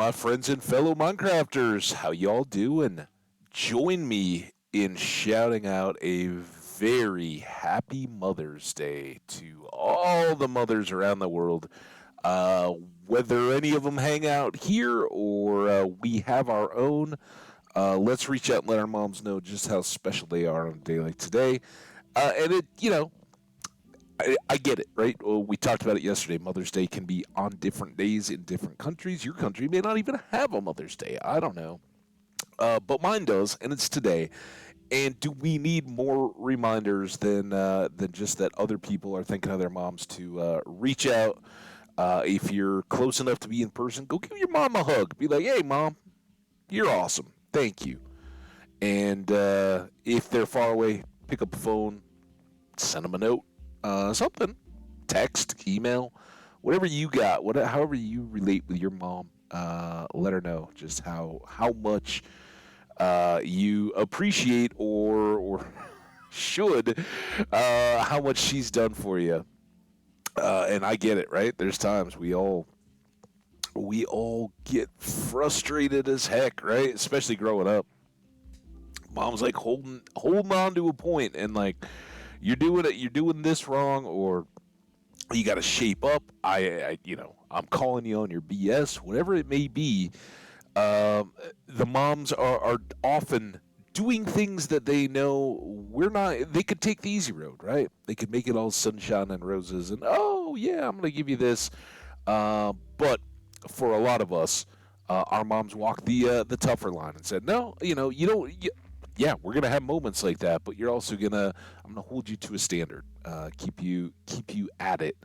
my friends and fellow Minecrafters. How y'all doing? Join me in shouting out a very happy Mother's Day to all the mothers around the world. Uh, Whether any of them hang out here or we have our own, let's reach out and let our moms know just how special they are on a day like today. And I get it, right? Well, we talked about it yesterday. Mother's Day can be on different days in different countries. Your country may not even have a Mother's Day. I don't know. But mine does, and it's today. And do we need more reminders than just that other people are thinking of their moms to reach out? If you're close enough to be in person, go give your mom a hug. Be like, "Hey, mom, you're awesome. Thank you." And if they're far away, pick up the phone, send them a note, something, text, email, whatever you got, however you relate with your mom. Let her know just how much you appreciate or should how much she's done for you. And I get it, right? There's times we all get frustrated as heck, right? Especially growing up. Mom's like holding on to a point, and like you're doing this wrong, or you got to shape up. I'm calling you on your BS, whatever it may be. The moms are often doing things that they know we're not. They could take the easy road, right? They could make it all sunshine and roses, and oh yeah, I'm gonna give you this. But for a lot of us, our moms walked the tougher line and said, no, you don't. Yeah, we're gonna have moments like that, but you're also gonna. I'm gonna hold you to a standard, keep you at it,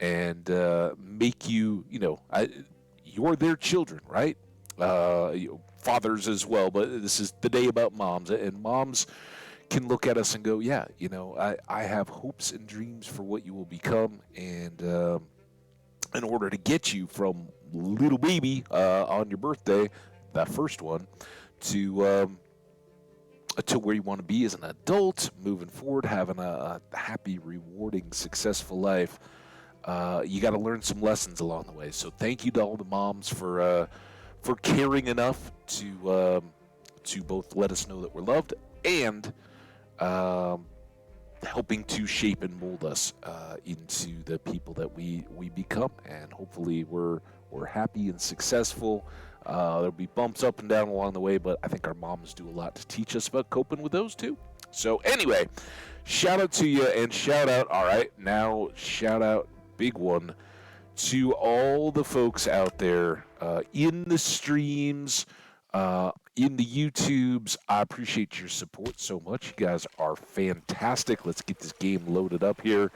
and make you. You're their children, right? Fathers as well, but this is the day about moms, and moms can look at us and go, yeah, I have hopes and dreams for what you will become, and in order to get you from little baby on your birthday, that first one, to where you want to be as an adult, moving forward, having a happy, rewarding, successful life. You got to learn some lessons along the way. So thank you to all the moms for caring enough to both let us know that we're loved and um, helping to shape and mold us into the people that we become. And hopefully we're happy and successful. There'll be bumps up and down along the way, but I think our moms do a lot to teach us about coping with those too. So anyway, shout out to you and shout out. All right, now shout out, big one, to all the folks out there in the streams, in the YouTubes. I appreciate your support so much. You guys are fantastic. Let's get this game loaded up here.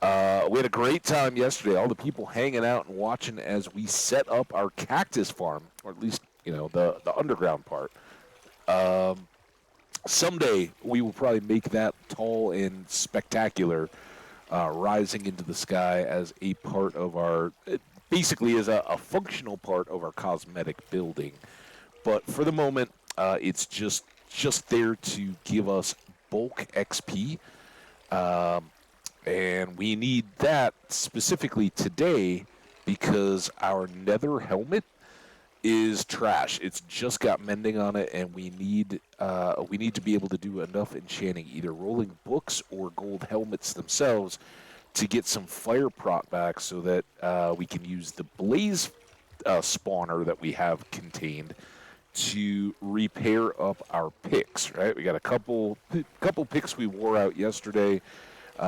We had a great time yesterday. All the people hanging out and watching as we set up our cactus farm, or at least the underground part. Um, Someday we will probably make that tall and spectacular, rising into the sky as a part of our, basically as a functional part of our cosmetic building. But for the moment, it's just there to give us bulk XP. Um, and we need that specifically today because our nether helmet is trash. It's just got mending on it, and we need to be able to do enough enchanting, either rolling books or gold helmets themselves, to get some fire proc back, so that we can use the blaze spawner that we have contained to repair up our picks. Right, we got a couple picks we wore out yesterday.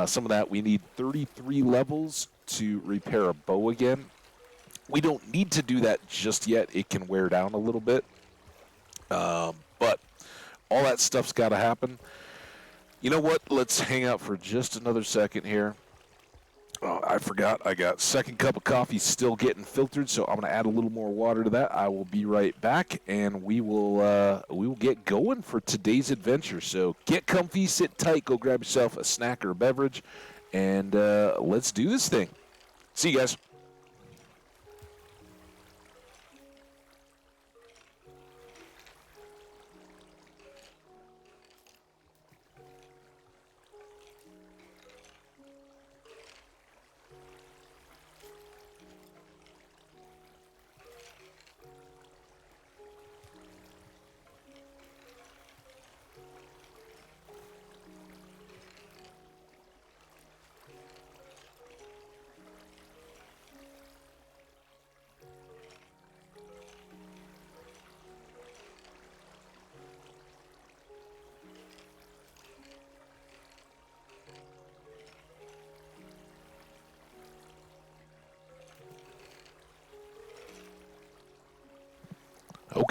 Some of that we need 33 levels to repair a bow again. We don't need to do that just yet. It can wear down a little bit. But all that stuff's got to happen. You know what? Let's hang out for just another second here. Oh, I forgot. I got second cup of coffee still getting filtered, so I'm going to add a little more water to that. I will be right back, and we will get going for today's adventure. So get comfy, sit tight, go grab yourself a snack or a beverage, and let's do this thing. See you guys.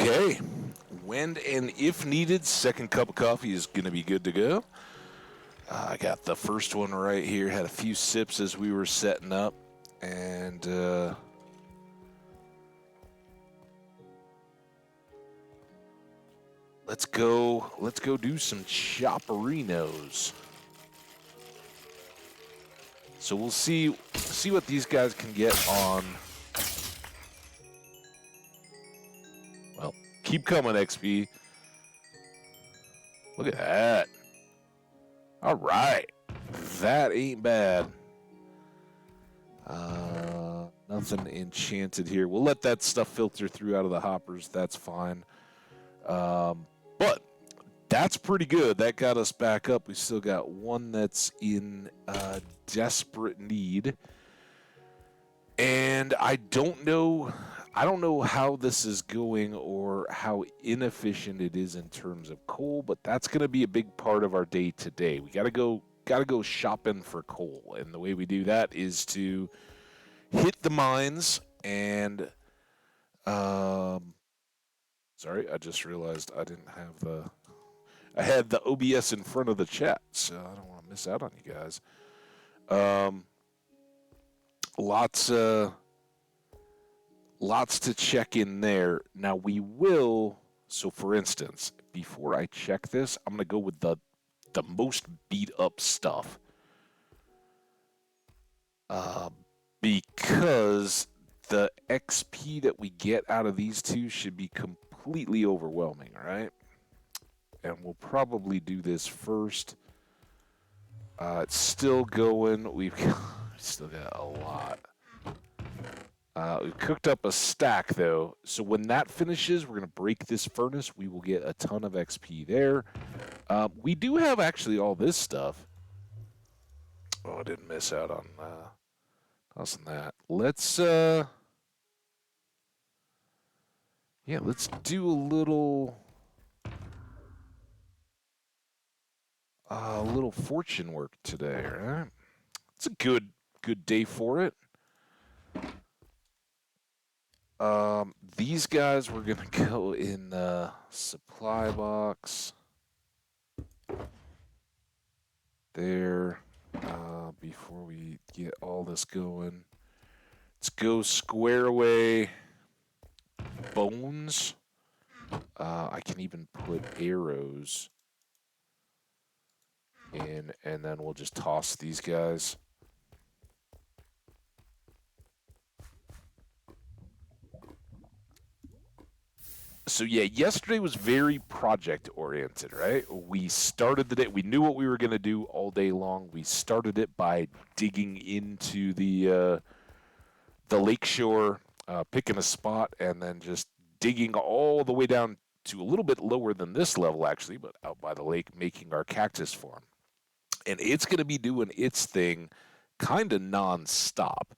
Okay. When and if needed, second cup of coffee is going to be good to go. I got the first one right here. Had a few sips as we were setting up. And let's go do some chopperinos. So we'll see what these guys can get on. Well, keep coming, XP. Look at that. All right. That ain't bad. Nothing enchanted here. We'll let that stuff filter through out of the hoppers. That's fine. But that's pretty good. That got us back up. We still got one that's in desperate need. And I don't know how this is going or how inefficient it is in terms of coal, but that's going to be a big part of our day today. We got to go shopping for coal, and the way we do that is to hit the mines and sorry, I just realized I didn't have I had the OBS in front of the chat, so I don't want to miss out on you guys. Lots to check in there. Now we will, so for instance, before I check this, I'm going to go with the most beat up stuff. Because the XP that we get out of these two should be completely overwhelming, right? And we'll probably do this first. It's still going. We've still got a lot. We've cooked up a stack, though. So when that finishes, we're going to break this furnace. We will get a ton of XP there. We do have actually all this stuff. Oh, I didn't miss out on tossing that. Let's let's do a little fortune work today, right? It's a good day for it. These guys we're gonna go in the supply box there. Before we get all this going, let's go square away bones. I can even put arrows in, and then we'll just toss these guys. So yeah, yesterday was very project oriented, right? We started the day, we knew what we were going to do all day long. We started it by digging into the lakeshore, picking a spot, and then just digging all the way down to a little bit lower than this level, actually, but out by the lake, making our cactus farm. And it's going to be doing its thing kind of non-stop.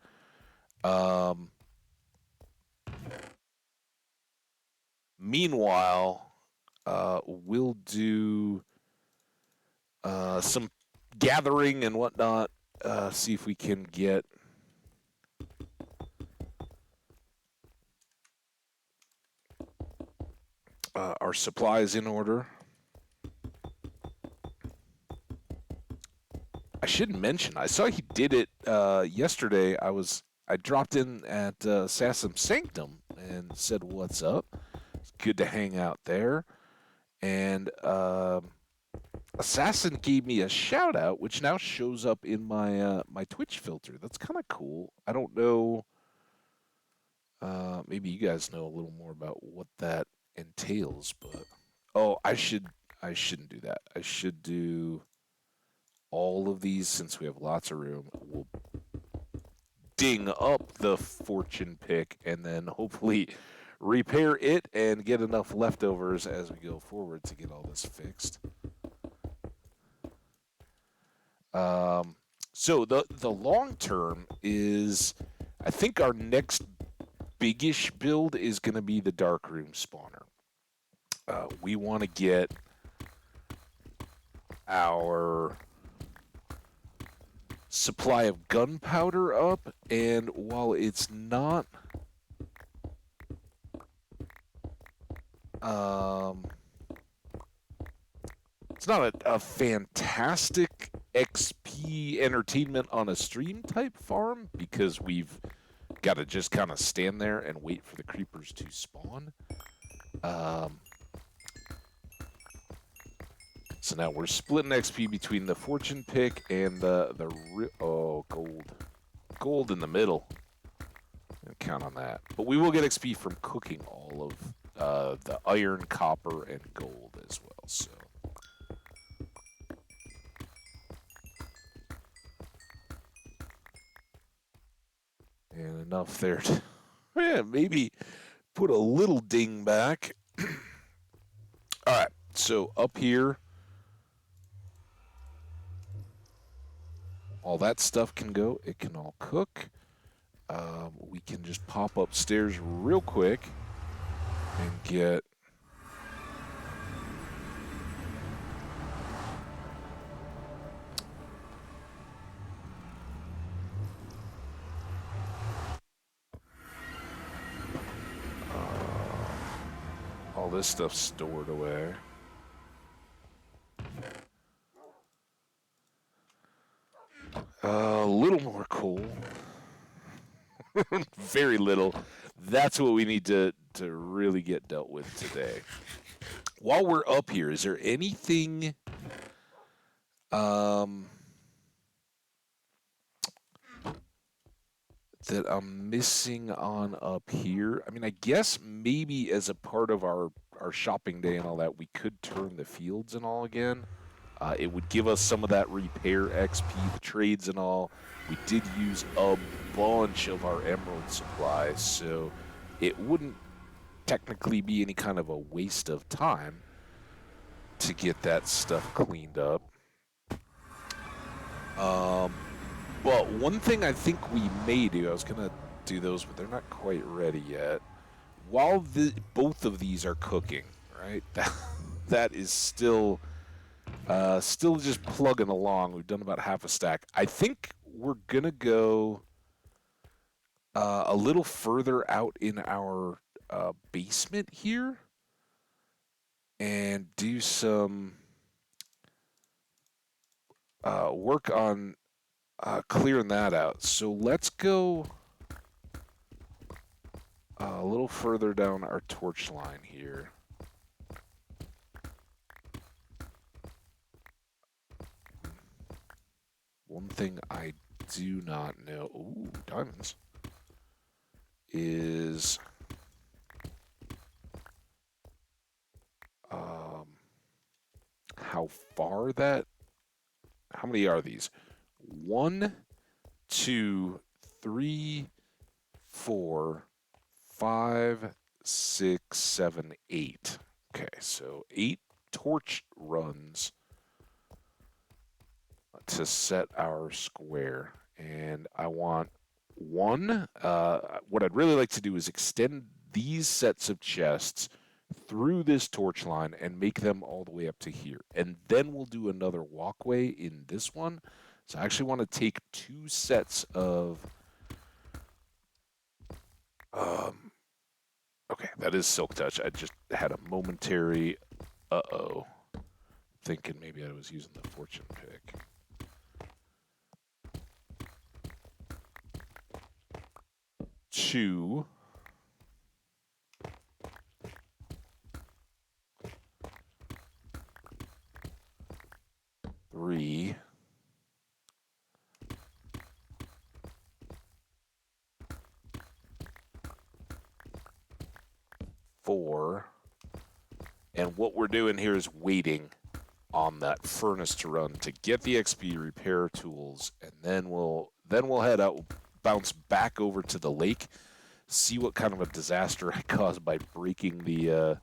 Meanwhile, we'll do some gathering and whatnot, see if we can get our supplies in order. I should mention, I saw he did it yesterday. I dropped in at Sassum Sanctum and said, "What's up?" It's good to hang out there. And Assassin gave me a shout out, which now shows up in my my Twitch filter. That's kind of cool. I don't know. Maybe you guys know a little more about what that entails, but I shouldn't do that. I should do all of these since we have lots of room. We'll ding up the fortune pick and then hopefully repair it and get enough leftovers as we go forward to get all this fixed. So the long term is, I think our next biggish build is going to be the dark room spawner. We want to get our supply of gunpowder up, and while it's not Um, it's not a fantastic XP entertainment on a stream type farm because we've got to just kind of stand there and wait for the creepers to spawn. So now we're splitting XP between the fortune pick and gold in the middle. I'll count on that. But we will get XP from cooking all of the iron, copper, and gold as well. So. And enough there to maybe put a little ding back. All right, so up here, all that stuff can go. It can all cook. We can just pop upstairs real quick and get all this stuff stored away. A little more coal. Very little. That's what we need to really get dealt with today. While we're up here, is there anything that I'm missing on up here? I mean, I guess maybe as a part of our shopping day and all that, we could turn the fields and all again. It would give us some of that repair XP, the trades and all. We did use a bunch of our emerald supply, so it wouldn't technically be any kind of a waste of time to get that stuff cleaned up. But one thing I think we may do, I was going to do those, but they're not quite ready yet. While both of these are cooking, right, that is still just plugging along. We've done about half a stack. I think we're going to go a little further out in our basement here and do some work on clearing that out. So let's go a little further down our torch line here. One thing I do not know, ooh, diamonds, is how far that, how many are these? 1, 2, 3, 4, 5, 6, 7, 8. Okay, so 8 torch runs to set our square. And I want one. What I'd really like to do is extend these sets of chests through this torch line and make them all the way up to here. And then we'll do another walkway in this one. So I actually want to take 2 sets of... okay, that is Silk Touch. I just had a momentary thinking maybe I was using the fortune pick. Two. 3. 4. And what we're doing here is waiting on that furnace to run to get the XP, repair tools, and then we'll head out, bounce back over to the lake, see what kind of a disaster I caused by breaking the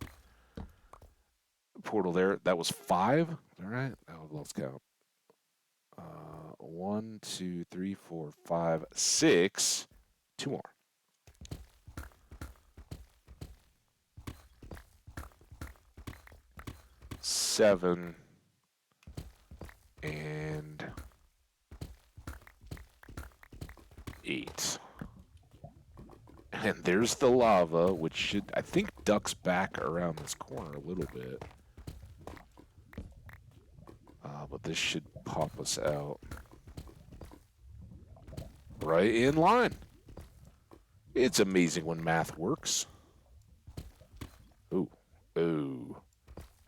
portal there. That was 5. All right, now let's count. 1, 2, 3, 4, 5, 6. 2 more. 7 and 8. And there's the lava, which should, I think, ducks back around this corner a little bit. But this should pop us out. Right in line. It's amazing when math works. Ooh. Ooh.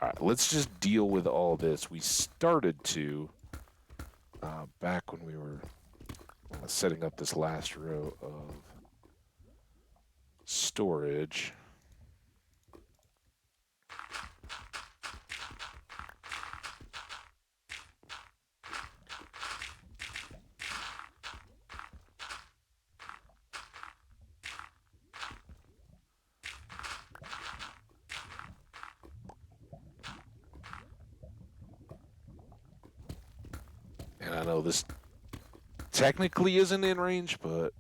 All right, let's just deal with all this. We started to, back when we were setting up this last row of storage. And I know this technically isn't in range, but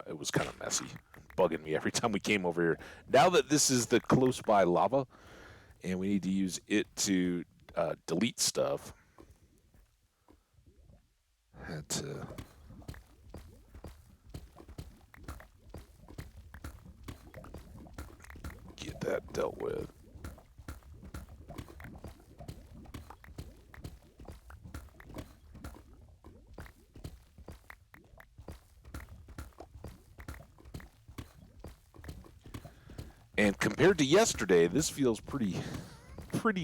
it was kind of messy, bugging me every time we came over here. Now that this is the close by lava, and we need to use it to delete stuff, had to get that dealt with. And compared to yesterday, this feels pretty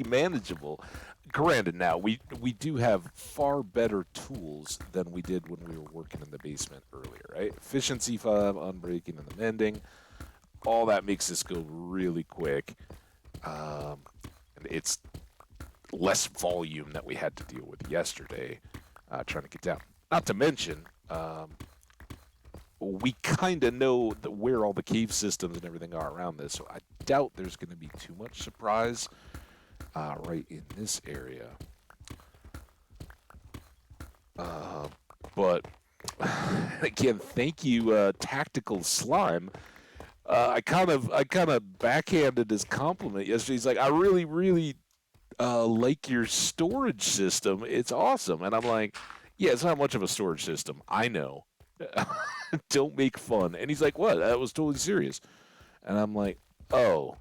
manageable. Granted, now we do have far better tools than we did when we were working in the basement earlier, right? Efficiency 5, unbreaking, and the mending. All that makes this go really quick. And it's less volume that we had to deal with yesterday, trying to get down. Not to mention, we kind of know where all the cave systems and everything are around this, so I doubt there's going to be too much surprise right in this area. But again, thank you, Tactical Slime. I kind of backhanded his compliment yesterday. He's like, I really like your storage system. It's awesome. And I'm like, yeah, it's not much of a storage system. I know. Don't make fun. And he's like, what? That was totally serious. And I'm like, oh,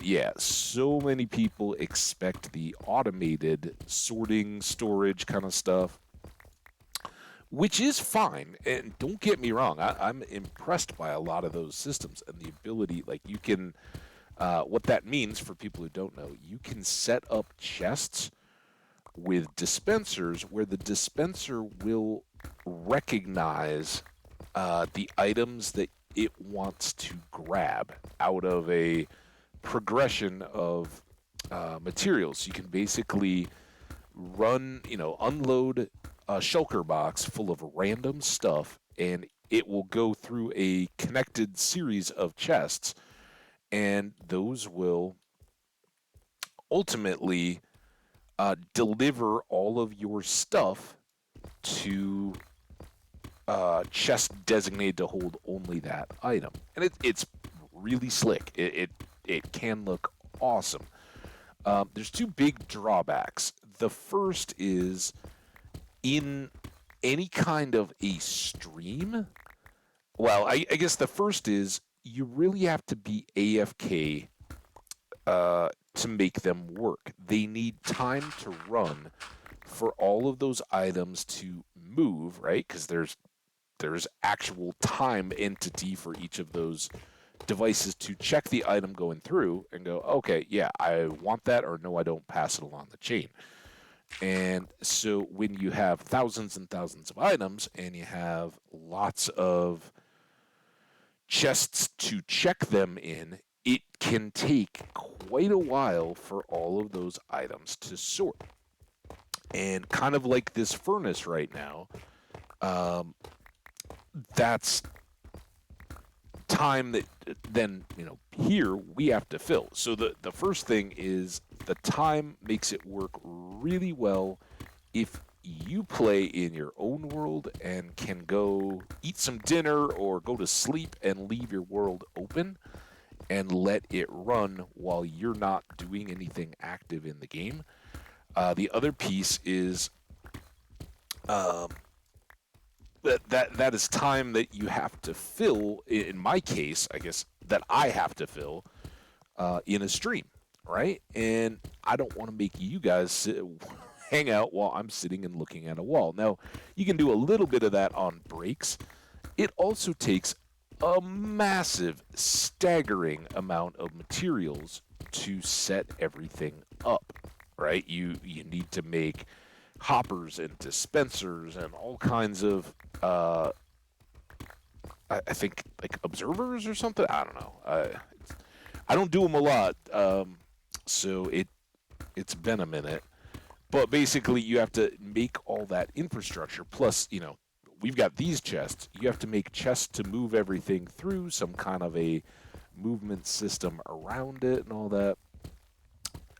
yeah, so many people expect the automated sorting, storage kind of stuff, which is fine. And don't get me wrong, I'm impressed by a lot of those systems and the ability, like you can, what that means for people who don't know, you can set up chests with dispensers where the dispenser will recognize the items that it wants to grab out of a progression of materials. You can basically unload a shulker box full of random stuff, and it will go through a connected series of chests, and those will ultimately deliver all of your stuff to chest designated to hold only that item. And it's really slick. It can look awesome. There's two big drawbacks. The first is in any kind of a stream. Well, I guess the first is you really have to be AFK to make them work. They need time to run for all of those items to move, right? Because there's actual time entity for each of those devices to check the item going through and go, okay, yeah, I want that, or no, I don't, pass it along the chain. And so when you have thousands and thousands of items and you have lots of chests to check them in, it can take quite a while for all of those items to sort. And kind of like this furnace right now, that's time that then, here we have to fill. So the first thing is the time makes it work really well if you play in your own world and can go eat some dinner or go to sleep and leave your world open and let it run while you're not doing anything active in the game. The other piece is Um, that is time that you have to fill. In my case, I guess that I have to fill in a stream, right? And I don't want to make you guys hang out while I'm sitting and looking at a wall. Now, you can do a little bit of that on breaks. It also takes a massive, staggering amount of materials to set everything up, right? You need to make hoppers and dispensers and all kinds of I think like observers or something. I don't know. I don't do them a lot, so it's been a minute. But basically, you have to make all that infrastructure. Plus, we've got these chests. You have to make chests to move everything through, some kind of a movement system around it, and all that.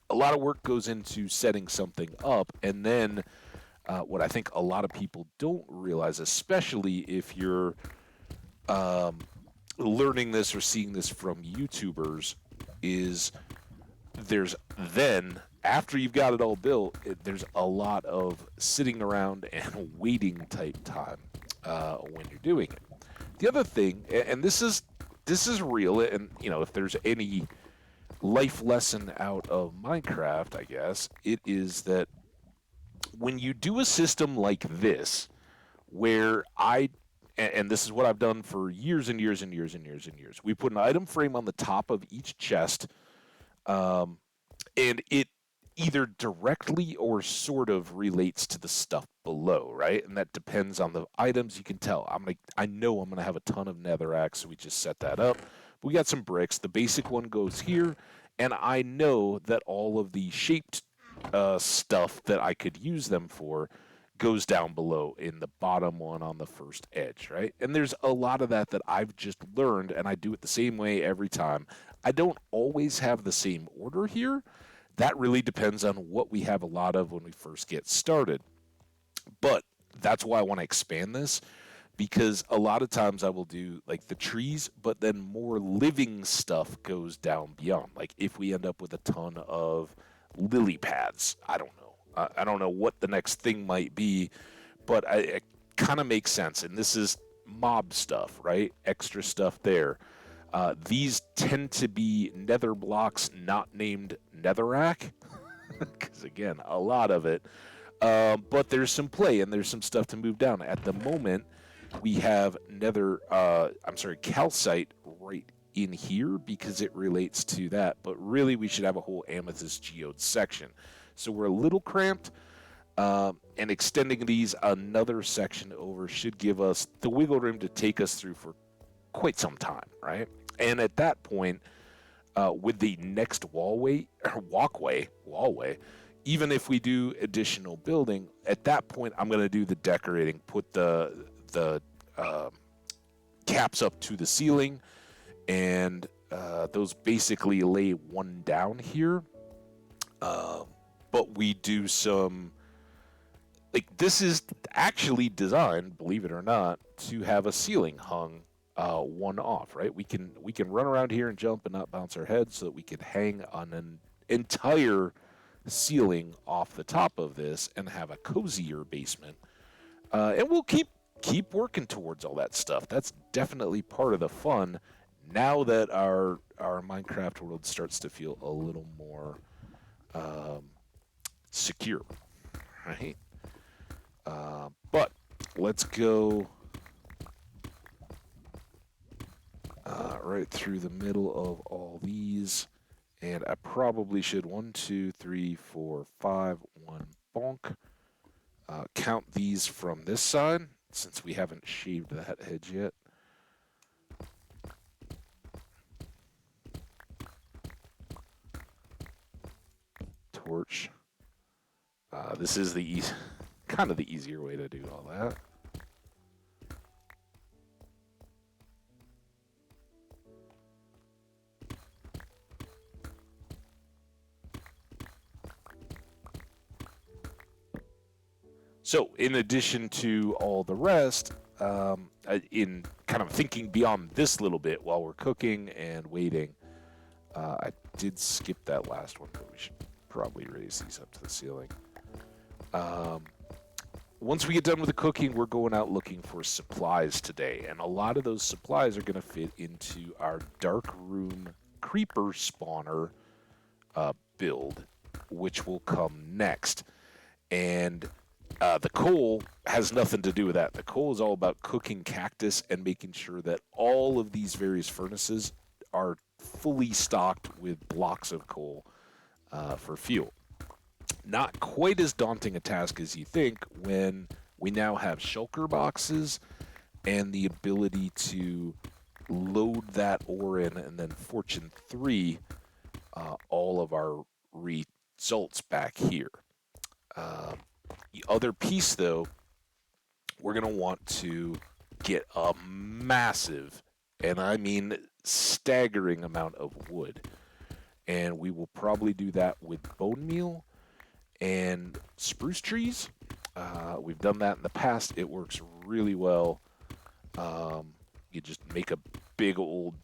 A lot of work goes into setting something up, and then what I think a lot of people don't realize, especially if you're learning this or seeing this from YouTubers, is there's then after you've got it all built, there's a lot of sitting around and waiting type time when you're doing it. The other thing, and this is real, and if there's any life lesson out of Minecraft, I guess it is that when you do a system like this, where and this is what I've done for years and years and years and years and years. We put an item frame on the top of each chest, and it either directly or sort of relates to the stuff below, right? And that depends on the items. You can tell. I know I'm gonna have a ton of netherrack, so we just set that up. We got some bricks. The basic one goes here, and I know that all of the shaped stuff that I could use them for goes down below in the bottom one on the first edge, right? And there's a lot of that I've just learned, and I do it the same way every time. I don't always have the same order here. That really depends on what we have a lot of when we first get started. But that's why I want to expand this, because a lot of times I will do like the trees, but then more living stuff goes down beyond. Like if we end up with a ton of lily pads, I don't know. I don't know what the next thing might be, but it kind of makes sense. And this is mob stuff, right? Extra stuff there. These tend to be nether blocks not named netherrack, because again, a lot of it. But there's some play and there's some stuff to move down. At the moment, we have calcite right in here because it relates to that. But really, we should have a whole amethyst geode section. So we're a little cramped, and extending these another section over should give us the wiggle room to take us through for quite some time, right? And at that point, with the next walkway, even if we do additional building, at that point, I'm going to do the decorating, put the caps up to the ceiling, and those basically lay one down here. But we do some, like, this is actually designed, believe it or not, to have a ceiling hung one off, right? We can run around here and jump and not bounce our heads, so that we can hang on an entire ceiling off the top of this and have a cozier basement. And we'll keep working towards all that stuff. That's definitely part of the fun now that our Minecraft world starts to feel a little more secure, right? But let's go right through the middle of all these, and I probably should 1, 2, 3, 4, 5, 1 bonk. Count these from this side since we haven't shaved that edge yet. Torch. This is the kind of the easier way to do all that. So, in addition to all the rest, in kind of thinking beyond this little bit while we're cooking and waiting, I did skip that last one, but we should probably raise these up to the ceiling. once we get done with the cooking, we're going out looking for supplies today. And a lot of those supplies are going to fit into our dark room creeper spawner build, which will come next. And the coal has nothing to do with that. The coal is all about cooking cactus and making sure that all of these various furnaces are fully stocked with blocks of coal for fuel. Not quite as daunting a task as you think when we now have shulker boxes and the ability to load that ore in and then Fortune 3 all of our results back here. The other piece, though, we're going to want to get a massive, and I mean staggering amount of wood. And we will probably do that with bone meal and spruce trees. We've done that in the past. It works really well. You just make a big old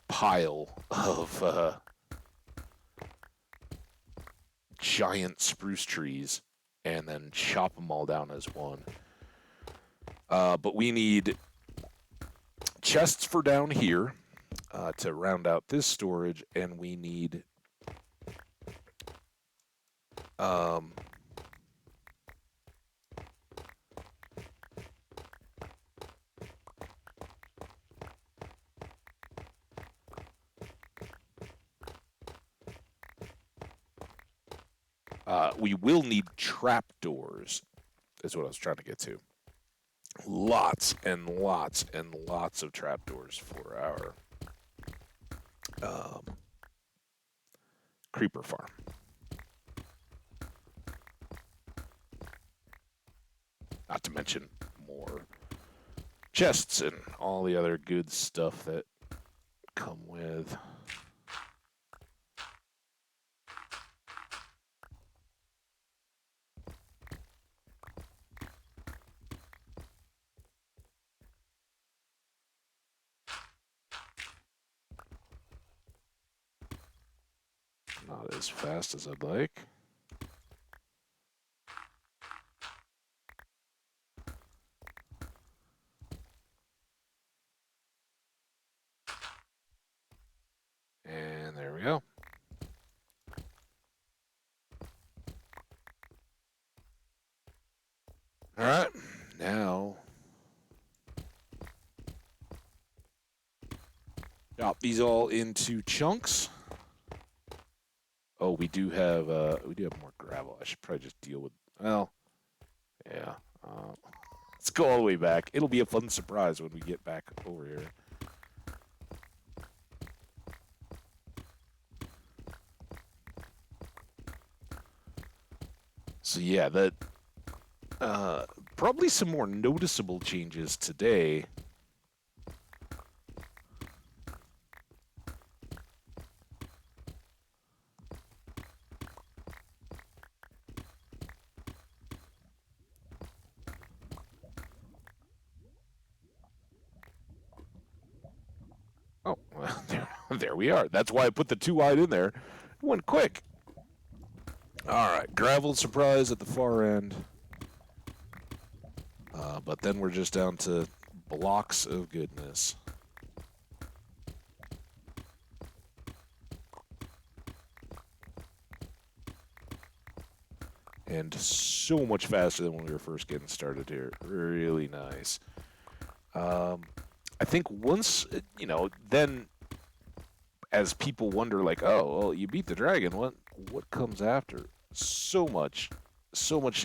pile of giant spruce trees and then chop them all down as one. But we need chests for down here to round out this storage, and we need we will need trapdoors, is what I was trying to get to. Lots and lots and lots of trapdoors for our creeper farm. Not to mention more chests and all the other good stuff that come with. Not as fast as I'd like. And there we go. All right, now chop these all into chunks. Oh, we do have more gravel. I should probably just deal with. Well, yeah. Let's go all the way back. It'll be a fun surprise when we get back over here. So yeah, that probably some more noticeable changes today. Oh, well, there we are. That's why I put the 2 wide in there. It went quick. All right, gravel surprise at the far end. But then we're just down to blocks of goodness. And so much faster than when we were first getting started here. Really nice. I think once, then as people wonder, like, oh, well, you beat the dragon, what comes after? So much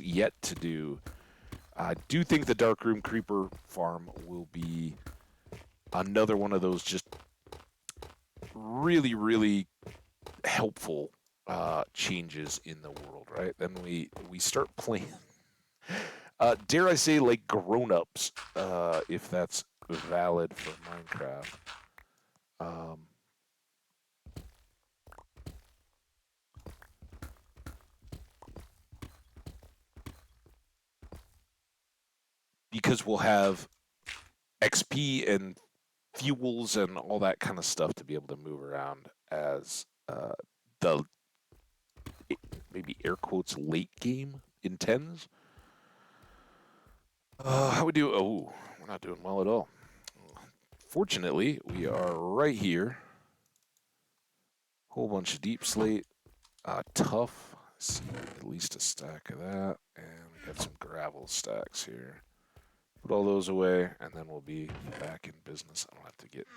yet to do. I do think the Darkroom Creeper farm will be another one of those just really, really helpful changes in the world, right? Then we start playing, dare I say, like grown-ups, if that's valid for Minecraft. Because we'll have XP and fuels and all that kind of stuff to be able to move around as the maybe air quotes late game intends. How we do? Oh, we're not doing well at all. Fortunately, we are right here. Whole bunch of deep slate, tough. See, at least a stack of that, and we got some gravel stacks here. Put all those away, and then we'll be back in business. I don't have to get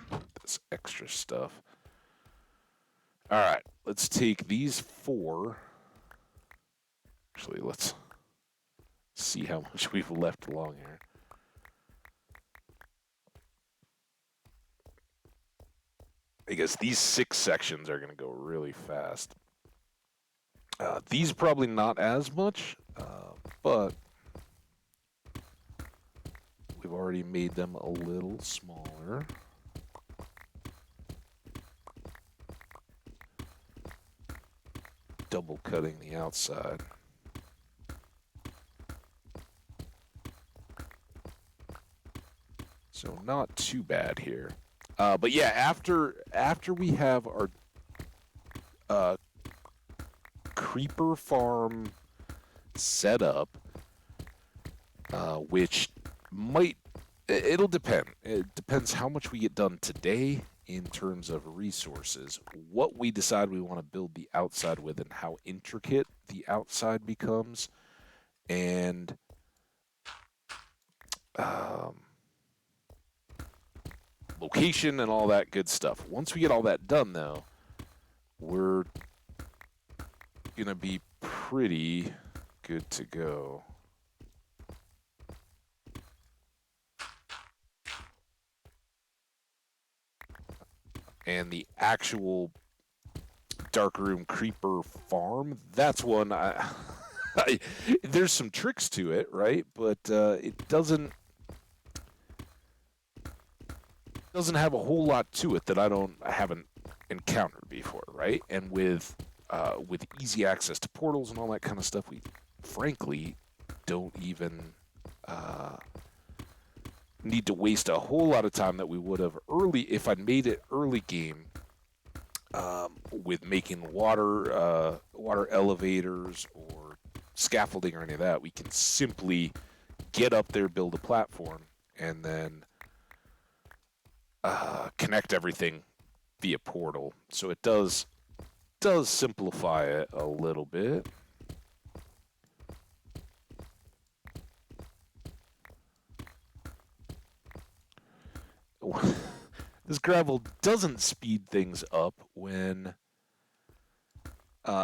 this extra stuff. All right, let's take these four. Actually, let's see how much we've left along here. I guess these 6 sections are going to go really fast. These probably not as much, but we've already made them a little smaller. Double cutting the outside. So not too bad here. But yeah, after we have our creeper farm set up, which it'll depend. It depends how much we get done today in terms of resources, what we decide we want to build the outside with, and how intricate the outside becomes, and location and all that good stuff. Once we get all that done, though, we're gonna be pretty good to go. And the actual darkroom creeper farm, that's one there's some tricks to it, right? But it doesn't have a whole lot to it that I haven't encountered before, right? And with easy access to portals and all that kind of stuff, we frankly don't even need to waste a whole lot of time that we would have early if I'd made it early game with making water elevators or scaffolding or any of that. We can simply get up there, build a platform, and then connect everything via portal. So it does simplify it a little bit. This gravel doesn't speed things up when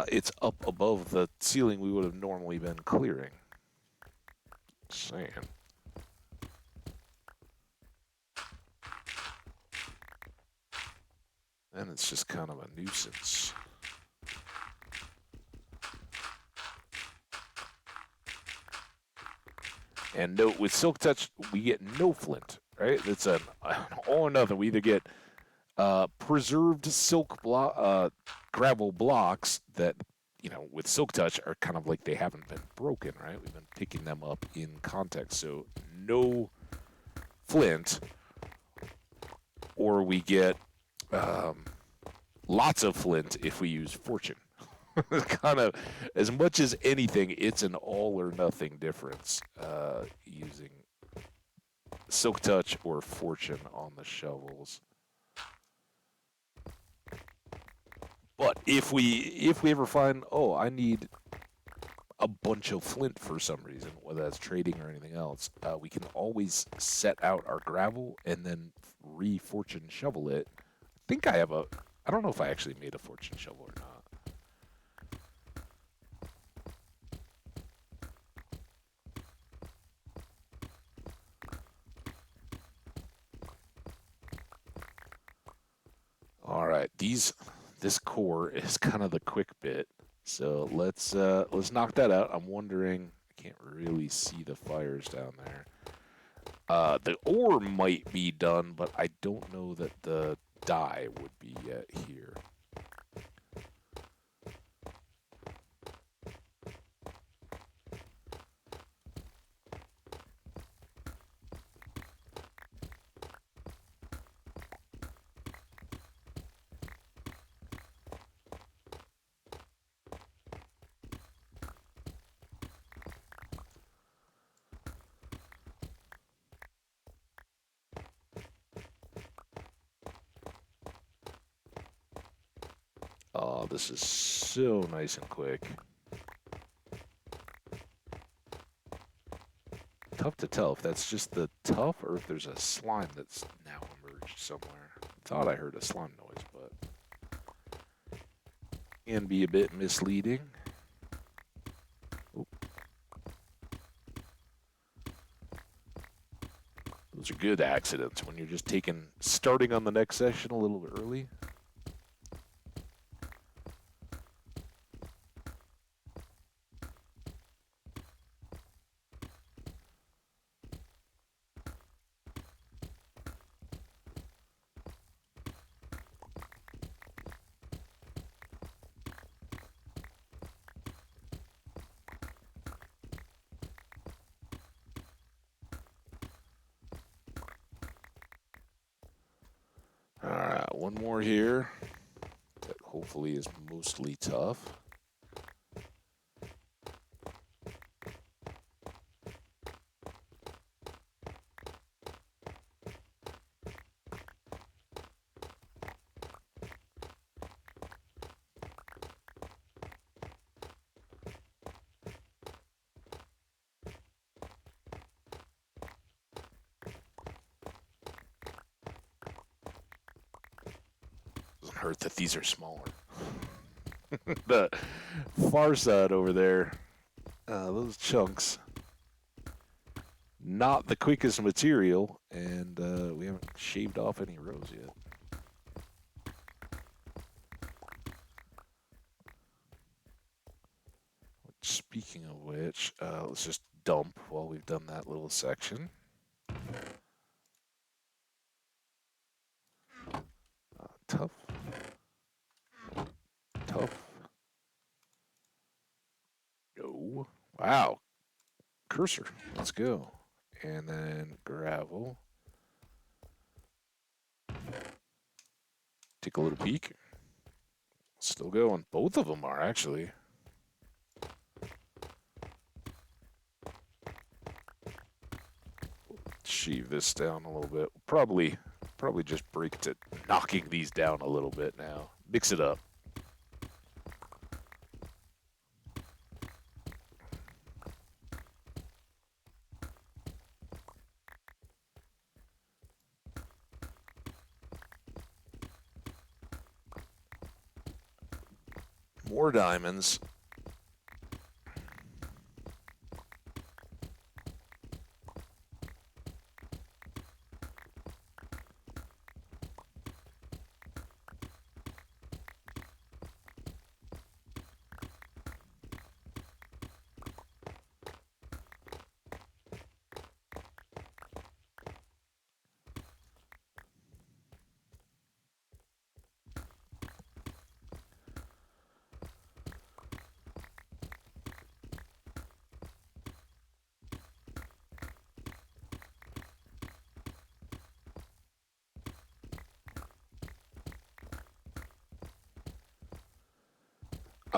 it's up above the ceiling we would have normally been clearing. Just saying. And it's just kind of a nuisance. And no, with Silk Touch, we get no flint, right? It's an all or nothing. We either get preserved gravel blocks that, with Silk Touch are kind of like they haven't been broken, right? We've been picking them up in context. So no flint, or we get lots of flint if we use Fortune. Kind of, as much as anything, it's an all or nothing difference using Silk Touch or Fortune on the shovels. But if we ever find, oh, I need a bunch of flint for some reason, whether that's trading or anything else, we can always set out our gravel and then re-fortune shovel it. I don't know if I actually made a fortune shovel or not. All right, this core is kind of the quick bit, so let's knock that out. I'm wondering, I can't really see the fires down there. The ore might be done, but I don't know that the dye would be yet here. Oh, this is so nice and quick. Tough to tell if that's just the tough or if there's a slime that's now emerged somewhere. Thought I heard a slime noise, but can be a bit misleading. Oop. Those are good accidents when you're just starting on the next session a little early. All right, one more here that hopefully is mostly tough. Doesn't hurt that these are smaller. The far side over there, those chunks, not the quickest material, and we haven't shaved off any rows yet. Speaking of which, let's just dump while we've done that little section. Tough. Tough. No. Wow. Cursor. Let's go. And then gravel. Take a little peek. Still going. Both of them are actually. Sheave this down a little bit. Probably just break to knocking these down a little bit now. Mix it up. More diamonds.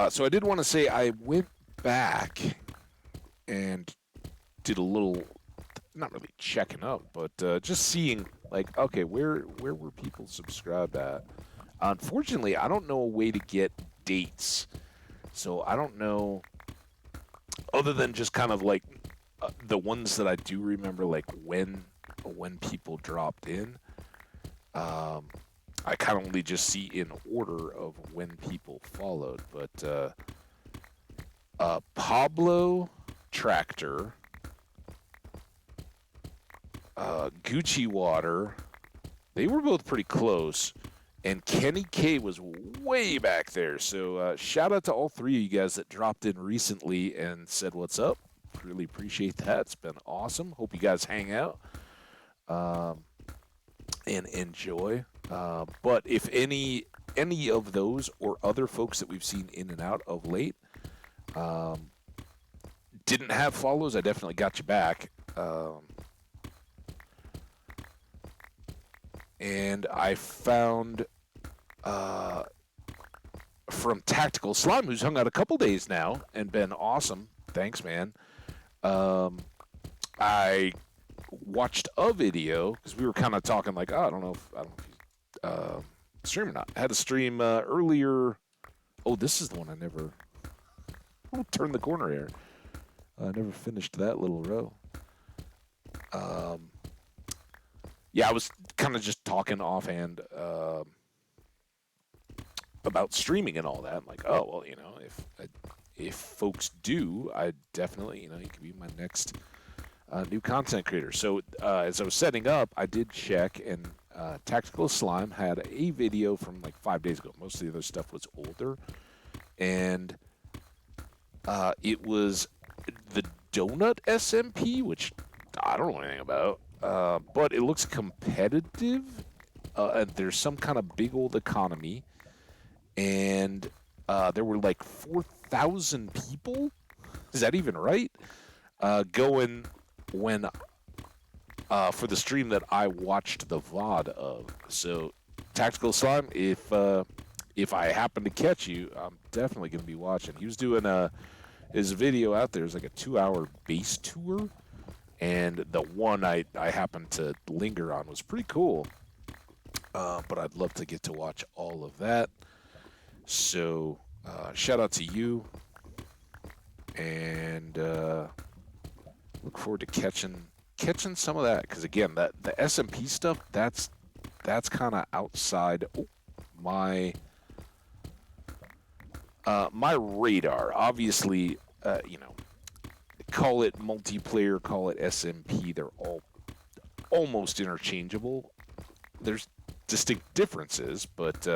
So I did want to say I went back and did a little, not really checking up, but just seeing like, okay, where were people subscribed at? Unfortunately, I don't know a way to get dates, so I don't know, other than just kind of like the ones that I do remember, like when people dropped in. I kind of only just see in order of when people followed, but Pablo Tractor, Gucci Water, they were both pretty close, and Kenny K was way back there. So shout out to all three of you guys that dropped in recently and said what's up. Really appreciate that. It's been awesome. Hope you guys hang out and enjoy. But if any of those or other folks that we've seen in and out of late didn't have follows, I definitely got you back. And I found from Tactical Slime, who's hung out a couple days now and been awesome. Thanks, man. I watched a video because we were kind of talking like, oh, I don't know if he's stream or not. I had a stream earlier Oh, this is the one I never. I'll turn the corner here. I never finished that little row. Yeah, I was kind of just talking offhand about streaming and all that. I'm like, oh well, if folks do, I definitely, you could be my next new content creator. So as I was setting up, I did check, and Tactical Slime had a video from like 5 days ago. Most of the other stuff was older, and it was the Donut SMP, which I don't know anything about, but it looks competitive, and there's some kind of big old economy, and there were like 4,000 people. Is that even right? Going when for the stream that I watched the VOD of. So, Tactical Slime, if I happen to catch you, I'm definitely going to be watching. He was doing his video out there is like a 2-hour base tour, and the one I happened to linger on was pretty cool. But I'd love to get to watch all of that. So, shout out to you, and look forward to catching some of that, because again, the SMP stuff, that's kind of outside my my radar. Obviously, call it multiplayer, call it SMP, they're all almost interchangeable. There's distinct differences, but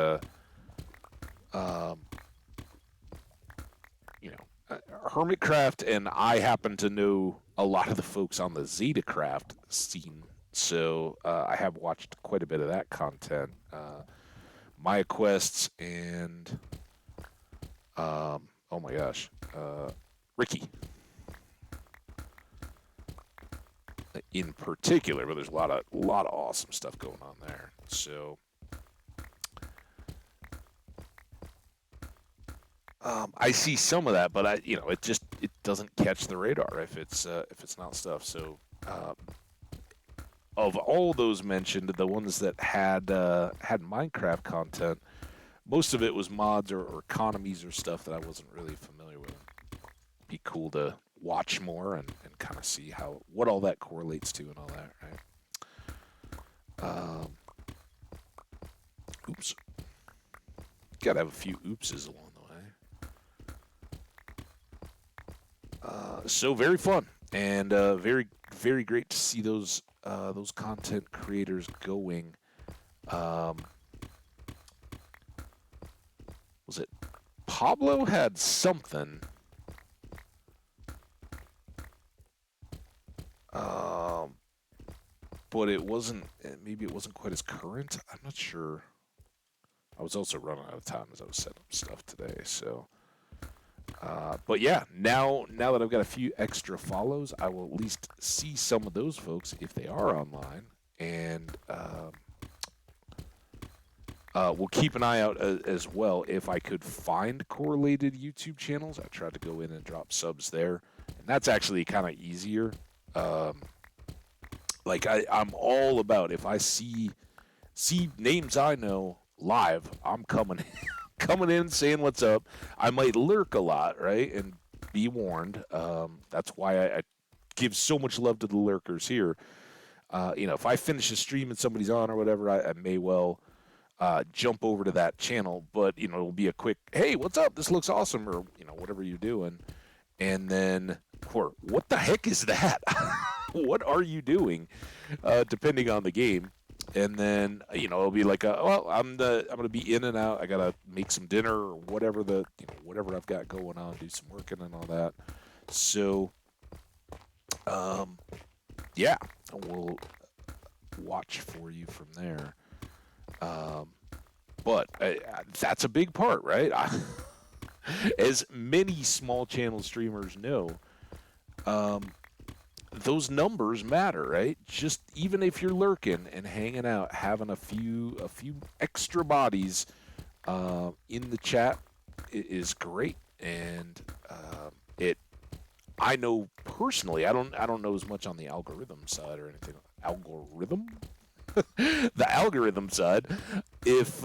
Hermitcraft, and I happen to know a lot of the folks on the Zetacraft scene, so I have watched quite a bit of that content. Maya Quests and oh my gosh, Ricky in particular, but there's a lot of awesome stuff going on there. So I see some of that, but it doesn't catch the radar if it's not stuff. So of all those mentioned, the ones that had Minecraft content, most of it was mods or economies or stuff that I wasn't really familiar with. Be cool to watch more and kind of see what all that correlates to and all that, right? Oops. Gotta have a few oopses along the way. So very fun, and very, very great to see those content creators going. Was it Pablo had something? But it wasn't. Maybe it wasn't quite as current. I'm not sure. I was also running out of time as I was setting up stuff today. So, but yeah, now that I've got a few extra follows, I will at least see some of those folks if they are online, and we'll keep an eye out as well. If I could find correlated YouTube channels, I tried to go in and drop subs there, and that's actually kind of easier. Like I'm all about, if I see names I know live, I'm coming in saying what's up. I might lurk a lot, right? And be warned. That's why I give so much love to the lurkers here. If I finish a stream and somebody's on or whatever, I may well jump over to that channel, but it'll be a quick, hey, what's up? This looks awesome, or whatever you're doing. And then, what the heck is that? What are you doing? Depending on the game. And then, it'll be like, I'm gonna be in and out. I gotta make some dinner or whatever whatever I've got going on, do some working and all that. So, yeah, we'll watch for you from there. But that's a big part, right? As many small channel streamers know, those numbers matter, right? Just even if you're lurking and hanging out, having a few extra bodies in the chat is great. And I know personally, I don't know as much on the algorithm side or anything. Algorithm? The algorithm side. If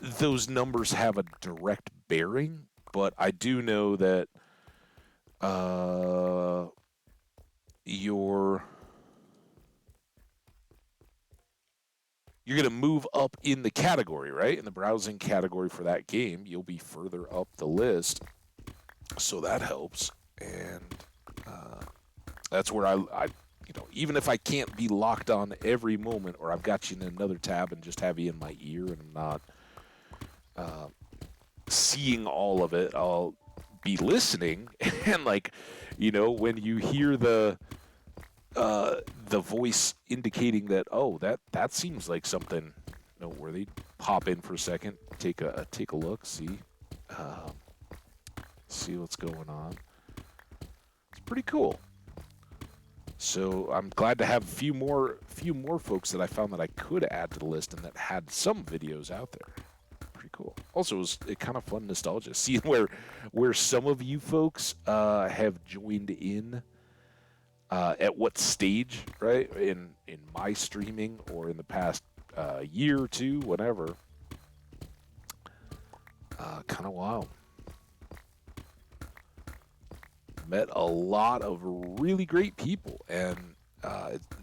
those numbers have a direct bearing, but I do know that uh, you're going to move up in the category, right? In the browsing category for that game, you'll be further up the list, so that helps. And that's where I even if I can't be locked on every moment, or I've got you in another tab and just have you in my ear, and I'm not seeing all of it, I'll be listening. And like, when you hear the voice indicating that, oh, that seems like something noteworthy, pop in for a second, take a look, um, see what's going on. It's pretty cool. So I'm glad to have a few more folks that I found that I could add to the list and that had some videos out there. Pretty cool. Also, it was kind of fun nostalgia, seeing where some of you folks have joined in, at what stage, right, in my streaming, or in the past year or two, whatever. Kind of wild. Met a lot of really great people, and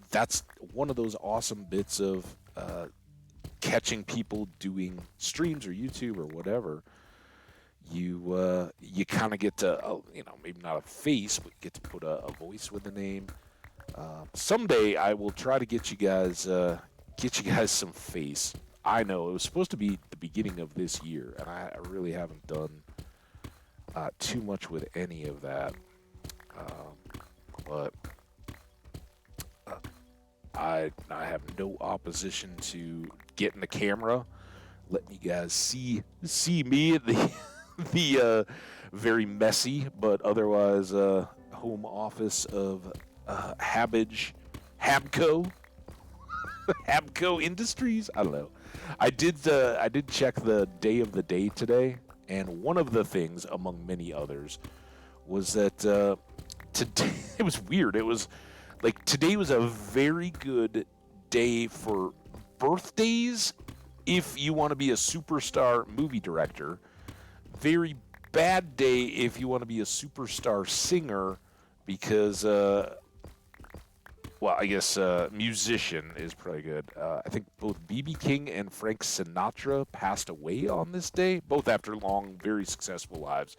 that's one of those awesome bits of catching people doing streams or YouTube or whatever. You kind of get to, maybe not a face, but get to put a voice with the name. Someday I will try to get you guys some face. I know it was supposed to be the beginning of this year, and I really haven't done too much with any of that. But I have no opposition to getting the camera, letting you guys see me at the very messy but otherwise home office of Habco Habco Industries. I don't know. I did check the day of the day today, and one of the things, among many others, was that today it was weird. It was like today was a very good day for birthdays if you want to be a superstar movie director. Very bad day if you want to be a superstar singer, because well, I guess musician is probably good. I think both B.B. King and Frank Sinatra passed away on this day, both after long, very successful lives.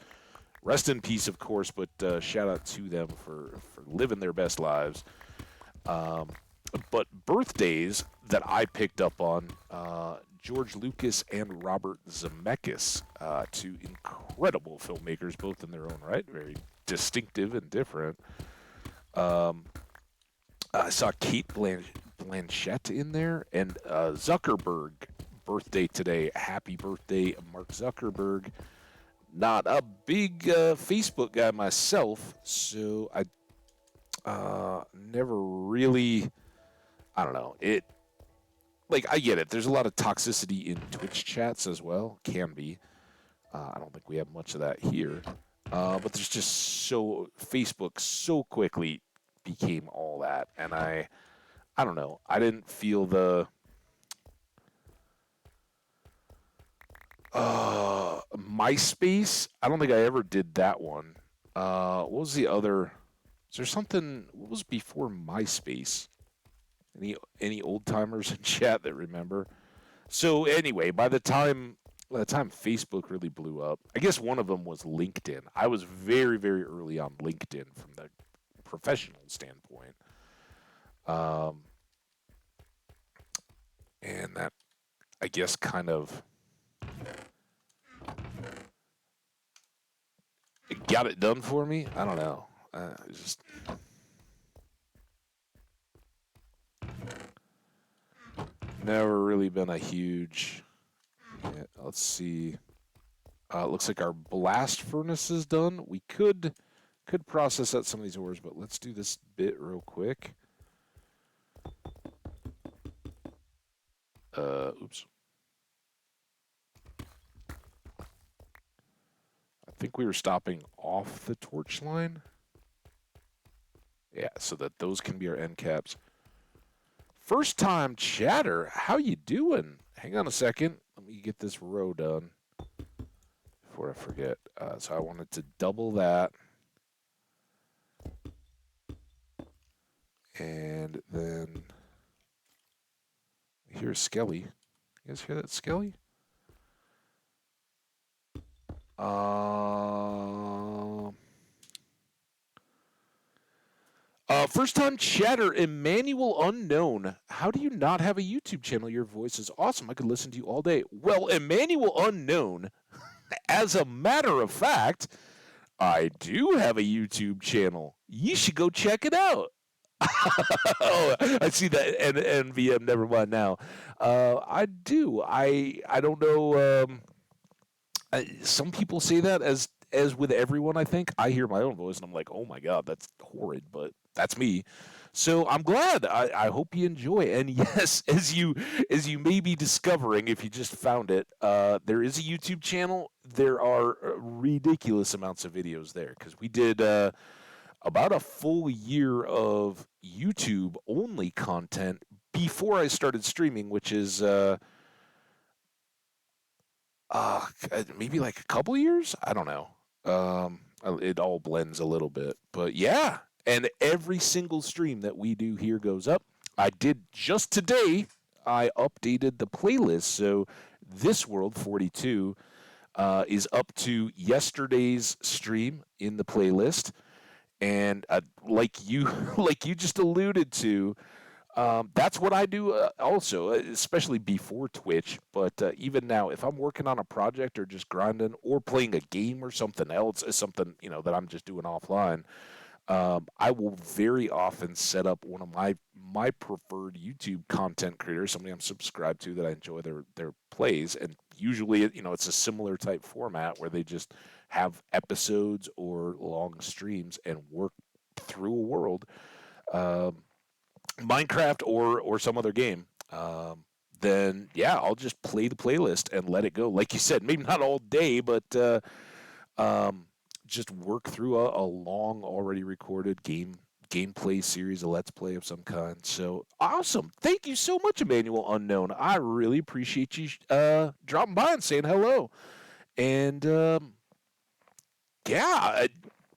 Rest in peace, of course, but shout out to them for living their best lives. But birthdays that I picked up on, George Lucas and Robert Zemeckis, two incredible filmmakers, both in their own right, very distinctive and different. I saw Kate Blanchett in there, and Zuckerberg birthday today. Happy birthday, Mark Zuckerberg. Not a big Facebook guy myself, so I never really, I don't know, it, like, I get it. There's a lot of toxicity in Twitch chats as well, can be. I don't think we have much of that here. But there's just Facebook so quickly became all that, and I don't know. I didn't feel the MySpace. I don't think I ever did that one. What was the other? Is there something? What was before MySpace? Any old timers in chat that remember? So anyway, by the time Facebook really blew up, I guess one of them was LinkedIn. I was very, very early on LinkedIn from the professional standpoint. And that, I guess, kind of got it done for me. I don't know. Just never really been a huge. Yeah, let's see. Looks like our blast furnace is done. We could process out some of these ores, but let's do this bit real quick. Oops. I think we were stopping off the torch line. Yeah, so that those can be our end caps. First time chatter, how you doing? Hang on a second. Let me get this row done before I forget. So I wanted to double that. And then here's Skelly. You guys hear that, Skelly? First time chatter, Emmanuel Unknown. How do you not have a YouTube channel? Your voice is awesome. I could listen to you all day. Well, Emmanuel Unknown, as a matter of fact, I do have a YouTube channel. You should go check it out. Oh, I see that. NVM, never mind now. I do. I don't know. Some people say that as with everyone. I think I hear my own voice and I'm like, oh my god, that's horrid, but that's me. So I'm glad. I hope you enjoy. And yes, as you may be discovering if you just found it, there is a YouTube channel. There are ridiculous amounts of videos there because we did about a full year of YouTube only content before I started streaming, which is maybe like a couple years. I don't know. It all blends a little bit, but yeah. And every single stream that we do here goes up. I did just today. I updated the playlist, so This World 42 is up to yesterday's stream in the playlist. And like you, like you just alluded to, that's what I do also, especially before Twitch. But even now, if I'm working on a project or just grinding or playing a game or something else, something that I'm just doing offline, I will very often set up one of my preferred YouTube content creators, somebody I'm subscribed to that I enjoy their plays, and usually it's a similar type format where they just have episodes or long streams and work through a world. Minecraft or some other game, then yeah, I'll just play the playlist and let it go. Like you said, maybe not all day, but just work through a long, already recorded gameplay series, a let's play of some kind. So awesome! Thank you so much, Emmanuel Unknown. I really appreciate you dropping by and saying hello. And yeah,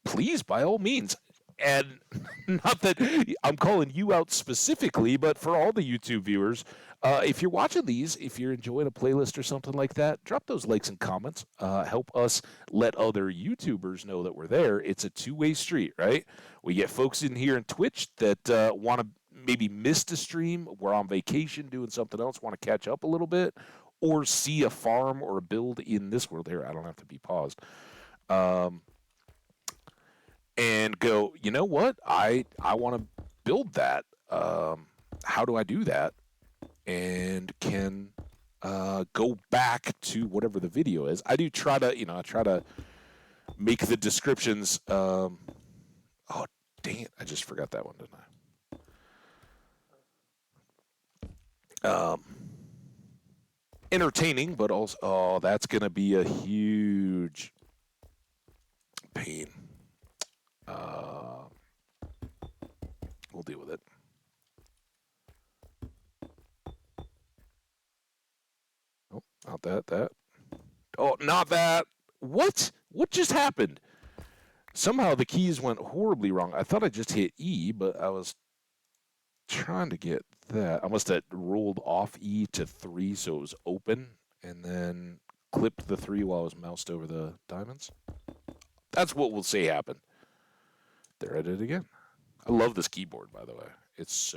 please, by all means. And not that I'm calling you out specifically, but for all the YouTube viewers, if you're watching these, if you're enjoying a playlist or something like that, drop those likes and comments. Help us let other YouTubers know that we're there. It's a two-way street, right? We get folks in here in Twitch that want to maybe miss a stream, we're on vacation doing something else, want to catch up a little bit, or see a farm or a build in this world here. I don't have to be paused. And go, you know what? I want to build that. How do I do that? And can go back to whatever the video is. I do try to, I try to make the descriptions. Oh, dang it! I just forgot that one, didn't I? Entertaining, but also, oh, that's gonna be a huge pain. We'll deal with it. Oh, not that. Oh, not that. What? What just happened? Somehow the keys went horribly wrong. I thought I just hit E, but I was trying to get that. I must have rolled off E to 3 so it was open, and then clipped the 3 while I was moused over the diamonds. That's what we'll say happened. There I did it again. I love this keyboard, by the way. It's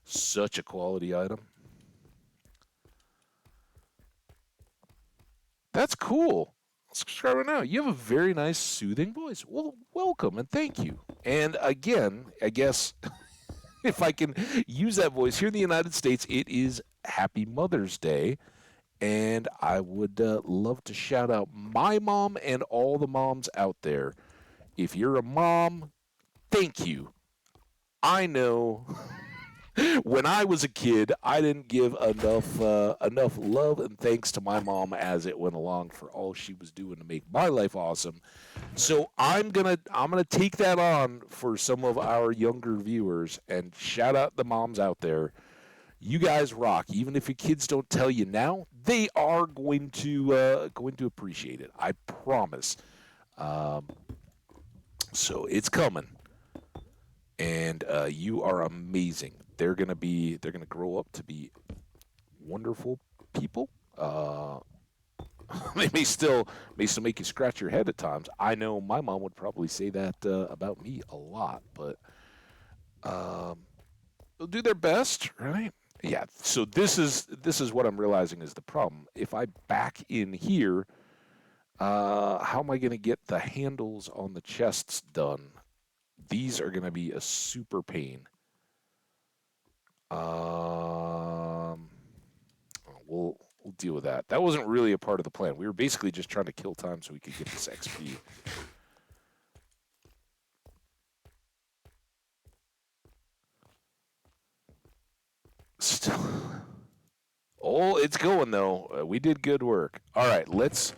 such a quality item. That's cool. Subscribe right now. You have a very nice, soothing voice. Well, welcome and thank you. And again, I guess if I can use that voice here in the United States, it is Happy Mother's Day. And I would love to shout out my mom and all the moms out there. If you're a mom, thank you. I know when I was a kid, I didn't give enough love and thanks to my mom as it went along for all she was doing to make my life awesome. So I'm gonna take that on for some of our younger viewers and shout out the moms out there. You guys rock. Even if your kids don't tell you now, they are going to appreciate it. I promise. Um, so it's coming, and you are amazing. They're gonna grow up to be wonderful people. They may still make you scratch your head at times. I know my mom would probably say that about me a lot, but um, they'll do their best, right? Yeah. So this is what I'm realizing is the problem. If I back in here, how am I going to get the handles on the chests done? These are going to be a super pain. Um, we'll deal with that. That wasn't really a part of the plan. We were basically just trying to kill time so we could get this XP. Still, oh, it's going though. We did good work. All right, let's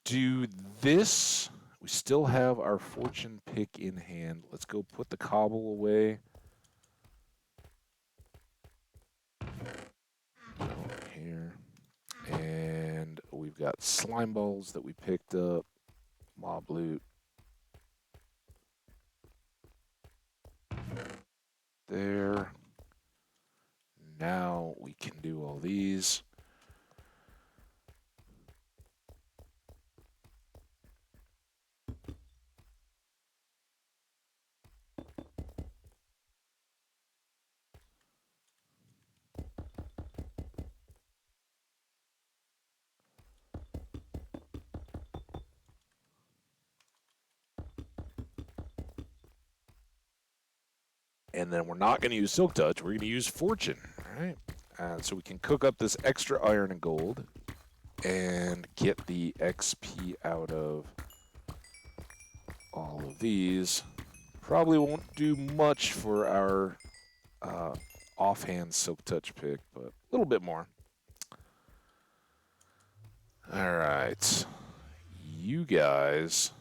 do this. We still have our fortune pick in hand. Let's go put the cobble away. Here. And we've got slime balls that we picked up. Mob loot. There. Now we can do all these. And then we're not going to use Silk Touch. We're going to use Fortune. All right. So we can cook up this extra iron and gold and get the XP out of all of these. Probably won't do much for our offhand Silk Touch pick, but a little bit more. All right. You guys...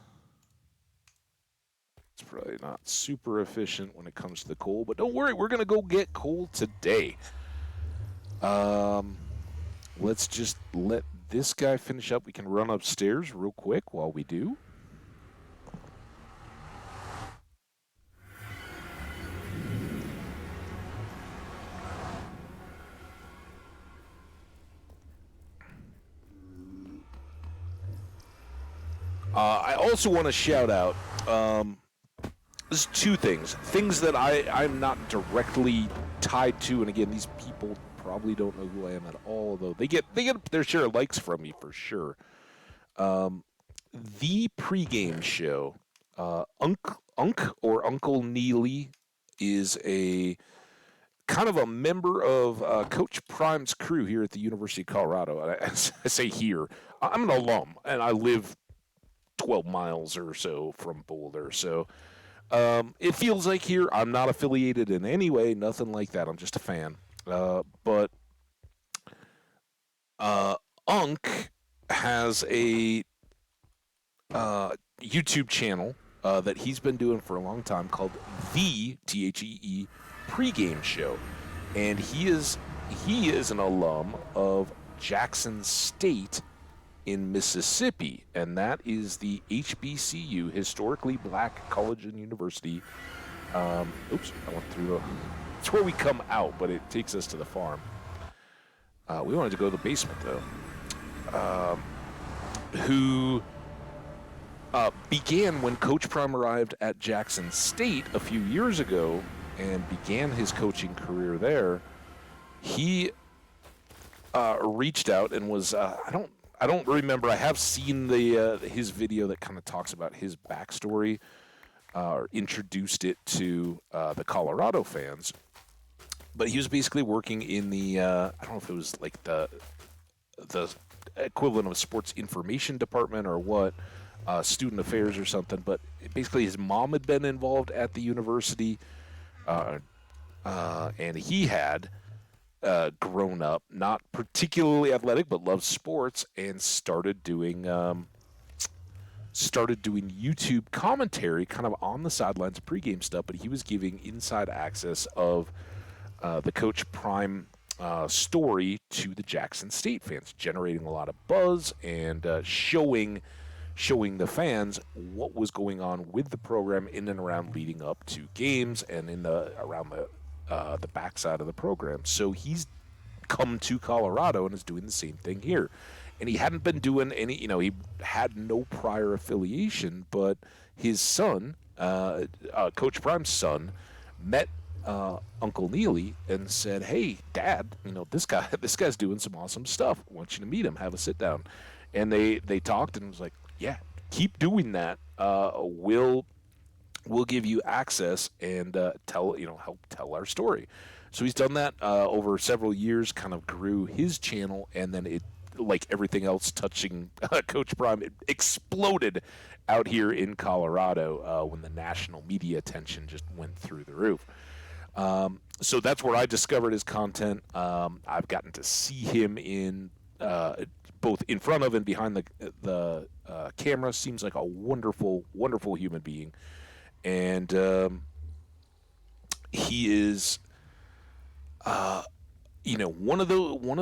It's probably not super efficient when it comes to the coal, but don't worry, we're going to go get coal today. Let's just let this guy finish up. We can run upstairs real quick while we do. I also want to shout out, there's two things that I'm not directly tied to, and again, these people probably don't know who I am at all, though they get their share of likes from me for sure. The pregame show, Unk or Uncle Neely is a kind of a member of Coach Prime's crew here at the University of Colorado. I say here, I'm an alum, and I live 12 miles or so from Boulder, so it feels like here I'm not affiliated in any way, nothing like that. I'm just a fan. But Unk has a YouTube channel that he's been doing for a long time called the THEE pregame show, and he is an alum of Jackson State in Mississippi, and that is the HBCU, historically black college and university. Oops, I went through. It's where we come out, but it takes us to the farm. We wanted to go to the basement though. Who began when Coach Prime arrived at Jackson State a few years ago and began his coaching career there. He reached out and was I don't remember. I have seen his video that kind of talks about his backstory, or introduced it to the Colorado fans. But he was basically working in the I don't know if it was like the equivalent of a sports information department or what, student affairs or something. But basically, his mom had been involved at the university, and he had grown up not particularly athletic, but loved sports, and started doing YouTube commentary, kind of on the sidelines of pregame stuff. But he was giving inside access of the Coach Prime story to the Jackson State fans, generating a lot of buzz and showing the fans what was going on with the program in and around leading up to games and in the around the backside of the program. So he's come to Colorado and is doing the same thing here. And he hadn't been doing any, he had no prior affiliation, but his son, Coach Prime's son, met Uncle Neely and said, "Hey, Dad, this guy's doing some awesome stuff. I want you to meet him, have a sit down." And they talked and was like, "Yeah, keep doing that. We'll give you access and help tell our story." So he's done that over several years, kind of grew his channel, and then it, like everything else touching Coach Prime, it exploded out here in Colorado when the national media attention just went through the roof. So that's where I discovered his content. I've gotten to see him in both in front of and behind the camera. Seems like a wonderful, wonderful human being, and he is, one of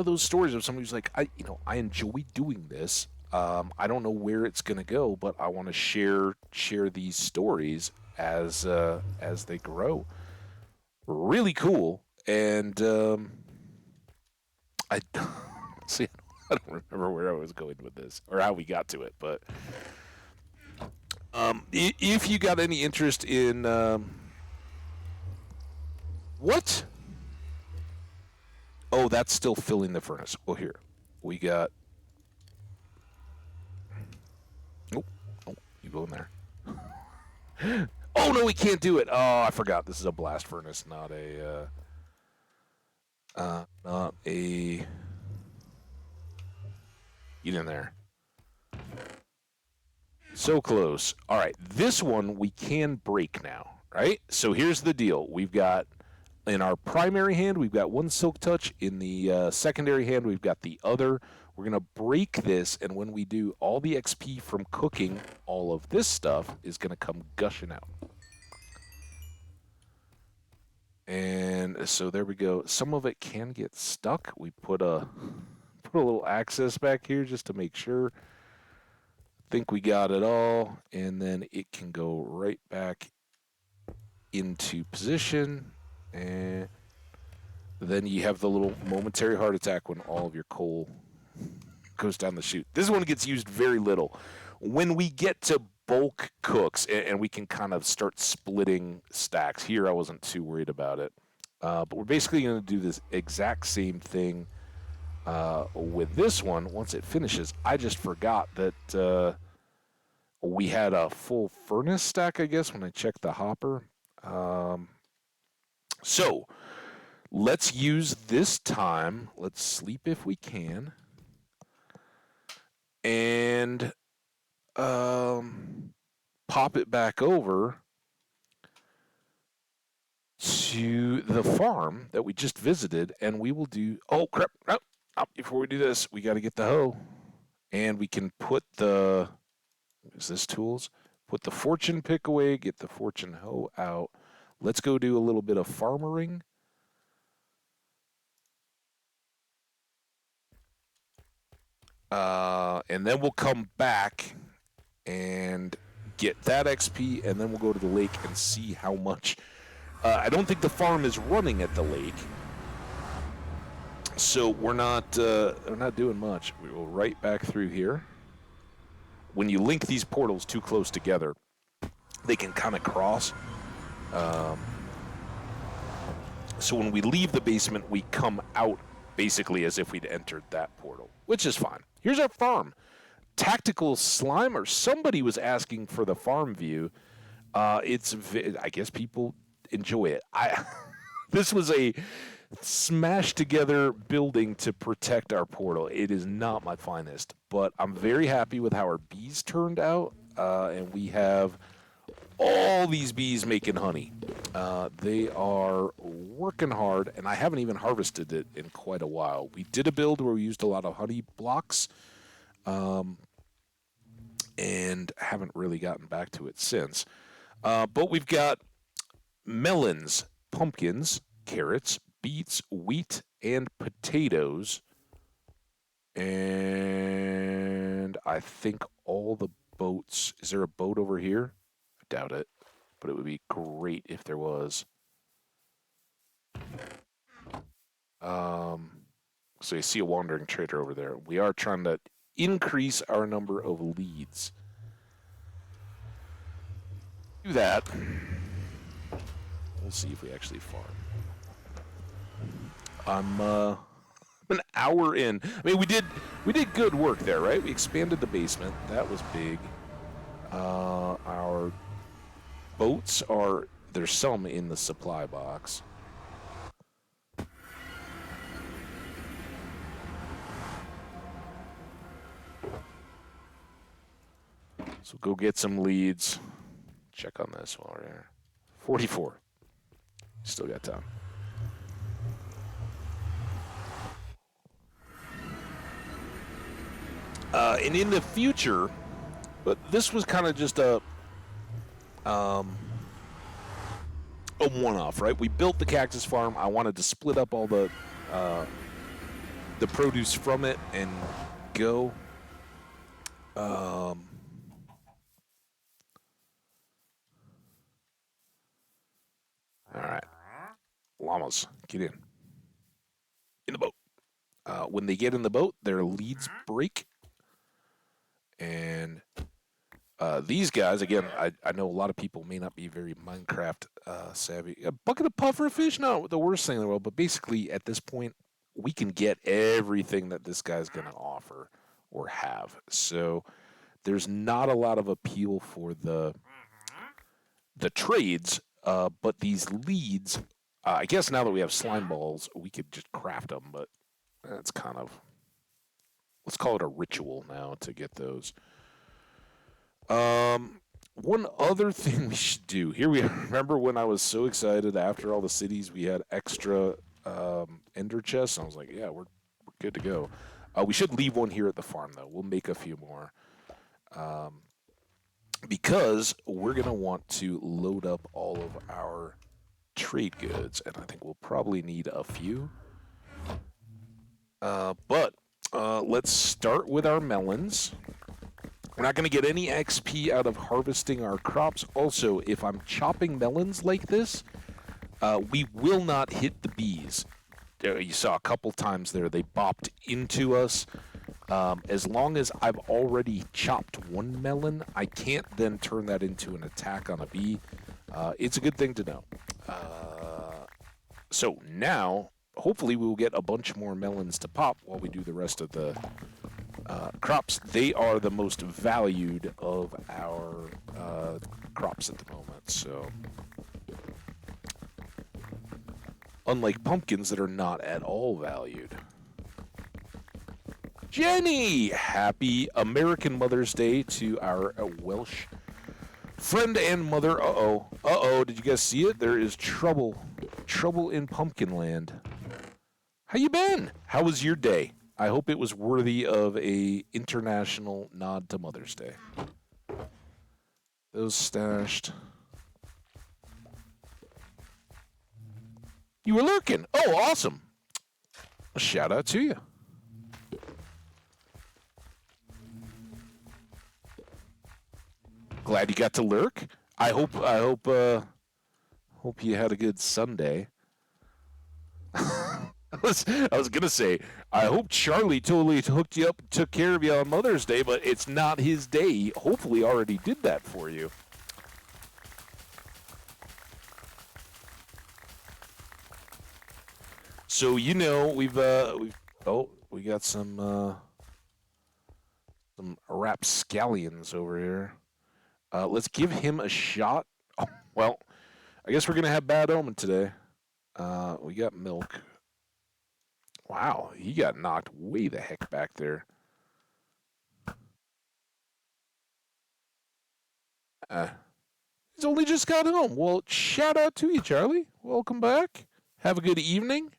those stories of somebody who's like, I enjoy doing this. I don't know where it's gonna go, but I want to share these stories as they grow. Really cool, and I see. I don't remember where I was going with this or how we got to it, but if you got any interest in what? Oh, that's still filling the furnace. Well, here we got. Oh, you go in there. Oh no, we can't do it. Oh, I forgot. This is a blast furnace, not a. Get in there. So close. All right, this one we can break now, right? So here's the deal. We've got, in our primary hand, we've got one Silk Touch. In the secondary hand, we've got the other. We're going to break this, and when we do, all the XP from cooking all of this stuff is going to come gushing out. And so there we go. Some of it can get stuck. We put a little access back here just to make sure. Think we got it all, and then it can go right back into position, and then you have the little momentary heart attack when all of your coal goes down the chute. This one gets used very little. When we get to bulk cooks, and we can kind of start splitting stacks, here I wasn't too worried about it, but we're basically going to do this exact same thing with this one. Once it finishes, I just forgot that we had a full furnace stack, I guess, when I checked the hopper. So let's use this time. Let's sleep if we can. And pop it back over to the farm that we just visited, and we will do. Oh crap! No, before we do this, we got to get the hoe, and we can put the. Is this tools? Put the fortune pick away. Get the fortune hoe out. Let's go do a little bit of farmering. And then we'll come back and get that XP, and then we'll go to the lake and see how much. I don't think the farm is running at the lake, so we're not doing much. We will right back through here. When you link these portals too close together, they can kind of cross. So when we leave the basement, we come out basically as if we'd entered that portal, which is fine. Here's our farm. Tactical Slimer. Somebody was asking for the farm view. I guess people enjoy it. This was a smashed together building to protect our portal. It is not my finest, but I'm very happy with how our bees turned out, and we have all these bees making honey. They are working hard, and I haven't even harvested it in quite a while. We did a build where we used a lot of honey blocks, and haven't really gotten back to it since. But we've got melons, pumpkins, carrots, beets, wheat, and potatoes. And I think all the boats. Is there a boat over here? I doubt it, but it would be great if there was. So you see a wandering trader over there. We are trying to increase our number of leads. Do that. We'll see if we actually farm. I'm an hour in. I mean, we did good work there, right? We expanded the basement. That was big. Our boats are, there's some in the supply box. So go get some leads. Check on this while we're here. 44. Still got time. And in the future, but this was kind of just a one-off, right? We built the cactus farm. I wanted to split up all the produce from it and go. All right, llamas, get in the boat. When they get in the boat, their leads break. And these guys, again, I know a lot of people may not be very Minecraft savvy. A bucket of pufferfish, not the worst thing in the world, but basically at this point, we can get everything that this guy's going to offer or have. So there's not a lot of appeal for the trades, but these leads, I guess now that we have slime balls, we could just craft them, but that's kind of, let's call it a ritual now to get those. One other thing we should do here. We remember when I was so excited after all the cities we had extra ender chests. I was like, yeah, we're good to go. We should leave one here at the farm though. We'll make a few more because we're gonna want to load up all of our trade goods, and I think we'll probably need a few. But let's start with our melons. We're not going to get any XP out of harvesting our crops. Also, if I'm chopping melons like this, we will not hit the bees. You saw a couple times there, they bopped into us. As long as I've already chopped one melon, I can't then turn that into an attack on a bee. It's a good thing to know. So now, hopefully we will get a bunch more melons to pop while we do the rest of the crops. They are the most valued of our crops at the moment. So, unlike pumpkins that are not at all valued. Jenny, happy American Mother's Day to our Welsh friend and mother. Uh-oh, did you guys see it? There is trouble in Pumpkinland. How you been? How was your day? I hope it was worthy of a international nod to Mother's Day. Those stashed. You were lurking. Oh, awesome. A shout out to you. Glad you got to lurk. I hope you had a good Sunday. I was gonna say, I hope Charlie totally hooked you up and took care of you on Mother's Day, but it's not his day. He hopefully already did that for you. So we got some rapscallions over here. Let's give him a shot. Oh, well, I guess we're gonna have bad omen today. We got milk. Wow, he got knocked way the heck back there. He's only just got home. Well, shout out to you, Charlie. Welcome back. Have a good evening.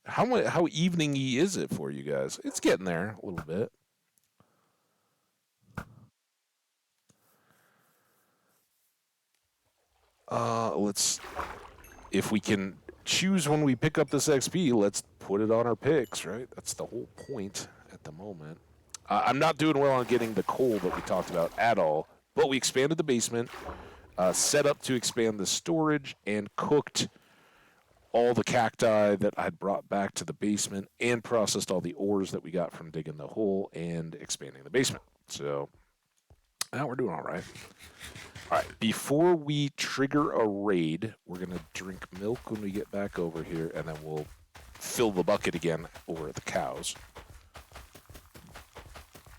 How evening-y is it for you guys? It's getting there a little bit. Let's, if we can choose when we pick up this XP, let's put it on our picks, right? That's the whole point at the moment. I'm not doing well on getting the coal that we talked about at all, but we expanded the basement, set up to expand the storage, and cooked all the cacti that I'd brought back to the basement and processed all the ores that we got from digging the hole and expanding the basement. So now we're doing all right. All right, before we trigger a raid, we're going to drink milk when we get back over here, and then we'll fill the bucket again over at the cows.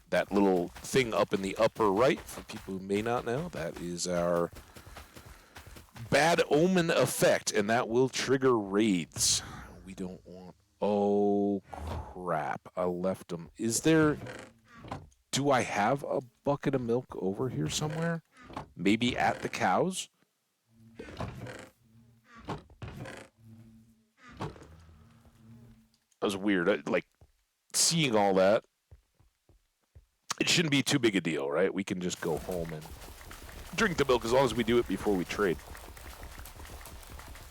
That little thing up in the upper right, for people who may not know, that is our bad omen effect, and that will trigger raids. We don't want... Oh, crap. I left them. Is there... Do I have a bucket of milk over here somewhere? Maybe at the cows? That was weird. Like, seeing all that, it shouldn't be too big a deal, right? We can just go home and drink the milk as long as we do it before we trade.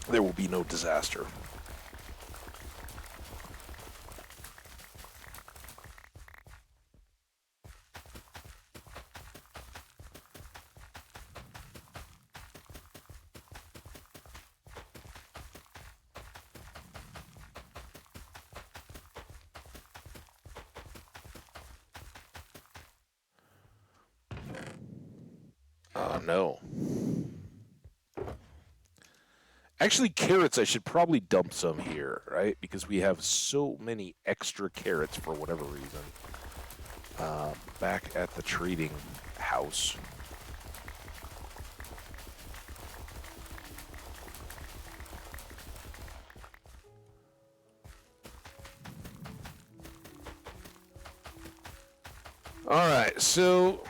There will be no disaster. No. Actually, carrots, I should probably dump some here, right? Because we have so many extra carrots for whatever reason. Back at the trading house. All right, so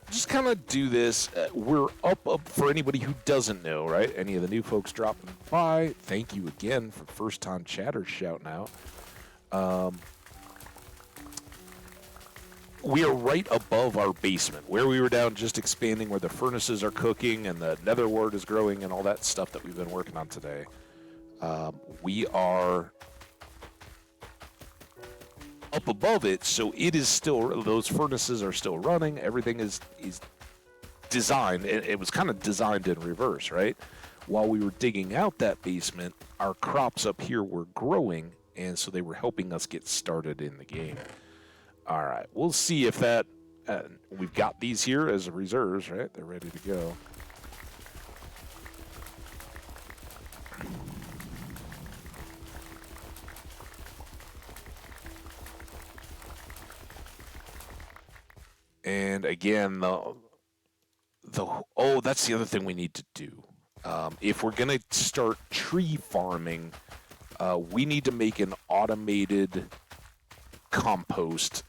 just kind of do this. We're up for anybody who doesn't know, right? Any of the new folks dropping by, thank you again for first-time chatters shouting out. We are right above our basement, where we were down just expanding, where the furnaces are cooking and the nether wart is growing and all that stuff that we've been working on today. We are up above it, so it is still, those furnaces are still running. Everything is designed. It was kind of designed in reverse, right? While we were digging out that basement, our crops up here were growing, and so they were helping us get started in the game. All right, we'll see if that... we've got these here as reserves, right? They're ready to go. And again, oh, that's the other thing we need to do. If we're going to start tree farming, we need to make an automated compost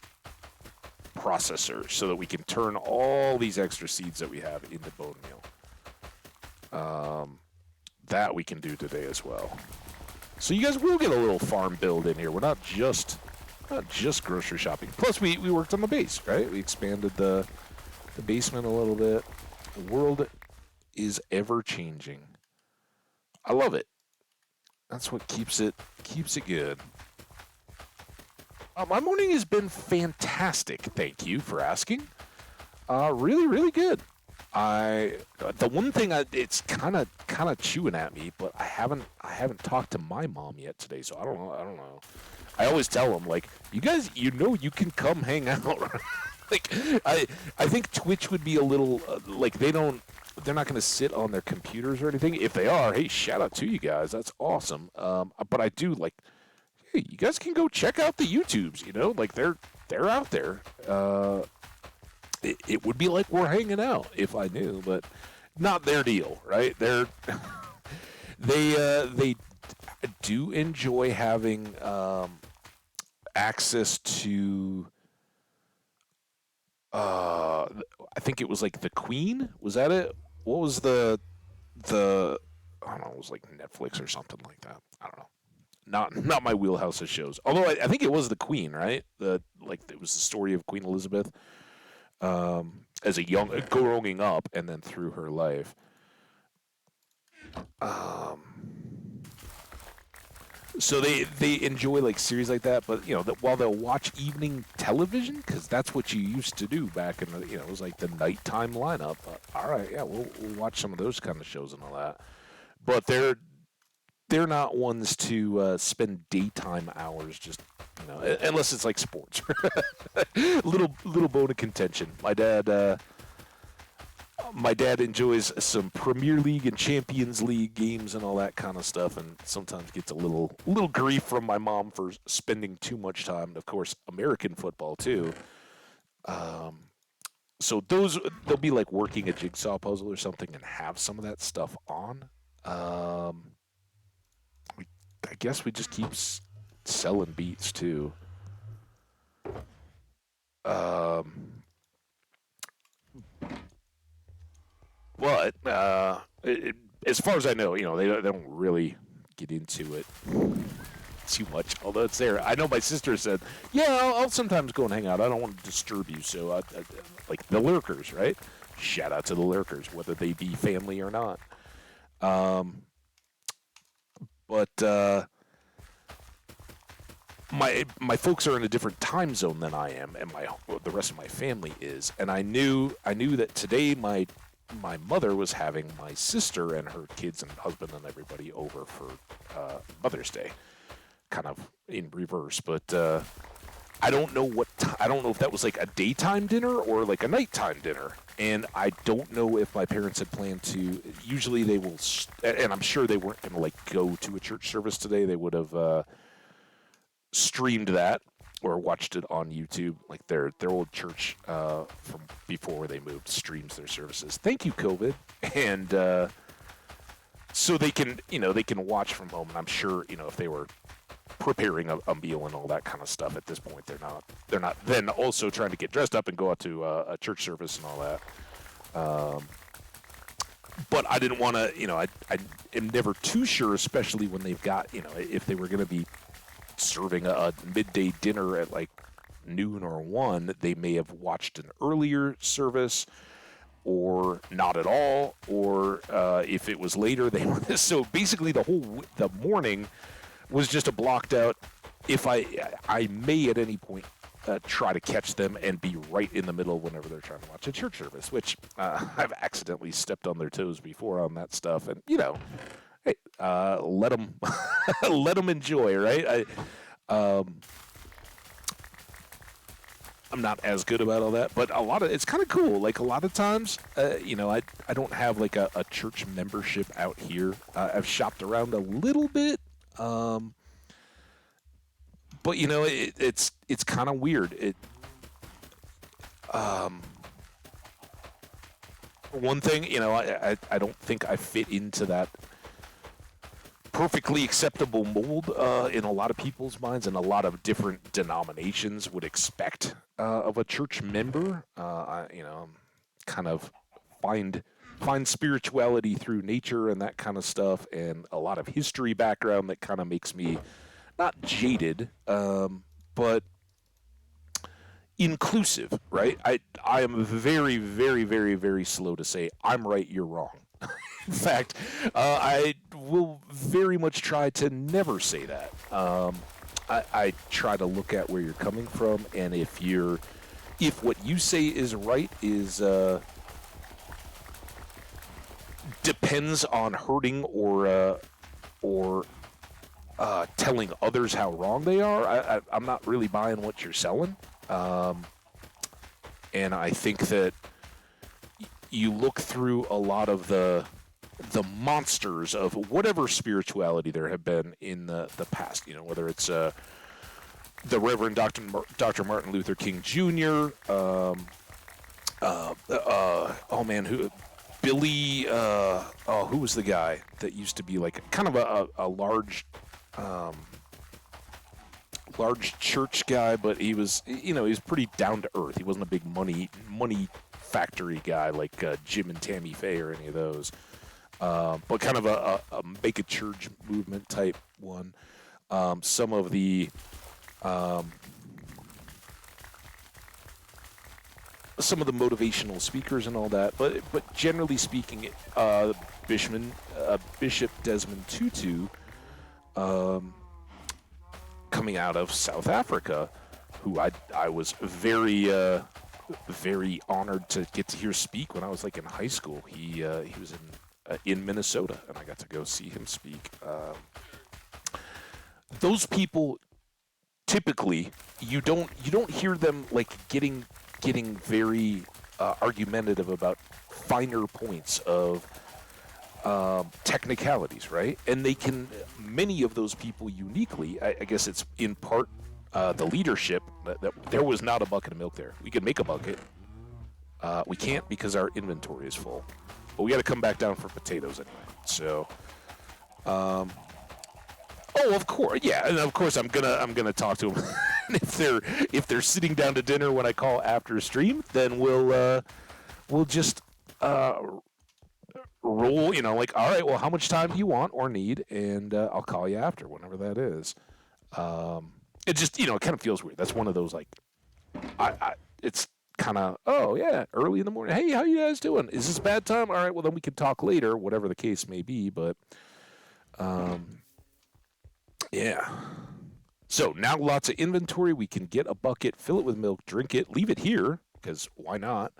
processor so that we can turn all these extra seeds that we have into bone meal. That we can do today as well. So you guys will get a little farm build in here. We're not just grocery shopping. Plus, we worked on the base, right? We expanded the basement a little bit. The world is ever changing. I love it. That's what keeps it good. My morning has been fantastic. Thank you for asking. Really, really good. The one thing it's kind of chewing at me, but I haven't talked to my mom yet today, so I don't know. I always tell them, like, you guys, you can come hang out. Like, I think Twitch would be a little like they're not going to sit on their computers or anything. If they are, hey, shout out to you guys. That's awesome. But I do like, hey, you guys can go check out the YouTubes. Like they're out there. It would be like we're hanging out if I knew, but not their deal, right? They do enjoy having access to. I think it was like the Queen. Was that it? What was the? I don't know. It was like Netflix or something like that. I don't know. Not my wheelhouse of shows. Although I think it was the Queen, right? It was the story of Queen Elizabeth. As a young growing up and then through her life. Um, so they enjoy like series like that, but while they'll watch evening television because that's what you used to do back in the it was like the nighttime lineup. All right, yeah, we'll watch some of those kind of shows and all that, but they're not ones to spend daytime hours just unless it's like sports. little bone of contention. My dad enjoys some Premier League and Champions League games and all that kind of stuff, and sometimes gets a little grief from my mom for spending too much time. And of course, American football too. Um, so they'll be like working a jigsaw puzzle or something and have some of that stuff on. Um, I guess we just keep selling beats too. Um, but as far as I know, they don't really get into it too much, although it's there. I know my sister said, "Yeah, I'll sometimes go and hang out. I don't want to disturb you." So, like the lurkers, right? Shout out to the lurkers, whether they be family or not. Um, but my folks are in a different time zone than I am, and the rest of my family is. And I knew that today my mother was having my sister and her kids and husband and everybody over for Mother's Day, kind of in reverse. But I don't know I don't know if that was like a daytime dinner or like a nighttime dinner. And I don't know if my parents had planned to. Usually they will, and I'm sure they weren't going to like go to a church service today. They would have streamed that or watched it on YouTube. Like their old church from before they moved streams their services. Thank you, COVID. And so they can watch from home. And I'm sure if they were preparing a meal and all that kind of stuff at this point, they're not then also trying to get dressed up and go out to a church service and all that. But I didn't want to. I am never too sure, especially when they've got if they were going to be serving a midday dinner at like noon or 1, they may have watched an earlier service or not at all, or if it was later, they were. So basically, the morning was just a blocked out. If I may at any point try to catch them and be right in the middle whenever they're trying to watch a church service, which I've accidentally stepped on their toes before on that stuff, and hey, let them let them enjoy, right? I'm not as good about all that, but it's kind of cool. Like a lot of times, I don't have like a church membership out here. I've shopped around a little bit, but it's kind of weird. One thing, I don't think I fit into that perfectly acceptable mold in a lot of people's minds, and a lot of different denominations would expect of a church member. Kind of find spirituality through nature and that kind of stuff, and a lot of history background that kind of makes me not jaded, but inclusive, right? I am very, very, very, very slow to say I'm right, you're wrong. In fact, I will very much try to never say that. I try to look at where you're coming from, and if what you say is right is depends on hurting or telling others how wrong they are, I'm not really buying what you're selling. And I think that you look through a lot of the monsters of whatever spirituality there have been in the past, whether it's the Reverend Dr. Martin Luther King Jr., Billy, who was the guy that used to be like kind of a large church guy, but he was pretty down to earth. He wasn't a big money factory guy like Jim and Tammy Faye or any of those. But kind of a make a church movement type one. Some of the motivational speakers and all that, but generally speaking, Bishman a Bishop Desmond Tutu coming out of South Africa, who I was very honored to get to hear speak when I was like in high school. He was in Minnesota, and I got to go see him speak. Those people, typically, you don't hear them like getting very argumentative about finer points of technicalities, right? And many of those people uniquely, I guess it's in part the leadership, that there was not a bucket of milk there. We could make a bucket. We can't because our inventory is full. But we got to come back down for potatoes anyway. So, oh, of course, yeah, and of course I'm gonna talk to them. if they're sitting down to dinner when I call after a stream, then we'll just roll, like, all right, well, how much time do you want or need, and I'll call you after, whenever that is. It just, it kind of feels weird. That's one of those, like, it's kind of, oh, yeah, early in the morning. Hey, how you guys doing? Is this a bad time? All right, well, then we can talk later, whatever the case may be, but, yeah. So now lots of inventory. We can get a bucket, fill it with milk, drink it, leave it here, because why not?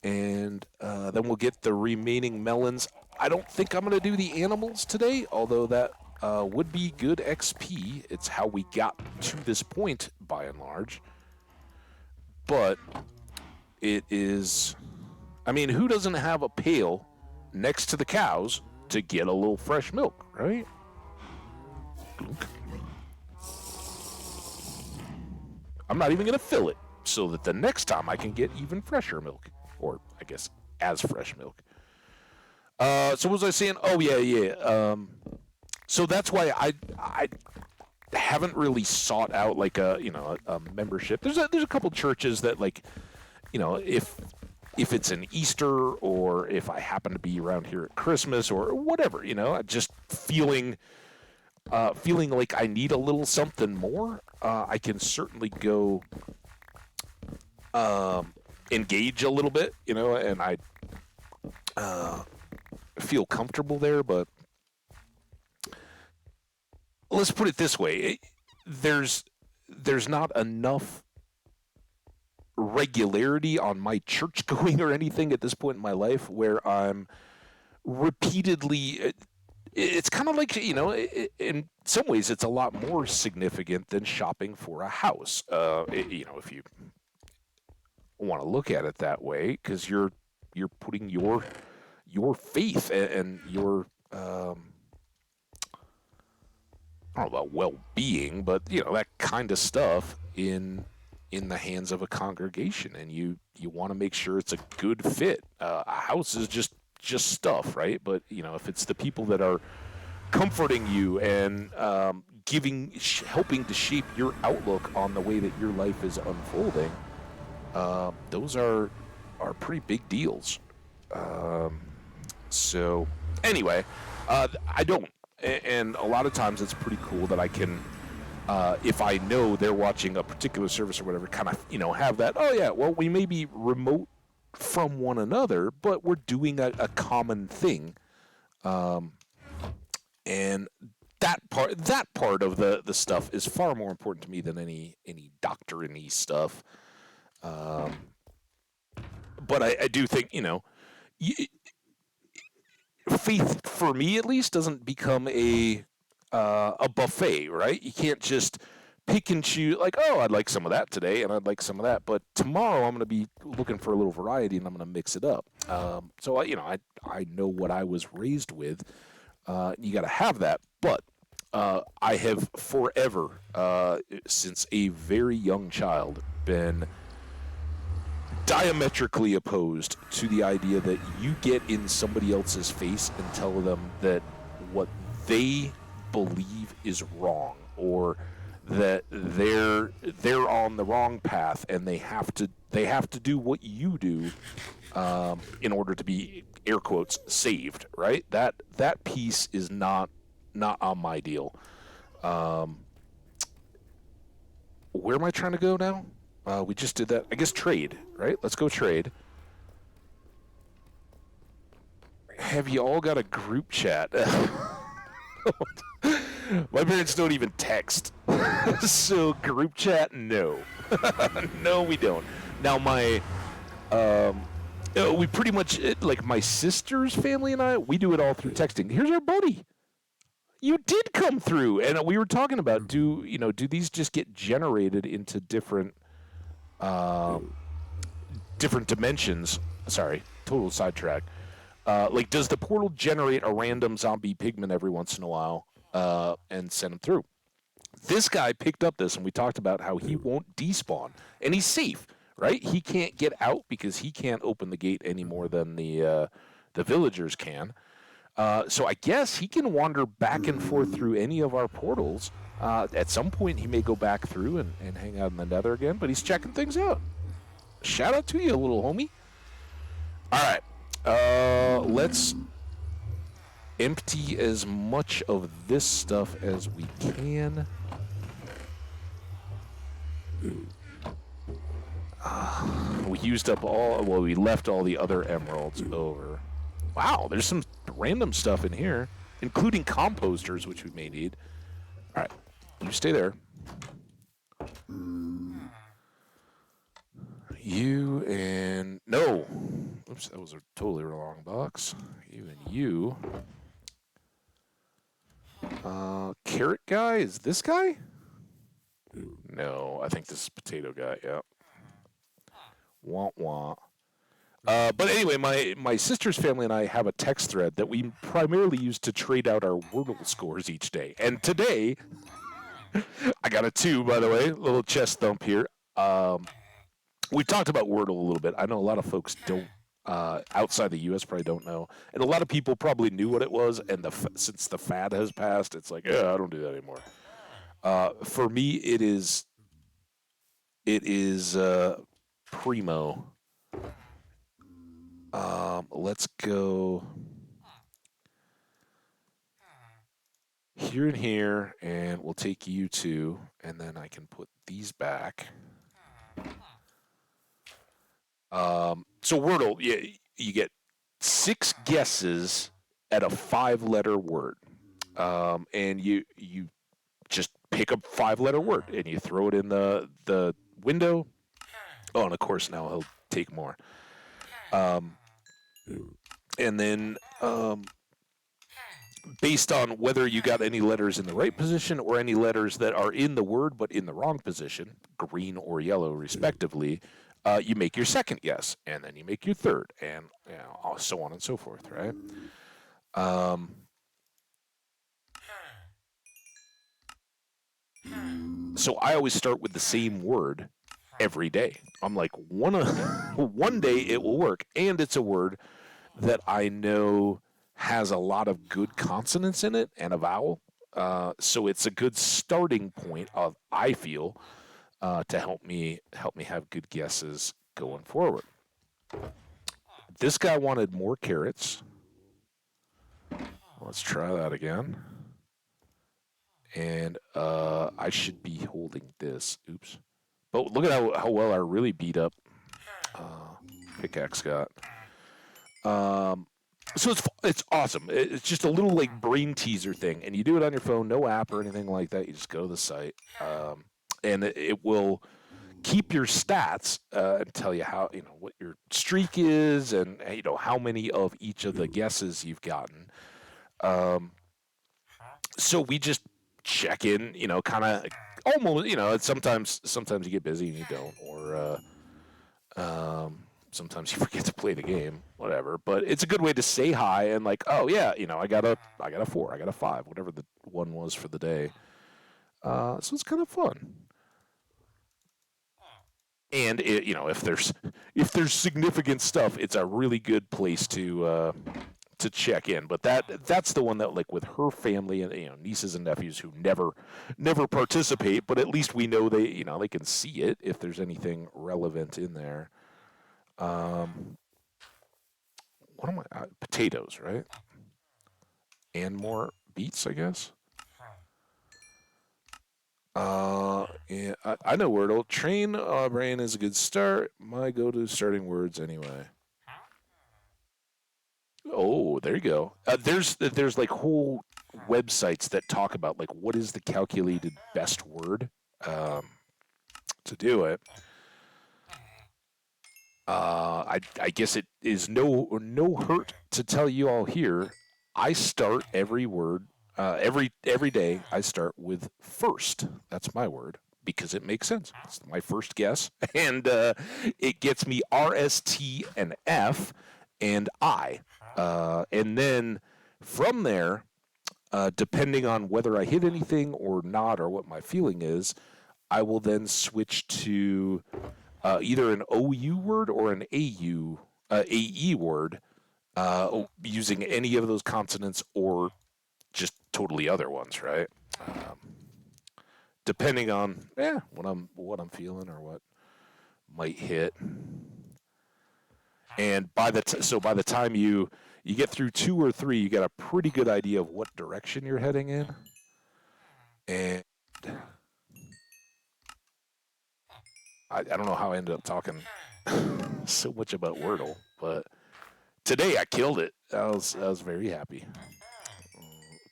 And then we'll get the remaining melons. I don't think I'm going to do the animals today, although that would be good XP. It's how we got to this point, by and large. But it is... I mean, who doesn't have a pail next to the cows to get a little fresh milk, right? I'm not even going to fill it, so that the next time I can get even fresher milk. Or, I guess, as fresh milk. So what was I saying? Oh, yeah. So that's why I haven't really sought out, like, a membership. There's a couple churches that, like, if it's an Easter, or if I happen to be around here at Christmas, or whatever, just feeling like I need a little something more, I can certainly go engage a little bit, and I feel comfortable there. But let's put it this way: there's not enough regularity on my church going or anything at this point in my life where I'm repeatedly. It's kind of like, in some ways, it's a lot more significant than shopping for a house. If you want to look at it that way, because you're putting your faith and your I don't know about well-being, but that kind of stuff in the hands of a congregation, and you want to make sure it's a good fit. A house is just stuff, right? But if it's the people that are comforting you and helping to shape your outlook on the way that your life is unfolding, those are pretty big deals. So anyway, I don't, and a lot of times it's pretty cool that I can, if I know they're watching a particular service or whatever, kind of have that. Oh yeah, well, we may be remote from one another, but we're doing a common thing, and that part of the stuff is far more important to me than any doctrine-y stuff. But I do think faith, for me at least, doesn't become a buffet, right? You can't just pick and choose, like, oh, I'd like some of that today, and I'd like some of that, but tomorrow I'm going to be looking for a little variety, and I'm going to mix it up. So I know what I was raised with. You got to have that, but I have forever, since a very young child, been diametrically opposed to the idea that you get in somebody else's face and tell them that what they believe is wrong, or that they're on the wrong path and they have to do what you do in order to be, air quotes, saved, right? That piece is not on my deal. Where am I trying to go now? We just did that. I guess trade, right? Let's go trade. Have you all got a group chat? My parents don't even text. So group chat, no. No, we don't. Now we pretty much, like my sister's family and I, we do it all through texting. Here's our buddy. You did come through, and we were talking about do these just get generated into different different dimensions? Sorry, total sidetrack. Like, does the portal generate a random zombie pigman every once in a while and send them through? This guy picked up this, and we talked about how he won't despawn, and he's safe, right? He can't get out because he can't open the gate any more than the villagers can. So I guess he can wander back and forth through any of our portals. At some point, he may go back through and hang out in the nether again, but he's checking things out. Shout out to you, little homie. All right. Let's empty as much of this stuff as we can. We used up we left all the other emeralds over. Wow, there's some random stuff in here, including composters, which we may need. All right, you stay there. You and... No. Oops, that was a totally wrong box. You and you. Carrot guy? Is this guy? No, I think this is potato guy, yeah. Wah, wah. But anyway, my sister's family and I have a text thread that we primarily use to trade out our Wordle scores each day. And today, I got a 2, by the way, little chest thump here. We talked about Wordle a little bit. I know a lot of folks don't, outside the U.S. probably don't know. And a lot of people probably knew what it was, and since the fad has passed, it's like, yeah, I don't do that anymore. For me, it is primo. Let's go here and here, and we'll take you 2, and then I can put these back. So Wordle, you get 6 guesses at a 5-letter word, and you just pick a 5-letter word and you throw it in the window. Oh, and of course now he'll take more. And then based on whether you got any letters in the right position or any letters that are in the word but in the wrong position, green or yellow respectively, you make your second guess, and then you make your third, and so on and so forth, right? So I always start with the same word every day. I'm like, one day it will work, and it's a word that I know has a lot of good consonants in it and a vowel. So it's a good starting point I feel, to help me have good guesses going forward. This guy wanted more carrots. Let's try that again. And I should be holding this. Oops. But look at how well I really beat up pickaxe got. So it's awesome. It's just a little like brain teaser thing, and you do it on your phone, no app or anything like that. You just go to the site, and it will keep your stats and tell you how what your streak is, and how many of each of the guesses you've gotten. So we just check in, kind of almost, sometimes you get busy and you don't, or sometimes you forget to play the game, whatever. But it's a good way to say hi and like, oh yeah, I got a 4, I got a 5, whatever the one was for the day. So it's kind of fun. And if there's significant stuff, it's a really good place to check in. But that's the one that, like, with her family and nieces and nephews who never participate, but at least we know they can see it if there's anything relevant in there. What am I? Potatoes, right? And more beets, I guess. Yeah, I know Wordle. Train brain is a good start. My go-to starting words anyway. Oh, there you go. There's like whole websites that talk about like what is the calculated best word um, to do it. I guess it is no hurt to tell you all here. I start every word every day. I start with first. That's my word because it makes sense. It's my first guess, and it gets me R, S, T, and F, and I, and then from there, depending on whether I hit anything or not, or what my feeling is, I will then switch to either an OU word or an AE word, using any of those consonants or just totally other ones, right? Depending on what I'm feeling or what might hit. And by the time you get through 2 or 3, you got a pretty good idea of what direction you're heading in. And I don't know how I ended up talking so much about Wordle, but today I killed it. I was very happy.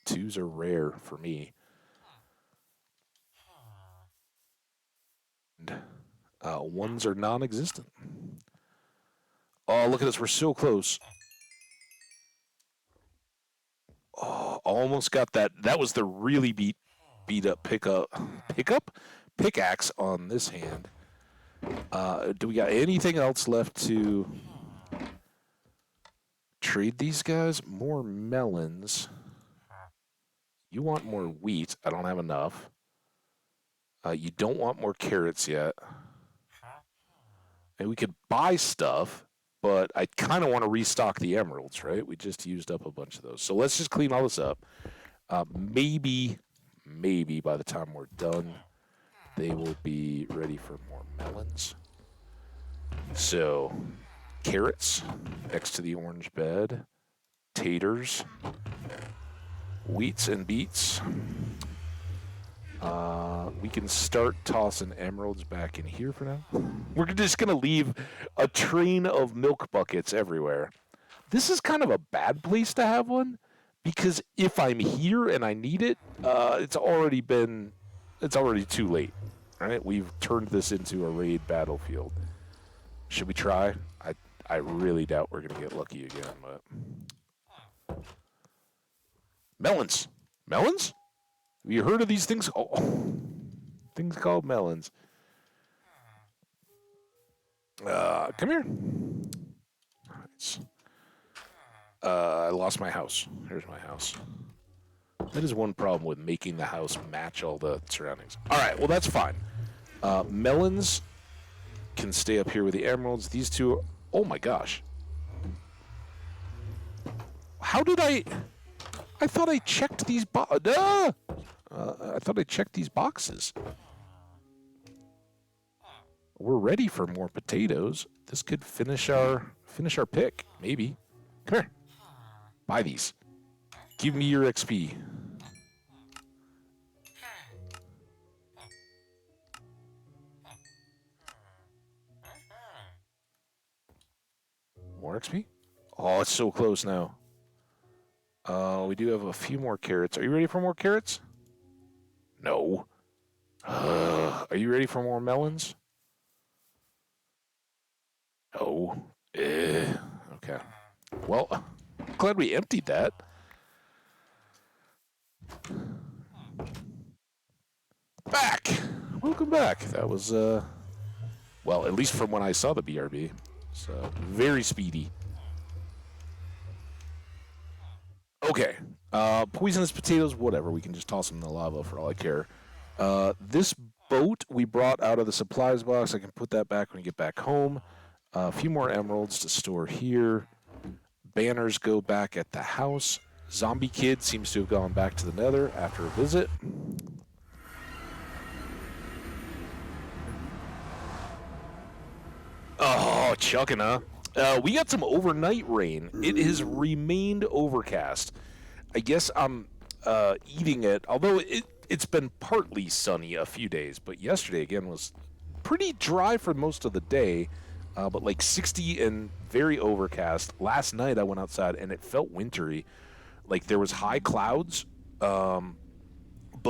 2s are rare for me. And 1s are non-existent. Oh, look at us. We're so close. Oh, almost got that. That was the really beat up pickaxe on this hand. Do we got anything else left to trade these guys? More melons. You want more wheat. I don't have enough. You don't want more carrots yet. And we could buy stuff, but I kind of want to restock the emeralds, right? We just used up a bunch of those. So let's just clean all this up. Maybe by the time we're done, they will be ready for more melons. So, carrots next to the orange bed, taters, wheats and beets. We can start tossing emeralds back in here for now. We're just going to leave a train of milk buckets everywhere. This is kind of a bad place to have one, because if I'm here and I need it, it's already too late. Right? We've turned this into a raid battlefield. Should we try? I really doubt we're going to get lucky again, but... Melons! Melons? Have you heard of these things? Oh, things called melons. Come here. Nice. I lost my house. Here's my house. That is one problem with making the house match all the surroundings. All right, well, that's fine. Melons can stay up here with the emeralds. These two... Oh, my gosh. How did I thought I checked these I thought I checked these boxes. We're ready for more potatoes. This could finish our pick, maybe. Come here. Buy these. Give me your XP. More XP? Oh, it's so close now. We do have a few more carrots. Are you ready for more carrots? No. Are you ready for more melons? No. Okay. Well, glad we emptied that. Back! Welcome back. That was, well, at least from when I saw the BRB. So, very speedy. Okay. Poisonous potatoes, whatever. We can just toss them in the lava for all I care. This boat we brought out of the supplies box. I can put that back when we get back home. A few more emeralds to store here. Banners go back at the house. Zombie Kid seems to have gone back to the Nether after a visit. Oh, chucking, huh? We got some overnight rain. It has remained overcast. I guess I'm eating it, although it's been partly sunny a few days, but yesterday, again, was pretty dry for most of the day. but like 60 and very overcast. Last night I went outside and it felt wintry. Like there was high clouds, but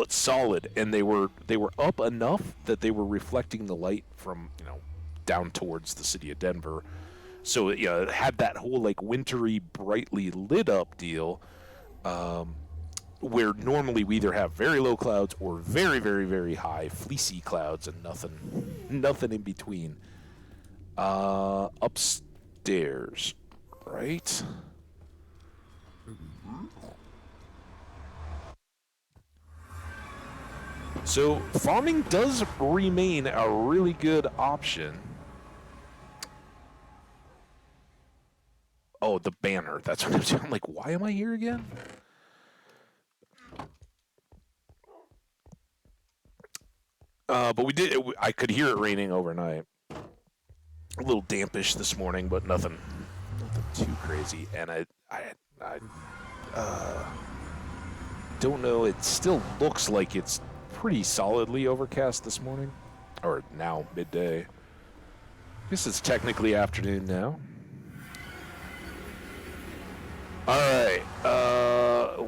solid, and they were up enough that they were reflecting the light from down towards the city of Denver. So it had that whole like wintry, brightly lit up deal. Where normally we either have very low clouds or very, very, very high fleecy clouds and nothing in between. Upstairs, right? So farming does remain a really good option. Oh, the banner. That's what I'm doing. I'm like, why am I here again? But we did. I could hear it raining overnight. A little dampish this morning, but nothing too crazy. And I don't know. It still looks like it's pretty solidly overcast this morning, or now midday. I guess it's technically afternoon now. All right.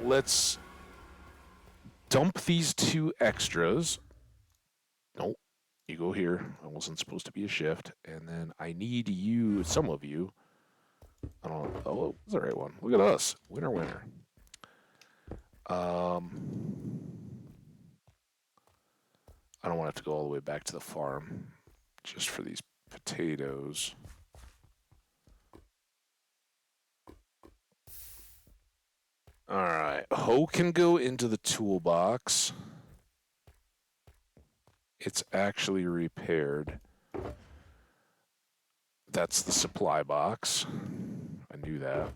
Let's dump these 2 extras. Nope. You go here. I wasn't supposed to be a shift. And then I need you, some of you. I don't know. Oh, that's the right one. Look at us. Winner, winner. I don't want to have to go all the way back to the farm just for these potatoes. All right. Hoe can go into the toolbox. It's actually repaired. That's the supply box. I knew that.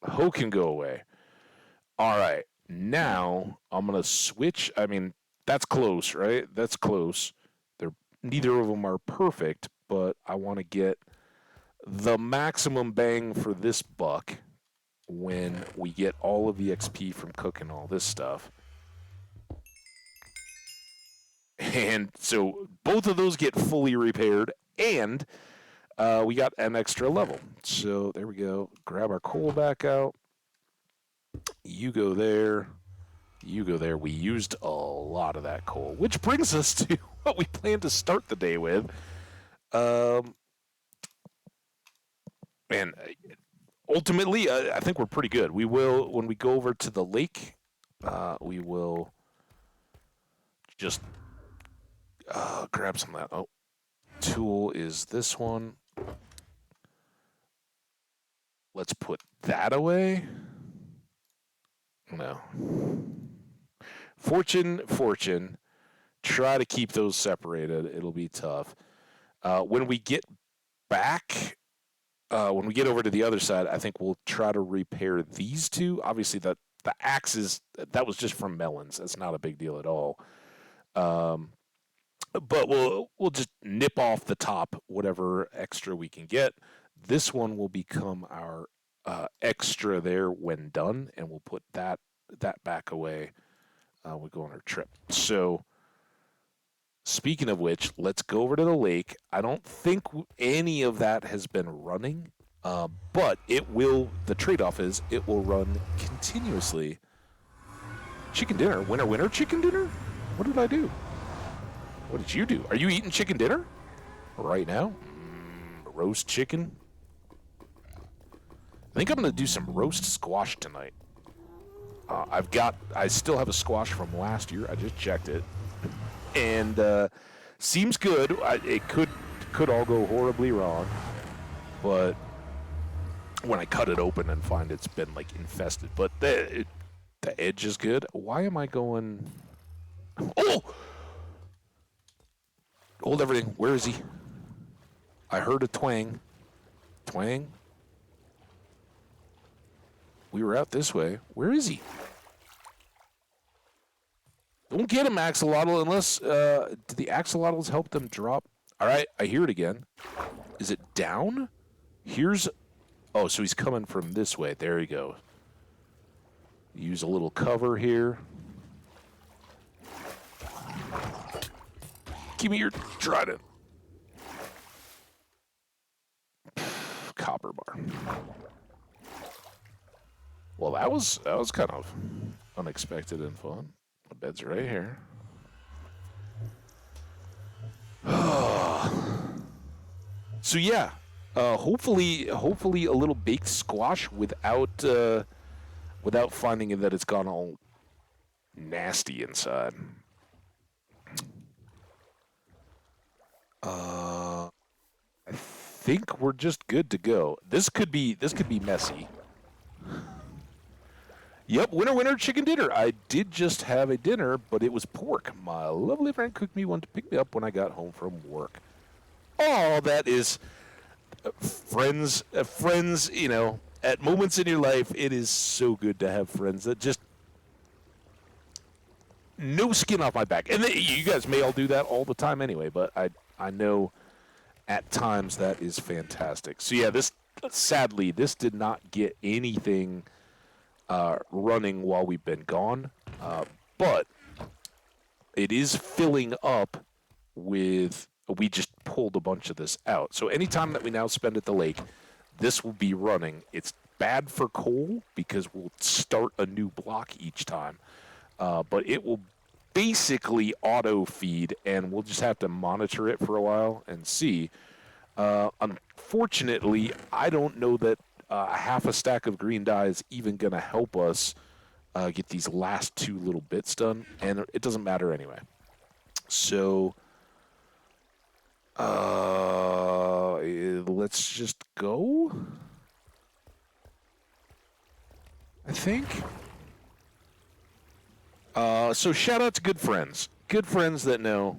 Hoe can go away. All right. Now I'm going to switch. I mean, that's close, right? That's close. Neither of them are perfect, but I want to get the maximum bang for this buck when we get all of the XP from cooking all this stuff. And so both of those get fully repaired, and we got an extra level. So there we go. Grab our coal back out. You go there. You go there. We used a lot of that coal, which brings us to what we plan to start the day with. And ultimately, I think we're pretty good. We will, when we go over to the lake, we will just grab some of that. Oh, tool is this one. Let's put that away. No. Fortune. Try to keep those separated. It'll be tough. When we get back, when we get over to the other side, I think we'll try to repair these 2. Obviously, the axe that was just from melons. That's not a big deal at all. But we'll just nip off the top whatever extra we can get. This one will become our extra there when done, and we'll put that back away. We go on our trip. So, speaking of which, let's go over to the lake. I don't think any of that has been running, but it will. The trade-off is it will run continuously. Chicken dinner, winner, chicken dinner. What did I do? What did you do? Are you eating chicken dinner right now? Roast chicken. I think I'm going to do some roast squash tonight. I still have a squash from last year. I just checked it, and seems good. It could all go horribly wrong, but when I cut it open and find it's been like infested, but the edge is good. Why am I going? Oh! Hold everything. Where is he? I heard a twang. Twang? We were out this way. Where is he? Don't get him, axolotl, unless... did the axolotls help them drop? All right, I hear it again. Is it down? Here's... Oh, so he's coming from this way. There you go. Use a little cover here. Give me your trident. copper bar. Well, that was kind of unexpected and fun. The bed's right here. So yeah, hopefully a little baked squash without finding that it's gone all nasty inside. I think we're just good to go. This could be messy. Yep, winner, chicken dinner. I did just have a dinner, but it was pork. My lovely friend cooked me one to pick me up when I got home from work. Oh, that is friends, you know, at moments in your life, it is so good to have friends that just no skin off my back. And you guys may all do that all the time anyway, but I know at times that is fantastic. So yeah, sadly, this did not get anything running while we've been gone, but it is filling up with, we just pulled a bunch of this out. So anytime that we now spend at the lake, this will be running. It's bad for coal because we'll start a new block each time, but it will basically auto feed, and we'll just have to monitor it for a while and see. Unfortunately, I don't know that half a stack of green dye is even going to help us get these last two little bits done, and it doesn't matter anyway. So let's just go, I think. So shout out to good friends that know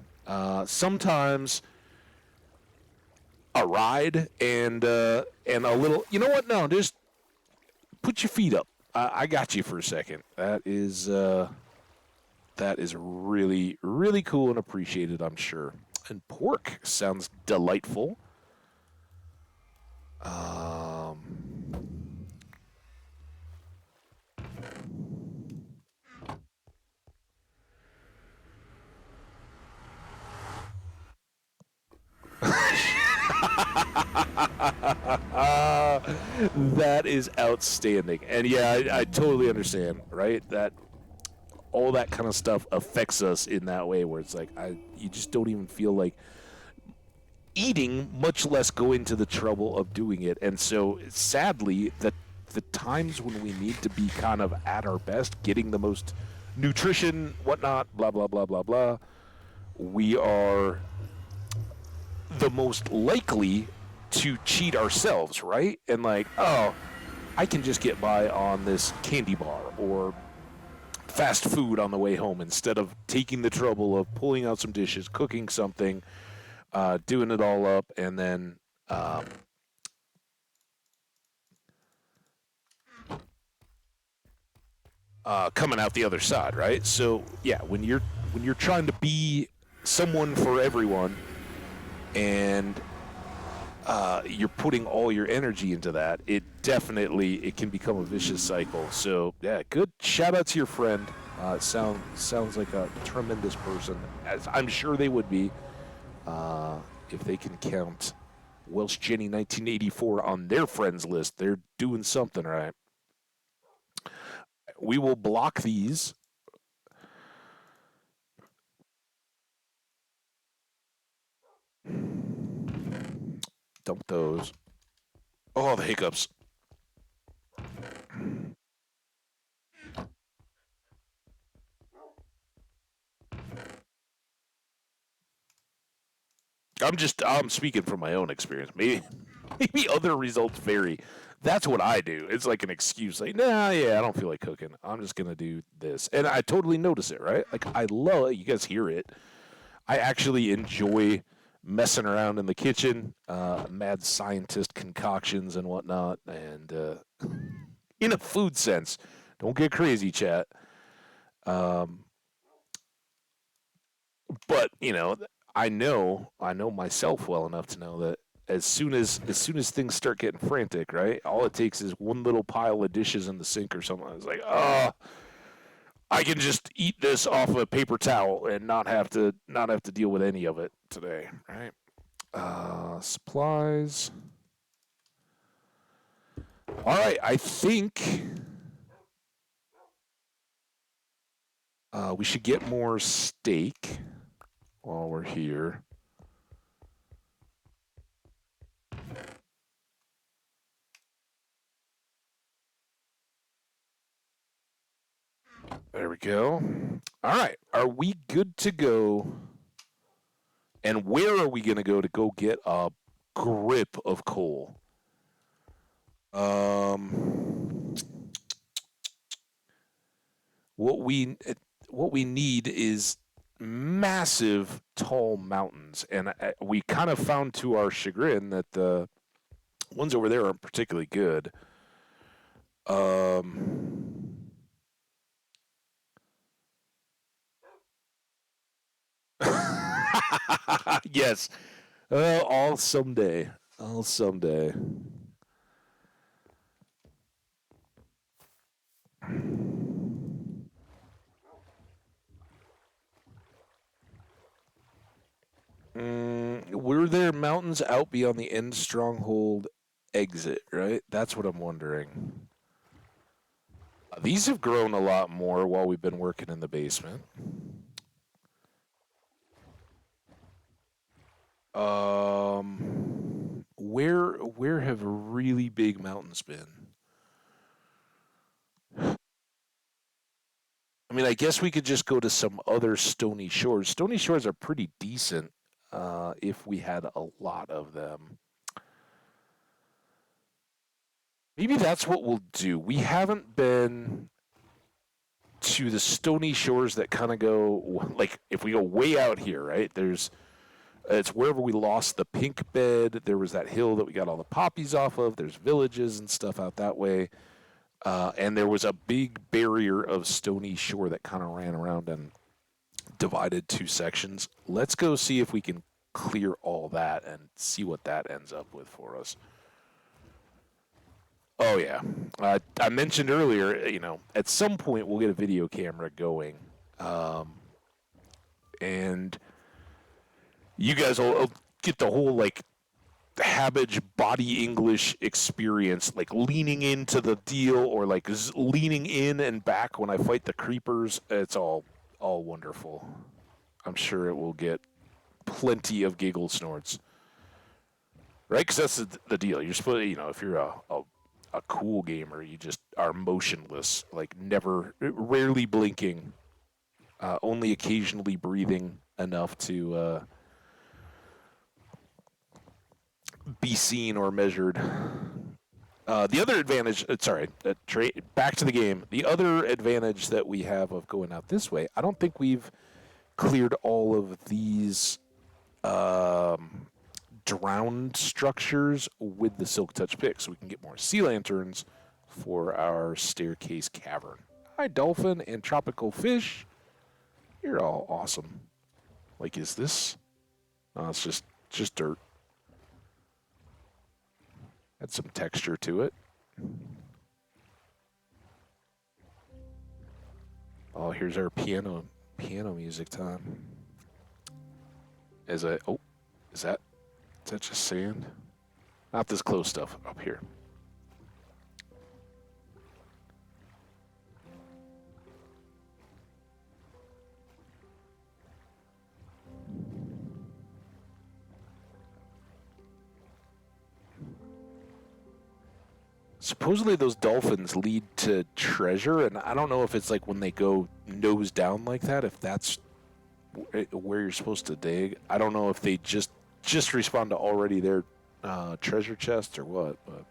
sometimes a ride and a little, you know what? No, just put your feet up. I got you for a second. That is really, really cool and appreciated, I'm sure. And pork sounds delightful. That is outstanding. And yeah, I totally understand, right? That all that kind of stuff affects us in that way where it's like you just don't even feel like eating, much less go into the trouble of doing it. And so sadly, the times when we need to be kind of at our best, getting the most nutrition, whatnot, blah, blah, blah, blah, blah, we are the most likely to cheat ourselves, right? And like, oh, I can just get by on this candy bar or fast food on the way home instead of taking the trouble of pulling out some dishes, cooking something, doing it all up, and then coming out the other side, right? So yeah, when you're trying to be someone for everyone, and you're putting all your energy into that, it can become a vicious cycle. So yeah, good shout out to your friend. Sounds like a tremendous person, as I'm sure they would be if they can count Welsh Jenny 1984 on their friends list. They're doing something right. We will block these. Dump those. Oh, the hiccups. I'm speaking from my own experience. Maybe other results vary. That's what I do. It's like an excuse. Like, nah, yeah, I don't feel like cooking. I'm just going to do this. And I totally notice it, right? Like, I love it. You guys hear it. I actually enjoy messing around in the kitchen, mad scientist concoctions and whatnot. And in a food sense, don't get crazy, chat. But I know myself well enough to know that as soon as things start getting frantic, right? All it takes is one little pile of dishes in the sink or something. It's like, I can just eat this off a paper towel and not have to deal with any of it today, right? Supplies. All right, I think we should get more steak while we're here. There we go. All right, are we good to go? And where are we going to go get a grip of coal? Um, what we what we need is massive tall mountains, and we kind of found to our chagrin that the ones over there aren't particularly good. Um, yes, all someday, all someday. Were there mountains out beyond the end stronghold exit, right? That's what I'm wondering. These have grown a lot more while we've been working in the basement. Where have really big mountains been? I mean, I guess we could just go to some other stony shores. Stony shores are pretty decent if we had a lot of them. Maybe that's what we'll do. We haven't been to the stony shores that kind of go like if we go way out here, right? There's it's wherever we lost the pink bed. There was that hill that we got all the poppies off of. There's villages and stuff out that way. And there was a big barrier of stony shore that kind of ran around and divided two sections. Let's go see if we can clear all that and see what that ends up with for us. Oh yeah, I mentioned earlier. At some point we'll get a video camera going, um, and you guys will get the whole like Habbage body English experience, like leaning into the deal or like leaning in and back when I fight the creepers. It's all wonderful. I'm sure it will get plenty of giggle snorts, right? Because that's the deal. You're supposed to, if you're a cool gamer, you just are motionless, like never, rarely blinking, only occasionally breathing enough to be seen or measured. The other advantage, back to the game. The other advantage that we have of going out this way, I don't think we've cleared all of these drowned structures with the Silk Touch pick, so we can get more sea lanterns for our staircase cavern. Hi, dolphin and tropical fish. You're all awesome. Like, is this? No, it's just dirt. Had some texture to it. Oh, here's our piano music time. Is that just sand? Not this close stuff up here. Supposedly those dolphins lead to treasure, and I don't know if it's like when they go nose down like that, if that's where you're supposed to dig. I don't know if they just respawn to already their treasure chests or what, but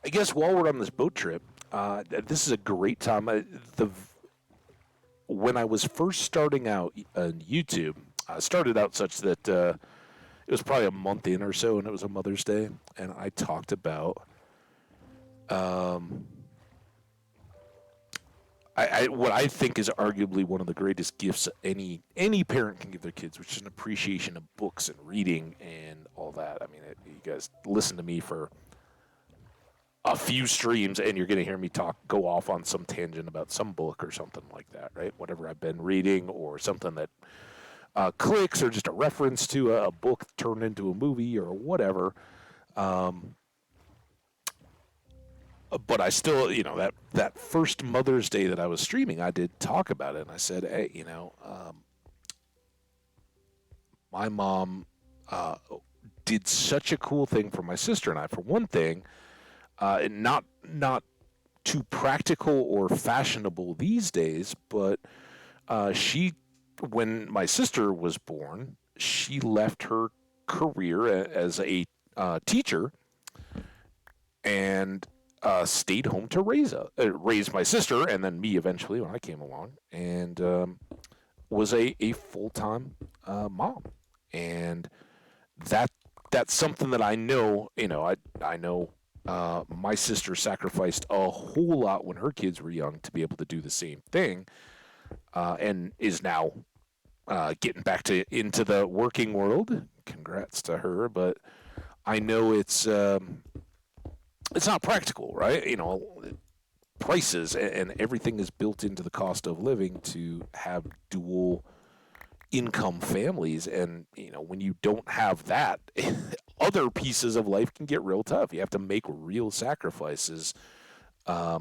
I guess while we're on this boat trip, this is a great time. when I was first starting out on YouTube, I started out such that it was probably a month in or so, and it was a Mother's Day, and I talked about um, what I think is arguably one of the greatest gifts any parent can give their kids, which is an appreciation of books and reading and all that. I mean, you guys listen to me for a few streams, and you're going to hear me go off on some tangent about some book or something like that, right? Whatever I've been reading, or something that clicks, or just a reference to a book turned into a movie or whatever. Um, but I still, that first Mother's Day that I was streaming, I did talk about it, and I said, hey, my mom did such a cool thing for my sister and I. For one thing, not too practical or fashionable these days, but when my sister was born, she left her career as a teacher and stayed home to raise my sister, and then me eventually when I came along, and was a full-time mom. And that's something that I know. I know my sister sacrificed a whole lot when her kids were young to be able to do the same thing, and is now getting back into the working world. Congrats to her, but I know it's not practical, right? Prices and everything is built into the cost of living to have dual income families, and when you don't have that, other pieces of life can get real tough. You have to make real sacrifices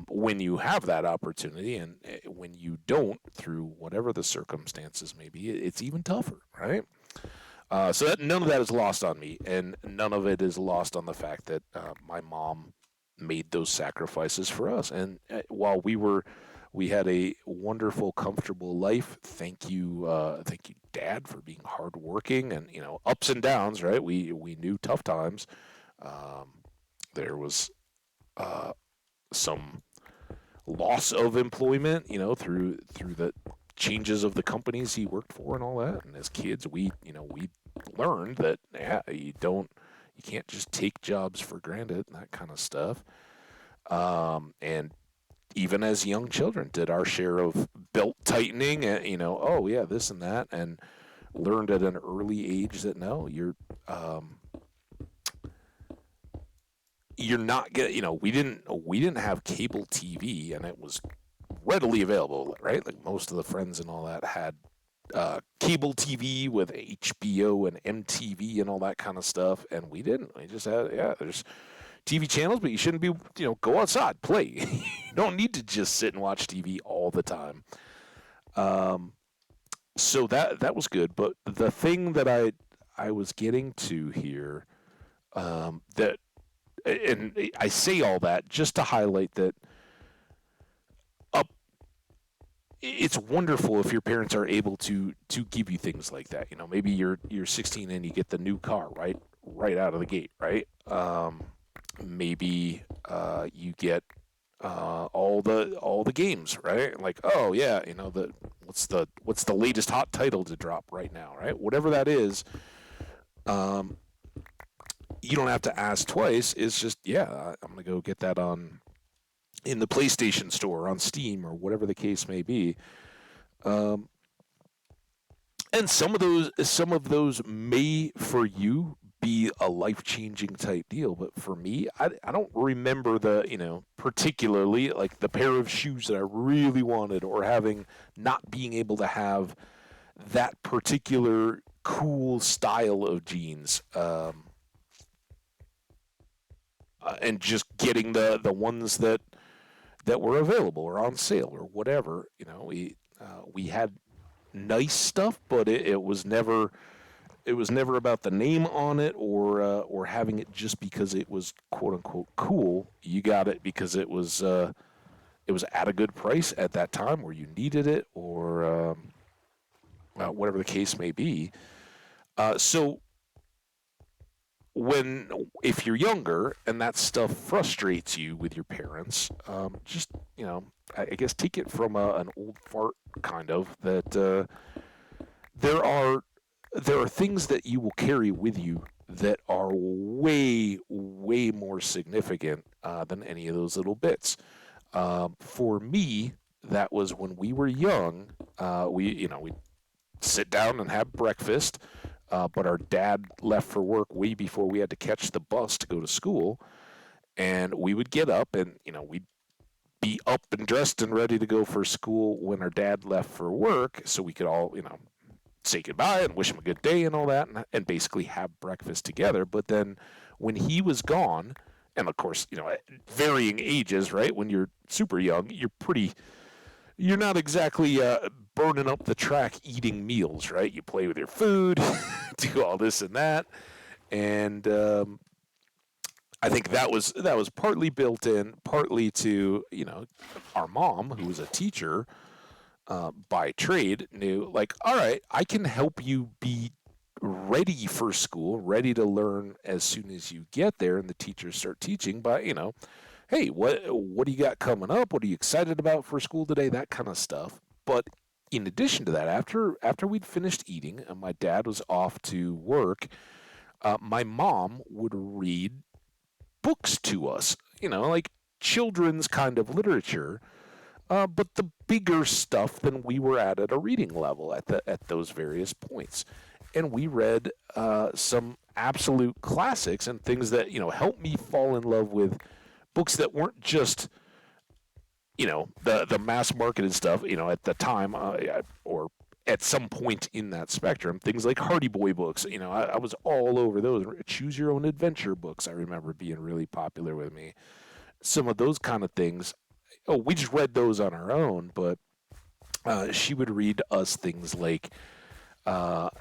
when you have that opportunity, and when you don't, through whatever the circumstances may be, it's even tougher, right? So none of that is lost on me, and none of it is lost on the fact that my mom made those sacrifices for us. And while we had a wonderful, comfortable life. Thank you, Dad, for being hardworking, and ups and downs. Right? We knew tough times. There was some loss of employment, through the changes of the companies he worked for and all that. And as kids, we learned that you can't just take jobs for granted and that kind of stuff. And even as young children, did our share of belt tightening, and oh yeah, this and that, and learned at an early age that no, you're not getting. We didn't have cable TV, and it was readily available, right? Like most of the friends and all that had cable TV with HBO and MTV and all that kind of stuff, and we didn't. We just had there's TV channels, but you shouldn't be, go outside, play. You don't need to just sit and watch TV all the time. So that was good. But the thing that I was getting to here, that, and I say all that just to highlight that it's wonderful if your parents are able to give you things like that. Maybe you're 16 and you get the new car right out of the gate, right? Maybe you get all the games, right? Like, oh yeah, what's the latest hot title to drop right now, right? Whatever that is, you don't have to ask twice. It's just, I'm gonna go get that in the PlayStation Store, on Steam, or whatever the case may be. And some of those may for you be a life-changing type deal, but for me, I don't remember particularly like the pair of shoes that I really wanted, or not being able to have that particular cool style of jeans, and just getting the ones that were available or on sale or whatever. We had nice stuff, but it was never about the name on it, or having it just because it was quote unquote cool. You got it because it was at a good price at that time, or you needed it, or whatever the case may be. So when if you're younger and that stuff frustrates you with your parents, just I guess take it from an old fart kind of that there are there are things that you will carry with you that are way more significant than any of those little bits. For me, that was when we were young. We sit down and have breakfast. But our dad left for work way before we had to catch the bus to go to school, and we would get up and we'd be up and dressed and ready to go for school when our dad left for work, so we could all say goodbye and wish him a good day and all that, and basically have breakfast together. But then when he was gone, and of course at varying ages, right? When you're super young, you're not exactly burning up the track eating meals, right? You play with your food, do all this and that, and I think that was partly built in, partly to our mom, who was a teacher by trade, knew like, all right, I can help you be ready for school, ready to learn as soon as you get there, and the teachers start teaching by hey, what do you got coming up? What are you excited about for school today? That kind of stuff. But in addition to that, after we'd finished eating and my dad was off to work, my mom would read books to us, like children's kind of literature, but the bigger stuff than we were at a reading level at those various points. And we read some absolute classics and things that helped me fall in love with books that weren't just the mass marketed stuff at the time, or at some point in that spectrum, things like Hardy Boy books. I was all over those. Choose Your Own Adventure books, I remember being really popular with me. Some of those kind of things. Oh, we just read those on our own, but she would read us things like the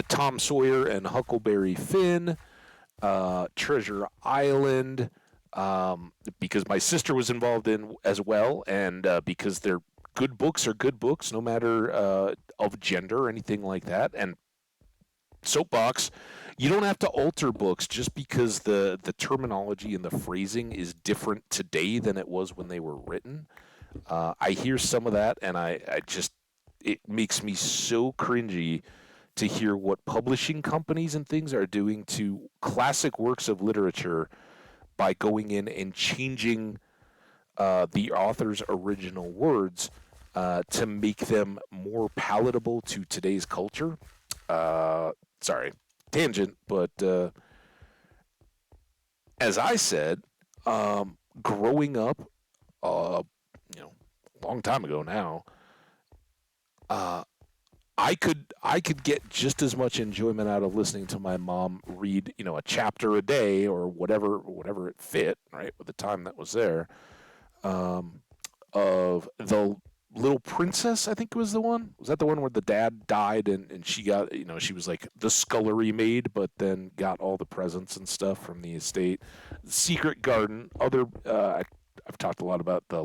Tom Sawyer and Huckleberry Finn, Treasure Island, because my sister was involved in as well, and because they're good books are good books, no matter of gender or anything like that. And soapbox, you don't have to alter books just because the terminology and the phrasing is different today than it was when they were written. I hear some of that, and I just it makes me so cringy to hear what publishing companies and things are doing to classic works of literature by going in and changing the author's original words to make them more palatable to today's culture. Sorry, tangent, but as I said, growing up, a long time ago now, uh, I could get just as much enjoyment out of listening to my mom read, a chapter a day or whatever it fit, right, with the time that was there, um, of the Little Princess. I think it was the one. Was that the one where the dad died and she got, she was like the scullery maid, but then got all the presents and stuff from the estate. Secret Garden. I've talked a lot about the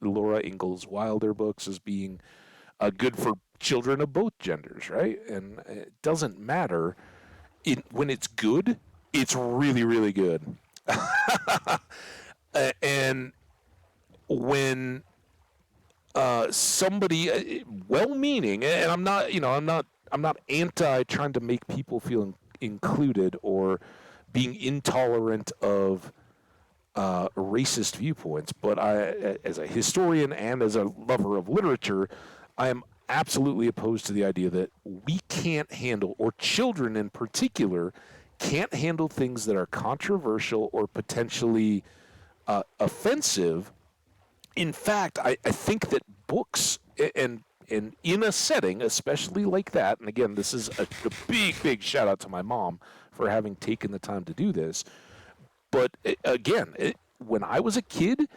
Laura Ingalls Wilder books as being good for children of both genders, right? And it doesn't matter. When it's good, it's really, really good. And when somebody well-meaning, and I'm not anti trying to make people feel included or being intolerant of racist viewpoints, but as a historian and as a lover of literature, I am absolutely opposed to the idea that we can't handle, or children in particular, can't handle things that are controversial or potentially offensive. In fact, I think that books and in a setting, especially like that, and again, this is a big shout out to my mom for having taken the time to do this. But again, when I was a kid,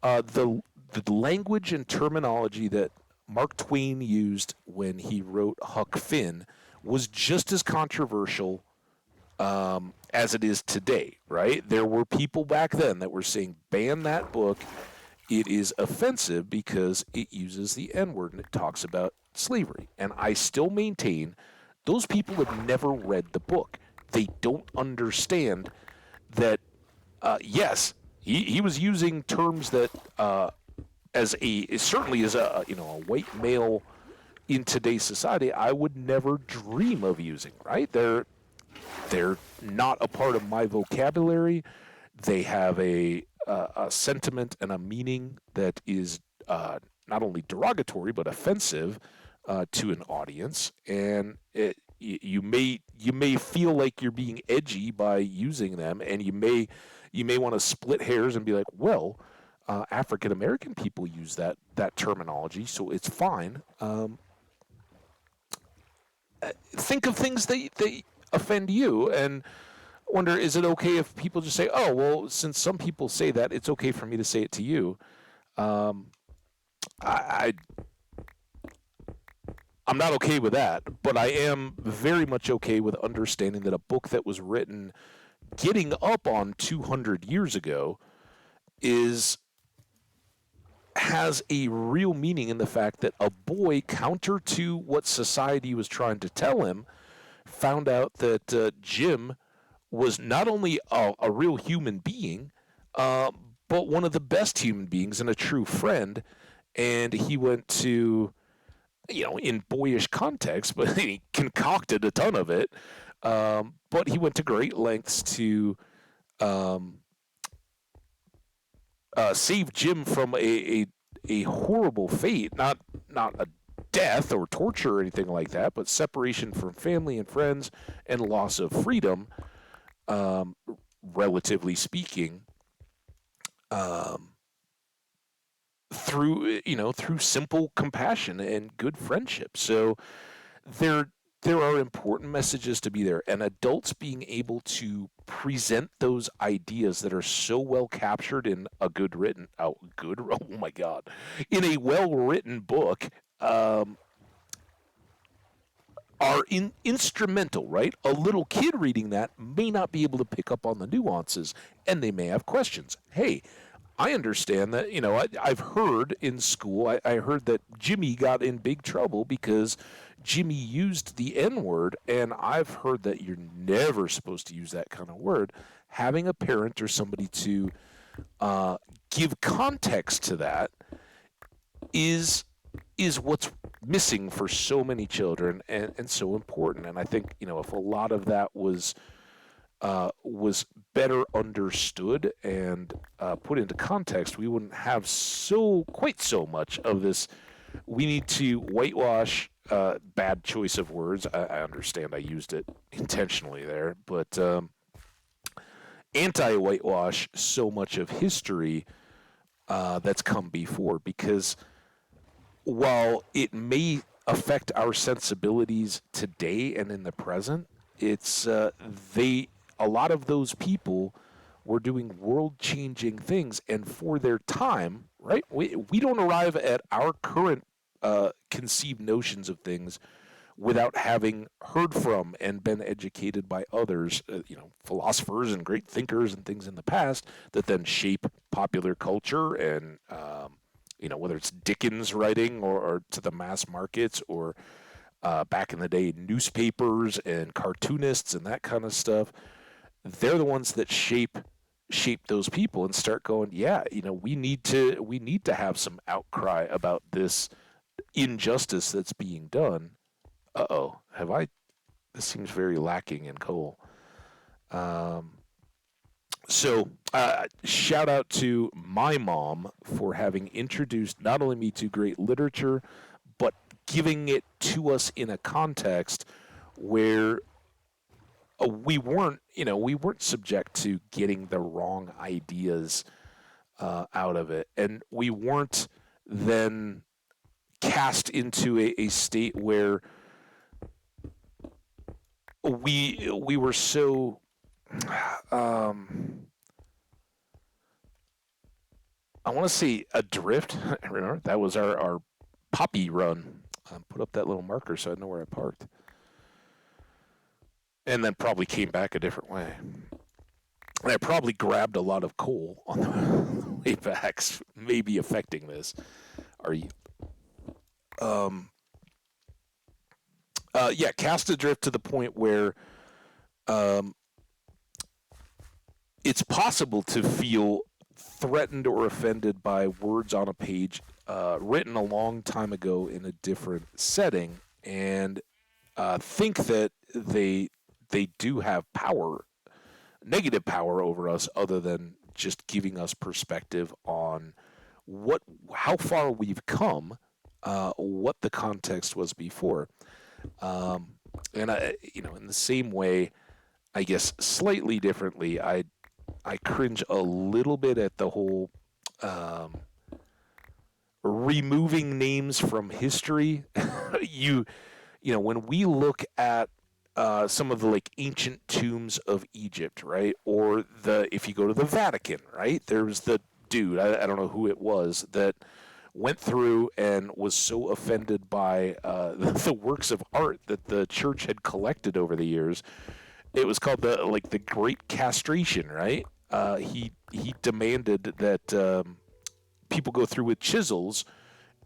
the language and terminology that Mark Twain used when he wrote Huck Finn was just as controversial as it is today, right? There were people back then that were saying, ban that book. It is offensive because it uses the N-word and it talks about slavery. And I still maintain those people have never read the book. they don't understand that, yes, he was using terms that, certainly as a white male in today's society, I would never dream of using. Right? They're not a part of my vocabulary. They have a sentiment and a meaning that is not only derogatory but offensive to an audience, and you may feel like you're being edgy by using them, and you may want to split hairs and be like, well, African American people use that terminology, so it's fine. Think of things that offend you, and wonder, is it okay if people just say, oh, well, since some people say that, it's okay for me to say it to you. Um, I, I'm not okay with that, but I am very much okay with understanding that a book that was written getting up on 200 years ago is has a real meaning in the fact that a boy, counter to what society was trying to tell him, found out that Jim was not only a real human being, uh, but one of the best human beings and a true friend. And he went to, in boyish context, but he concocted a ton of it. But he went to great lengths to um, save Jim from a horrible fate, not a death or torture or anything like that, but separation from family and friends and loss of freedom, um, relatively speaking, um, through simple compassion and good friendship. So there there are important messages to be there, and adults being able to present those ideas that are so well captured in a oh my god, in a well written book, um, are instrumental, right? A little kid reading that may not be able to pick up on the nuances, and they may have questions. Hey, I understand that, I've heard in school, I heard that Jimmy got in big trouble because Jimmy used the N word, and I've heard that you're never supposed to use that kind of word. Having a parent or somebody to uh, give context to that is what's missing for so many children, and so important. And I think, if a lot of that was better understood and put into context, we wouldn't have quite so much of this. We need to whitewash. Bad choice of words. I understand I used it intentionally there, but anti-whitewash so much of history that's come before, because while it may affect our sensibilities today and in the present, it's a lot of those people were doing world-changing things, and for their time, right? We don't arrive at our current conceived notions of things without having heard from and been educated by others, philosophers and great thinkers and things in the past that then shape popular culture, and whether it's Dickens writing or to the mass markets, or back in the day newspapers and cartoonists and that kind of stuff. They're the ones that shape those people and start going, yeah, we need to have some outcry about this injustice that's being done. Uh-oh, this seems very lacking in Cole. Um, so, shout out to my mom for having introduced not only me to great literature, but giving it to us in a context where we weren't subject to getting the wrong ideas out of it, and we weren't then cast into a state where we were so I want to say adrift. Remember, that was our poppy run. Put up that little marker so I know where I parked, and then probably came back a different way. And I probably grabbed a lot of coal on the way back, maybe affecting this. Are you? Yeah, cast adrift to the point where um, it's possible to feel threatened or offended by words on a page written a long time ago in a different setting, and think that they do have power, negative power over us, other than just giving us perspective on what how far we've come, what the context was before. Um, and in the same way, I guess slightly differently, I cringe a little bit at the whole um, removing names from history. you when we look at some of the like ancient tombs of Egypt, right? Or if you go to the Vatican, right? There's the dude, I don't know who it was, that went through and was so offended by the works of art that the church had collected over the years. It was called the Great Castration, right? He demanded that people go through with chisels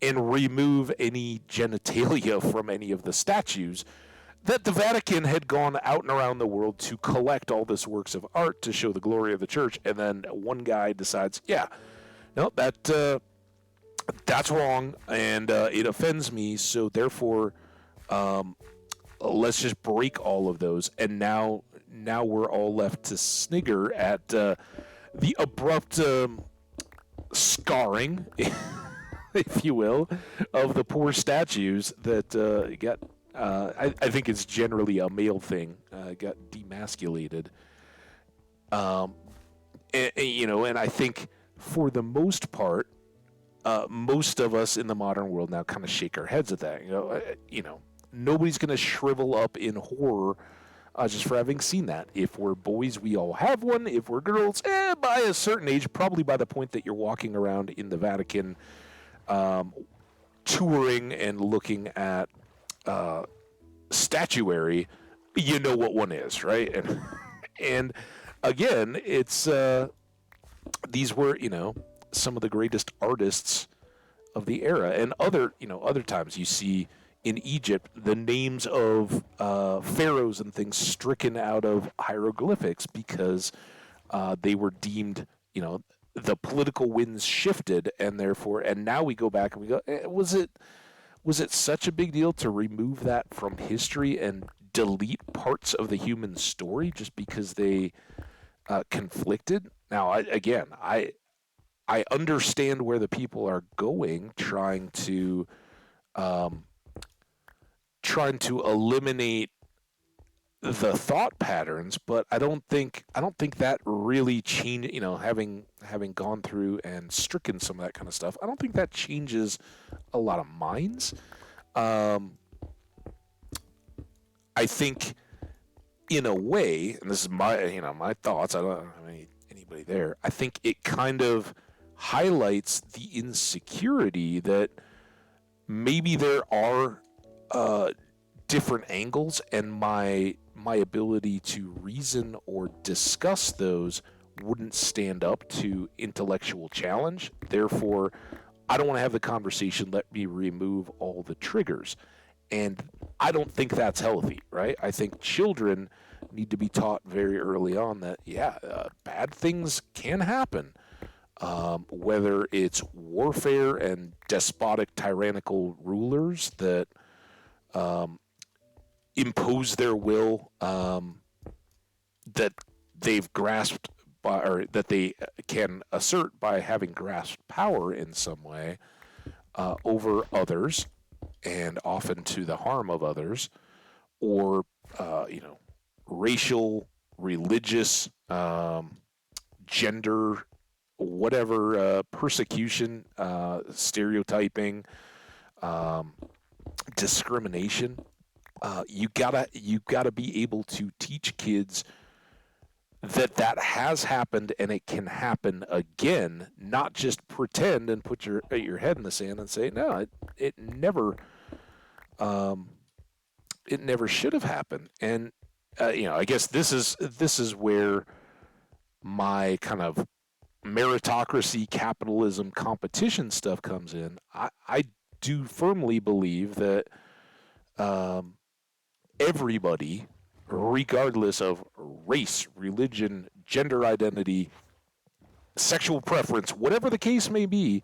and remove any genitalia from any of the statues, that the Vatican had gone out and around the world to collect all this works of art to show the glory of the church, and then one guy decides, yeah, no, that's wrong, and it offends me, so therefore, um, let's just break all of those, and now we're all left to snigger at the abrupt scarring, if you will, of the poor statues that got. I think it's generally a male thing. Got demasculated. Um, and I think for the most part, most of us in the modern world now kind of shake our heads at that. Nobody's going to shrivel up in horror just for having seen that. If we're boys, we all have one. If we're girls, by a certain age, probably by the point that you're walking around in the Vatican, touring and looking at statuary, you know what one is, right? And again, it's these were some of the greatest artists of the era, and other times you see in Egypt the names of pharaohs and things stricken out of hieroglyphics because they were deemed, the political winds shifted, and therefore, and now we go back and we go, was it such a big deal to remove that from history and delete parts of the human story just because they conflicted? Now, I understand where the people are going, um, trying to eliminate the thought patterns, but I don't think that really changed. Having gone through and stricken some of that kind of stuff, I don't think that changes a lot of minds. Um, I think, in a way, and this is my thoughts. I don't have anybody there. I think it kind of highlights the insecurity that maybe there are different angles, and my ability to reason or discuss those wouldn't stand up to intellectual challenge. Therefore, I don't want to have the conversation. Let me remove all the triggers. And I don't think that's healthy, right? I think children need to be taught very early on that, bad things can happen. Whether it's warfare and despotic, tyrannical rulers that impose their will, that they've grasped by, or that they can assert by having grasped power in some way over others, and often to the harm of others, or racial, religious, gender, whatever, persecution, stereotyping, um, discrimination. You gotta be able to teach kids that has happened and it can happen again, not just pretend and put your head in the sand and say no, um, it never should have happened. And I guess this is where my kind of meritocracy, capitalism, competition stuff comes in. I do firmly believe that everybody regardless of race, religion, gender identity, sexual preference, whatever the case may be,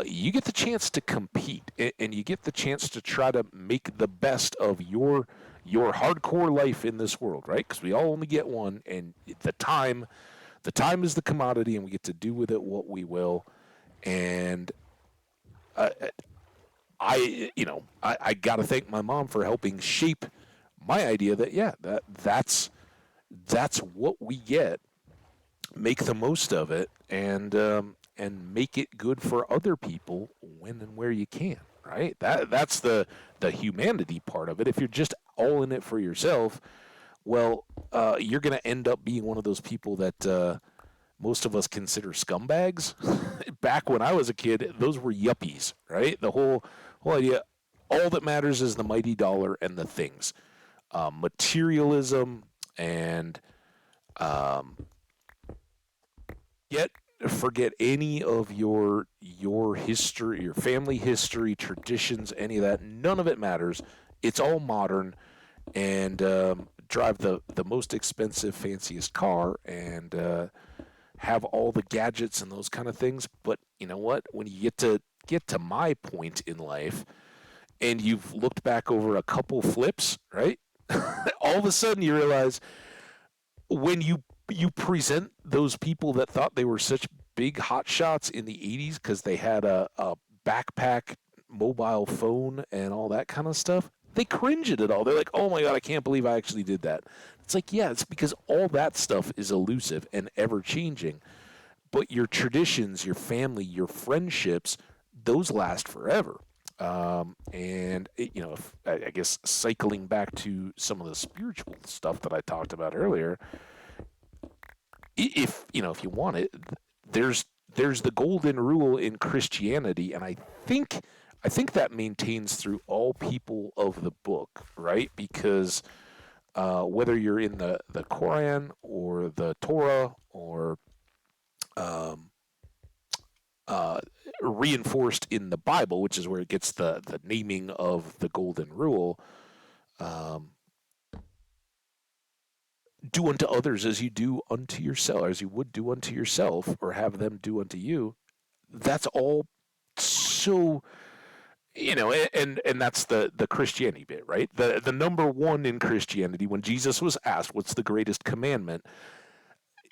you get the chance to compete, and you get the chance to try to make the best of your hardcore life in this world, right? Because we all only get one, and the time is the commodity, and we get to do with it what we will. And uh, I got to thank my mom for helping shape my idea that that's what we get. Make the most of it, and make it good for other people when and where you can. Right? That's the humanity part of it. If you're just all in it for yourself, well, you're going to end up being one of those people that most of us consider scumbags. Back when I was a kid, those were yuppies, right? The whole idea, all that matters is the mighty dollar and the things, materialism, and um, yet forget any of your history, your family history, traditions, any of that. None of it matters. It's all modern, and drive the most expensive, fanciest car, and have all the gadgets and those kind of things. But you know what? When you get to my point in life, and you've looked back over a couple flips, right? All of a sudden you realize when you present those people that thought they were such big hot shots in the 80s because they had a backpack, mobile phone, and all that kind of stuff, they cringe at it all. They're like, oh my God, I can't believe I actually did that. It's like, yeah, it's because all that stuff is elusive and ever changing. But your traditions, your family, your friendships, those last forever. I guess cycling back to some of the spiritual stuff that I talked about earlier, if you want it, there's the golden rule in Christianity, and I think that maintains through all people of the book, right? Because whether you're in the Quran or the Torah or um, reinforced in the Bible, which is where it gets the naming of the golden rule, um, do unto others as you do unto yourself, as you would do unto yourself, or have them do unto you. That's all so, and that's the Christianity bit, right? The number one in Christianity, when Jesus was asked what's the greatest commandment,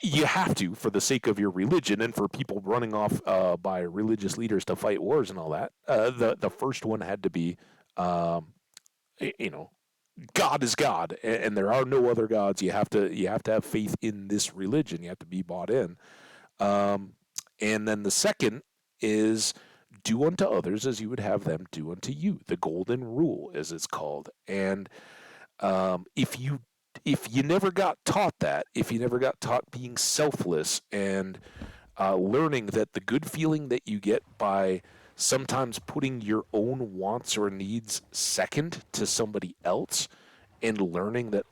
you have to, for the sake of your religion and for people running off by religious leaders to fight wars and all that, the first one had to be, um, you know, God is God, and there are no other gods. You have to have faith in this religion. You have to be bought in. Um, and then the second is do unto others as you would have them do unto you. The golden rule, as it's called. And if you never got taught that, if you never got taught being selfless and learning that the good feeling that you get by sometimes putting your own wants or needs second to somebody else, and learning that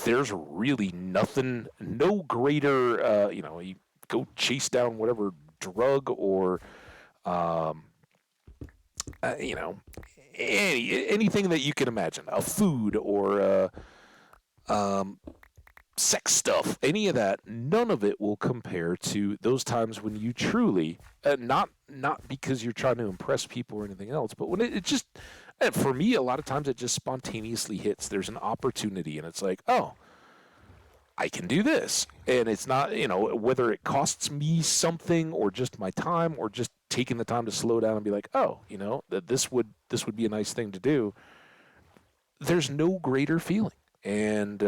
there's really nothing, no greater, you go chase down whatever drug or, um, you know, anything that you can imagine, a food or um, sex stuff, any of that, none of it will compare to those times when you truly, not because you're trying to impress people or anything else, but when it just, for me, a lot of times it just spontaneously hits. There's an opportunity, and it's like, oh, I can do this, and it's not, whether it costs me something or just my time or just taking the time to slow down and be like, oh, that this would be a nice thing to do. There's no greater feeling, and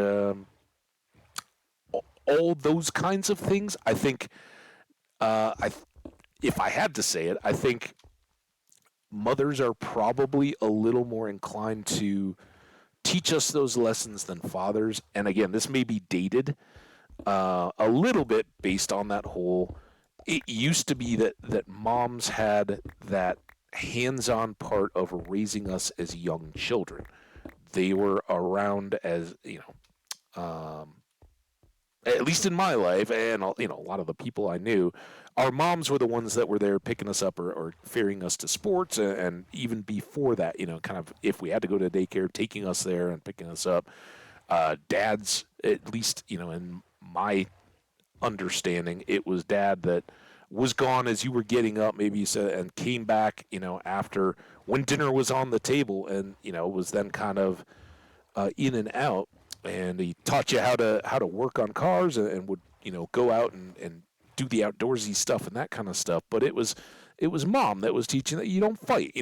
all those kinds of things. I think, if I had to say it, I think mothers are probably a little more inclined to teach us those lessons than fathers. And again, this may be dated a little bit based on that whole. It used to be that moms had that hands-on part of raising us as young children. They were around as at least in my life, and a lot of the people I knew, our moms were the ones that were there picking us up or ferrying us to sports, and even before that, kind of if we had to go to daycare, taking us there and picking us up. Dad's, at least, in my understanding, it was dad that was gone as you were getting up, maybe you said, and came back, after when dinner was on the table, and was then kind of in and out, and he taught you how to work on cars, and would go out and do the outdoorsy stuff and that kind of stuff. But it was mom that was teaching that you don't fight.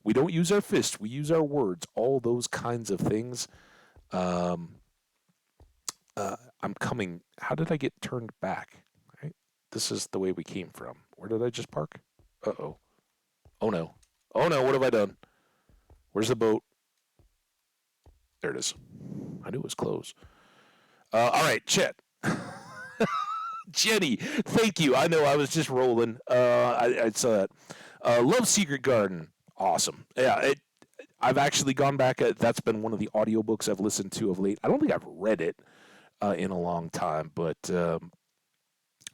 We don't use our fists, we use our words, all those kinds of things. Um, I'm coming. How did I get turned back? Right, this is the way we came from. Where did I just park? Uh-oh. Oh no. Oh no. What have I done? Where's the boat? There it is. I knew it was closed. All right, Chet. Jenny, thank you. I know I was just rolling. I saw that. Love Secret Garden. Awesome. Yeah, I've actually gone back. That's been one of the audiobooks I've listened to of late. I don't think I've read it in a long time, but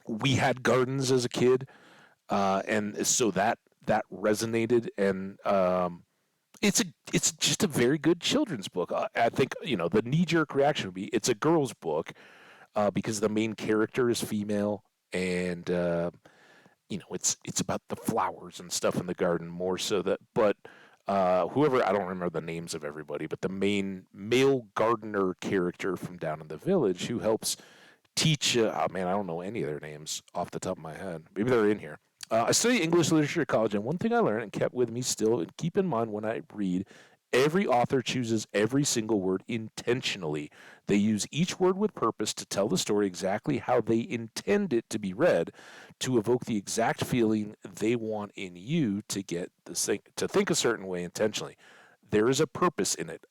we had gardens as a kid, and so that resonated, and it's just a very good children's book. I think the knee jerk reaction would be it's a girl's book because the main character is female, and it's about the flowers and stuff in the garden more so that, but. Whoever, I don't remember the names of everybody, but the main male gardener character from down in the village who helps teach, oh man, I don't know any of their names off the top of my head. Maybe they're in here. I studied English literature at college, and one thing I learned and kept with me still, and keep in mind when I read, every author chooses every single word intentionally. They use each word with purpose to tell the story exactly how they intend it to be read, to evoke the exact feeling they want in you to get this thing, to think a certain way intentionally. There is a purpose in it.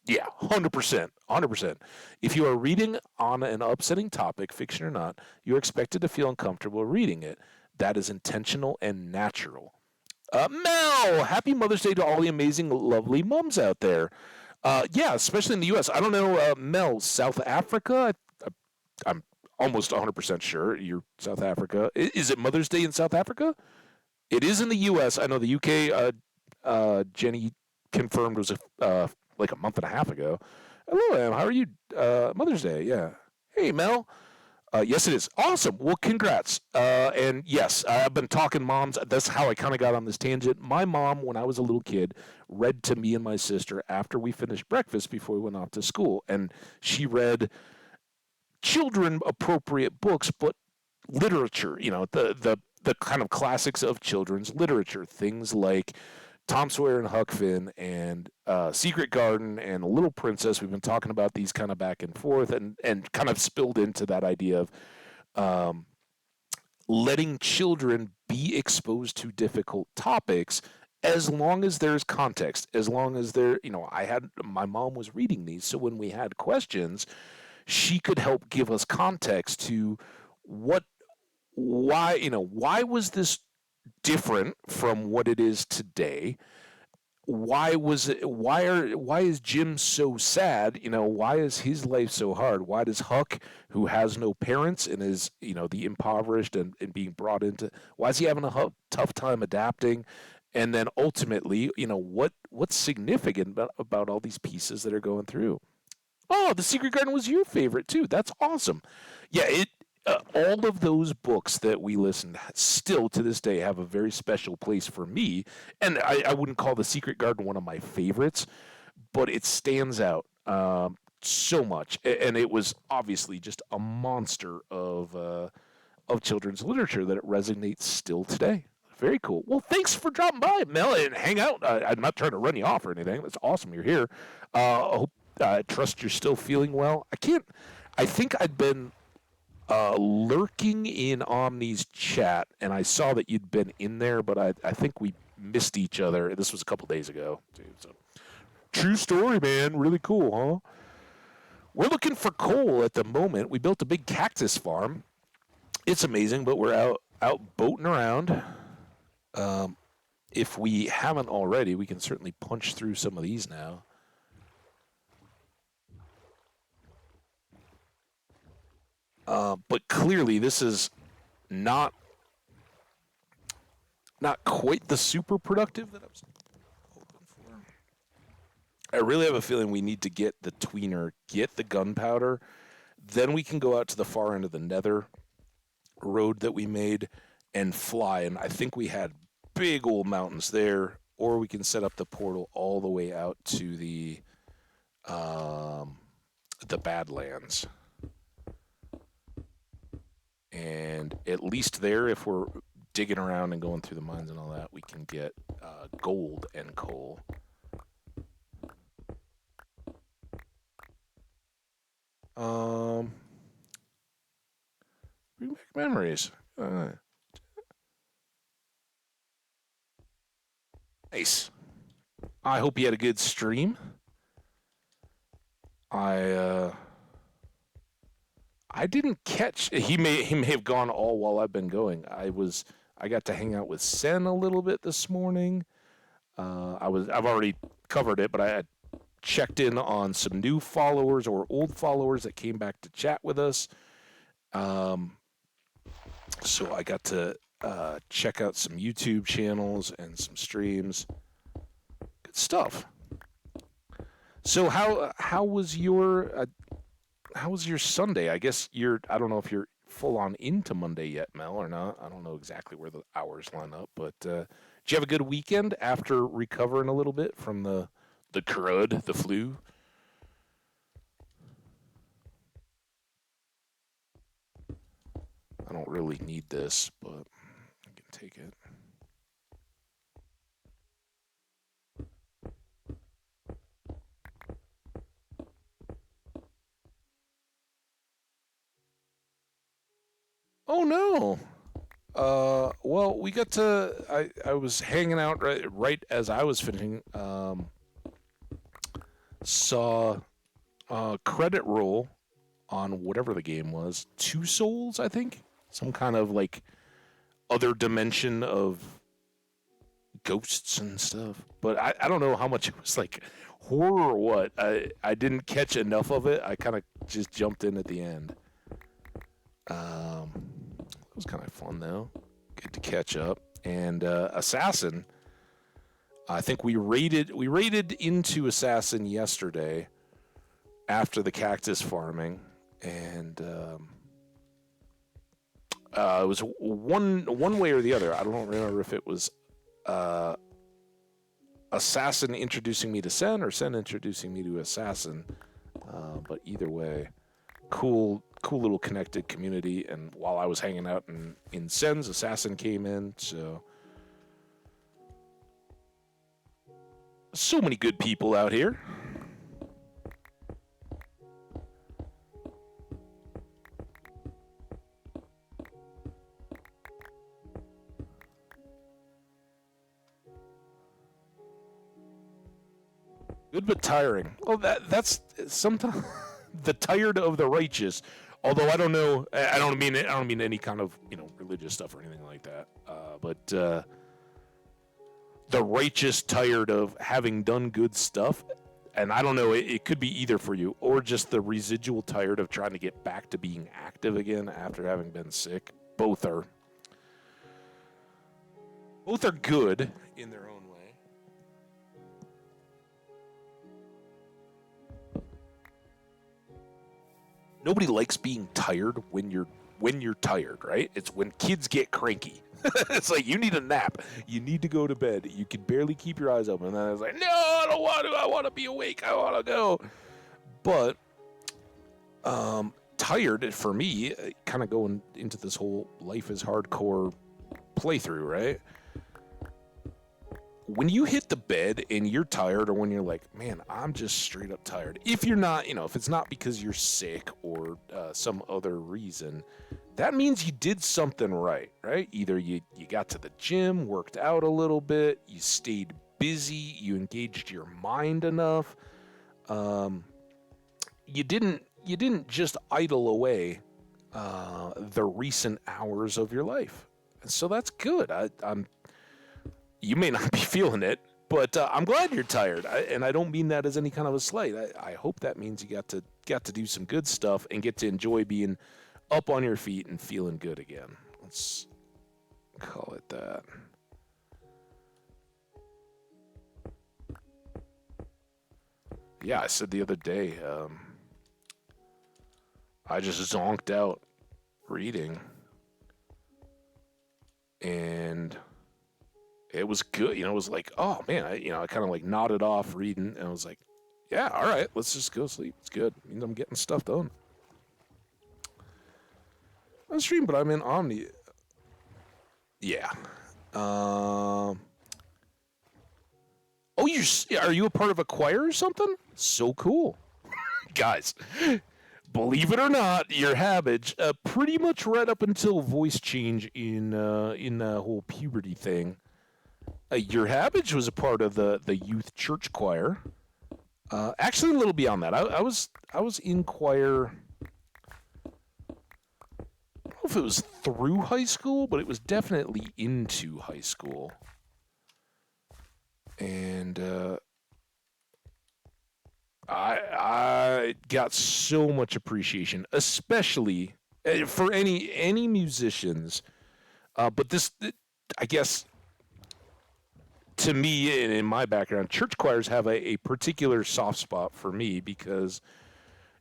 Yeah, 100%. 100%. If you are reading on an upsetting topic, fiction or not, you're expected to feel uncomfortable reading it. That is intentional and natural. Mel, happy Mother's Day to all the amazing, lovely mums out there. Yeah, especially in the U.S. I don't know, Mel, South Africa? I'm almost 100% sure you're South Africa. Is it Mother's Day in South Africa? It is in the U.S. I know the U.K., Jenny confirmed was like a month and a half ago. Hello, Em. How are you? Mother's Day, yeah. Hey, Mel. Yes, it is. Awesome. Well, congrats. And yes, I've been talking moms. That's how I kind of got on this tangent. My mom, when I was a little kid, read to me and my sister after we finished breakfast before we went off to school. And she read children appropriate books, but literature, the kind of classics of children's literature, things like Tom Sawyer and Huck Finn and Secret Garden and Little Princess. We've been talking about these kind of back and forth, and kind of spilled into that idea of letting children be exposed to difficult topics as long as there's context, as long as my mom was reading these, so when we had questions, she could help give us context to why was this different from what it is today? Why is Jim so sad? Why is his life so hard? Why does Huck, who has no parents and is, the impoverished and being brought into, why is he having a tough time adapting? And then ultimately, what's significant about all these pieces that are going through? Oh, The Secret Garden was your favorite too. That's awesome. Yeah, all of those books that we listened still to this day have a very special place for me. And I wouldn't call The Secret Garden one of my favorites, but it stands out so much. And it was obviously just a monster of children's literature that it resonates still today. Very cool. Well, thanks for dropping by, Mel, and hang out. I'm not trying to run you off or anything. That's awesome you're here. I trust you're still feeling well. I think I'd been lurking in Omni's chat, and I saw that you'd been in there, but I think we missed each other. This was a couple days ago, too. So, true story, man. Really cool, huh? We're looking for coal at the moment. We built a big cactus farm. It's amazing, but we're out boating around. If we haven't already, we can certainly punch through some of these now. But clearly, this is not quite the super productive that I was hoping for. I really have a feeling we need to get the tweener, get the gunpowder, then we can go out to the far end of the nether road that we made and fly. And I think we had big old mountains there, or we can set up the portal all the way out to um, the Badlands. And at least there, if we're digging around and going through the mines and all that, we can get gold and coal. Um, Bring back memories. Nice. I hope you had a good stream. I I didn't catch. He may have gone all while I've been going. I got to hang out with Sen a little bit this morning. I've already covered it, but I had checked in on some new followers or old followers that came back to chat with us. Um, so I got to check out some YouTube channels and some streams. Good stuff. So how was your Sunday? I guess I don't know if you're full on into Monday yet, Mel, or not. I don't know exactly where the hours line up, but did you have a good weekend after recovering a little bit from the crud, the flu? I don't really need this, but I can take it. Oh no. Well, we got to. I was hanging out right as I was finishing. Saw credit roll on whatever the game was. Two Souls, I think. Some kind of like other dimension of ghosts and stuff. But I don't know how much it was like horror or what. I didn't catch enough of it. I kind of just jumped in at the end. It was kind of fun though. Good to catch up. And Assassin, I think we raided into Assassin yesterday after the cactus farming, and it was one way or the other. I don't remember if it was Assassin introducing me to Sen or Sen introducing me to Assassin. But either way, cool little connected community. And while I was hanging out in Sen's, Assassin came in. So many good people out here. Good but tiring. Well, that's sometimes the tired of the righteous. Although I don't know, I don't mean any kind of religious stuff or anything like that. But the righteous tired of having done good stuff, and I don't know. It could be either for you or just the residual tired of trying to get back to being active again after having been sick. Both are good in their own way. Nobody likes being tired when you're tired, right? It's when kids get cranky. It's like you need a nap. You need to go to bed. You can barely keep your eyes open. And then it's like, no, I don't want to. I want to be awake. I want to go. But tired for me, kind of going into this whole life is hardcore playthrough, right? When you hit the bed and you're tired, or when you're like, man, I'm just straight up tired. If you're not, if it's not because you're sick or some other reason, that means you did something right? Either you got to the gym, worked out a little bit, you stayed busy, you engaged your mind enough. You didn't just idle away the recent hours of your life. And so that's good. You may not be feeling it, but I'm glad you're tired, and I don't mean that as any kind of a slight. I hope that means you got to do some good stuff and get to enjoy being up on your feet and feeling good again. Let's call it that. Yeah, I said the other day, I just zonked out reading, and it was good. It was like, oh man, I kind of like nodded off reading, and I was like, yeah, all right, let's just go sleep. It's good. It means I'm getting stuff done. I'm streaming, but I'm in Omni. Yeah. Um. Oh, are you a part of a choir or something? So cool, guys. Believe it or not, your Habbage, pretty much right up until voice change in the whole puberty thing. Your Habbage was a part of the youth church choir. Actually, a little beyond that. I was in choir. I don't know if it was through high school, but it was definitely into high school. And I got so much appreciation, especially for any musicians. But this, I guess, to me and in my background, church choirs have a particular soft spot for me because,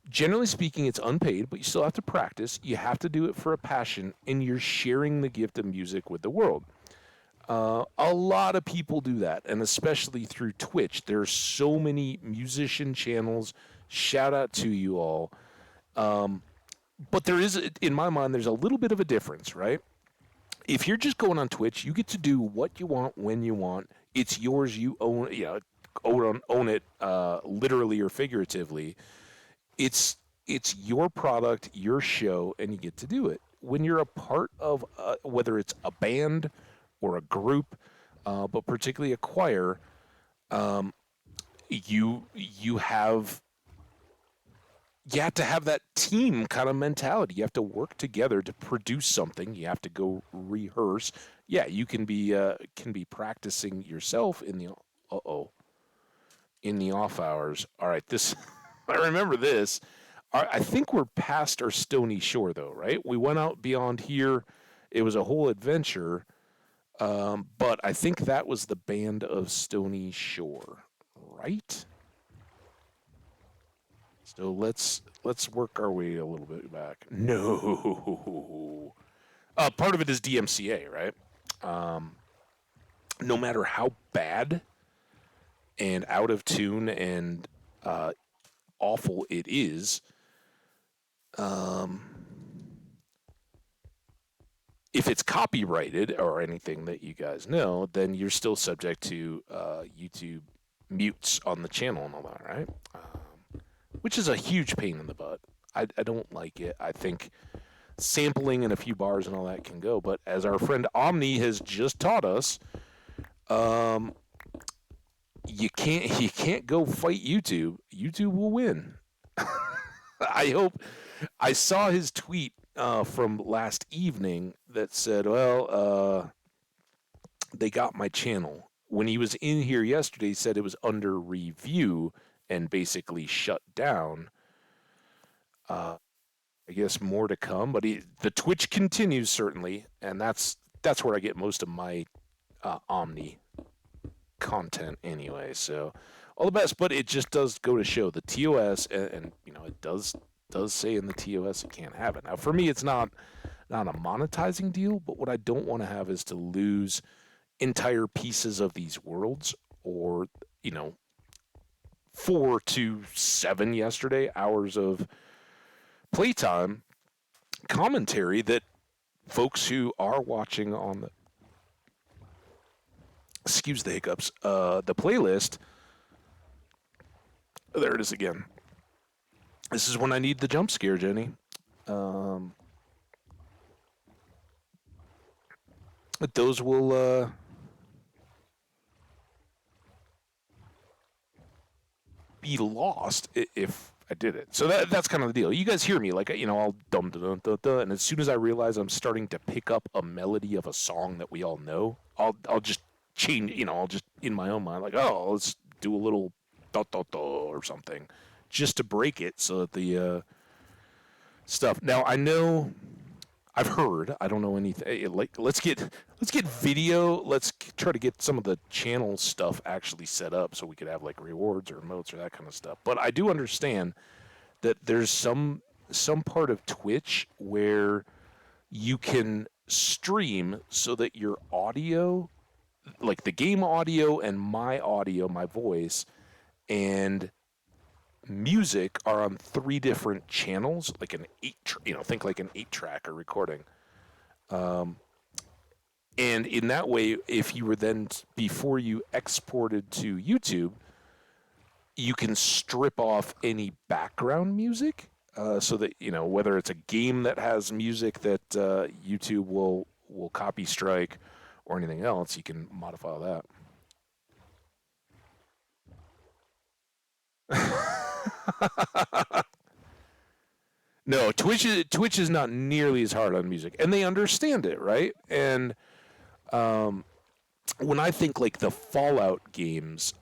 generally speaking, it's unpaid, but you still have to practice. You have to do it for a passion, and you're sharing the gift of music with the world. A lot of people do that, and especially through Twitch. There are so many musician channels. Shout out to you all. But there is, in my mind, there's a little bit of a difference, right? If you're just going on Twitch, you get to do what you want when you want. It's yours. You own, own it, literally or figuratively. It's your product, your show, and you get to do it. When you're a part of, whether it's a band or a group, but particularly a choir, you have to have that team kind of mentality. You have to work together to produce something. You have to go rehearse. Yeah, you can be practicing yourself in the in the off hours. All right, this I remember this. I think we're past our Stony Shore though, right? We went out beyond here. It was a whole adventure. But I think that was the band of Stony Shore, right? So let's work our way a little bit back. No, part of it is DMCA, right? No matter how bad and out of tune and awful it is, if it's copyrighted or anything that you guys know, then you're still subject to YouTube mutes on the channel and all that, right? Which is a huge pain in the butt. I don't like it. I think sampling and a few bars and all that can go, but as our friend Omni has just taught us, you can't go fight YouTube. YouTube will win. I hope. I saw his tweet from last evening that said, well, they got my channel. When he was in here yesterday, he said it was under review and basically shut down. I guess more to come, but the Twitch continues certainly, and that's where I get most of my Omni content anyway. So all the best, but it just does go to show the TOS, and it does say in the TOS it can't have it. Now for me, it's not a monetizing deal, but what I don't want to have is to lose entire pieces of these worlds, or 4 to 7 yesterday hours of playtime commentary that folks who are watching on the, excuse the hiccups, the playlist. There it is again. This is when I need the jump scare, Jenny. Those will be lost if I did it. So that's kind of the deal. You guys hear me, like, I'll dum dum dum dum, and as soon as I realize I'm starting to pick up a melody of a song that we all know, I'll just change. I'll just in my own mind, like, oh, let's do a little da da da or something, just to break it, so that the stuff. Now I know I've heard. I don't know anything. Like, let's get video. Try to get some of the channel stuff actually set up so we could have like rewards or emotes or that kind of stuff. But I do understand that there's some part of Twitch where you can stream so that your audio, like the game audio and my audio, my voice, and music are on three different channels, like an think like an 8-track or recording. And in that way, if you were then, before you exported to YouTube, you can strip off any background music, so that, whether it's a game that has music that YouTube will copy strike or anything else, you can modify that. No, Twitch is not nearly as hard on music, and they understand it, right? And when I think like the Fallout games,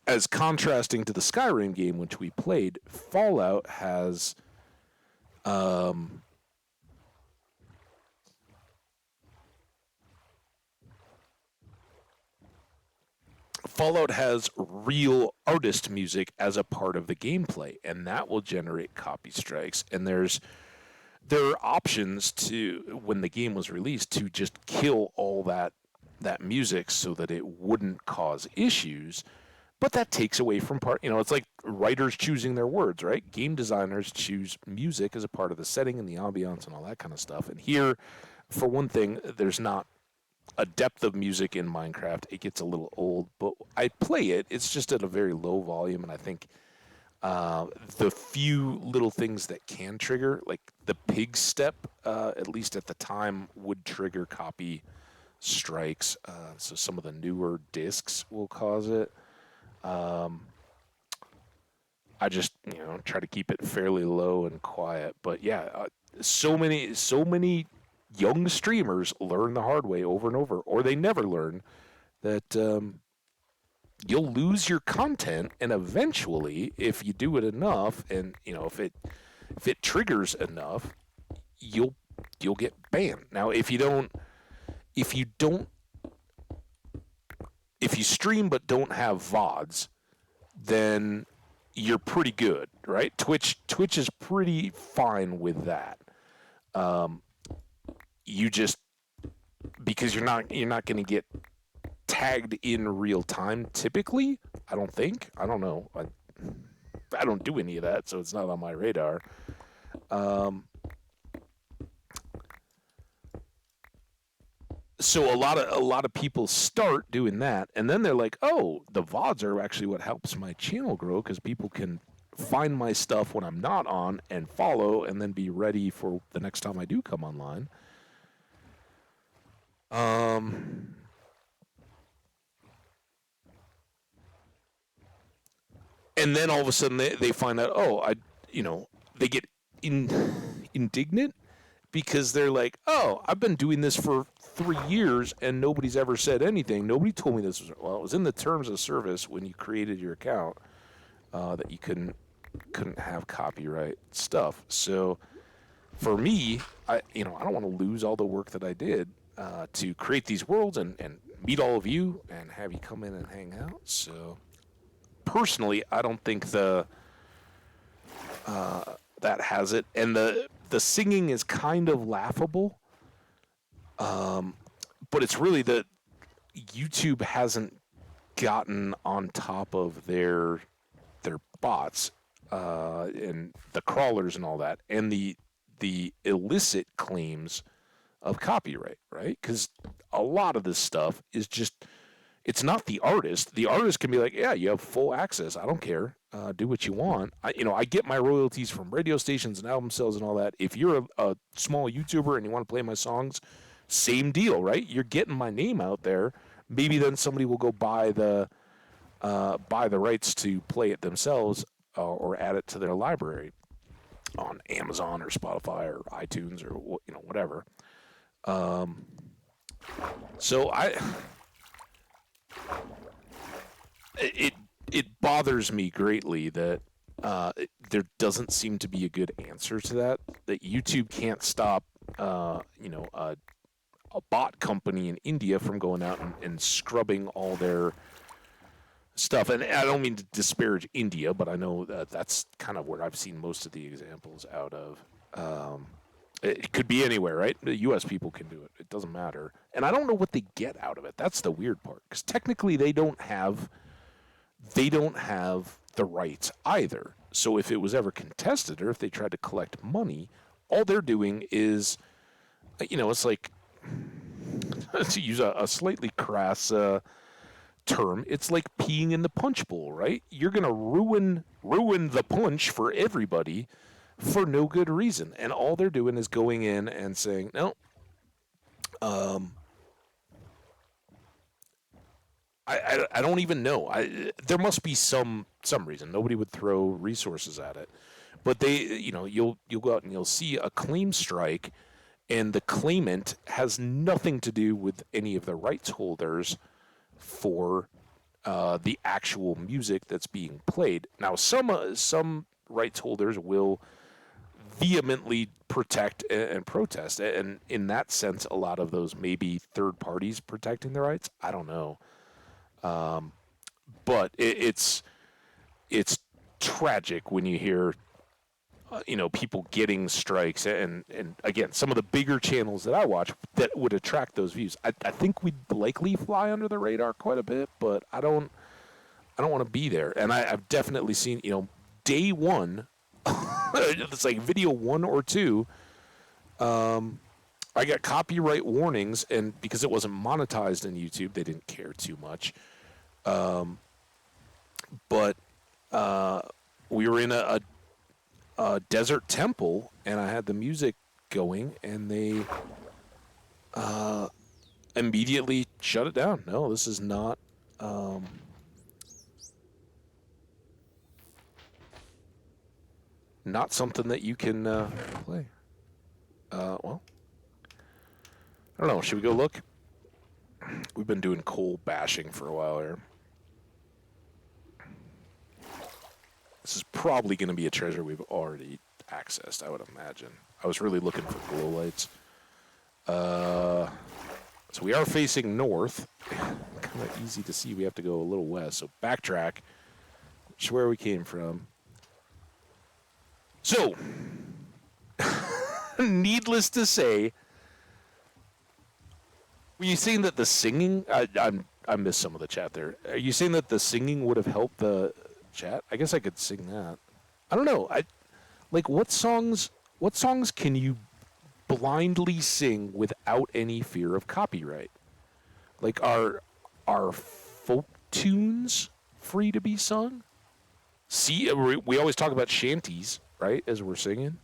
as contrasting to the Skyrim game which we played, um, Fallout has real artist music as a part of the gameplay, and that will generate copy strikes. And there are options to, when the game was released, to just kill all that music so that it wouldn't cause issues. But that takes away from part. It's like writers choosing their words, right? Game designers choose music as a part of the setting and the ambiance and all that kind of stuff. And here, for one thing, there's not a depth of music in Minecraft. It gets a little old, but I play it. It's just at a very low volume, and I think the few little things that can trigger, like the pig step, at least at the time, would trigger copy strikes. So some of the newer discs will cause it. I just try to keep it fairly low and quiet. But yeah, so many young streamers learn the hard way over and over, or they never learn that you'll lose your content, and eventually, if you do it enough, and if it triggers enough, you'll get banned. Now, if you don't, if you stream but don't have VODs, then you're pretty good, right? Twitch is pretty fine with that. You just, because you're not going to get tagged in real time typically. I don't think. I don't know. I don't do any of that, so it's not on my radar. So a lot of people start doing that, and then they're like, "Oh, the VODs are actually what helps my channel grow, because people can find my stuff when I'm not on and follow, and then be ready for the next time I do come online." Um, and then all of a sudden they find out, oh, they get indignant, because they're like, oh, I've been doing this for 3 years and nobody's ever said anything. Nobody told me this was, well, it was in the terms of service when you created your account, that you couldn't have copyright stuff. So for me, I don't want to lose all the work that I did to create these worlds and meet all of you and have you come in and hang out. So personally, I don't think that has it. And the singing is kind of laughable, but it's really that YouTube hasn't gotten on top of their bots, and the crawlers and all that, and the illicit claims of copyright, right? Because a lot of this stuff is just, it's not the artist. The artist can be like, yeah, you have full access. I don't care. Do what you want. I get my royalties from radio stations and album sales and all that. If you're a small YouTuber and you want to play my songs, same deal, right? You're getting my name out there. Maybe then somebody will go buy the rights to play it themselves, or add it to their library on Amazon or Spotify or iTunes or whatever. So it bothers me greatly that there doesn't seem to be a good answer to that. That YouTube can't stop a bot company in India from going out and scrubbing all their stuff. And I don't mean to disparage India, but I know that that's kind of where I've seen most of the examples out of. It could be anywhere, right? The U.S. people can do it. It doesn't matter. And I don't know what they get out of it. That's the weird part, because technically they don't have the rights either. So if it was ever contested or if they tried to collect money, all they're doing is, it's like, to use a slightly crass term, it's like peeing in the punch bowl, right? You're gonna ruin the punch for everybody for no good reason, and all they're doing is going in and saying, no, I don't even know. There must be some reason. Nobody would throw resources at it, but you'll go out and you'll see a claim strike, and the claimant has nothing to do with any of the rights holders for the actual music that's being played. Now, some rights holders will vehemently protect and protest, and in that sense, a lot of those may be third parties protecting their rights. I don't know, but it's tragic when you hear people getting strikes, and again, some of the bigger channels that I watch that would attract those views. I think we'd likely fly under the radar quite a bit, but I don't want to be there. And I've definitely seen, day one, it's like video 1 or 2. I got copyright warnings, and because it wasn't monetized in YouTube, they didn't care too much. But we were in a desert temple, and I had the music going, and they immediately shut it down. No, this is not. Not something that you can play. Well, I don't know. Should we go look? We've been doing coal bashing for a while here. This is probably going to be a treasure we've already accessed, I would imagine. I was really looking for glow lights. So we are facing north. Kind of easy to see. We have to go a little west. So backtrack, which is where we came from. So, needless to say, were you saying that the singing? I missed some of the chat there. Are you saying that the singing would have helped the chat? I guess I could sing that. I don't know. What songs can you blindly sing without any fear of copyright? Like, are folk tunes free to be sung? See, we always talk about shanties, right, as we're singing.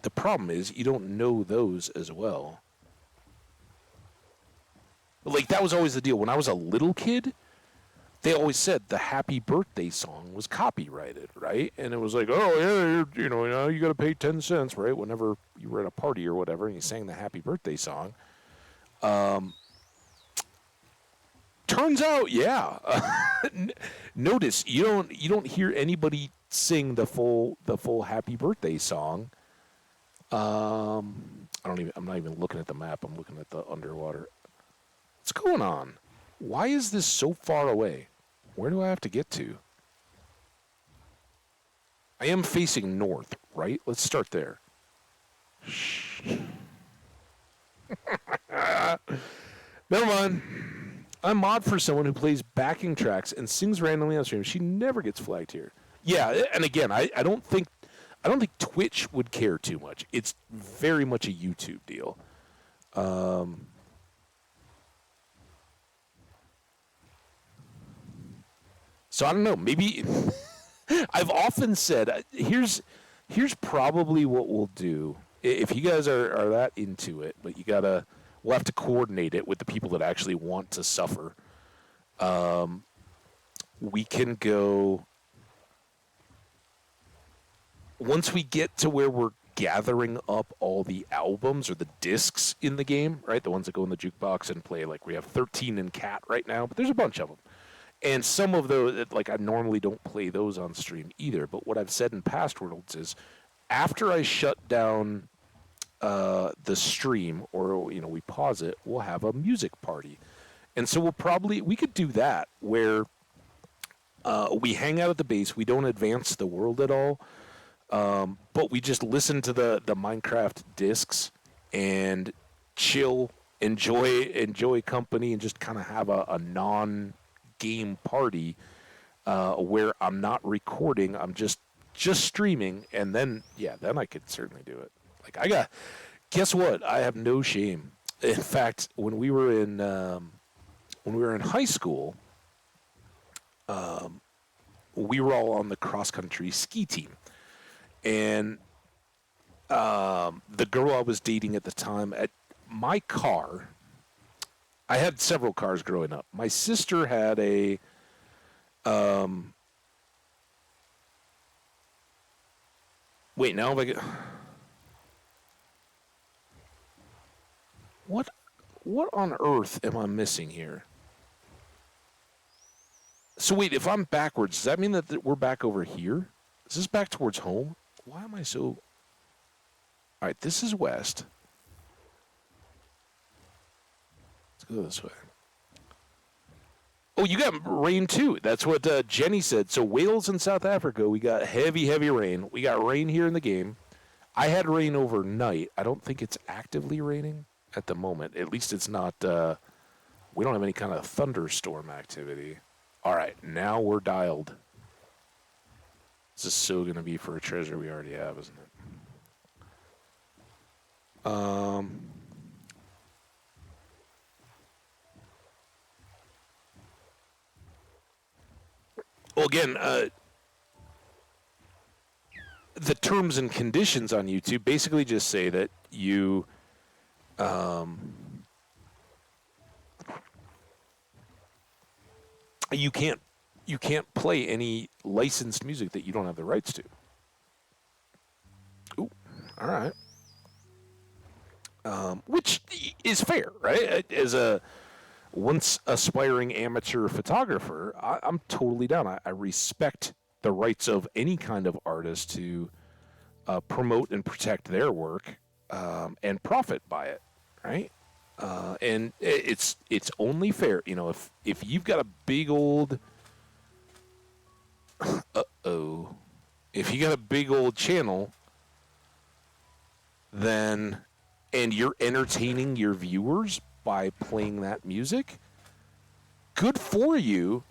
The problem is you don't know those as well. Like, that was always the deal. When I was a little kid, they always said the happy birthday song was copyrighted, right? And it was like, oh, yeah, you got to pay 10 cents, right? Whenever you were at a party or whatever and you sang the happy birthday song. Turns out, yeah. Notice you don't hear anybody sing the full happy birthday song. I'm not even looking at the map. I'm looking at the underwater. What's going on? Why is this so far away? Where do I have to get to? I am facing north, right? Let's start there. Never mind. I'm mod for someone who plays backing tracks and sings randomly on stream. She never gets flagged here. Yeah, and again, I don't think Twitch would care too much. It's very much a YouTube deal. So I don't know. Maybe I've often said here's probably what we'll do if you guys are that into it, but we'll have to coordinate it with the people that actually want to suffer. We can go once we get to where we're gathering up all the albums or the discs in the game, right? The ones that go in the jukebox and play. Like we have 13 in Cat right now, but there's a bunch of them. And some of those, like I normally don't play those on stream either. But what I've said in past worlds is after I shut down the stream, or we pause it, we'll have a music party. And so we could do that where we hang out at the base. We don't advance the world at all, but we just listen to the Minecraft discs and chill, enjoy company, and just kind of have a non-game party where I'm not recording. I'm just streaming, and then I could certainly do it. Like guess what? I have no shame. In fact, when we were in high school, we were all on the cross country ski team, and the girl I was dating at the time, at my car, I had several cars growing up. My sister had a wait, now if I get what on earth am I missing here? So wait, if I'm backwards, does that mean that we're back over here? Is this back towards home? Why am I so... All right, this is west. Let's go this way. Oh, you got rain too. That's what Jenny said. So Wales and South Africa, we got heavy, heavy rain. We got rain here in the game. I had rain overnight. I don't think it's actively raining at the moment. At least it's not... we don't have any kind of thunderstorm activity. All right, now we're dialed. This is so going to be for a treasure we already have, isn't it? Well, again, the terms and conditions on YouTube basically just say that you can't play any licensed music that you don't have the rights to. Ooh, all right. Which is fair, right? As a once aspiring amateur photographer, I'm totally down. I respect the rights of any kind of artist to promote and protect their work and profit by it, right? And it's only fair, if you've got a big old if you got a big old channel, then and you're entertaining your viewers by playing that music, good for you.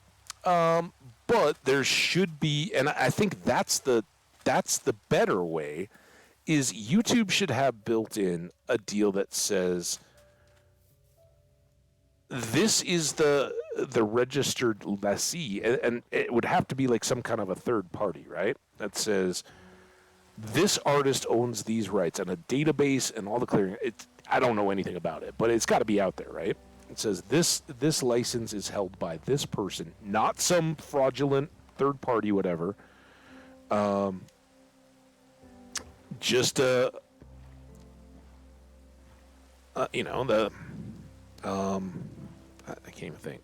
But there should be, and I think that's the better way, is YouTube should have built in a deal that says this is the registered lessee, and it would have to be like some kind of a third party, right? That says this artist owns these rights and a database and all the clearing. I don't know anything about it, but it's got to be out there, right? It says this license is held by this person, not some fraudulent third party, whatever. Just I can't even think.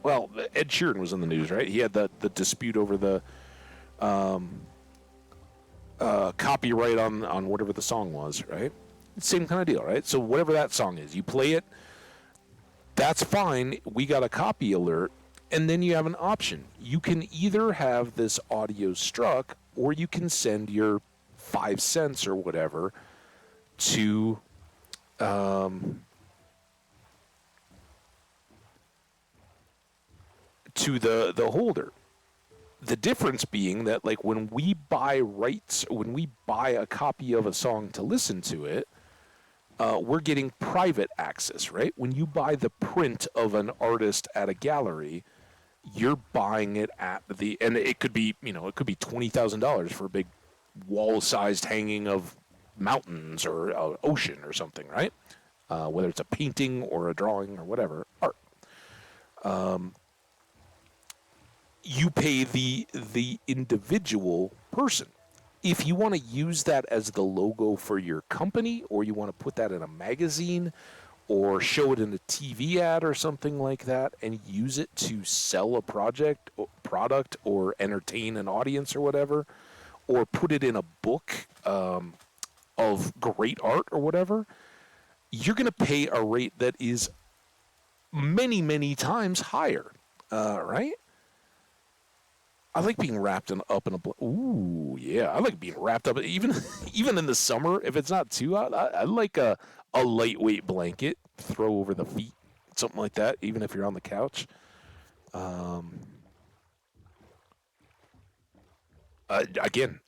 Well, Ed Sheeran was in the news, right? He had the dispute over the copyright on whatever the song was, right? Same kind of deal, right? So whatever that song is, you play it, that's fine. We got a copy alert, and then you have an option. You can either have this audio struck, or you can send your 5 cents or whatever to the holder. The difference being that, like, when we buy a copy of a song to listen to it, we're getting private access, right? When you buy the print of an artist at a gallery, you're buying it and it could be $20,000 for a big wall-sized hanging of mountains or ocean or something, right? Whether it's a painting or a drawing or whatever, art. You pay the individual person. If you want to use that as the logo for your company, or you want to put that in a magazine or show it in a TV ad or something like that and use it to sell a product or entertain an audience or whatever, or put it in a book of great art or whatever, you're going to pay a rate that is many, many times higher, right? I like being wrapped up in a. Ooh, yeah, I like being wrapped up even even in the summer if it's not too hot. I like a lightweight blanket throw over the feet, something like that. Even if you're on the couch. Um, Again,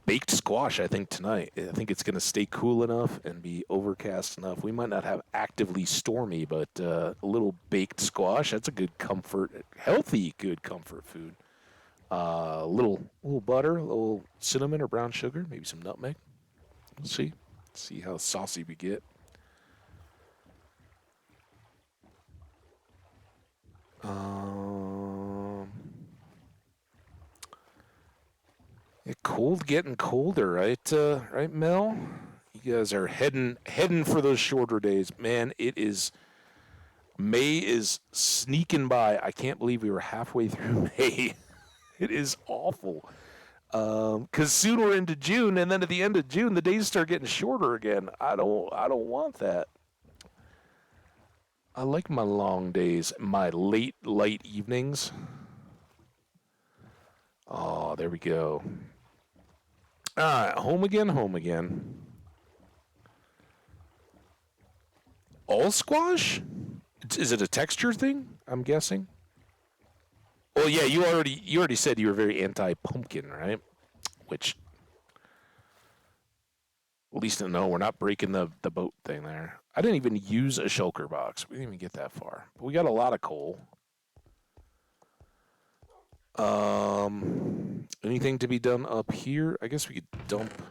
baked squash. I think tonight. I think it's going to stay cool enough and be overcast enough. We might not have actively stormy, but a little baked squash. That's a good comfort, healthy, good comfort food. Little butter, a little cinnamon or brown sugar, maybe some nutmeg. We'll see how saucy we get. Um, cold getting colder, right? Right, Mel? You guys are heading for those shorter days, man. It is May is sneaking by. I can't believe we were halfway through May. It is awful. Because soon we're into June, and then at the end of June, the days start getting shorter again. I don't want that. I like my long days, my late light evenings. Oh, there we go. All right, home again, home again. All squash? Is it a texture thing? I'm guessing. Well, yeah, you already said you were very anti pumpkin, right? Which, at least no, we're not breaking the boat thing there. I didn't even use a shulker box. We didn't even get that far, but we got a lot of coal. Anything to be done up here? I guess we could dump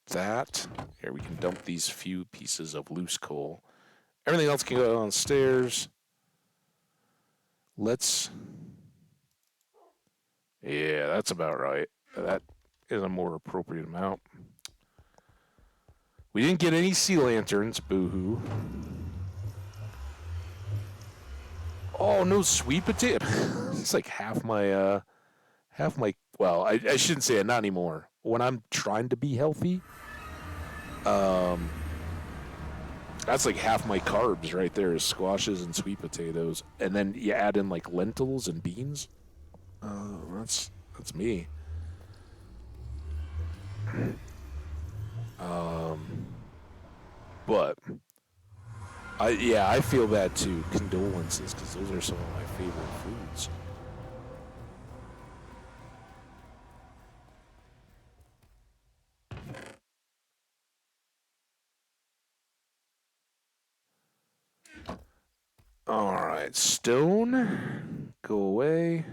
that. Here, we can dump these few pieces of loose coal. Everything else can go downstairs. Yeah, that's about right. That is a more appropriate amount. We didn't get any sea lanterns, boo-hoo. Oh, no sweet potato. It's like half my, well, I shouldn't say it, not anymore. When I'm trying to be healthy, that's like half my carbs right there is squashes and sweet potatoes. And then you add in like lentils and beans. That's me. But I feel bad too. Condolences, because those are some of my favorite foods. All right, stone, go away.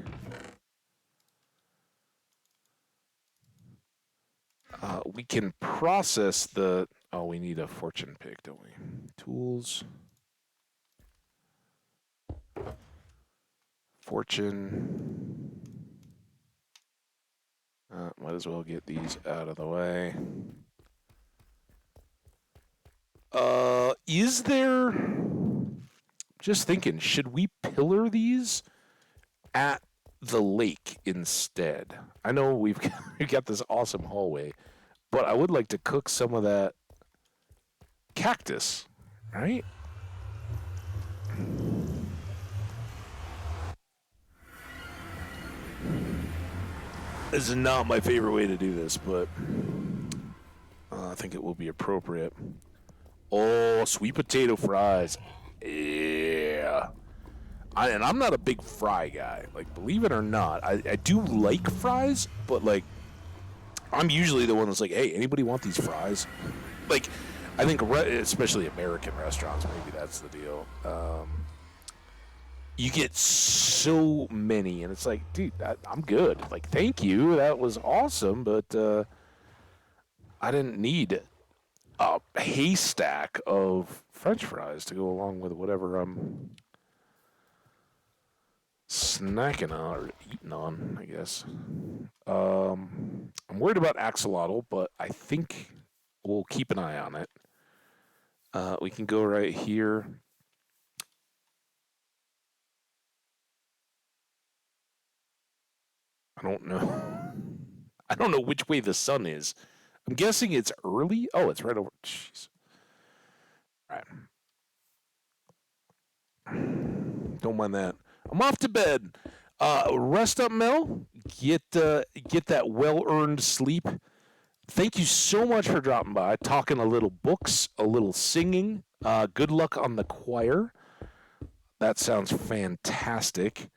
We can process the. Oh, we need a fortune pick, don't we? Tools. Fortune. Might as well get these out of the way. Is there? Just thinking, should we pillar these at the lake instead? I know we've got this awesome hallway, but I would like to cook some of that cactus, right? This is not my favorite way to do this, but I think it will be appropriate. Oh, sweet potato fries. Yeah. And I'm not a big fry guy. Like, believe it or not, I do like fries, but, like, I'm usually the one that's like, hey, anybody want these fries? Like, I think, especially American restaurants, maybe that's the deal. You get so many, and it's like, dude, I'm good. Like, thank you. That was awesome, but I didn't need a haystack of French fries to go along with whatever I'm snacking on or eating on, I guess. I'm worried about axolotl, but I think we'll keep an eye on it. We can go right here. I don't know. I don't know which way the sun is. I'm guessing it's early. Oh, it's right over. Jeez. All right. Don't mind that. I'm off to bed. Rest up, Mel. Get that well-earned sleep. Thank you so much for dropping by, talking a little books, a little singing. Good luck on the choir. That sounds fantastic.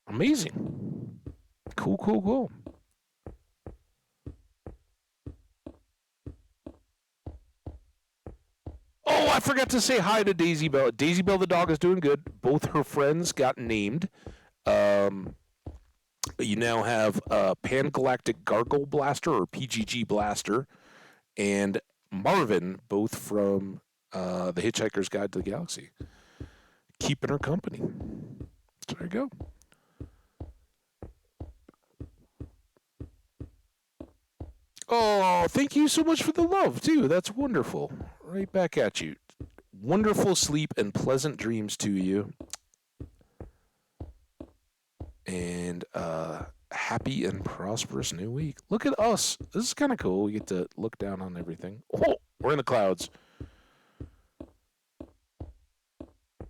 Amazing. Cool. Oh, I forgot to say hi to Daisy Bell. Daisy Bell the dog is doing good. Both her friends got named. You now have Pan Galactic Gargle Blaster, or PGG Blaster, and Marvin, both from The Hitchhiker's Guide to the Galaxy. Keeping her company. So there you go. Oh, thank you so much for the love, too. That's wonderful. Right back at you. Wonderful sleep and pleasant dreams to you. And happy and prosperous new week. Look at us. This is kind of cool. We get to look down on everything. Oh, we're in the clouds.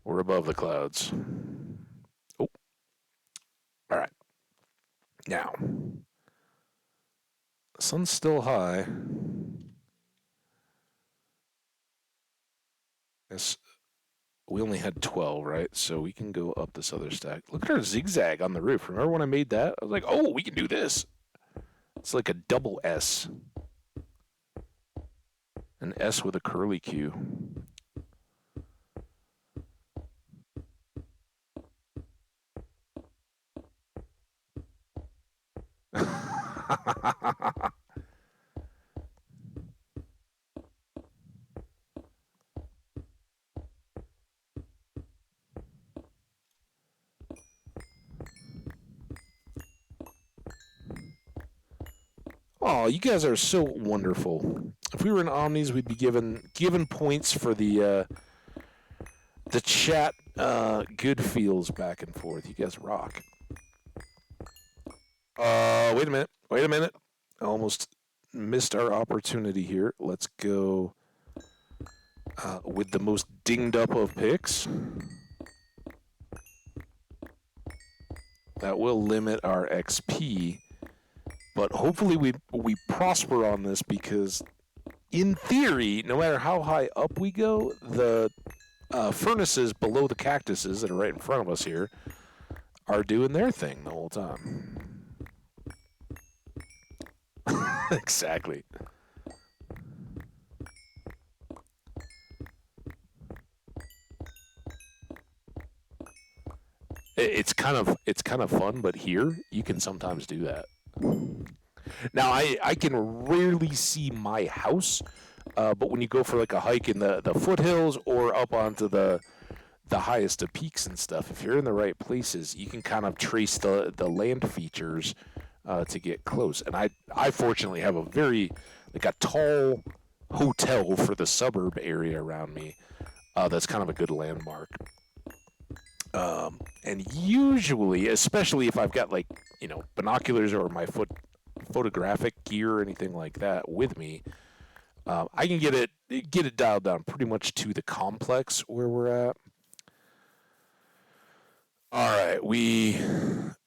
We're above the clouds. Oh. All right. Now, the sun's still high. Yes, we only had 12, right? So we can go up this other stack. Look at our zigzag on the roof. Remember when I made that? I was like, oh, we can do this. It's like a double S. An S with a curly Q. Oh, you guys are so wonderful. If we were in Omnis, we'd be given points for the chat good feels back and forth. You guys rock. Wait a minute. I almost missed our opportunity here. Let's go with the most dinged up of picks. That will limit our XP, but hopefully we prosper on this, because in theory, no matter how high up we go, the furnaces below the cactuses that are right in front of us here are doing their thing the whole time. Exactly. It's kind of fun, but here you can sometimes do that. Now I can rarely see my house, but when you go for like a hike in the foothills or up onto the highest of peaks and stuff, if you're in the right places, you can kind of trace the land features to get close. And I fortunately have a tall hotel for the suburb area around me. That's kind of a good landmark. And usually, especially if I've got binoculars or my photographic gear or anything like that with me, I can get it dialed down pretty much to the complex where we're at. All right, we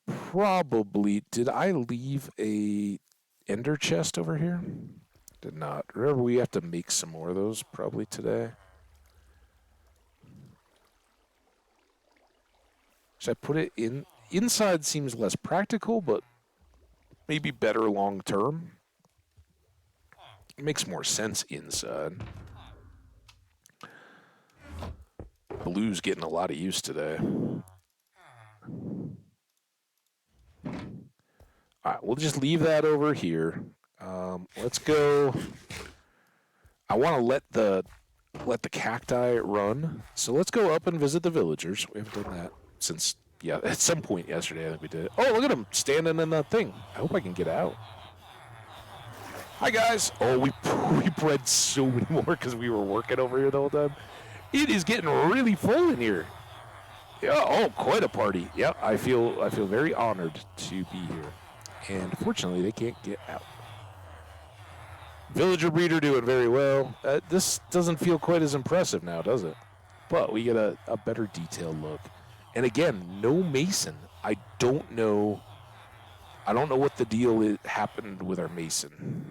probably did. I leave a ender chest over here? Did not. Remember, we have to make some more of those probably today. Should I put it in? Inside seems less practical, but maybe better long term. It makes more sense inside. Blue's getting a lot of use today. All right, we'll just leave that over here. Let's go. I want to let the cacti run. So let's go up and visit the villagers. We haven't done that since, at some point yesterday I think we did. Oh, look at him standing in that thing. I hope I can get out. Hi, guys. Oh, we bred so many more because we were working over here the whole time. It is getting really full in here. Yeah, oh, quite a party. Yeah, I feel very honored to be here. And fortunately, they can't get out. Villager breeder doing very well. This doesn't feel quite as impressive now, does it? But we get a better detailed look. And again, no Mason. I don't know what the deal happened with our Mason.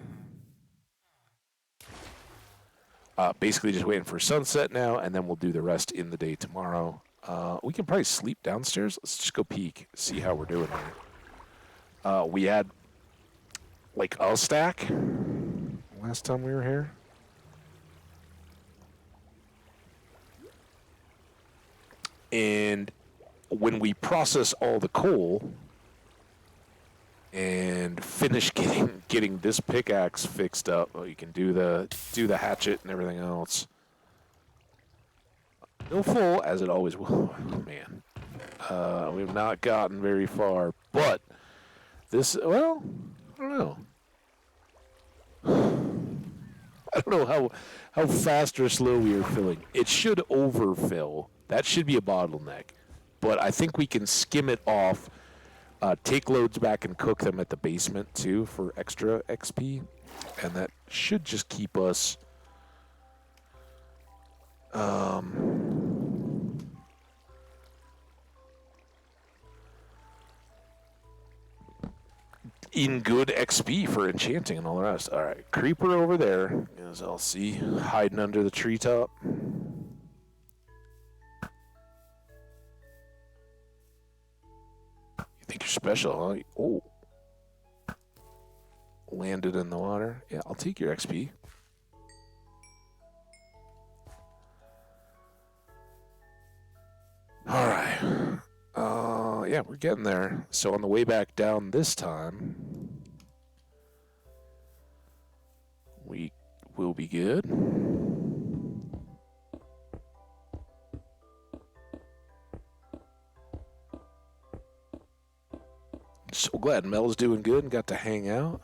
Basically just waiting for sunset now, and then we'll do the rest in the day tomorrow. We can probably sleep downstairs. Let's just go peek, see how we're doing here. We had like a stack last time we were here. And when we process all the coal and finish getting this pickaxe fixed up, well, you can do the hatchet and everything else. No full, as it always will. Oh, man. We've not gotten very far, but this, well, I don't know. I don't know how fast or slow we are filling. It should overfill. That should be a bottleneck. But I think we can skim it off, take loads back and cook them at the basement too for extra XP. And that should just keep us in good XP for enchanting and all the rest. All right, creeper over there, as I'll see, hiding under the treetop. You think you're special, huh? Oh. Landed in the water. Yeah, I'll take your XP. All right. Yeah, we're getting there. So on the way back down this time, we will be good. So glad Mel's doing good and got to hang out.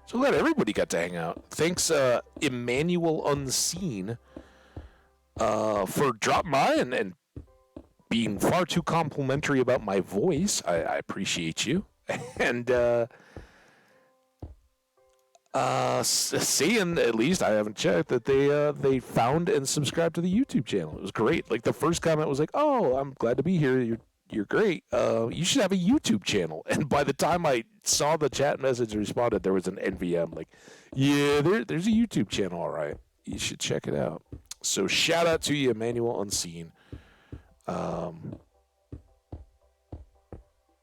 So glad everybody got to hang out. Thanks, Emmanuel Unseen, for dropping by and being far too complimentary about my voice. I appreciate you. And seeing, at least, I haven't checked, that they found and subscribed to the YouTube channel. It was great. Like, the first comment was like, oh, I'm glad to be here. You're great. You should have a YouTube channel. And by the time I saw the chat message and responded, there was an NVM. Like, yeah, there's a YouTube channel, all right. You should check it out. So shout out to you, Emmanuel Unseen.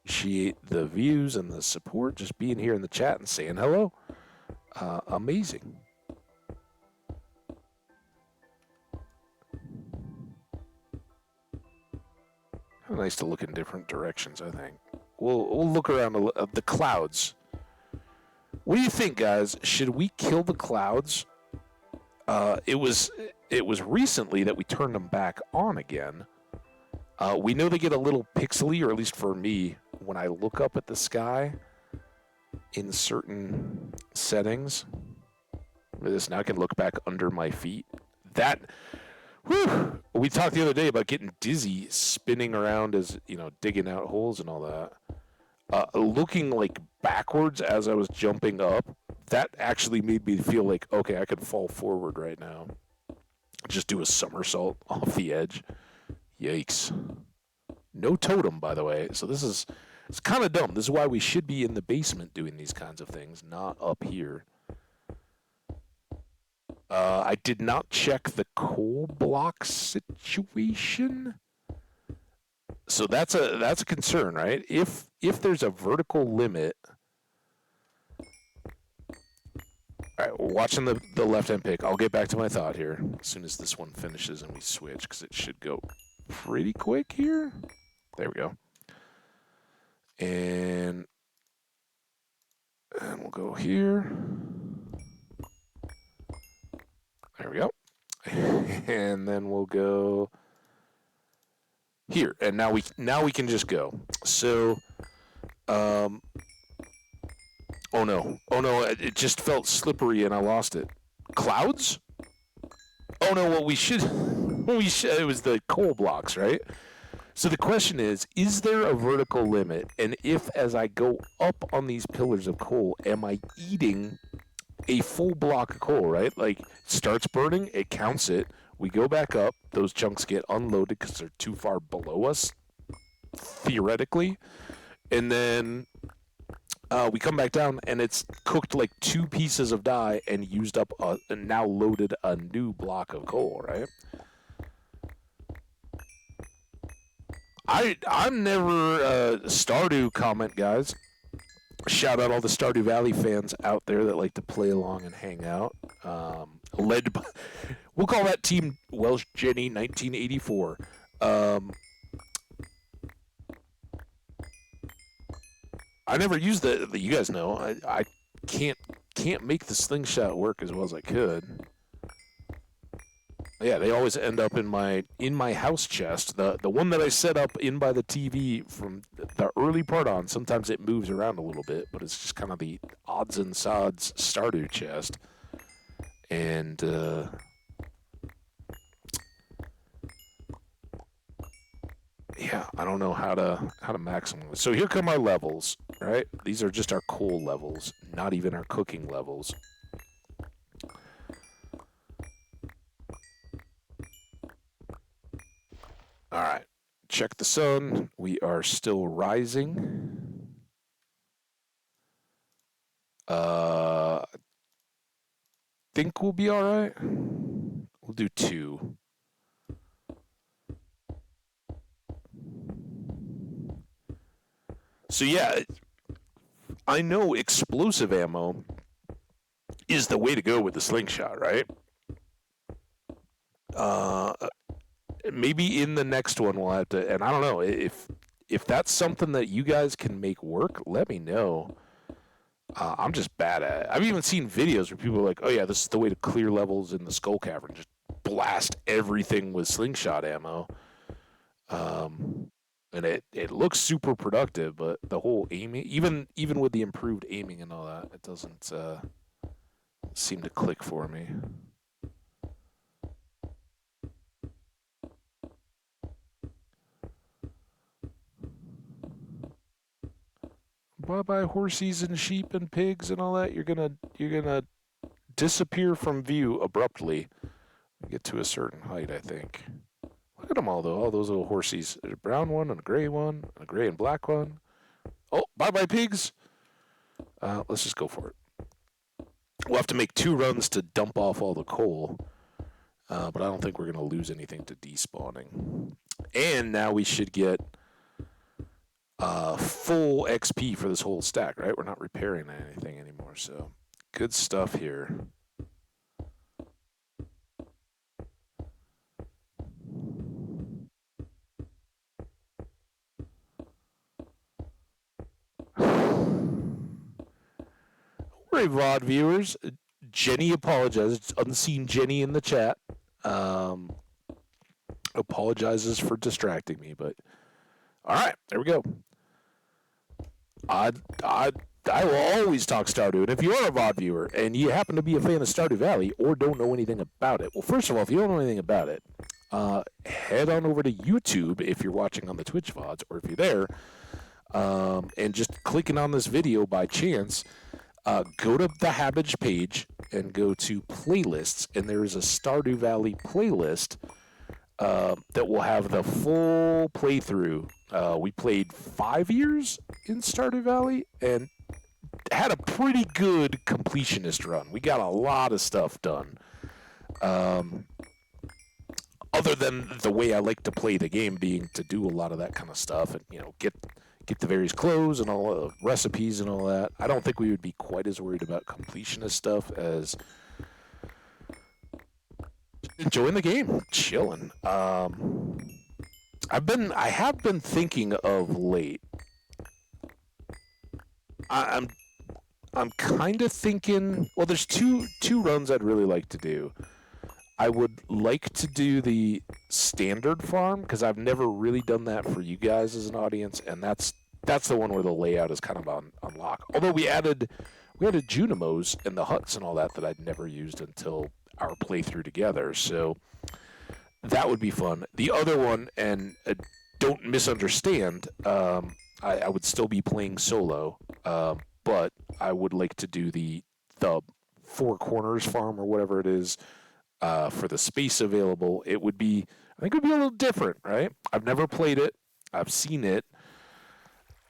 Appreciate the views and the support. Just being here in the chat and saying hello. Amazing. Nice to look in different directions, I think. We'll look around the clouds. What do you think, guys? Should we kill the clouds? It was recently that we turned them back on again. We know they get a little pixely, or at least for me, when I look up at the sky in certain settings. This now I can look back under my feet. That. Whew. We talked the other day about getting dizzy, spinning around as, digging out holes and all that. Looking like backwards as I was jumping up, that actually made me feel like, okay, I could fall forward right now. Just do a somersault off the edge. Yikes. No totem, by the way. So it's kind of dumb. This is why we should be in the basement doing these kinds of things, not up here. I did not check the coal block situation. So that's a concern, right? If there's a vertical limit. All right, we're watching the left-hand pick. I'll get back to my thought here as soon as this one finishes and we switch, because it should go pretty quick here. There we go. And we'll go here. There we go. And then we'll go here. And now we can just go. So, oh no, it just felt slippery and I lost it. Clouds? Oh no, well we should it was the coal blocks, right? So the question is there a vertical limit? And if as I go up on these pillars of coal, am I eating a full block of coal, right? Like it starts burning, it counts it, we go back up, those chunks get unloaded because they're too far below us, theoretically, and then we come back down and it's cooked like 2 pieces of dye and used up and now loaded a new block of coal, right? I'm never Stardew comment, guys. Shout out all the Stardew Valley fans out there that like to play along and hang out. Led by, we'll call that team Welsh Jenny 1984. I never used the. You guys know I can't make the slingshot work as well as I could. Yeah, they always end up in my house chest. The one that I set up in by the TV from the early part on. Sometimes it moves around a little bit, but it's just kind of the odds and sods Stardew chest. And yeah, I don't know how to maximize. So here come our levels, right? These are just our coal levels, not even our cooking levels. All right, check the sun. We are still rising. Think we'll be all right. We'll do 2. So yeah, I know explosive ammo is the way to go with the slingshot, right? Maybe in the next one we'll have to, and I don't know if that's something that you guys can make work. Let me know. I'm just bad at it. I've even seen videos where people are like, "Oh yeah, this is the way to clear levels in the Skull Cavern. Just blast everything with slingshot ammo." And it looks super productive, but the whole aiming, even with the improved aiming and all that, it doesn't seem to click for me. Bye-bye horsies and sheep and pigs and all that. You're gonna disappear from view abruptly. Get to a certain height, I think. Look at them all, though. All those little horsies. There's a brown one and a gray one, and a gray and black one. Oh, bye-bye pigs. Let's just go for it. We'll have to make 2 runs to dump off all the coal, but I don't think we're going to lose anything to despawning. And now we should get full XP for this whole stack, right? We're not repairing anything anymore, so good stuff here. Hey, VOD viewers. Jenny apologizes. It's unseen Jenny in the chat. Apologizes for distracting me, but all right, there we go. I will always talk Stardew, and if you are a VOD viewer and you happen to be a fan of Stardew Valley or don't know anything about it, well, first of all, if you don't know anything about it, head on over to YouTube if you're watching on the Twitch VODs, or if you're there, and just clicking on this video by chance. Go to the Habbage page and go to playlists, and there is a Stardew Valley playlist that will have the full playthrough. We played 5 years in Stardew Valley and had a pretty good completionist run. We got a lot of stuff done. Other than the way I like to play the game being to do a lot of that kind of stuff and, get the various clothes and all the recipes and all that. I don't think we would be quite as worried about completionist stuff as enjoying the game, chilling. I have been thinking of late. I'm kind of thinking. Well, there's two runs I'd really like to do. I would like to do the standard farm because I've never really done that for you guys as an audience, and that's the one where the layout is kind of on lock. Although we added we had a Junimos and the huts and all that I'd never used until our playthrough together. So that would be fun. The other one, and don't misunderstand, I would still be playing solo, but I would like to do the Four Corners farm or whatever it is for the space available. It would be, I think it would be a little different, right? I've never played it. I've seen it.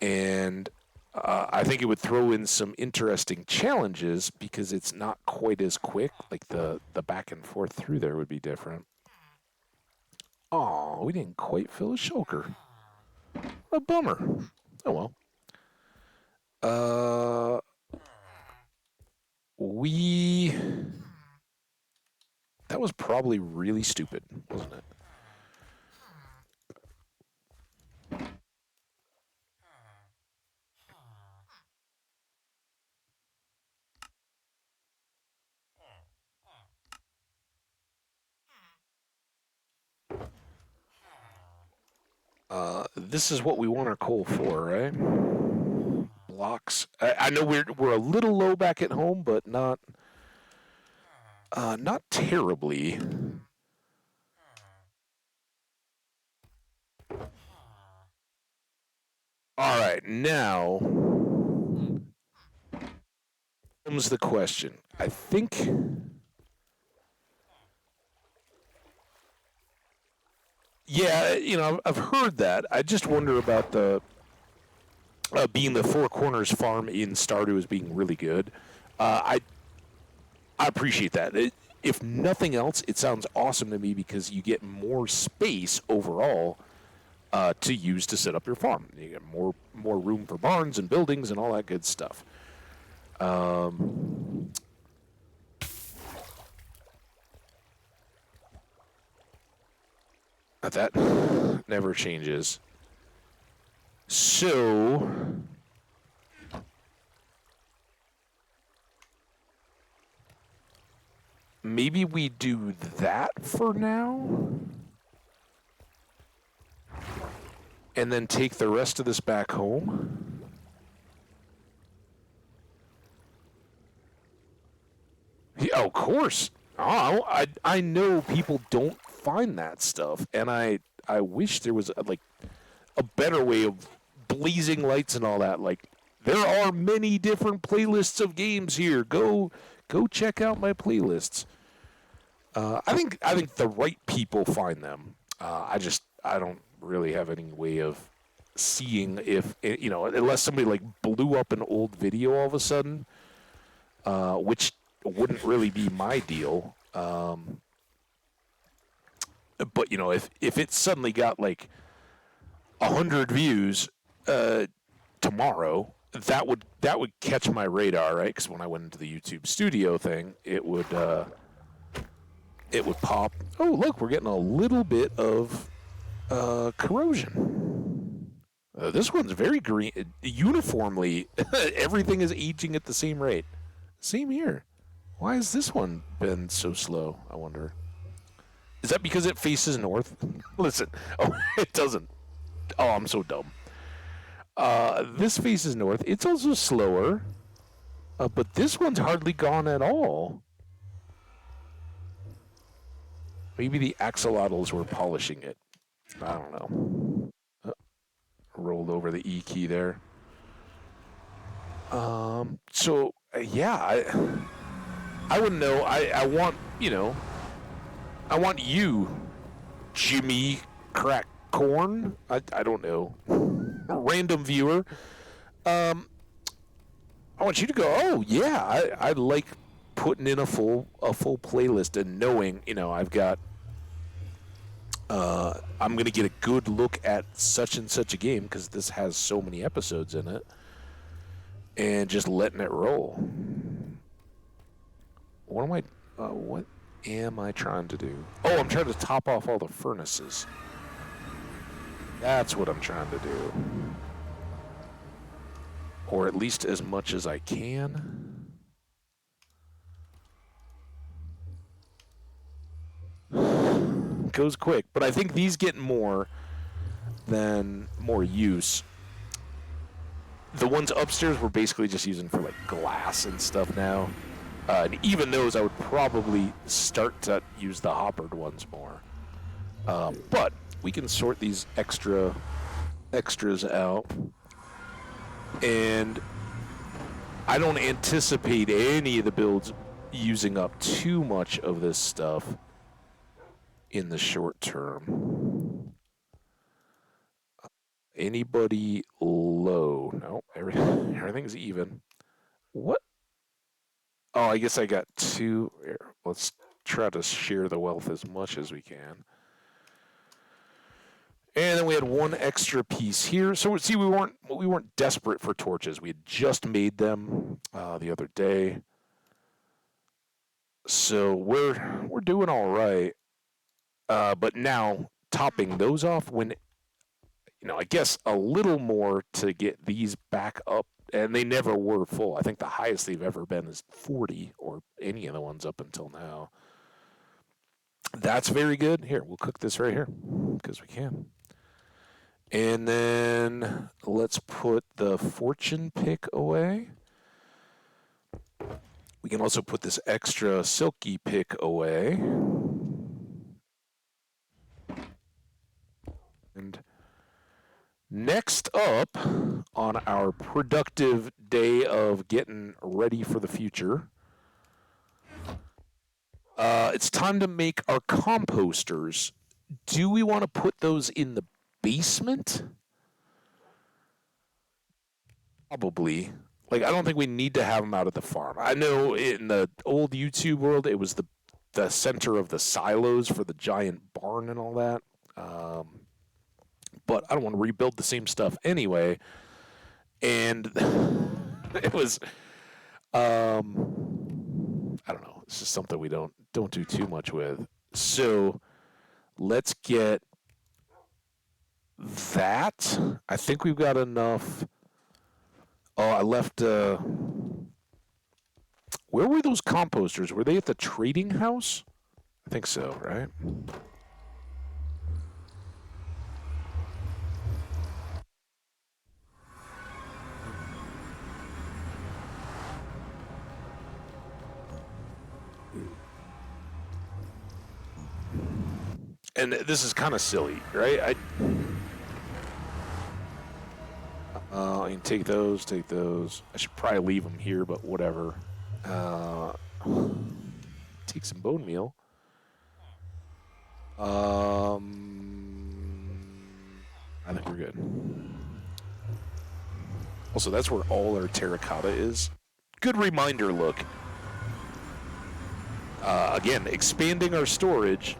And I think it would throw in some interesting challenges because it's not quite as quick. Like the back and forth through there would be different. Oh, we didn't quite fill a shulker. A bummer. Oh well. That was probably really stupid, wasn't it? This is what we want our coal for, right? Blocks. I know we're a little low back at home, but not terribly. All right, now comes the question. I think. Yeah, I've heard that. I just wonder about the being the Four Corners farm in Stardew as being really good. I appreciate that. If nothing else, it sounds awesome to me because you get more space overall to use to set up your farm. You get more room for barns and buildings and all that good stuff. That never changes. So maybe we do that for now, and then take the rest of this back home. Yeah, of course. Oh, I know people don't find that stuff, and I wish there was a better way of blazing lights and all that. Like, there are many different playlists of games here. Go check out my playlists. I think the right people find them. I don't really have any way of seeing if unless somebody like blew up an old video all of a sudden, which wouldn't really be my deal. But if it suddenly got like 100 views tomorrow, that would catch my radar, right? Because when I went into the YouTube studio thing, it would pop. Oh, look, we're getting a little bit of corrosion. This one's very green. Uniformly, everything is aging at the same rate. Same here. Why has this one been so slow, I wonder? Is that because it faces north? Listen. Oh, it doesn't. Oh, I'm so dumb. This faces north. It's also slower. But this one's hardly gone at all. Maybe the axolotls were polishing it. I don't know. Rolled over the E key there. So, yeah, I wouldn't know. I want, I want you, Jimmy Crack Corn. I don't know. Random viewer. I want you to go, oh, yeah, I like putting in a full playlist and knowing, I've got, I'm going to get a good look at such and such a game because this has so many episodes in it, and just letting it roll. What am I trying to do? Oh, I'm trying to top off all the furnaces. That's what I'm trying to do. Or at least as much as I can. Goes quick, but I think these get more use. The ones upstairs we're basically just using for like glass and stuff now. And even those I would probably start to use the hoppered ones more. But we can sort these extras out. And I don't anticipate any of the builds using up too much of this stuff in the short term. Anybody low? No, everything's even. What? Oh, I guess I got two. Here, let's try to share the wealth as much as we can. And then we had one extra piece here. So see, we weren't desperate for torches. We had just made them the other day. So we're doing all right. But now topping those off when, I guess a little more to get these back up, and they never were full. I think the highest they've ever been is 40, or any of the ones up until now. That's very good. Here, we'll cook this right here because we can. And then let's put the fortune pick away. We can also put this extra silky pick away. And next up on our productive day of getting ready for the future, it's time to make our composters. Do we want to put those in the basement? Probably. I don't think we need to have them out at the farm. I know in the old YouTube world, it was the center of the silos for the giant barn and all that. But I don't want to rebuild the same stuff anyway. And it was, I don't know. It's just something we don't do too much with. So let's get that. I think we've got enough. Oh, I left. Where were those composters? Were they at the trading house? I think so, right? And this is kind of silly, right? I can take those. I should probably leave them here, but whatever. Take some bone meal. I think we're good. Also, that's where all our terracotta is. Good reminder, look. Again, expanding our storage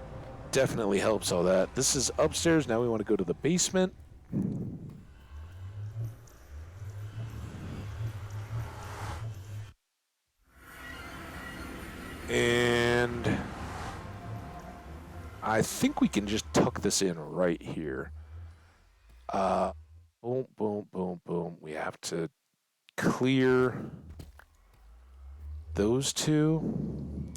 definitely helps all that. This is upstairs. Now we want to go to the basement. And I think we can just tuck this in right here. Boom, boom, boom, boom. We have to clear those two.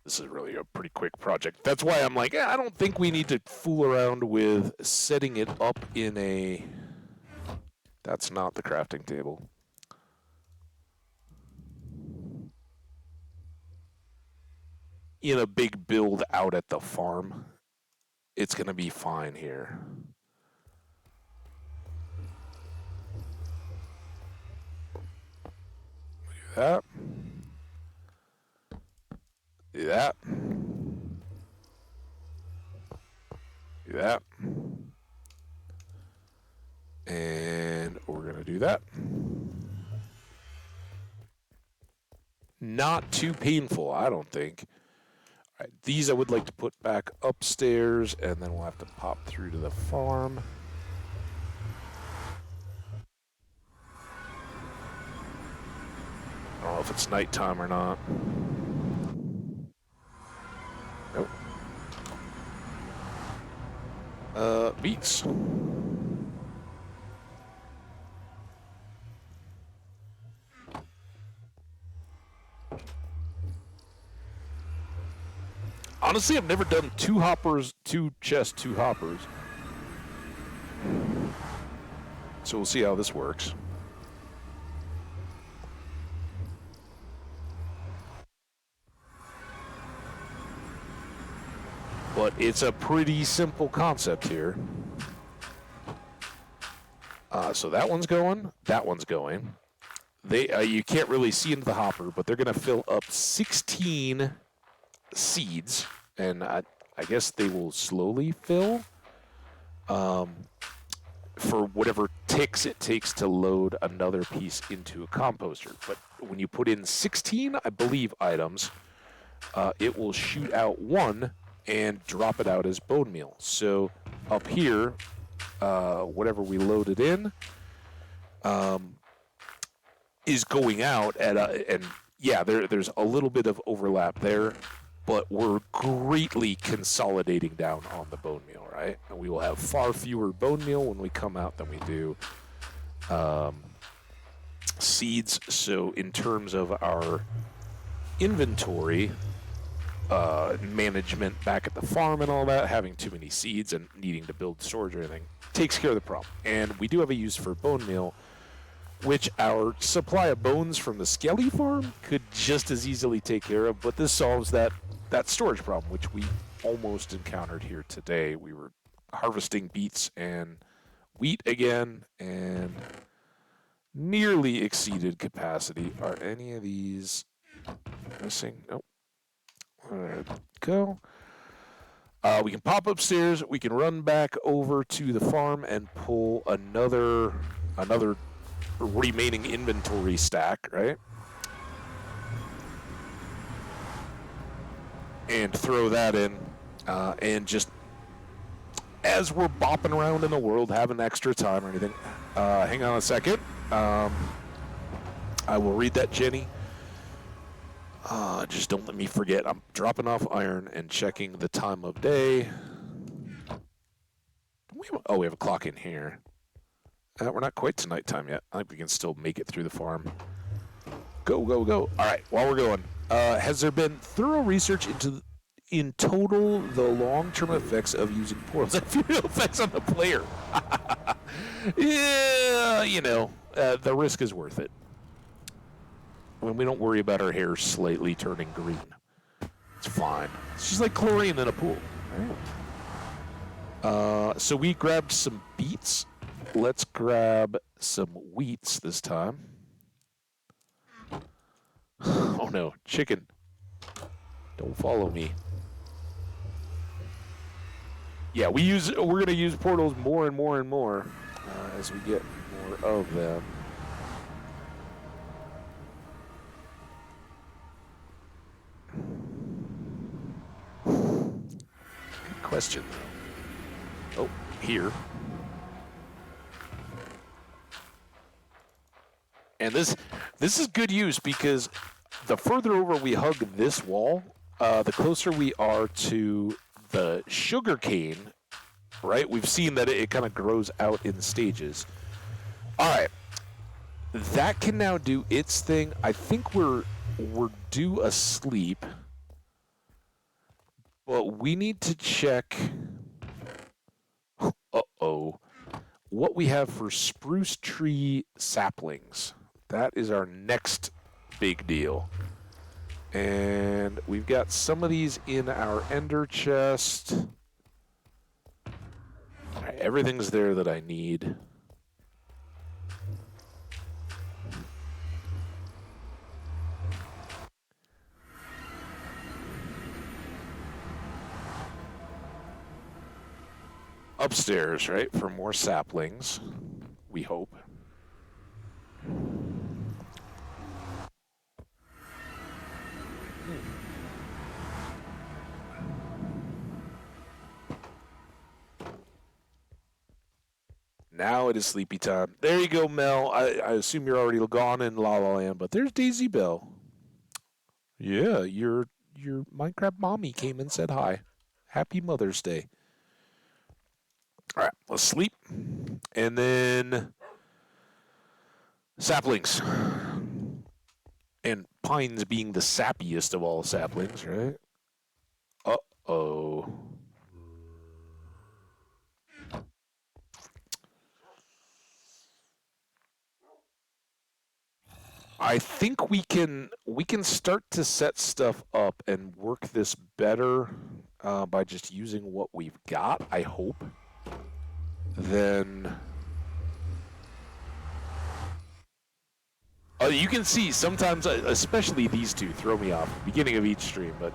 This is really a pretty quick project. That's why I'm like, I don't think we need to fool around with setting it up in a... That's not the crafting table. In a big build out at the farm. It's going to be fine here. Do that. Do that. Do that. And we're going to do that. Not too painful, I don't think. All right, these I would like to put back upstairs, and then we'll have to pop through to the farm. I don't know if it's nighttime or not. Nope. Beets. Honestly, I've never done two chests, two hoppers. So we'll see how this works. But it's a pretty simple concept here. So that one's going. That one's going. You can't really see into the hopper, but they're going to fill up 16 seeds, and I guess they will slowly fill for whatever ticks it takes to load another piece into a composter. But when you put in 16, I believe, items, it will shoot out one and drop it out as bone meal. So up here, whatever we loaded in is going out at and yeah, there's a little bit of overlap there, but we're greatly consolidating down on the bone meal, right? And we will have far fewer bone meal when we come out than we do seeds. So in terms of our inventory management back at the farm and all that, having too many seeds and needing to build storage or anything takes care of the problem. And we do have a use for bone meal, which our supply of bones from the Skelly farm could just as easily take care of, but this solves that storage problem, which we almost encountered here today. We were harvesting beets and wheat again and nearly exceeded capacity. Are any of these missing? Nope. There we go. We can pop upstairs. We can run back over to the farm and pull another remaining inventory stack, right? And throw that in, and just as we're bopping around in the world, having extra time or anything, hang on a second. I will read that, Jenny. Just don't let me forget. I'm dropping off iron and checking the time of day. We have a clock in here. We're not quite to nighttime yet. I think we can still make it through the farm. Go, go, go. All right, while we're going, has there been thorough research in total the long-term effects of using portals and funeral effects on the player? Yeah, the risk is worth it. When we don't worry about our hair slightly turning green. It's fine. It's just like chlorine in a pool. Right. So we grabbed some beets. Let's grab some wheats this time. Oh no, chicken. Don't follow me. Yeah, we're going to use portals more and more and more as we get more of them. Good question, though. Oh, here. And this is good use because the further over we hug this wall, the closer we are to the sugar cane, right? We've seen that it kind of grows out in stages. All right. That can now do its thing. I think we're due asleep. But we need to check what we have for spruce tree saplings. That is our next big deal. And we've got some of these in our ender chest. All right, everything's there that I need. Upstairs, right, for more saplings, we hope. Now it is sleepy time. There you go, Mel. I assume you're already gone in La La Land, but there's Daisy Bell. Yeah, your Minecraft mommy came and said hi. Happy Mother's Day. All right, let's sleep. And then saplings. And pines being the sappiest of all saplings, right? Uh-oh. I think we can start to set stuff up and work this better by just using what we've got. I hope. Then you can see sometimes, especially these two, throw me off at the beginning of each stream, but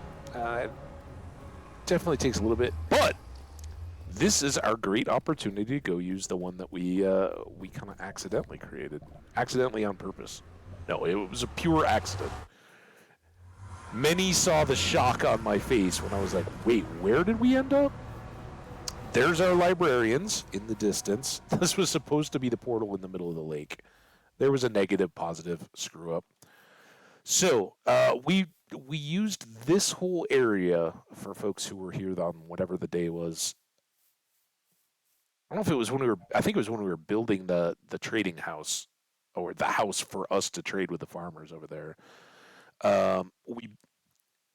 it definitely takes a little bit. But this is our great opportunity to go use the one that we kind of accidentally created, accidentally on purpose. No, it was a pure accident. Many saw the shock on my face when I was like, wait, where did we end up? There's our librarians in the distance. This was supposed to be the portal in the middle of the lake. There was a negative, positive screw up. So we used this whole area for folks who were here on whatever the day was. I don't know if it was when we were. I think it was when we were building the trading house, or the house for us to trade with the farmers over there. We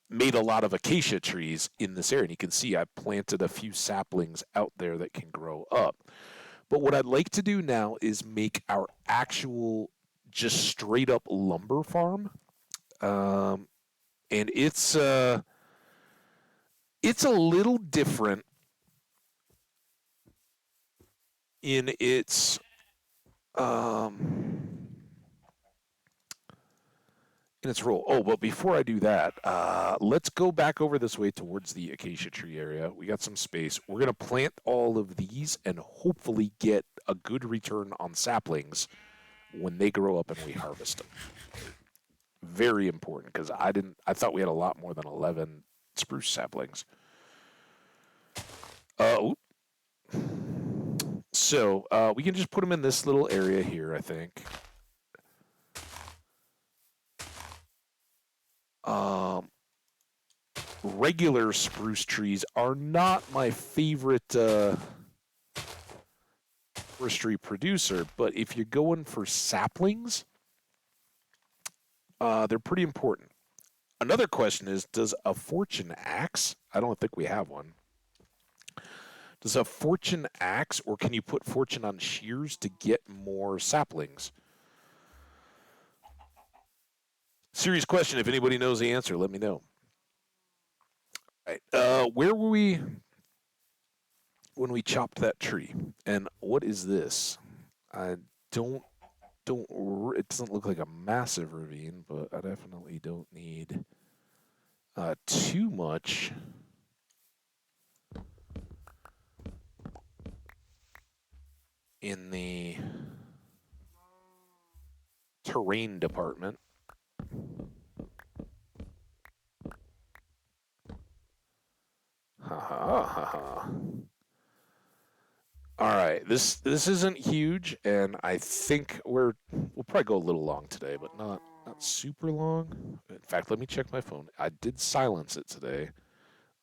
made a lot of acacia trees in this area, and you can see I planted a few saplings out there that can grow up. But what I'd like to do now is make our actual, just straight up lumber farm, and it's a little different in its role. Oh, but before I do that, let's go back over this way towards the acacia tree area. We got some space. We're going to plant all of these and hopefully get a good return on saplings when they grow up and we harvest them. Very important, because I thought we had a lot more than 11 spruce saplings. So we can just put them in this little area here, I think. Regular spruce trees are not my favorite forestry producer, but if you're going for saplings, they're pretty important. Another question is, does a fortune axe, I don't think we have one, does a fortune axe, or can you put fortune on shears to get more saplings? Serious question. If anybody knows the answer, let me know. All right. Where were we when we chopped that tree? And what is this? I don't. It doesn't look like a massive ravine, but I definitely don't need too much. In the terrain department. Ha ha ha ha. All right, this isn't huge, and I think we'll probably go a little long today, but not super long. In fact, let me check my phone. I did silence it today.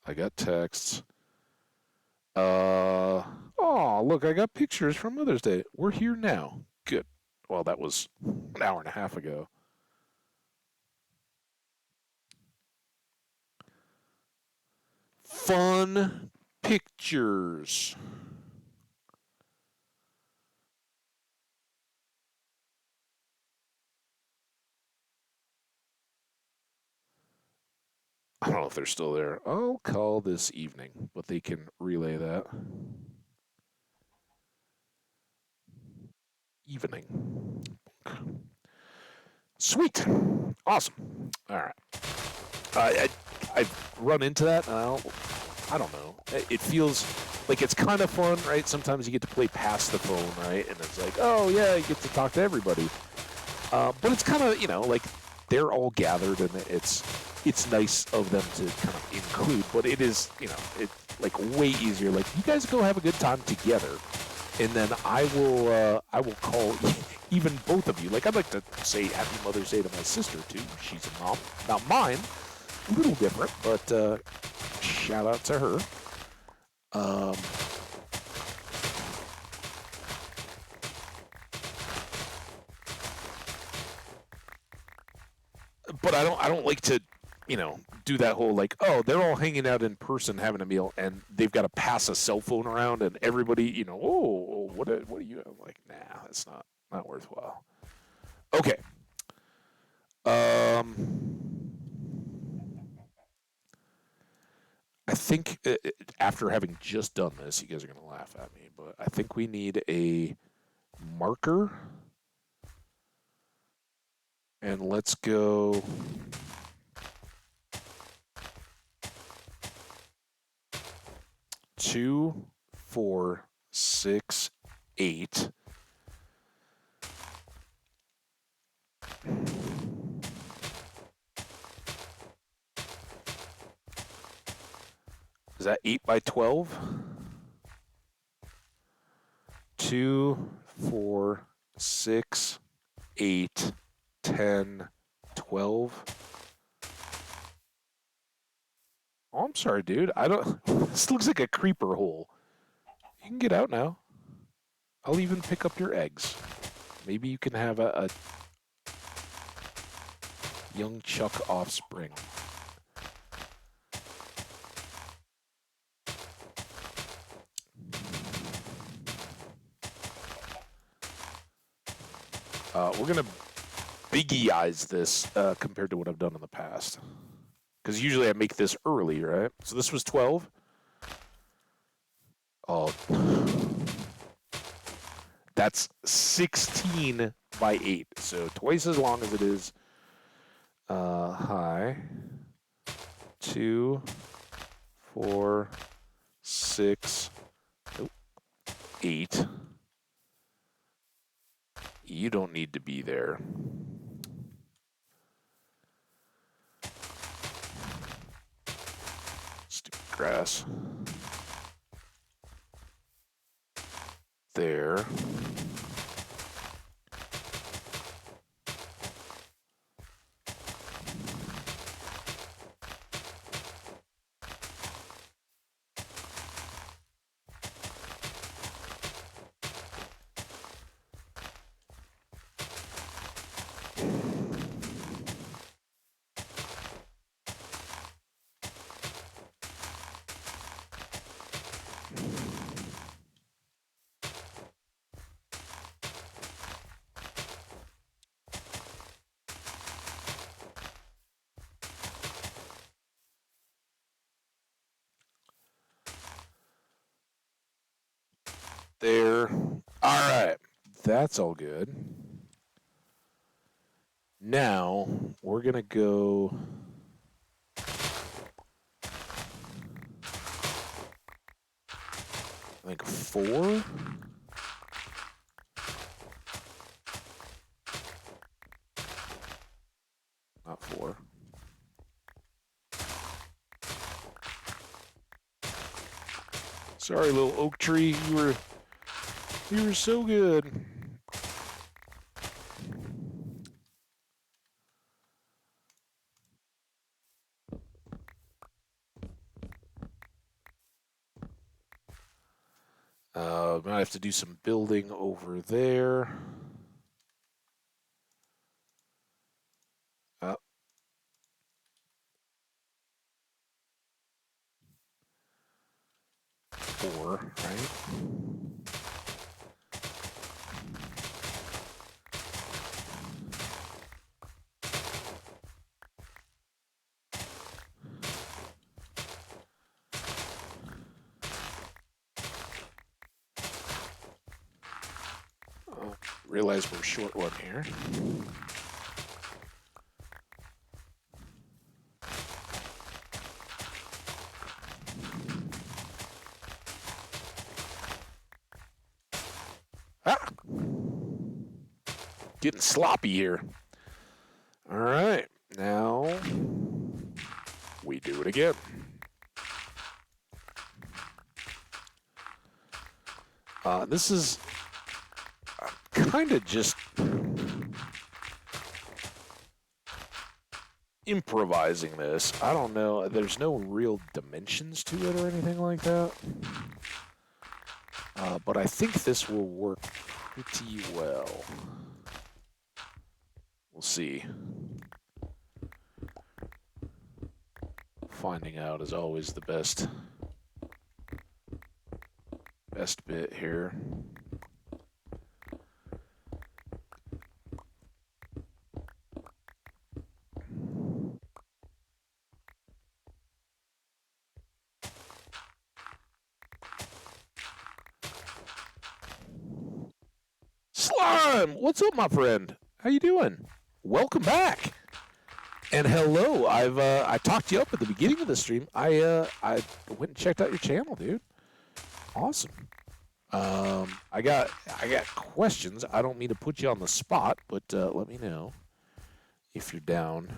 I got texts. Oh, look, I got pictures from Mother's Day. We're here now. Good. Well, that was an hour and a half ago. Fun pictures. I don't know if they're still there. I'll call this evening, but they can relay that. Evening. Sweet. Awesome. All right. I've run into that, and I don't know. It feels like it's kind of fun, right? Sometimes you get to play past the phone, right? And it's like, oh, yeah, you get to talk to everybody. But it's kind of, like they're all gathered, and it's nice of them to kind of include, but it is, it's like way easier. Like, you guys go have a good time together, and then I will call even both of you. Like, I'd like to say Happy Mother's Day to my sister too. She's a mom, not mine, a little different, but shout out to her. But I don't like to, do that whole like, oh, they're all hanging out in person having a meal, and they've got to pass a cell phone around, and everybody, what are you? I'm like, nah, that's not worthwhile. Okay. I think after having just done this, you guys are going to laugh at me, but I think we need a marker. And let's go 2, 4, 6, 8. Is that 8 by 12? 2, 4, 6, 8, 10, 12. Oh, I'm sorry, dude. I don't. This looks like a creeper hole. You can get out now. I'll even pick up your eggs. Maybe you can have a young Chuck offspring. We're going to biggie-ize this compared to what I've done in the past. Because usually I make this early, right? So this was 12. Oh, that's 16 by 8. So twice as long as it is high. 2, 4, 6, 8. You don't need to be there. Stupid grass. There. There. All right. That's all good. Now, we're going to go... I think 4? Not 4. Sorry, little oak tree. You were so good. Might have to do some building over there. 4, right? Realize we're short one here. Ah! Getting sloppy here. All right, now we do it again. This is kind of just improvising this. I don't know. There's no real dimensions to it or anything like that. But I think this will work pretty well. We'll see. Finding out is always the best bit here. time. What's up, my friend? How you doing? Welcome back. And hello. I talked you up at the beginning of the stream. I went and checked out your channel, dude. Awesome. I got questions. I don't mean to put you on the spot, but let me know if you're down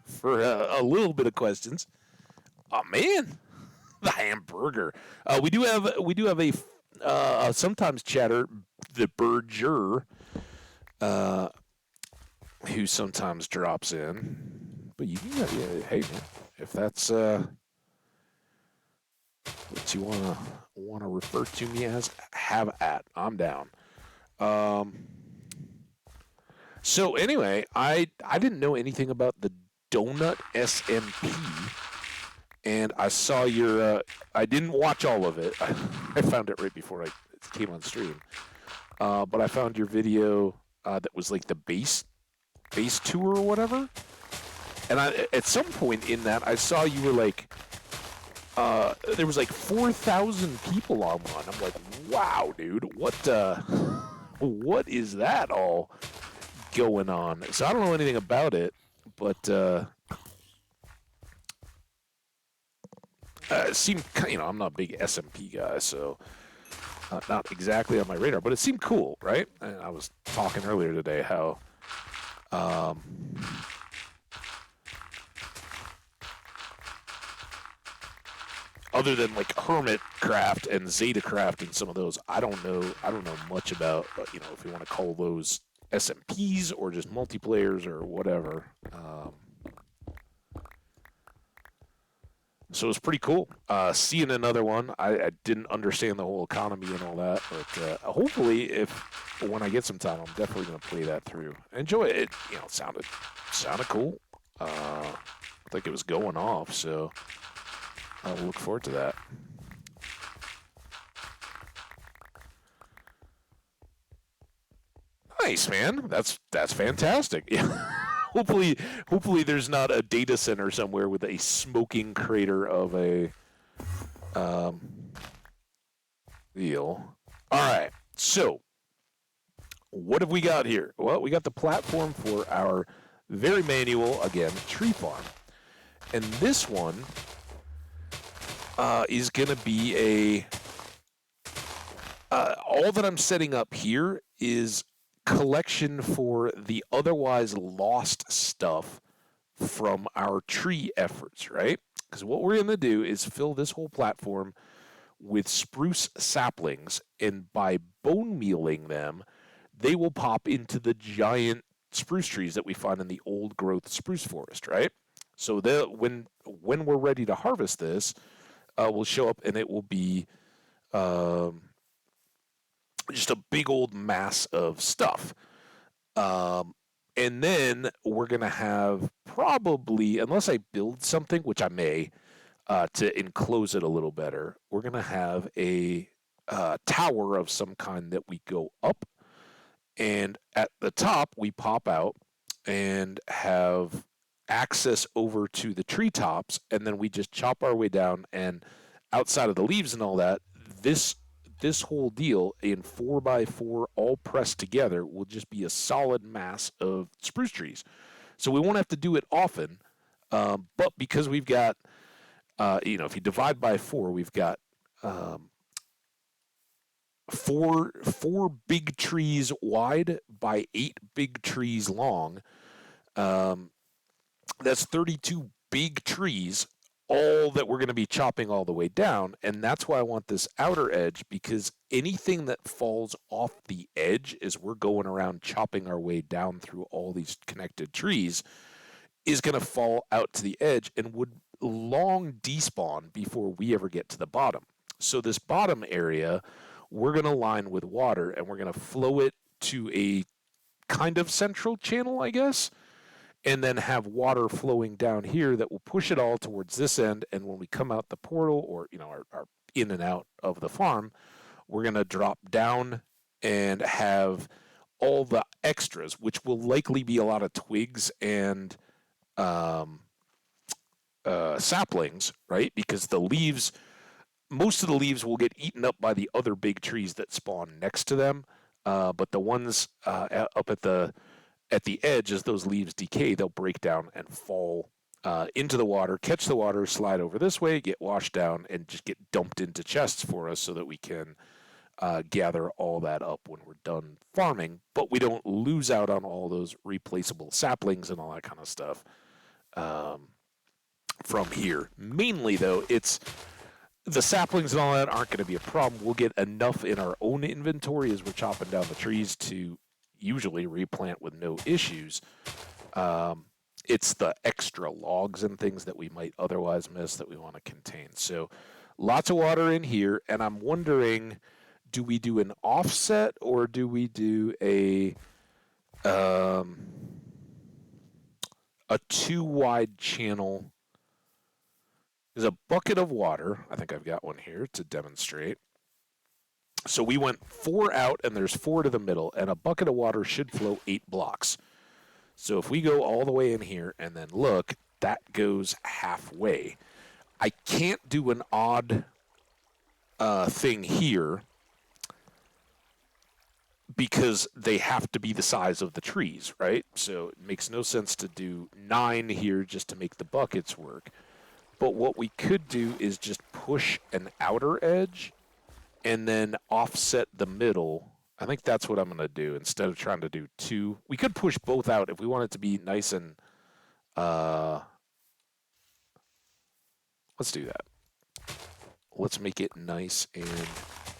for a little bit of questions. Oh man, the hamburger. We do have a sometimes chatter, the Berger, who sometimes drops in. But you can, hey man, if that's what you wanna refer to me as, have at. I'm down. So anyway, I didn't know anything about the donut SMP, and I saw your. I didn't watch all of it. I found it right before I came on stream, but I found your video that was like the base tour or whatever. And at some point in that, I saw you were like, there was like 4,000 people on one. I'm like, wow, dude, what is that all going on? So I don't know anything about it, but it seemed, I'm not a big SMP guy, so not exactly on my radar, but it seemed cool, right? And I was talking earlier today how other than like Hermitcraft and Zetacraft and some of those, I don't know much about, if you want to call those SMPs or just multiplayers or whatever. So it was pretty cool. Seeing another one, I didn't understand the whole economy and all that, but hopefully, when I get some time, I'm definitely going to play that through. Enjoy it. It sounded cool. Like it was going off, so I'll look forward to that. Nice, man. That's fantastic. Yeah. Hopefully there's not a data center somewhere with a smoking crater of a deal. All right. So, what have we got here? Well, we got the platform for our very manual, again, tree farm. And this one is going to be all that I'm setting up here is collection for the otherwise lost stuff from our tree efforts, right? Because what we're going to do is fill this whole platform with spruce saplings, and by bone mealing them, they will pop into the giant spruce trees that we find in the old growth spruce forest, right? So when we're ready to harvest this, we'll show up and it will be just a big old mass of stuff. And then we're going to have probably, unless I build something, which I may, to enclose it a little better, we're going to have a tower of some kind that we go up. And at the top, we pop out and have access over to the treetops. And then we just chop our way down. And outside of the leaves and all that, this whole deal in 4x4 all pressed together will just be a solid mass of spruce trees. So we won't have to do it often, but because we've got, if you divide by 4, we've got four big trees wide by 8 big trees long. That's 32 big trees, all that we're going to be chopping all the way down. And that's why I want this outer edge, because anything that falls off the edge as we're going around chopping our way down through all these connected trees is going to fall out to the edge and would long despawn before we ever get to the bottom. So this bottom area, we're going to line with water and we're going to flow it to a kind of central channel, I guess, and then have water flowing down here that will push it all towards this end. And when we come out the portal, or our in and out of the farm, we're going to drop down and have all the extras, which will likely be a lot of twigs and saplings, right? Because most of the leaves will get eaten up by the other big trees that spawn next to them. But the ones up at the edge, as those leaves decay, they'll break down and fall into the water, catch the water, slide over this way, get washed down, and just get dumped into chests for us so that we can gather all that up when we're done farming. But we don't lose out on all those replaceable saplings and all that kind of stuff from here. Mainly, though, it's the saplings and all that aren't going to be a problem. We'll get enough in our own inventory as we're chopping down the trees to usually replant with no issues. It's the extra logs and things that we might otherwise miss that we want to contain. So lots of water in here, and I'm wondering, do we do an offset or do we do a 2-wide channel? There's a bucket of water. I think I've got one here to demonstrate. So we went 4 out, and there's 4 to the middle, and a bucket of water should flow 8 blocks. So if we go all the way in here and then look, that goes halfway. I can't do an odd thing here because they have to be the size of the trees, right? So it makes no sense to do 9 here just to make the buckets work. But what we could do is just push an outer edge and then offset the middle. I think that's what I'm going to do instead of trying to do 2. We could push both out if we want it to be nice and... let's do that. Let's make it nice and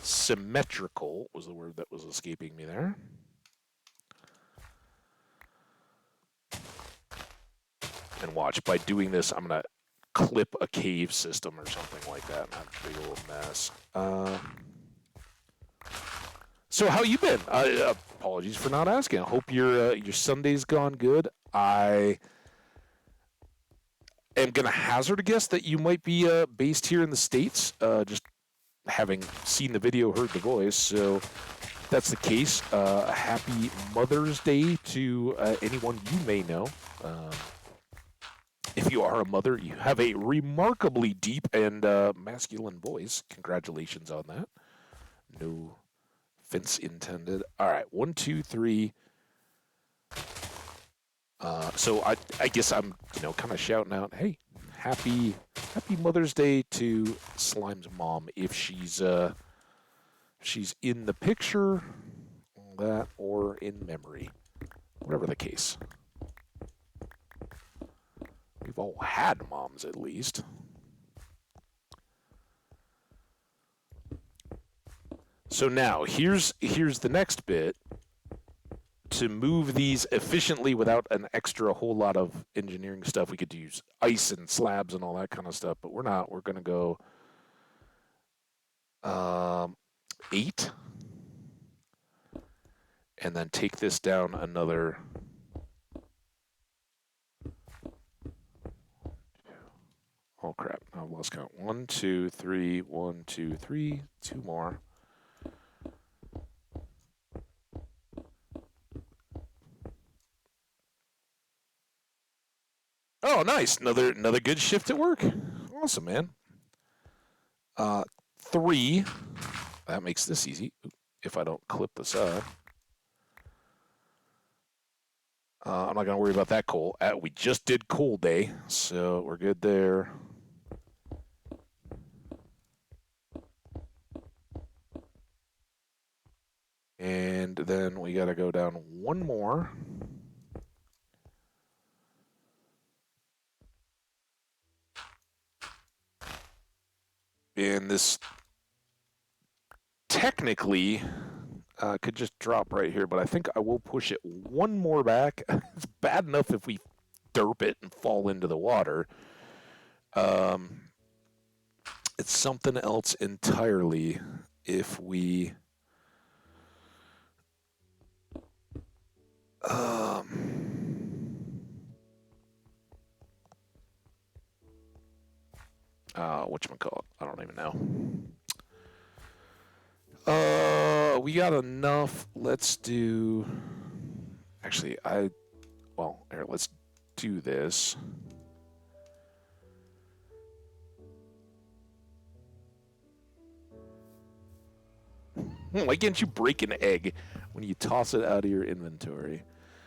symmetrical was the word that was escaping me there. And watch, by doing this, I'm going to clip a cave system or something like that and have a big old mess. So how you been? Apologies for not asking. I hope your Sunday's gone good. I am going to hazard a guess that you might be based here in the States, just having seen the video, heard the voice. So if that's the case, happy Mother's Day to anyone you may know. If you are a mother, you have a remarkably deep and masculine voice. Congratulations on that. No offense intended. All right, 1, 2, 3. So I guess I'm kind of shouting out, hey, happy Mother's Day to Slime's mom if she's in the picture, all that, or in memory, whatever the case. We've all had moms, at least. So now, here's the next bit. To move these efficiently without an extra whole lot of engineering stuff, we could use ice and slabs and all that kind of stuff, but we're not. We're going to go 8. And then take this down another... Oh, crap. I've lost count. 1, 2, 3, 1, 2, 3. 2 more. Oh, nice. Another good shift at work. Awesome, man. 3. That makes this easy. If I don't clip this up. I'm not going to worry about that coal. We just did coal day, so we're good there. And then we got to go down 1 more. And this technically could just drop right here, but I think I will push it 1 more back. It's bad enough if we derp it and fall into the water. It's something else entirely if we... whatchamacallit? I don't even know. We got enough. Let's do... Actually, well, here, let's do this. Why can't you break an egg when you toss it out of your inventory?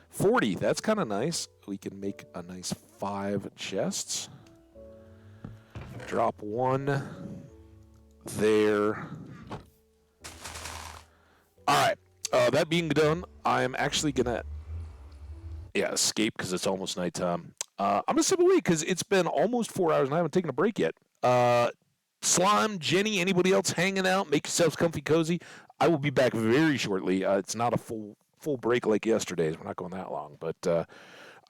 40, that's kind of nice. We can make a nice 5 chests. Drop 1 there. All right. That being done, I'm actually going to escape because it's almost nighttime. I'm going to step away because it's been almost 4 hours and I haven't taken a break yet. Slime, Jenny, anybody else hanging out? Make yourselves comfy, cozy. I will be back very shortly. It's not a full break like yesterday's. We're not going that long, but I'm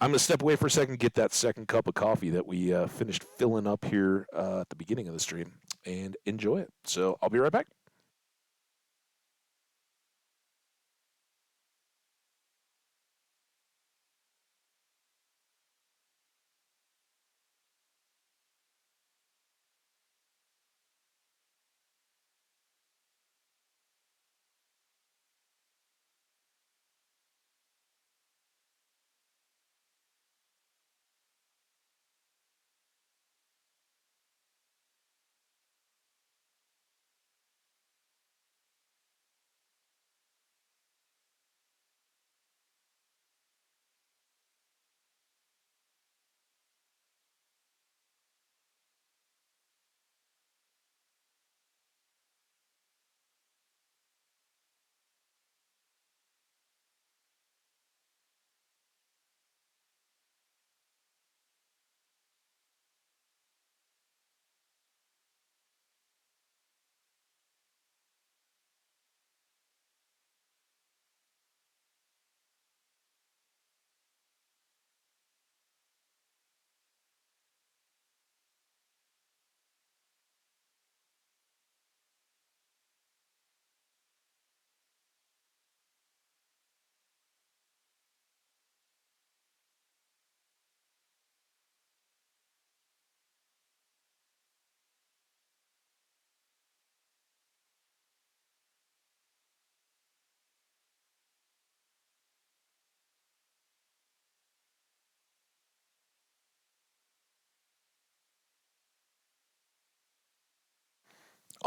going to step away for a second, get that second cup of coffee that we finished filling up here at the beginning of the stream, and enjoy it. So I'll be right back.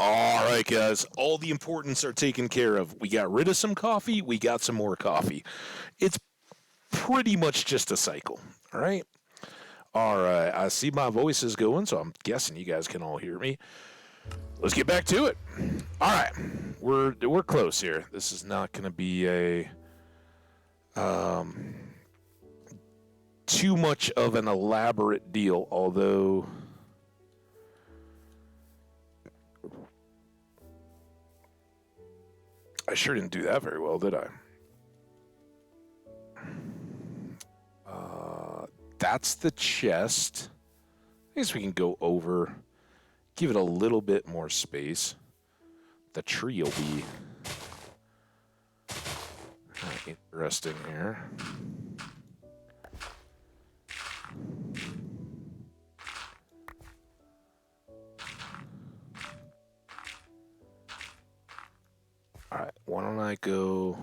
All right, guys. All the importance are taken care of. We got rid of some coffee. We got some more coffee. It's pretty much just a cycle. All right. All right. I see my voice is going, so I'm guessing you guys can all hear me. Let's get back to it. All right. We're close here. This is not going to be a too much of an elaborate deal, although I sure didn't do that very well, did I? That's the chest. I guess we can go over, give it a little bit more space. The tree will be interesting here. All right, why don't I go...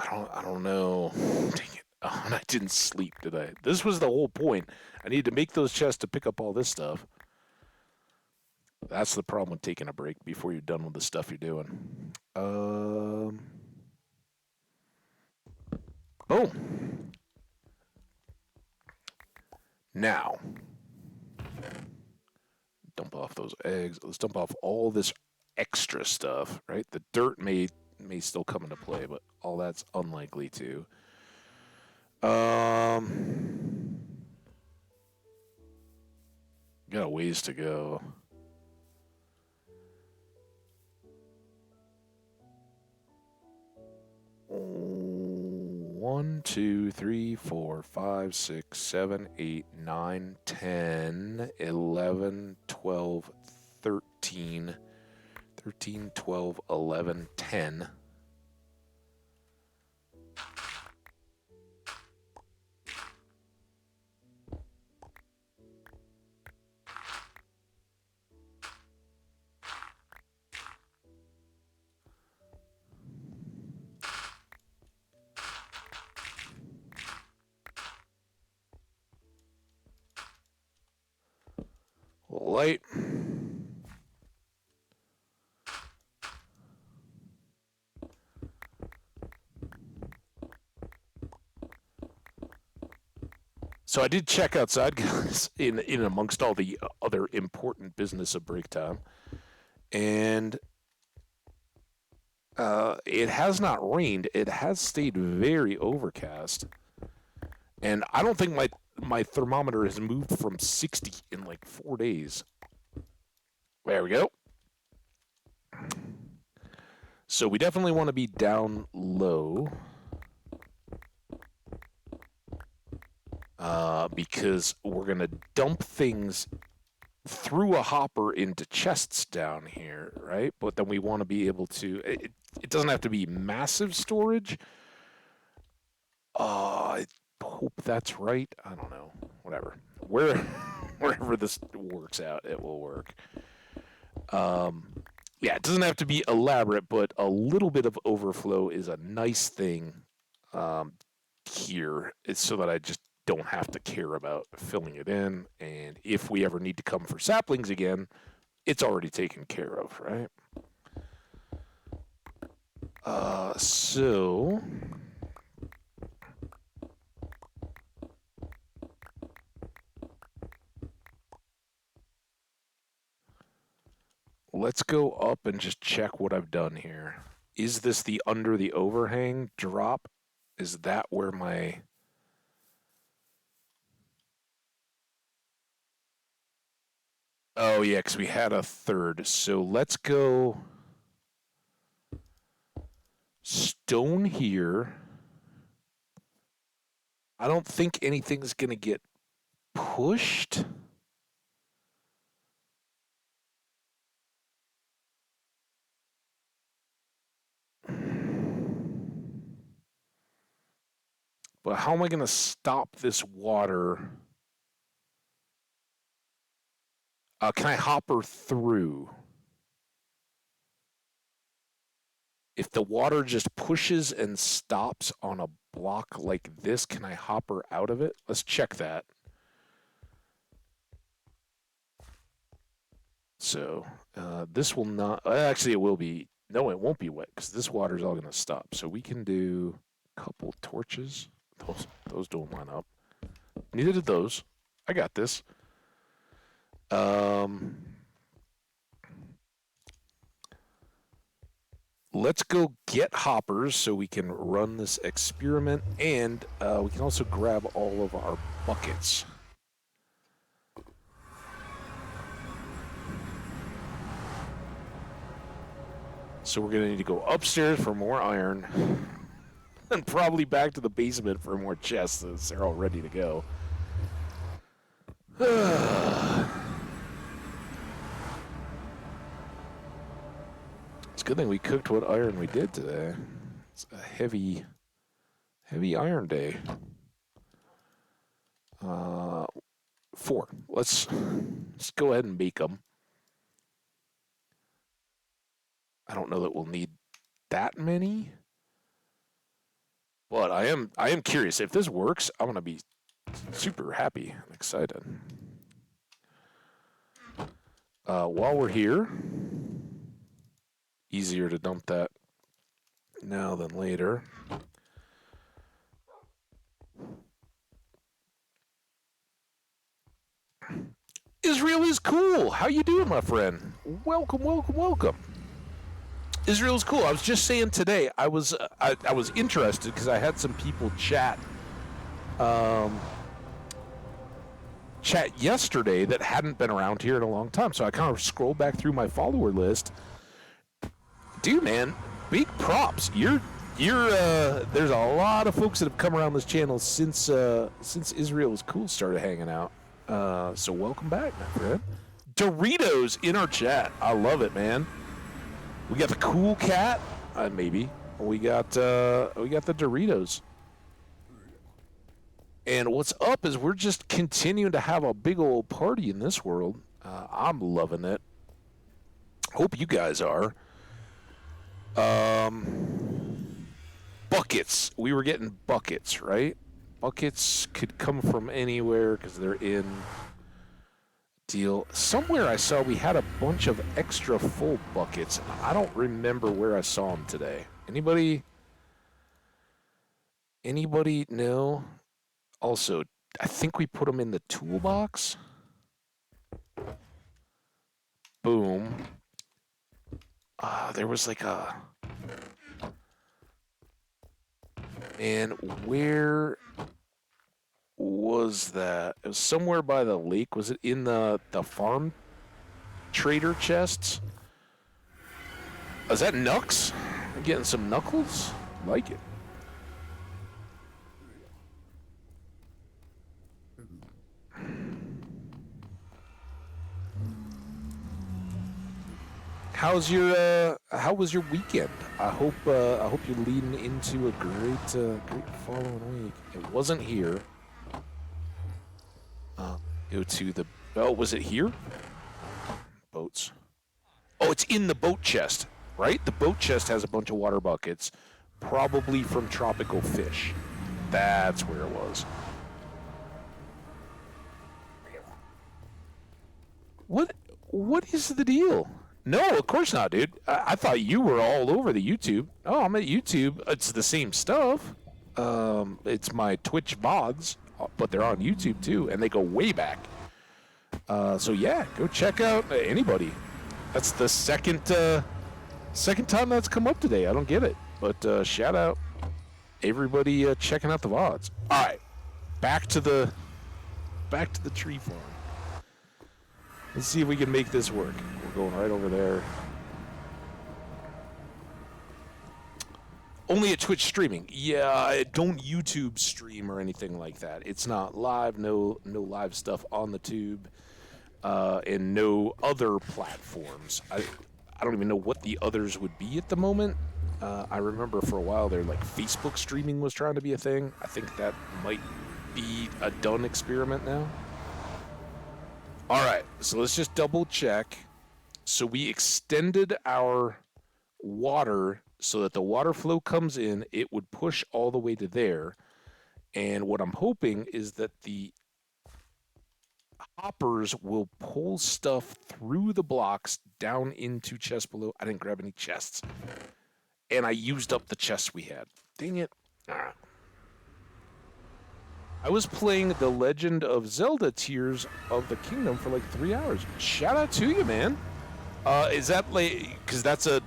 I don't know. Dang it. Oh, and I didn't sleep, did I? This was the whole point. I need to make those chests to pick up all this stuff. That's the problem with taking a break before you're done with the stuff you're doing. Oh. Now. Dump off those eggs. Let's dump off all this extra stuff, right? The dirt may still come into play, but all that's unlikely to. Got a ways to go. One, 2, 3, 4, 5, 6, 7, 8, 9, 10, 11, 12, 13, 13, 12, 11, 10. Light. So I did check outside, guys, in amongst all the other important business of break time, and it has not rained. It has stayed very overcast, and I don't think my thermometer has moved from 60 in like 4 days. There we go. So we definitely want to be down low. Because we're going to dump things through a hopper into chests down here, right? But then we want to be able to... It doesn't have to be massive storage. I hope that's right. I don't know. Whatever. Wherever this works out, it will work. Yeah, it doesn't have to be elaborate, but a little bit of overflow is a nice thing here. It's so that I just don't have to care about filling it in, and if we ever need to come for saplings again, it's already taken care of, right? So let's go up and just check what I've done here. Is this the under the overhang drop? Is that where my... Oh, yeah, because we had a third. So let's go stone here. I don't think anything's going to get pushed. But how am I going to stop this water? Can I hopper through? If the water just pushes and stops on a block like this, can I hopper out of it? Let's check that. So this will not... Actually, it will be... No, it won't be wet because this water is all going to stop. So we can do a couple torches. Those don't line up. Neither did those. I got this. Let's go get hoppers so we can run this experiment, and we can also grab all of our buckets. So we're going to need to go upstairs for more iron, and probably back to the basement for more chests since they're all ready to go. It's a good thing we cooked what iron we did today. It's a heavy iron day. 4. Let's go ahead and make them. I don't know that we'll need that many, but I am curious. If this works, I'm gonna be super happy and excited. While we're here, easier to dump that now than later. Israel is cool. How you doing, my friend? Welcome, welcome, welcome. Israel's cool. I was just saying today, I was interested because I had some people chat yesterday that hadn't been around here in a long time. So I kind of scrolled back through my follower list. Dude, man, big props. You're there's a lot of folks that have come around this channel since Israel is cool started hanging out. So welcome back, my friend. Doritos in our chat. I love it, man. We got the cool cat, maybe. We got the Doritos. And what's up is we're just continuing to have a big old party in this world. I'm loving it. Hope you guys are. Buckets. We were getting buckets, right? Buckets could come from anywhere because they're in deal. Somewhere I saw we had a bunch of extra full buckets. I don't remember where I saw them today. Anybody know? Also, I think we put them in the toolbox. Boom. There was like a... And where was that? It was somewhere by the lake. Was it in the farm trader chests? Is that Nux? I'm getting some knuckles. Like it. How was your weekend? I hope you're leading into a great following week. It wasn't here. Go to the... Oh, was it here? Boats. Oh, it's in the boat chest, right? The boat chest has a bunch of water buckets, probably from tropical fish. That's where it was. What is the deal? No, of course not, dude. I thought you were all over the YouTube. Oh, I'm at YouTube. It's the same stuff. It's my Twitch VODs, but they're on YouTube too, and they go way back. So yeah, go check out anybody. That's the second time that's come up today. I don't get it, but shout out everybody checking out the VODs. All right, back to the tree farm. Let's see if we can make this work. We're going right over there. Only at Twitch streaming. Yeah, I don't YouTube stream or anything like that. It's not live. No live stuff on the tube, and no other platforms. I don't even know what the others would be at the moment. I remember for a while there, like Facebook streaming was trying to be a thing. I think that might be a done experiment now. All right, so let's just double check. So we extended our water so that the water flow comes in, it would push all the way to there. And what I'm hoping is that the hoppers will pull stuff through the blocks down into chests below. I didn't grab any chests. And I used up the chests we had. Dang it. I was playing The Legend of Zelda Tears of the Kingdom for like 3 hours. Shout out to you, man. Is that like, because that's a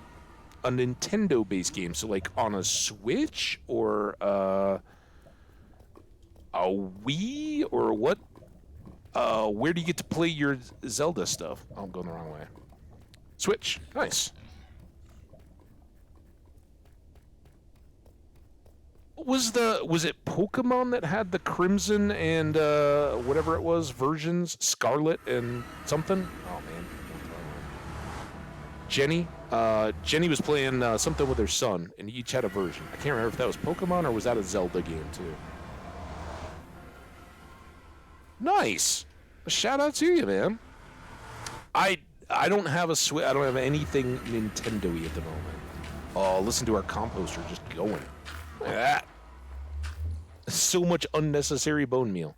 Nintendo-based game, so like on a Switch or a Wii or what? Where do you get to play your Zelda stuff? Oh, I'm going the wrong way. Switch. Nice. Was it Pokemon that had the Crimson and whatever it was versions, Scarlet and something? Oh man, Jenny was playing something with her son, and each had a version. I can't remember if that was Pokemon or was that a Zelda game too. Nice, shout out to you, man. I don't have a Switch. I don't have anything Nintendo-y at the moment. Oh, listen to our composter just going. Look at that. So much unnecessary bone meal.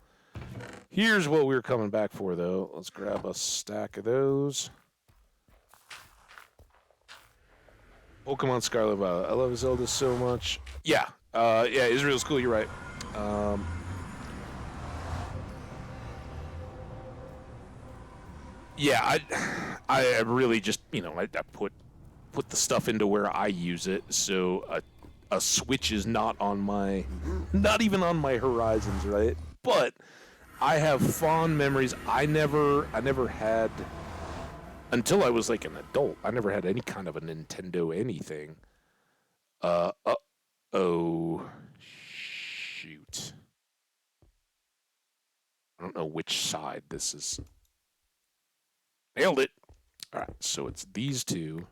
Here's what we were coming back for, though. Let's grab a stack of those. Pokemon Scarlet Violet. I love Zelda so much. Yeah. Yeah, Israel's cool. You're right. Yeah, I really just, I put the stuff into where I use it, so a Switch is not even on my horizons, right? But I have fond memories. I never had, until I was like an adult, I never had any kind of a Nintendo anything. Oh, shoot. I don't know which side this is. Nailed it. All right, so it's these two.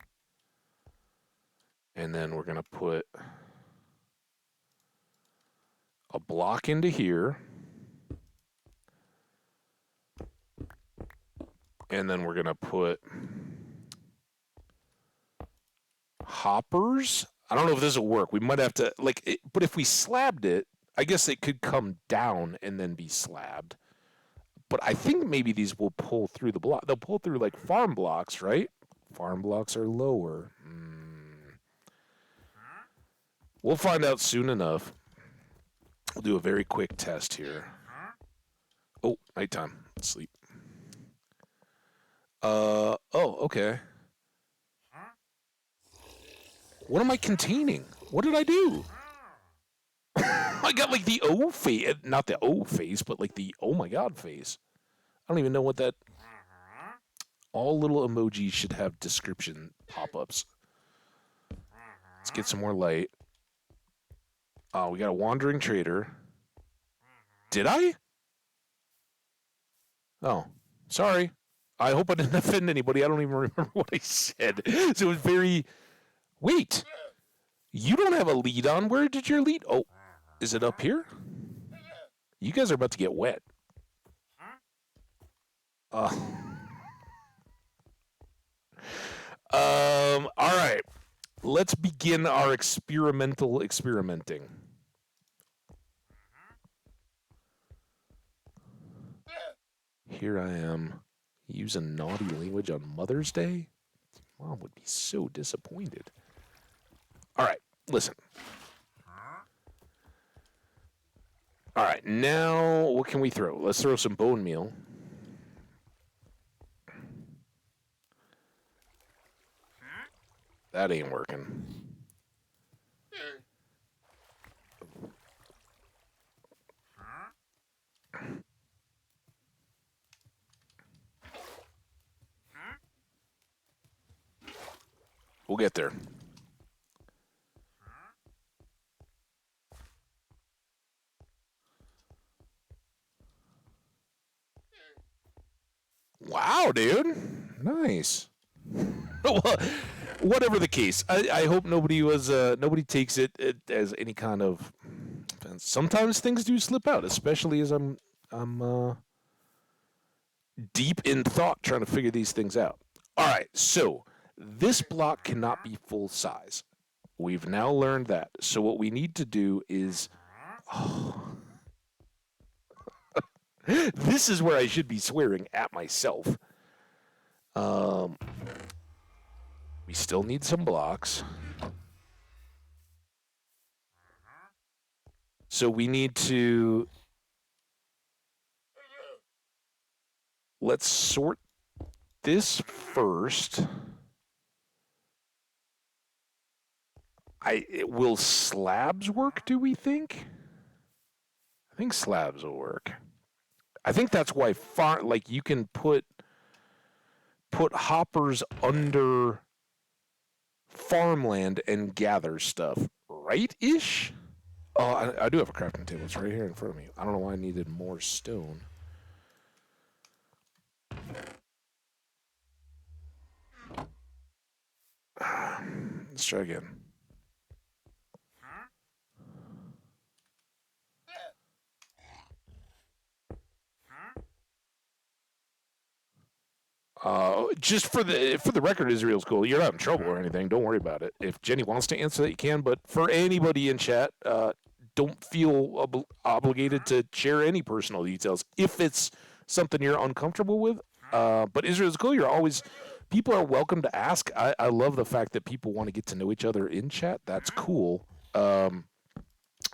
And then we're going to put a block into here. And then we're going to put hoppers. I don't know if this will work. We might have to, but if we slabbed it, I guess it could come down and then be slabbed. But I think maybe these will pull through the block. They'll pull through like farm blocks, right? Farm blocks are lower. We'll find out soon enough. We'll do a very quick test here. Oh, nighttime. Let's sleep. Oh, okay. What am I containing? What did I do? I got like the O face, not the O face, but like the oh my god face. I don't even know what that. All little emojis should have description pop-ups. Let's get some more light. Oh, we got a wandering trader. Did I? Oh, sorry. I hope I didn't offend anybody. I don't even remember what I said. So it was very... Wait. You don't have a lead on. Where did your lead... Oh, is it up here? You guys are about to get wet. All right. Let's begin our experimenting. Here I am, using naughty language on Mother's Day. Mom would be so disappointed. All right, listen. All right, now what can we throw? Let's throw some bone meal. That ain't working. We'll get there. Wow, dude. Nice. Well, whatever the case, I hope nobody takes it as any kind of offense. Sometimes things do slip out, especially as I'm deep in thought trying to figure these things out. All right, so this block cannot be full size. We've now learned that. So what we need to do is... Oh, this is where I should be swearing at myself. We still need some blocks. So we need to... Let's sort this first. Will slabs work, do we think? I think slabs will work. I think that's why you can put hoppers under farmland and gather stuff, right-ish? Oh, I do have a crafting table. It's right here in front of me. I don't know why I needed more stone. Let's try again. Just for the record, Israel's cool. You're not in trouble or anything. Don't worry about it. If Jenny wants to answer that, you can. But for anybody in chat, don't feel obligated to share any personal details if it's something you're uncomfortable with. But Israel's cool. People are welcome to ask. I love the fact that people want to get to know each other in chat. That's cool.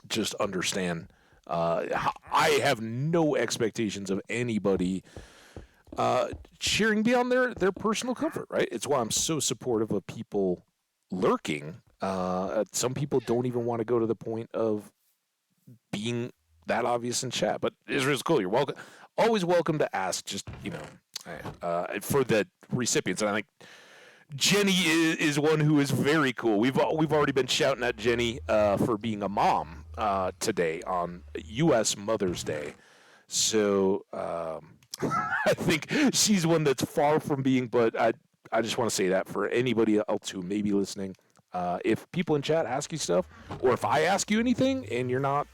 Just understand. I have no expectations of anybody sharing beyond their personal comfort, right? It's why I'm so supportive of people lurking. Some people don't even want to go to the point of being that obvious in chat, but Israel's cool. You're welcome. Always welcome to ask, just, for the recipients. And I think Jenny is one who is very cool. We've already been shouting at Jenny for being a mom today on U.S. Mother's Day. So I think she's one that's far from being, but I just want to say that for anybody else who may be listening. If people in chat ask you stuff, or if I ask you anything and you're not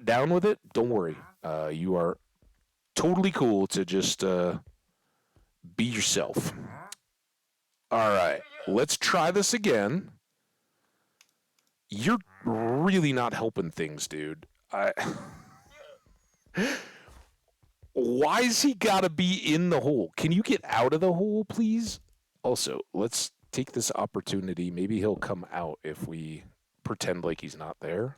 down with it, don't worry. You are totally cool to just be yourself. All right, let's try this again. You're really not helping things, dude. Why's he gotta be in the hole? Can you get out of the hole, please? Also, let's take this opportunity. Maybe he'll come out if we pretend like he's not there.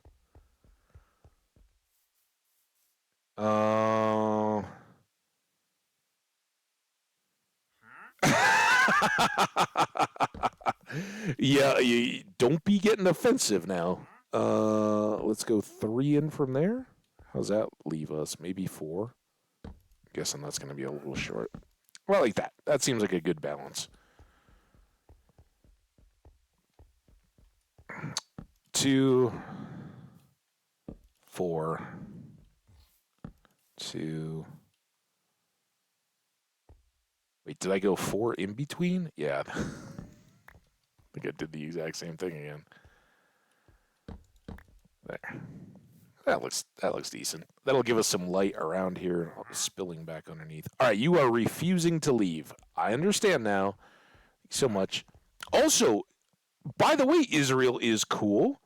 Yeah, don't be getting offensive now. Let's go 3 in from there. How's that leave us? Maybe 4? Guessing that's going to be a little short. Well, like that. That seems like a good balance. 2, 4, 2. Wait, did I go 4 in between? Yeah. I think I did the exact same thing again. There. That looks decent. That'll give us some light around here, spilling back underneath. All right, you are refusing to leave. I understand now. Thank you so much. Also, by the way, Israel is cool.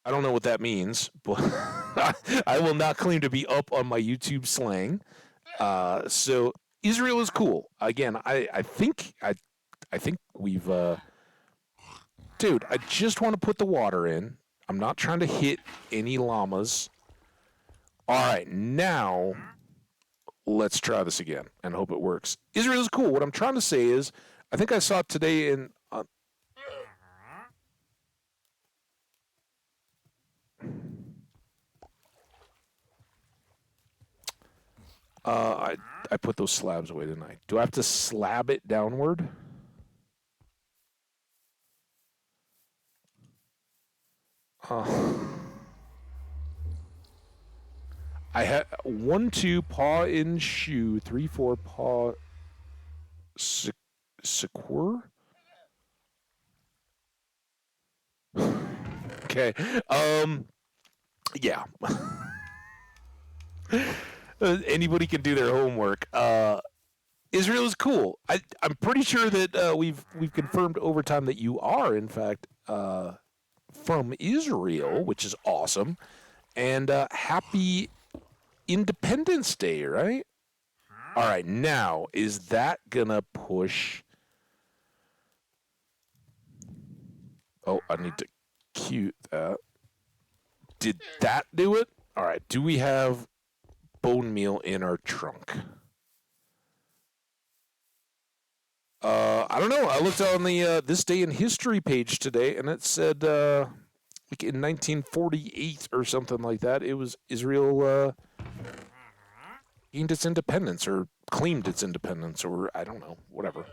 I don't know what that means, but I will not claim to be up on my YouTube slang. So Israel is cool. Again, I think we've. Dude, I just want to put the water in. I'm not trying to hit any llamas. All right, now let's try this again and hope it works. Israel is cool. What I'm trying to say is, I think I saw today in. I put those slabs away, didn't I? Do I have to slab it downward? I had 1, 2, paw in shoe, 3, 4, paw secure. Okay. Yeah. Anybody can do their homework. Israel is cool. I'm pretty sure that we've confirmed over time that you are, in fact, from Israel, which is awesome. And happy Independence Day, right? All right, now, is that going to push... Oh, I need to cue that. Did that do it? All right, do we have bone meal in our trunk? I don't know. I looked on the This Day in History page today, and it said like in 1948 or something like that, it was Israel gained its independence or claimed its independence, or I don't know, whatever.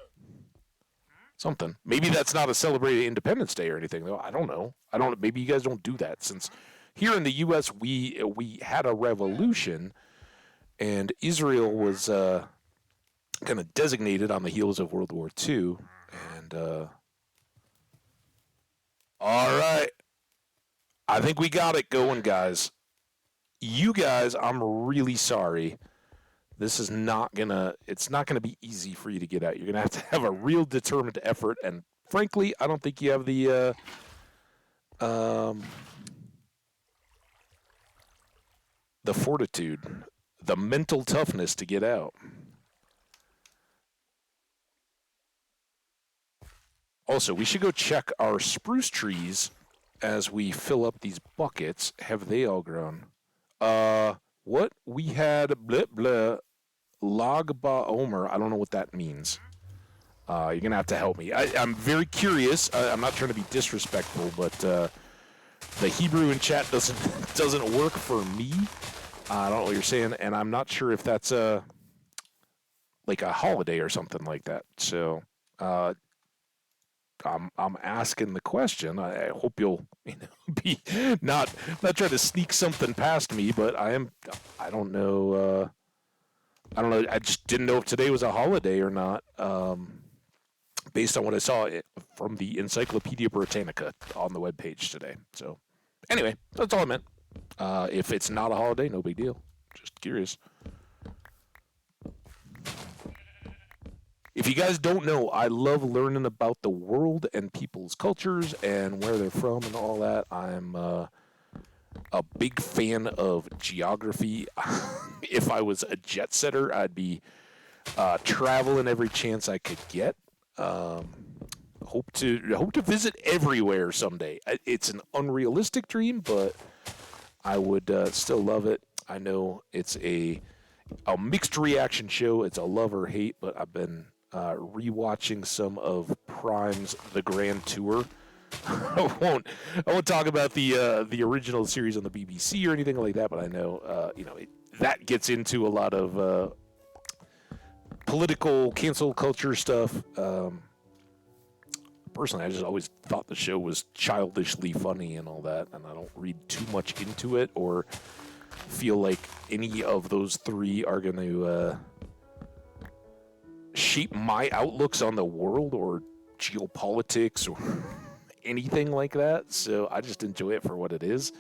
Something. Maybe that's not a celebrated Independence Day or anything, though. I don't know. Maybe you guys don't do that, since here in the U.S. we had a revolution, and Israel was kind of designated on the heels of World War II. And all right, I think we got it going, guys. You guys, I'm really sorry. This is it's not gonna be easy for you to get out. You're gonna have to have a real determined effort, and frankly, I don't think you have the fortitude, the mental toughness to get out. Also, we should go check our spruce trees as we fill up these buckets. Have they all grown? What? We had bleh bleh log ba omer. I don't know what that means. You're going to have to help me. I'm very curious. I'm not trying to be disrespectful, but the Hebrew in chat doesn't work for me. I don't know what you're saying, and I'm not sure if that's like a holiday or something like that. So I'm asking the question. I hope you'll be not trying to sneak something past me, but I don't know. I don't know. I just didn't know if today was a holiday or not. Based on what I saw from the Encyclopedia Britannica on the webpage today. So, anyway, that's all I meant. If it's not a holiday, no big deal. Just curious. If you guys don't know, I love learning about the world and people's cultures and where they're from and all that. I'm a big fan of geography. If I was a jet setter, I'd be traveling every chance I could get. Um, hope to visit everywhere someday. It's an unrealistic dream, but I would still love it. I know it's a mixed reaction show. It's a love or hate, but I've been rewatching some of Prime's The Grand Tour. I won't talk about the original series on the BBC or anything like that, but I know that gets into a lot of political cancel culture stuff. Personally, I just always thought the show was childishly funny and all that, and I don't read too much into it or feel like any of those three are going to shape my outlooks on the world or geopolitics or anything like that. So I just enjoy it for what it is.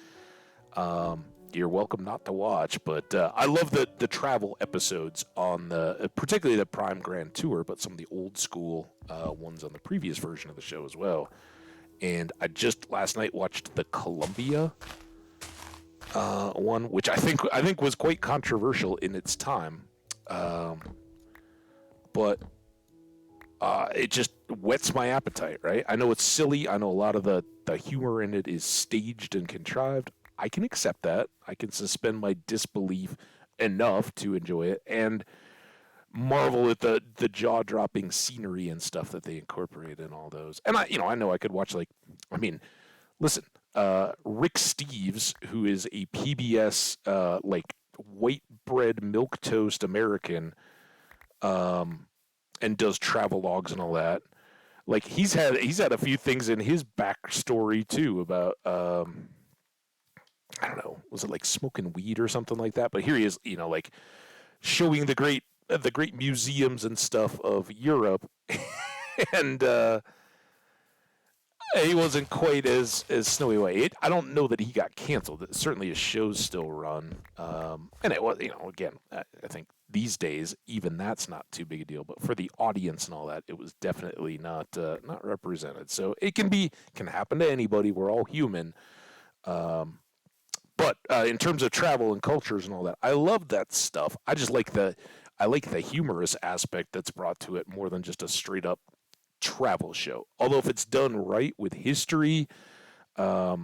You're welcome not to watch, but I love the travel episodes on particularly the Prime Grand Tour, but some of the old school ones on the previous version of the show as well. And I just last night watched the Columbia one, which I think was quite controversial in its time, but it just whets my appetite. Right? I know it's silly. I know a lot of the humor in it is staged and contrived. I can accept that. I can suspend my disbelief enough to enjoy it and marvel at the jaw-dropping scenery and stuff that they incorporate in all those. And I know I could watch listen, Rick Steves, who is a PBS white bread milk toast American, and does travel logs and all that. Like he's had a few things in his backstory too about I don't know, was it like smoking weed or something like that? But here he is, showing the great museums and stuff of Europe, and he wasn't quite as snowy white. I don't know that he got canceled. Certainly his shows still run, and it was, again, I think these days even that's not too big a deal. But for the audience and all that, it was definitely not represented. So it can happen to anybody. We're all human. But in terms of travel and cultures and all that, I love that stuff. I just like the humorous aspect that's brought to it more than just a straight up travel show. Although if it's done right with history, there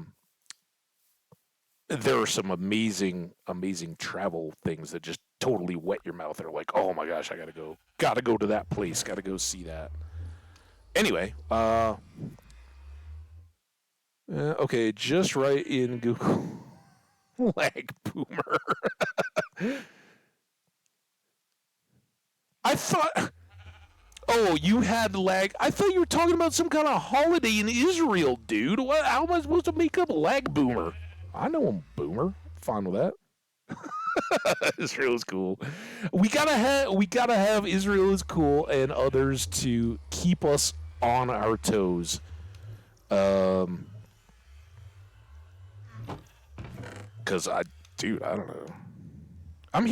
are some amazing travel things that just totally wet your mouth. They're like, oh my gosh, I gotta go to that place, gotta go see that. Anyway, okay, just write in Google. Lag boomer. I thought. Oh, you had lag. I thought you were talking about some kind of holiday in Israel, dude. How am I supposed to make up a lag boomer? I know I'm boomer. Fine with that. Israel is cool. We gotta have Israel is cool and others to keep us on our toes. Because I don't know. I'm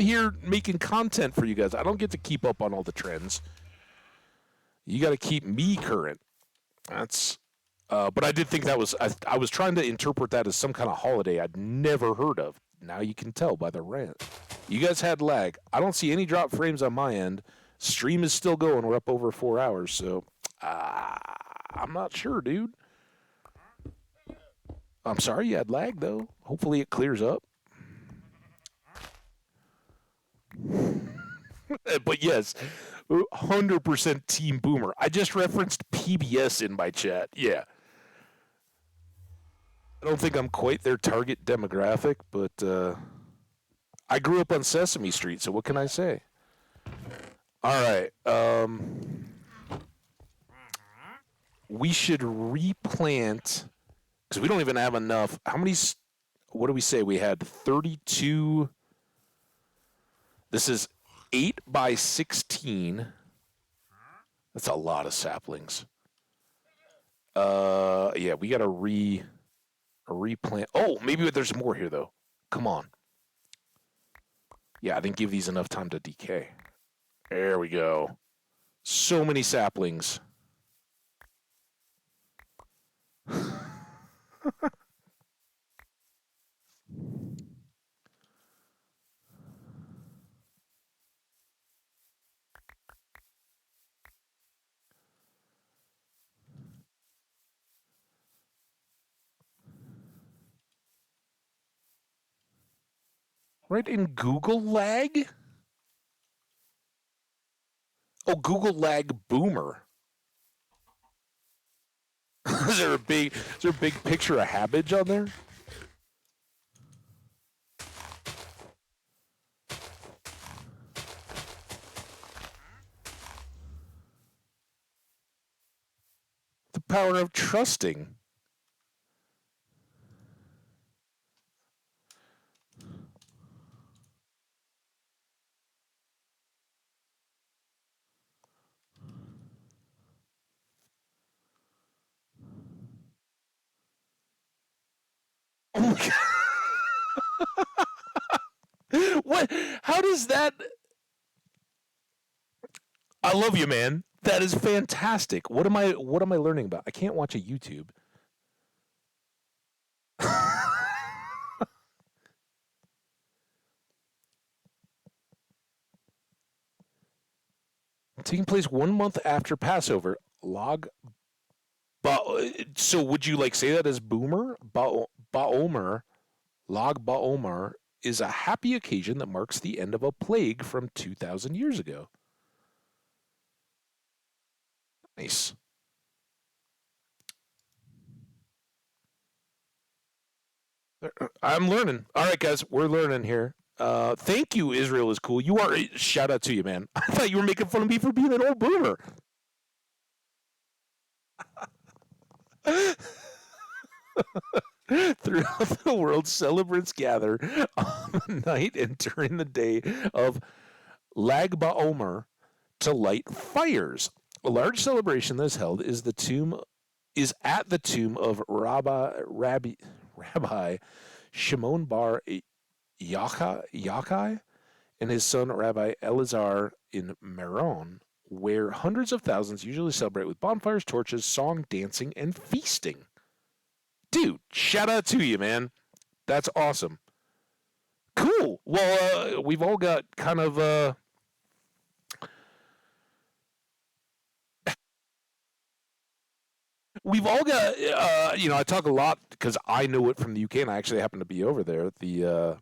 here making content for you guys. I don't get to keep up on all the trends. You got to keep me current. That's. But I did think that was. I was trying to interpret that as some kind of holiday I'd never heard of. Now you can tell by the rant. You guys had lag. I don't see any drop frames on my end. Stream is still going. We're up over 4 hours. So I'm not sure, dude. I'm sorry you had lag, though. Hopefully it clears up. But yes, 100% Team Boomer. I just referenced PBS in my chat. Yeah. I don't think I'm quite their target demographic, but I grew up on Sesame Street, so what can I say? All right. We should replant... because we don't even have enough. How many? What do we say? We had 32. This is 8 by 16. That's a lot of saplings. Yeah, we got to replant. Oh, maybe there's more here though. Come on. Yeah, I didn't give these enough time to decay. There we go. So many saplings. Right in Google lag? Oh, Google lag boomer. Is there a big picture of Habbage on there? The power of trusting. Oh my god. What? How does that? I love you, man. That is fantastic. What am I learning about? I can't watch a YouTube. Taking place 1 month after Passover. Log. So would you like say that as boomer? Baomer. Log Baomer is a happy occasion that marks the end of a plague from 2,000 years ago. Nice. I'm learning. All right, guys, we're learning here. Thank you, Israel is cool. You are. Shout out to you, man. I thought you were making fun of me for being an old boomer. Throughout the world, celebrants gather on the night and during the day of Lag BaOmer to light fires. A large celebration that is held is at the tomb of Rabbi Shimon Bar Yochai and his son Rabbi Elazar in Meron, where hundreds of thousands usually celebrate with bonfires, torches, song, dancing, and feasting. Dude, shout out to you, man. That's awesome. Cool. Well, we've all got kind of we've all got I talk a lot because I know it from the UK, and I actually happen to be over there at the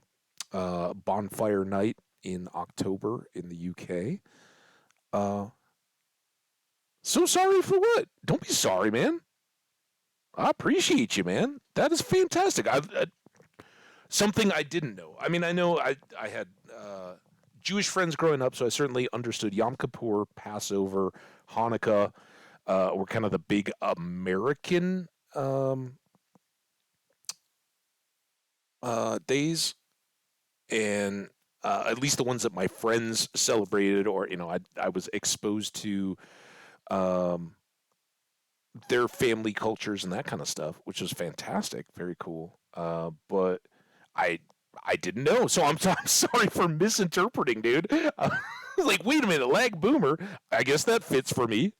bonfire night in October in the UK. So sorry for what? Don't be sorry, man. I appreciate you, man. That is fantastic. Something I didn't know. I mean, I know I had Jewish friends growing up, so I certainly understood Yom Kippur, Passover, Hanukkah were kind of the big American days, and at least the ones that my friends celebrated, or I was exposed to um, their family cultures and that kind of stuff, which was fantastic, very cool. But I I didn't know, so I'm sorry for misinterpreting, dude. I was like, wait a minute, lag boomer. I guess that fits for me.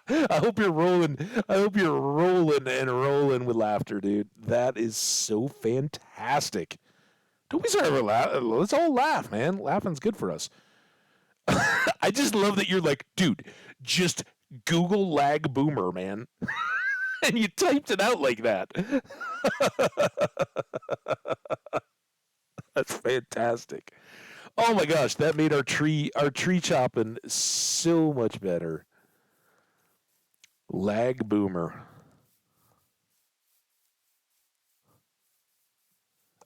I hope you're rolling. I hope you're rolling and rolling with laughter, dude. That is so fantastic. Don't be sorry for laughing. Let's all laugh, man. Laughing's good for us. I just love that you're like, dude, just Google lag boomer, man. And you typed it out like that. That's fantastic. Oh my gosh, that made our tree chopping so much better. Lag boomer.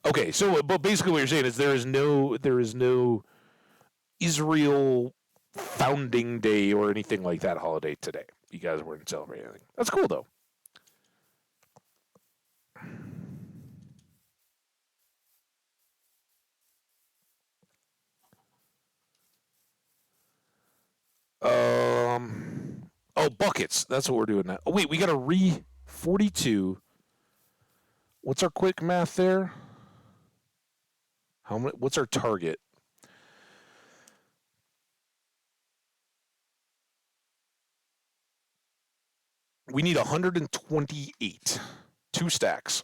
Okay, so but basically what you're saying is there is no Israel founding day or anything like that holiday today. You guys weren't celebrating anything. That's cool though. Oh, buckets. That's what we're doing now. Oh, wait, we got a re 42. What's our quick math there? How many? What's our target? We need 128. Two stacks,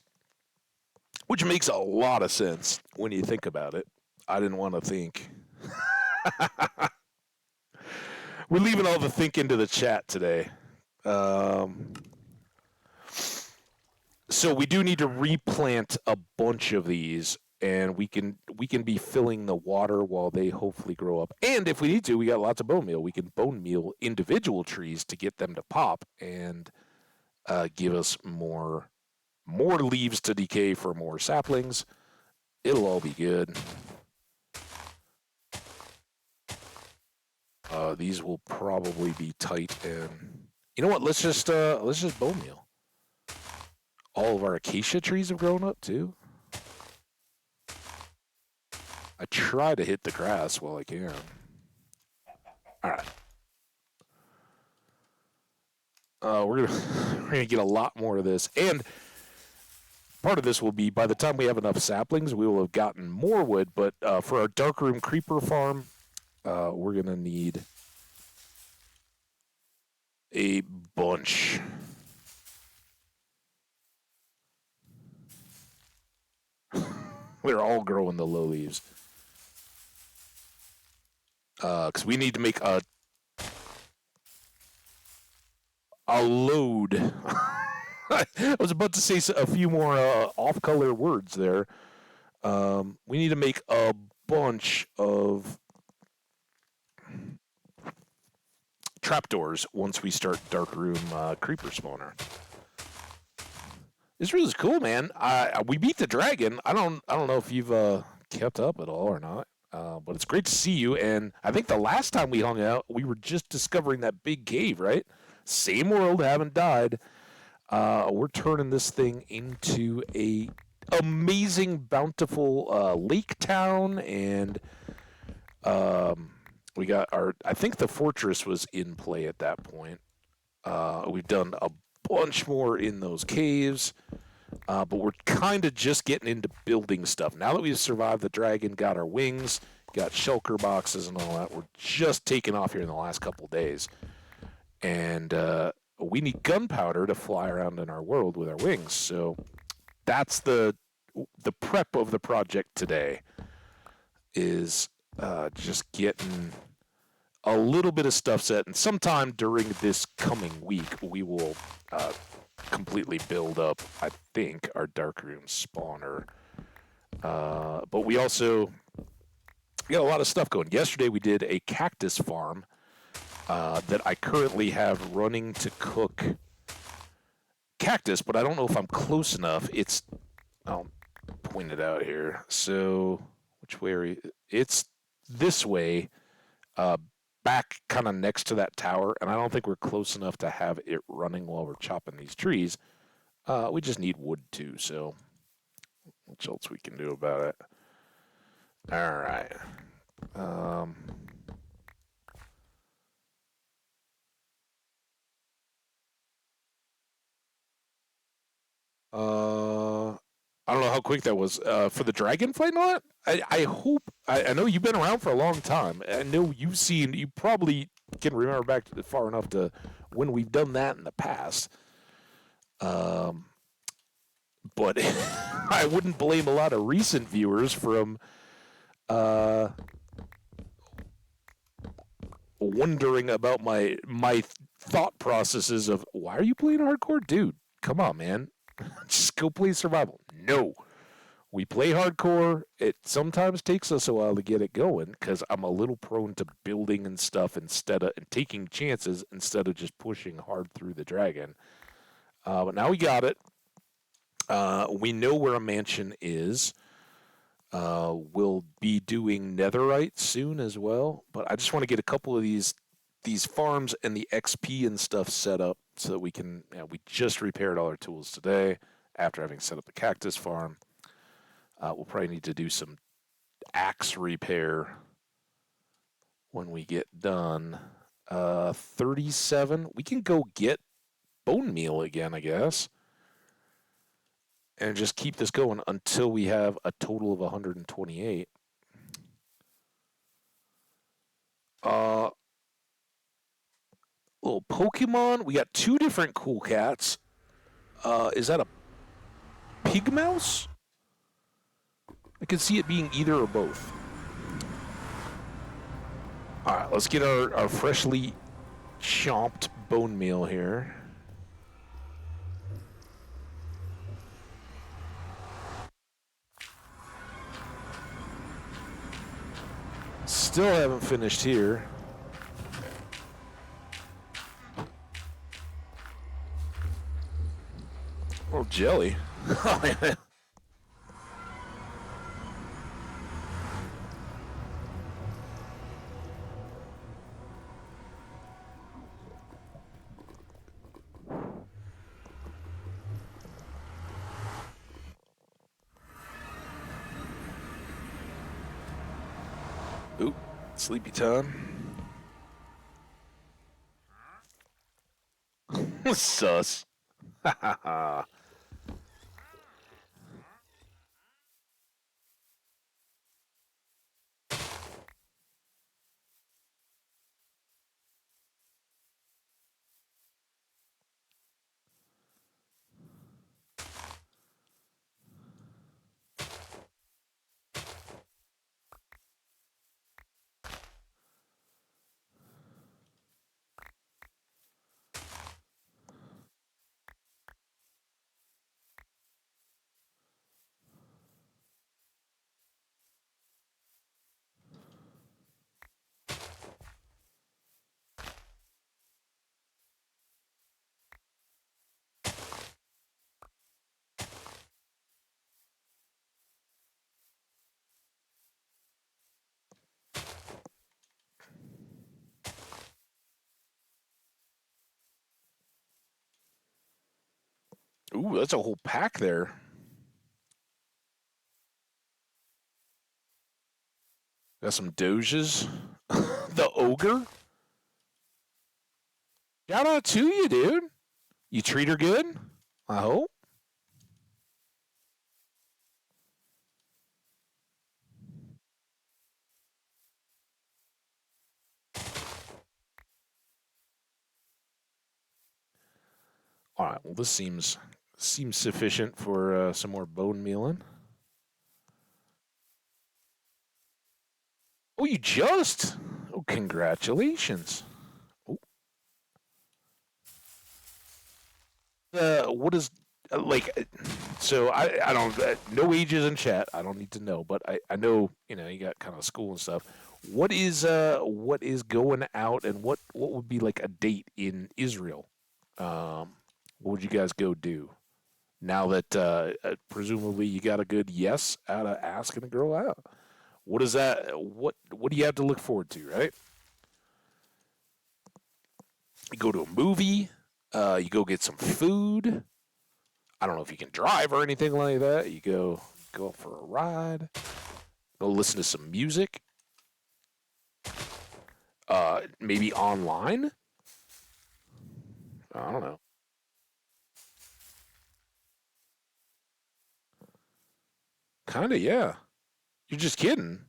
which makes a lot of sense when you think about it. I didn't want to think. We're leaving all the think into the chat today. Um, so we do need to replant a bunch of these, and we can be filling the water while they hopefully grow up. And if we need to, we got lots of bone meal. We can bone meal individual trees to get them to pop and give us more leaves to decay for more saplings. It'll all be good. These will probably be tight, and you know what? Let's just bone meal. All of our acacia trees have grown up too. I try to hit the grass while I can. All right. We're gonna get a lot more of this, and part of this will be by the time we have enough saplings, we will have gotten more wood. But for our darkroom creeper farm, we're gonna need a bunch. They're all growing the low leaves. Because we need to make a load. I was about to say a few more off-color words there. We need to make a bunch of trapdoors once we start darkroom creeper spawner. This really is cool, man. We beat the dragon. I don't know if you've kept up at all or not, but it's great to see you. And I think the last time we hung out, we were just discovering that big cave, right? Same world, haven't died. We're turning this thing into a amazing, bountiful lake town, and we got I think the fortress was in play at that point. We've done a bunch more in those caves, but we're kind of just getting into building stuff. Now that we've survived the dragon, got our wings, got shulker boxes and all that, we're just taking off here in the last couple days. And we need gunpowder to fly around in our world with our wings. So that's the prep of the project today, is just getting a little bit of stuff set, and sometime during this coming week, we will completely build up, I think, our darkroom spawner. But we also got a lot of stuff going. Yesterday, we did a cactus farm that I currently have running to cook cactus, but I don't know if I'm close enough. I'll point it out here. So, which way are you? It's this way. Back kind of next to that tower, and I don't think we're close enough to have it running while we're chopping these trees. We just need wood too, so what else we can do about it? All right. I don't know how quick that was. For the dragonfly knot, I hope, I know you've been around for a long time. I know you probably can remember back far enough to when we've done that in the past. But I wouldn't blame a lot of recent viewers from wondering about my thought processes of, why are you playing hardcore? Dude, come on, man. Just go play survival. No. We play hardcore. It sometimes takes us a while to get it going because I'm a little prone to building and stuff and taking chances instead of just pushing hard through the dragon. But now we got it. We know where a mansion is. We'll be doing netherite soon as well. But I just want to get a couple of these farms and the XP and stuff set up so that we can. We just repaired all our tools today after having set up the cactus farm. We'll probably need to do some axe repair when we get done. 37. We can go get bone meal again, I guess. And just keep this going until we have a total of 128. Little Pokemon. We got 2 different cool cats. Is that a pig mouse? I can see it being either or both. All right, let's get our freshly chomped bone meal here. Still haven't finished here. Oh, jelly. Oop, sleepy time. Sus. Ooh, that's a whole pack there. Got some Doges. The ogre. Shout out to you, dude. You treat her good? I hope. All right. Well, this seems sufficient for some more bone mealing. Oh, you just? Oh, congratulations. Oh. What is so I don't no ages in chat. I don't need to know, but I know you got kind of school and stuff. What is going out, and what would be like a date in Israel? What would you guys go do now that presumably you got a good yes out of asking a girl out? What is that? What do you have to look forward to, right? You go to a movie. You go get some food. I don't know if you can drive or anything like that. You go for a ride. Go listen to some music. Maybe online. I don't know. Kinda, yeah. You're just kidding.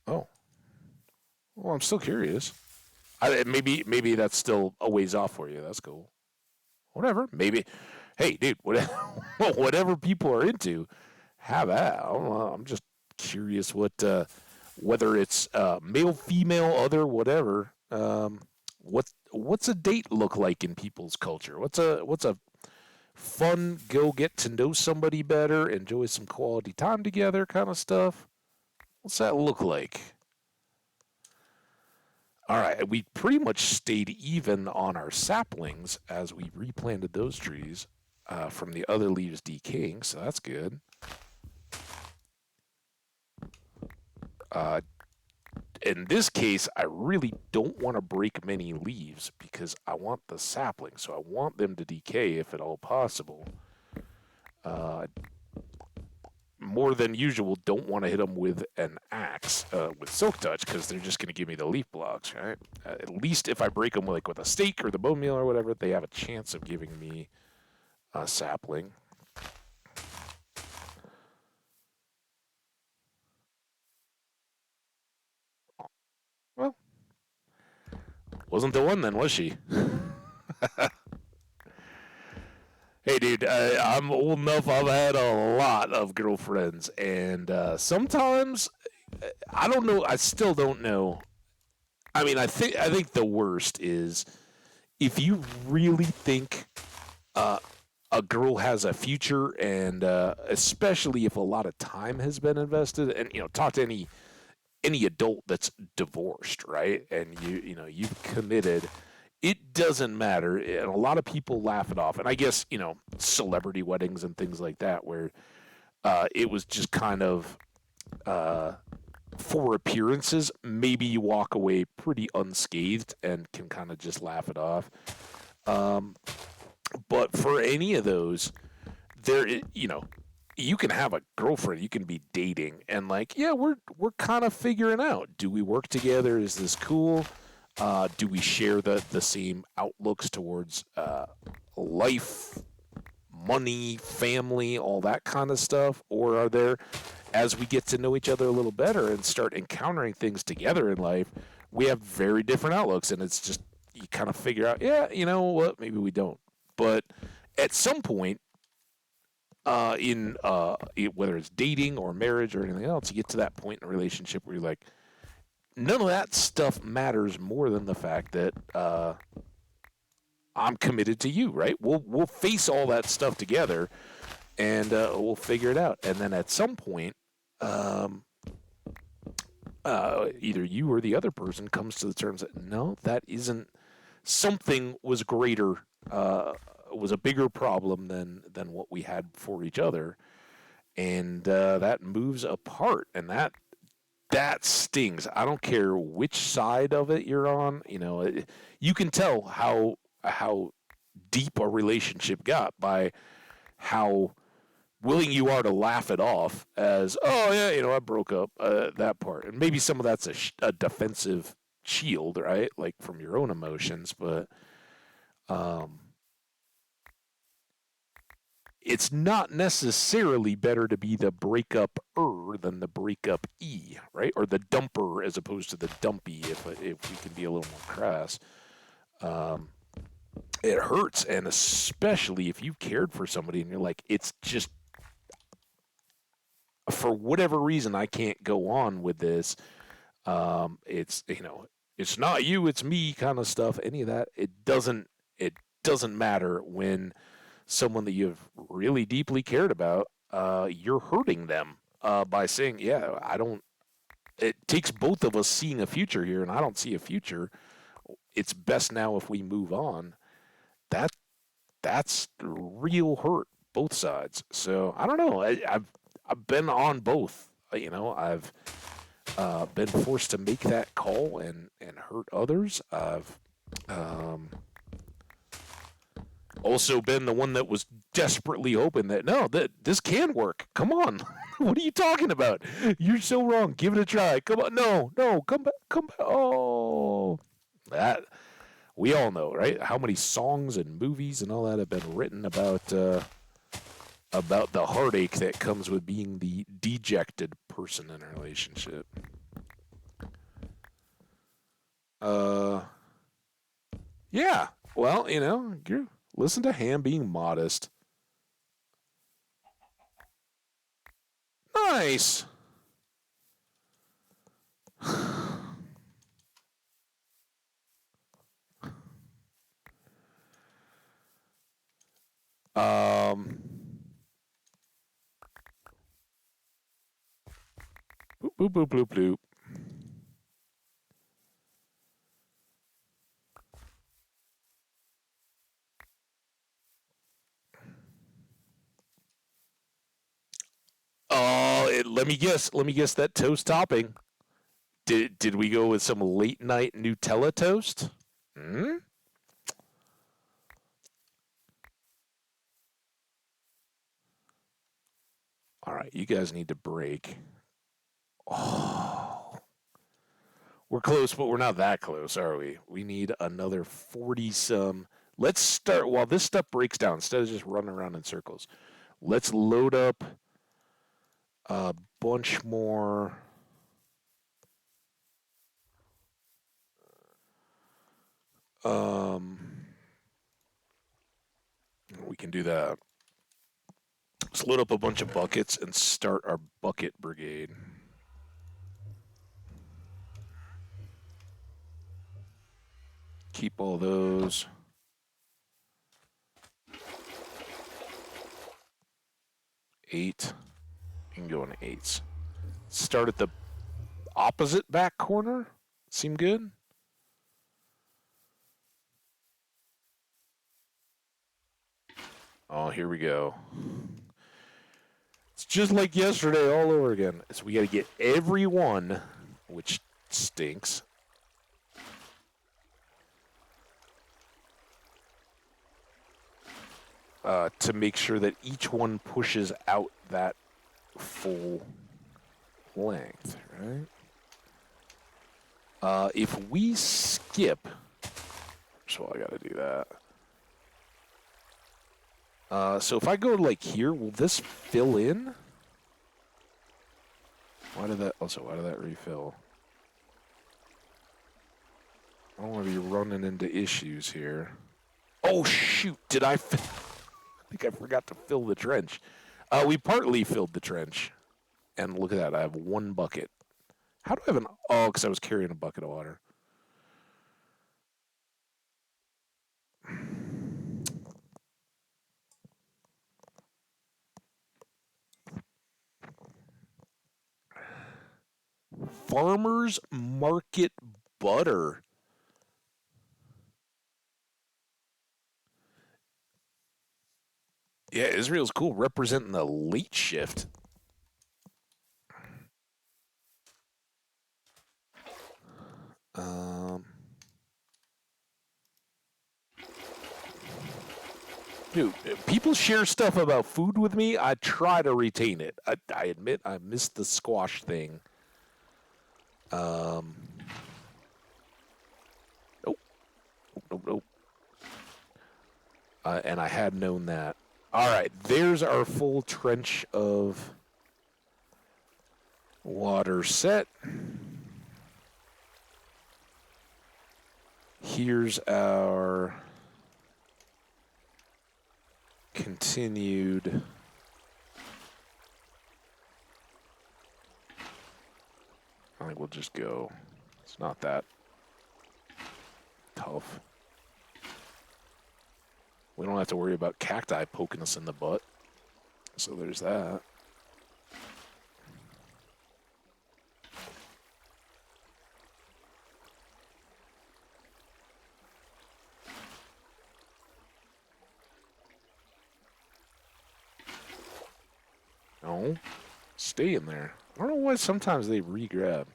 Oh, well, I'm still curious. Maybe that's still a ways off for you. That's cool. Whatever. Maybe. Hey, dude. Whatever. Whatever people are into, have at. I'm just curious whether it's male, female, other, whatever. What's a date look like in people's culture? What's a fun go get to know somebody better, enjoy some quality time together kind of stuff? What's that look like? All right, we pretty much stayed even on our saplings as we replanted those trees from the other leaves decaying, so that's good. In this case, I really don't want to break many leaves because I want the saplings, so I want them to decay if at all possible. More than usual, don't want to hit them with an axe with silk touch because they're just going to give me the leaf blocks, right? At least if I break them with a stake or the bone meal or whatever, they have a chance of giving me a sapling. Well, wasn't the one then, was she? Hey, dude, I'm old enough. I've had a lot of girlfriends, and sometimes I don't know. I still don't know. I mean, I think the worst is if you really think a girl has a future, and especially if a lot of time has been invested, and talk to any any adult that's divorced, right? And you've committed. It doesn't matter, and a lot of people laugh it off. And I guess celebrity weddings and things like that, where it was just kind of uh, for appearances. Maybe you walk away pretty unscathed and can kind of just laugh it off. Um, but for any of those, you can have a girlfriend, you can be dating, and like, yeah, we're kind of figuring out. Do we work together? Is this cool? Do we share the same outlooks towards life, money, family, all that kind of stuff? Or are there, as we get to know each other a little better and start encountering things together in life, we have very different outlooks, and it's just you kind of figure out, yeah, you know what, maybe we don't. But at some point, whether it's dating or marriage or anything else, you get to that point in a relationship where you're like, none of that stuff matters more than the fact that I'm committed to you, right? We'll face all that stuff together, and we'll figure it out. And then at some point, either you or the other person comes to the terms that no, that isn't, something was greater, was a bigger problem than what we had for each other, and that moves apart, and that stings. I don't care which side of it you're on. You can tell how deep a relationship got by how willing you are to laugh it off as, oh yeah, I broke up, that part, and maybe some of that's a defensive shield, right? Like from your own emotions, but um, it's not necessarily better to be the breakup-er than the breakup-e, right? Or the dumper as opposed to the dumpy, if we can be a little more crass. Um, it hurts, and especially if you've cared for somebody and you're like, it's just, for whatever reason, I can't go on with this. It's not you, it's me kind of stuff. Any of that, it doesn't matter when someone that you've really deeply cared about, you're hurting them by saying, yeah, I don't. It takes both of us seeing a future here, and I don't see a future. It's best now if we move on. That that's real hurt, both sides. So I don't know. I've been on both. I've been forced to make that call and hurt others. I've um, also been the one that was desperately hoping that no, that this can work. Come on, what are you talking about? You're so wrong. Give it a try. Come on, no, come back, come back. Oh, that we all know, right? How many songs and movies and all that have been written about the heartache that comes with being the dejected person in a relationship. Uh, yeah. Well, listen to Ham being modest. Nice. Um, boop, boop, boop, bloop, bloop. Oh, let me guess. Let me guess that toast topping. Did we go with some late night Nutella toast? Hmm? All right, you guys need to break. Oh, we're close, but we're not that close, are we? We need another 40 some. Let's start while this stuff breaks down instead of just running around in circles. Let's load up a bunch more. Um, we can do that. Let's load up a bunch of buckets and start our bucket brigade. Keep all those. 8. You can go in 8s. Start at the opposite back corner seem good? Oh, here we go. It's just like yesterday all over again. So we got to get every one, which stinks. To make sure that each one pushes out that full length, right? If we skip, so I got to do that. So if I go like here, will this fill in? Why did that refill? I don't want to be running into issues here. Oh shoot! I think I forgot to fill the trench. We partly filled the trench, and look at that. I have one bucket. How do I have an? Oh, because I was carrying a bucket of water. Farmers Market butter. Yeah, Israel's cool, representing the late shift. Dude, people share stuff about food with me. I try to retain it. I admit I missed the squash thing. Nope. Nope. And I had known that. All right, there's our full trench of water set. Here's our continued I think we'll just go. It's not that tough. We don't have to worry about cacti poking us in the butt. So there's that. No. Stay in there. I don't know why sometimes they re-grab.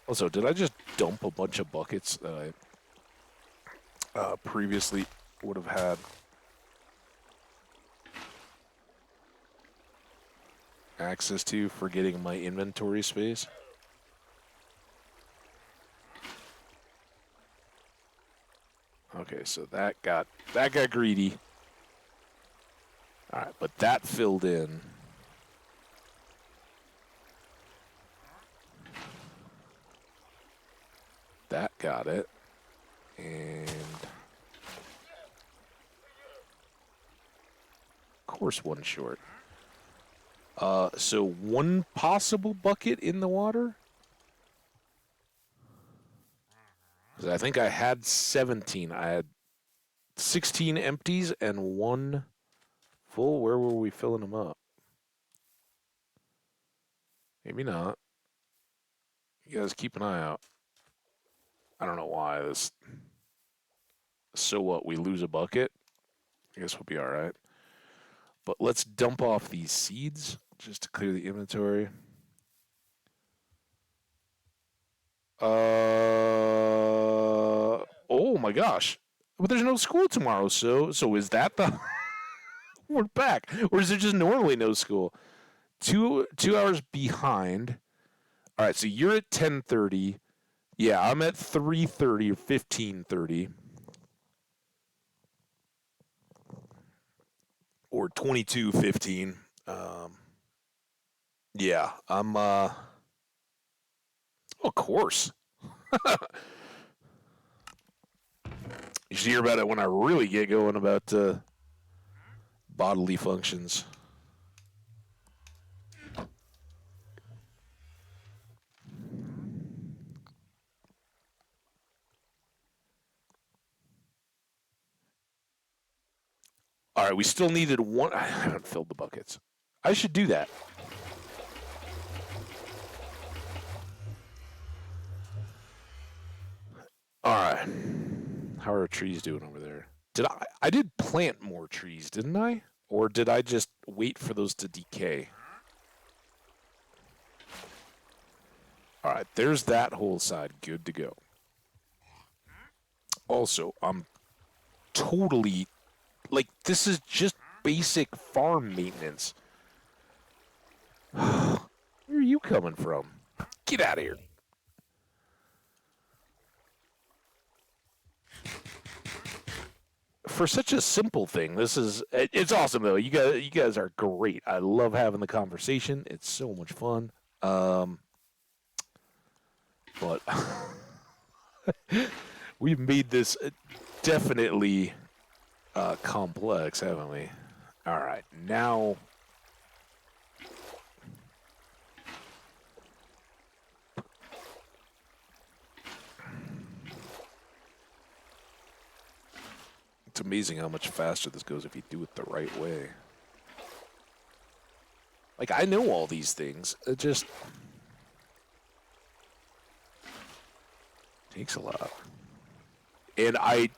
Also, did I just dump a bunch of buckets that I previously would have had? Access to, forgetting my inventory space? Okay, so that got greedy. All right, but that filled in. That got it. And of course one short. So one possible bucket in the water? Because I think I had 17. I had 16 empties and one full. Where were we filling them up? Maybe not. You guys keep an eye out. I don't know why this. So what? We lose a bucket? I guess we'll be all right. But let's dump off these seeds just to clear the inventory. Oh my gosh. But there's no school tomorrow, so is that the we're back. Or is there just normally no school? 2 hours behind. All right, so you're at 10:30. Yeah, I'm at 3:30 or 15:30. Or 22:15. Yeah, I'm of course. You should hear about it when I really get going about bodily functions. All right, we still needed one. I haven't filled the buckets. I should do that. All right. How are our trees doing over there? I did plant more trees, didn't I? Or did I just wait for those to decay? All right, there's that whole side good to go. Also, I'm totally like this is just basic farm maintenance. Where are you coming from? Get out of here. For such a simple thing, it's awesome though. You guys are great. I love having the conversation. It's so much fun. Um, but we've made this definitely complex, haven't we? All right, now it's amazing how much faster this goes if you do it the right way. Like I know all these things. It just takes a lot. And I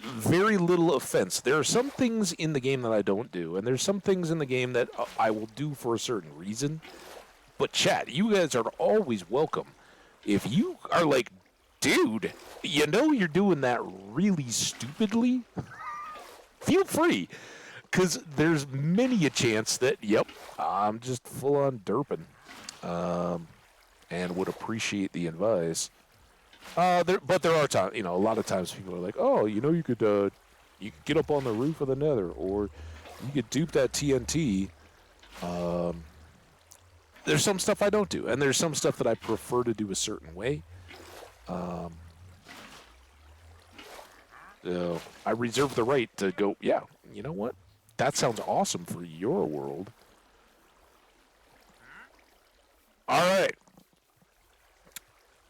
very little offense. There are some things in the game that I don't do, and there's some things in the game that I will do for a certain reason. But chat, you guys are always welcome. If you are like, dude, you know you're doing that really stupidly, feel free. Because there's many a chance that, yep, I'm just full on derping. And would appreciate the advice. But there are times, a lot of times people are like, oh, you could get up on the roof of the Nether, or you could dupe that TNT. There's some stuff I don't do, and there's some stuff that I prefer to do a certain way. So I reserve the right to go, yeah, you know what? That sounds awesome for your world. All right.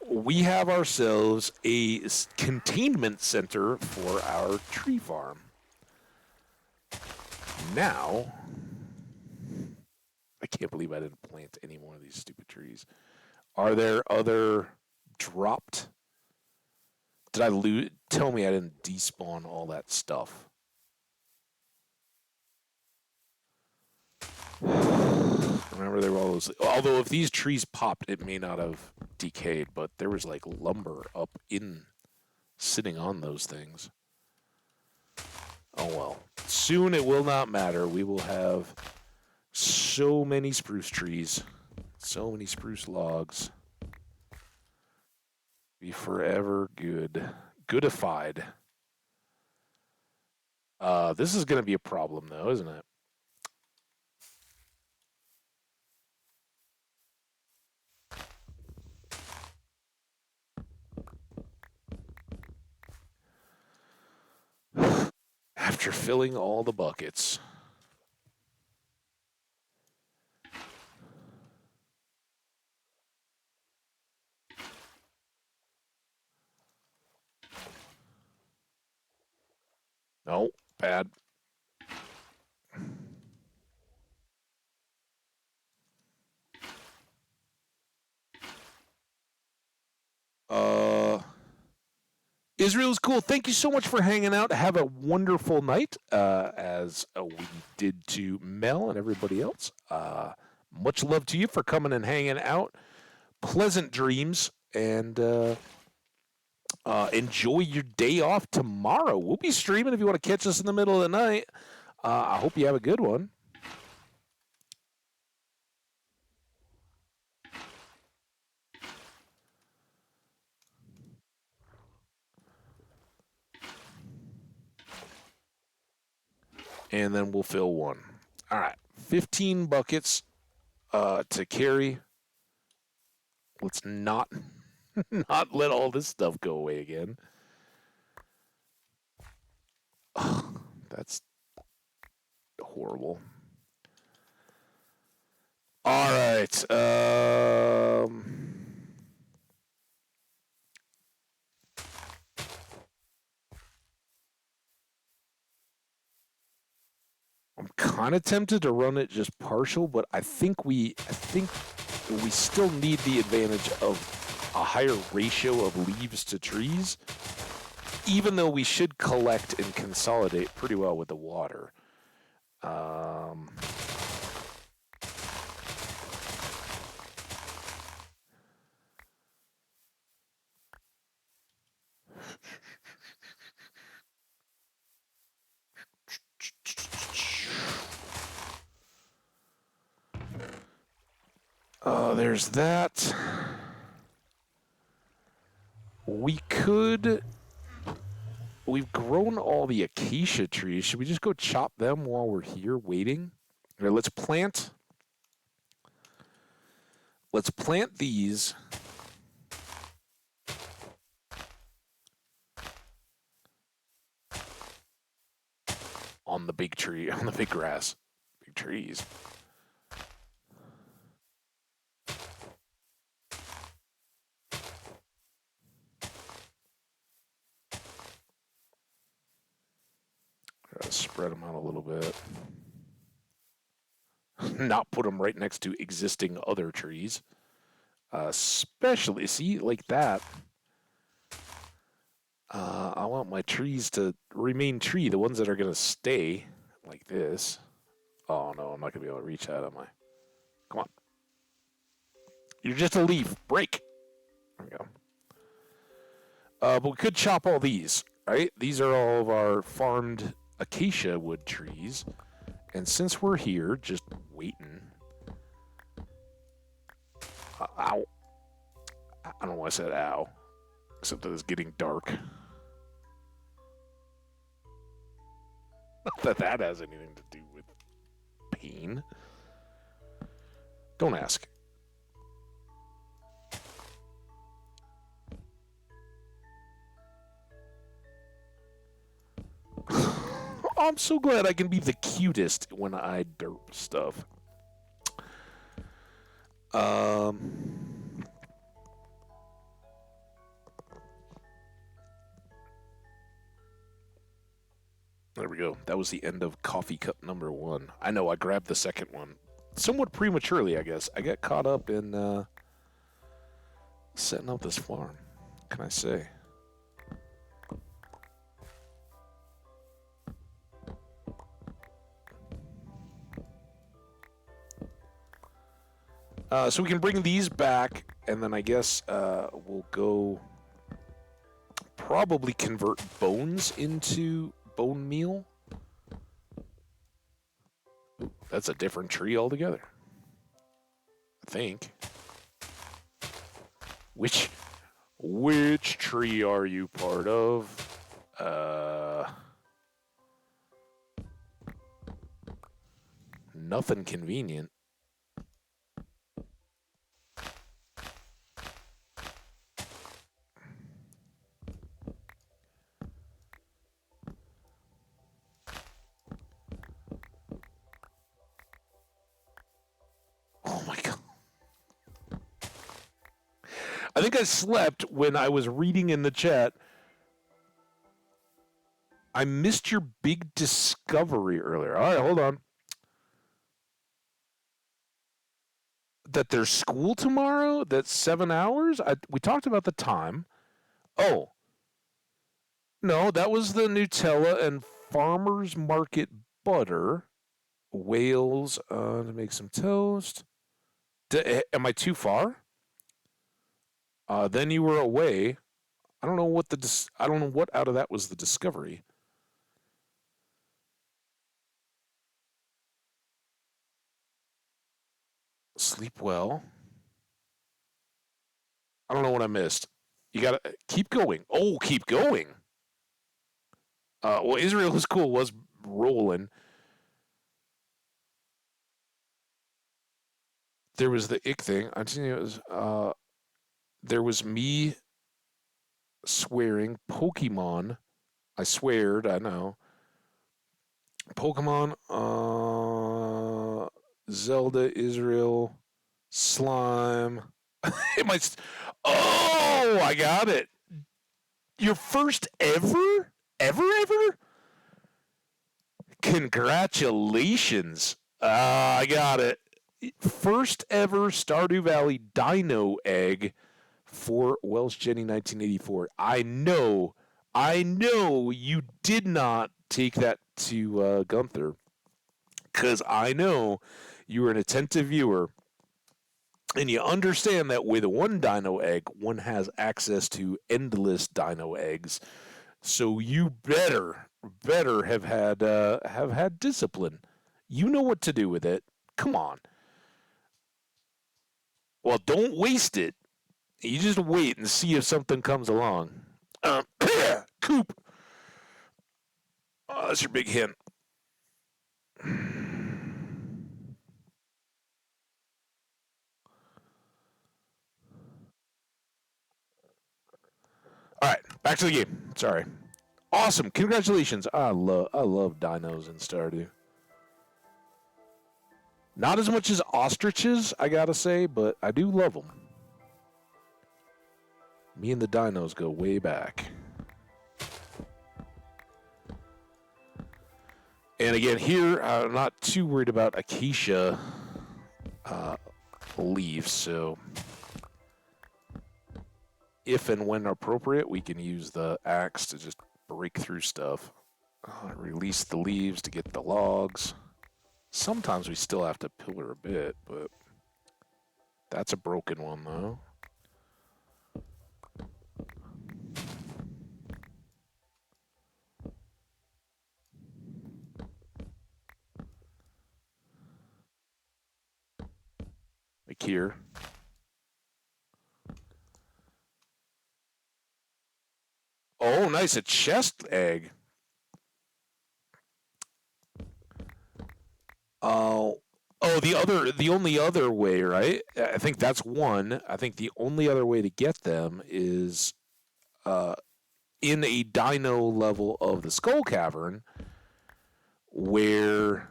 We have ourselves a containment center for our tree farm. Now, I can't believe I didn't plant any more of these stupid trees. Are there other dropped? Did I lose? Tell me I didn't despawn all that stuff. Remember there were all those. Although if these trees popped, it may not have decayed, but there was like lumber up in sitting on those things. Oh well. Soon it will not matter. We will have so many spruce trees, so many spruce logs. Be forever goodified. This is going to be a problem though, isn't it? After filling all the buckets. No, bad. Israel's cool. Thank you so much for hanging out. Have a wonderful night, as we did to Mel and everybody else. Much love to you for coming and hanging out. Pleasant dreams, and enjoy your day off tomorrow. We'll be streaming if you want to catch us in the middle of the night. I hope you have a good one. And then we'll fill one. All right, 15 buckets to carry. Let's not not let all this stuff go away again. Oh, that's horrible. All right. I'm kind of tempted to run it just partial, but I think we still need the advantage of a higher ratio of leaves to trees, even though we should collect and consolidate pretty well with the water. There's that. We've grown all the acacia trees. Should we just go chop them while we're here waiting? Here, let's plant these. On the big tree, on the big grass. Big trees. Gotta spread them out a little bit. Not put them right next to existing other trees. Especially, see, like that. I want my trees to remain tree, the ones that are going to stay like this. Oh, no, I'm not going to be able to reach that, am I? Come on. You're just a leaf. Break. There we go. But we could chop all these, right? These are all of our farmed acacia wood trees. And since we're here, just waiting. Ow. I don't know why I said ow. Except that it's getting dark. Not that has anything to do with pain. Don't ask. I'm so glad I can be the cutest when I derp stuff. There we go. That was the end of coffee cup number 1. I know, I grabbed the second one. Somewhat prematurely, I guess. I got caught up in setting up this farm. What can I say? So we can bring these back, and then I guess we'll go probably convert bones into bone meal. Ooh, that's a different tree altogether. I think. Which tree are you part of? Nothing convenient. Oh my God. I think I slept when I was reading in the chat. I missed your big discovery earlier. All right, hold on. That there's school tomorrow? That's 7 hours? We talked about the time. Oh. No, that was the Nutella and Farmer's Market butter. Wales to make some toast. Am I too far? Then you were away. I don't know what I don't know what out of that was the discovery. Sleep well. I don't know what I missed. You gotta keep going. Oh, keep going. Well, Israel was cool. Was rolling. There was the ick thing. I'm telling you, it was. There was me swearing Pokemon. I sweared. I know. Pokemon. Zelda. Israel. Slime. Oh, I got it. Your first ever? Ever? Congratulations. I got it. First ever Stardew Valley Dino egg for Welsh Jenny 1984. I know you did not take that to Gunther, because I know you were an attentive viewer, and you understand that with one dino egg, one has access to endless dino eggs. So you better have had discipline. You know what to do with it. Come on. Well, don't waste it. You just wait and see if something comes along. Coop. Oh, that's your big hint. All right, back to the game. Sorry. Awesome. Congratulations. I love dinos in Stardew. Not as much as ostriches, I gotta say, but I do love them. Me and the dinos go way back. And again, here, I'm not too worried about acacia leaves, so if and when appropriate, we can use the axe to just break through stuff. Release the leaves to get the logs. Sometimes we still have to pillar a bit, but that's a broken one, though. Like here. Oh, nice, a chest egg. The only other way, right? I think that's one. I think the only other way to get them is in a dino level of the Skull Cavern, where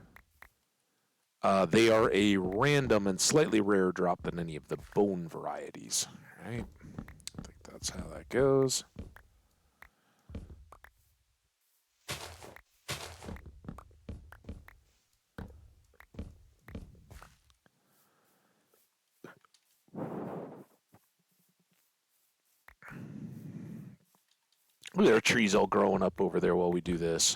they are a random and slightly rarer drop than any of the bone varieties. Right? I think that's how that goes. Look at our trees all growing up over there while we do this.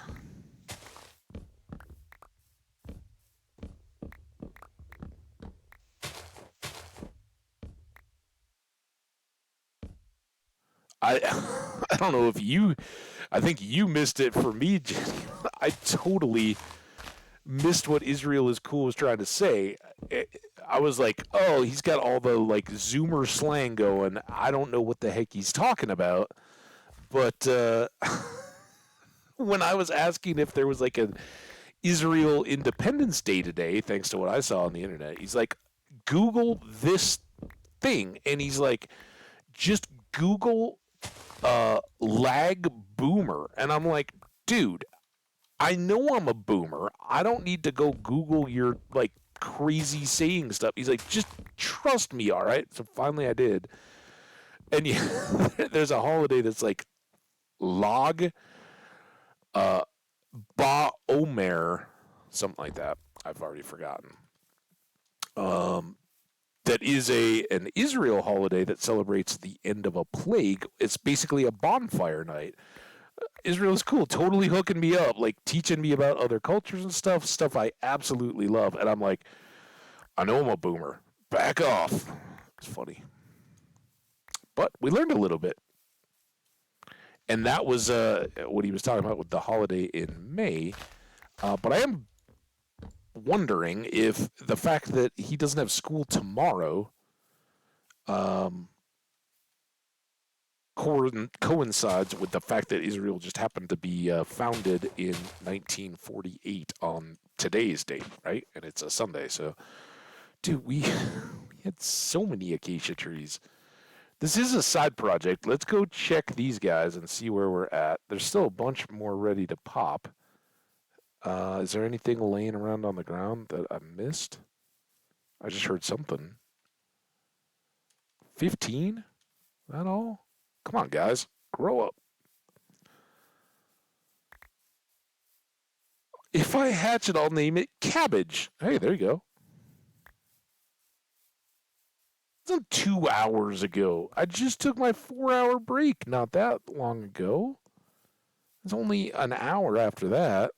I I don't know if you, I think you missed it for me, Jenny. I totally missed what Israel is cool was trying to say. I was like, oh, he's got all the like Zoomer slang going. I don't know what the heck he's talking about. But when I was asking if there was like an Israel Independence Day today, thanks to what I saw on the internet, he's like, Google this thing. And he's like, just Google lag boomer. And I'm like, dude, I know I'm a boomer. I don't need to go Google your like crazy saying stuff. He's like, just trust me, all right? So finally I did. And yeah, there's a holiday that's like log ba omer, something like that. I've already forgotten. That is an Israel holiday that celebrates the end of a plague. It's basically a bonfire night. Israel is cool, totally hooking me up, like teaching me about other cultures and stuff I absolutely love. And I'm like, I know I'm a boomer. Back off. It's funny. But we learned a little bit. And that was what he was talking about with the holiday in May. But I am wondering if the fact that he doesn't have school tomorrow coincides with the fact that Israel just happened to be founded in 1948 on today's date, right? And it's a Sunday, so dude, we had so many acacia trees. This is a side project. Let's go check these guys and see where we're at. There's still a bunch more ready to pop. Is there anything laying around on the ground that I missed? I just heard something. 15? That all? Come on, guys. Grow up. If I hatch it, I'll name it Cabbage. Hey, there you go. It's 2 hours ago. I just took my 4-hour break not that long ago. It's only an hour after that.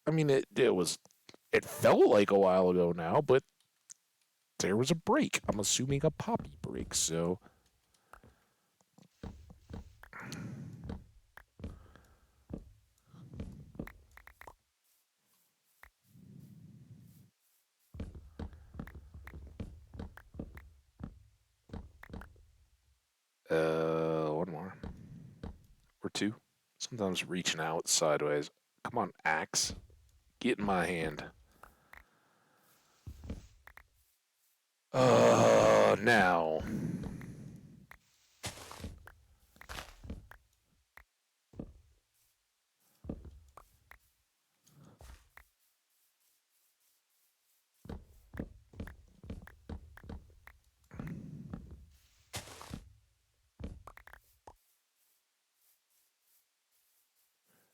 I mean, it felt like a while ago now, but there was a break. I'm assuming a poppy break, so. One more. Or two. Sometimes reaching out sideways. Come on, axe. Get in my hand. Now.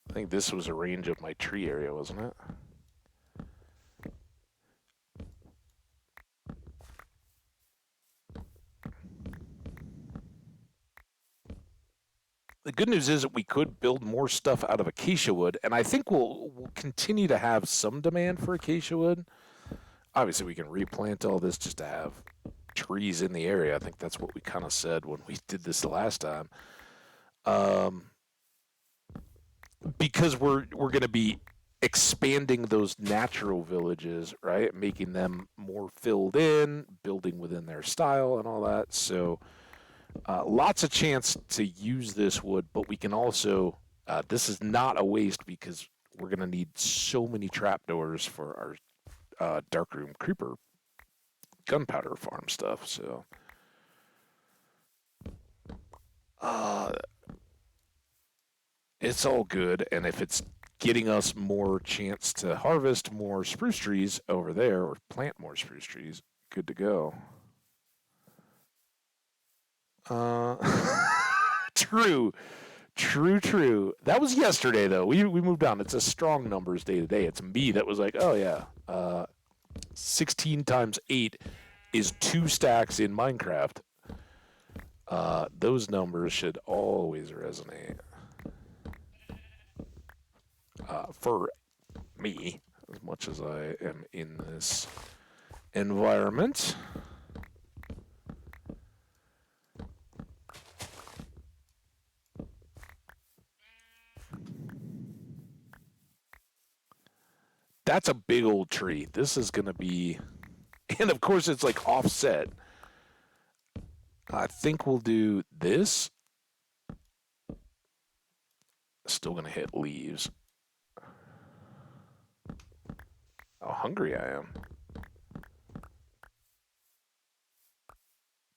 I think this was a range of my tree area, wasn't it? The good news is that we could build more stuff out of acacia wood, and I think we'll continue to have some demand for acacia wood. Obviously, we can replant all this just to have trees in the area. I think that's what we kind of said when we did this the last time. Because we're going to be expanding those natural villages, right? Making them more filled in, building within their style and all that. So lots of chance to use this wood, but we can also, this is not a waste because we're going to need so many trapdoors for our darkroom creeper gunpowder farm stuff. So uh, it's all good. And if it's getting us more chance to harvest more spruce trees over there or plant more spruce trees, good to go. Uh, true, true. That was yesterday, though. We moved on. It's a strong numbers day to day. It's me that was like, oh yeah, 16 times 8 is 2 stacks in Minecraft. Those numbers should always resonate. For me, as much as I am in this environment. That's a big old tree. This is going to be, and of course it's like offset. I think we'll do this. Still going to hit leaves. How hungry I am.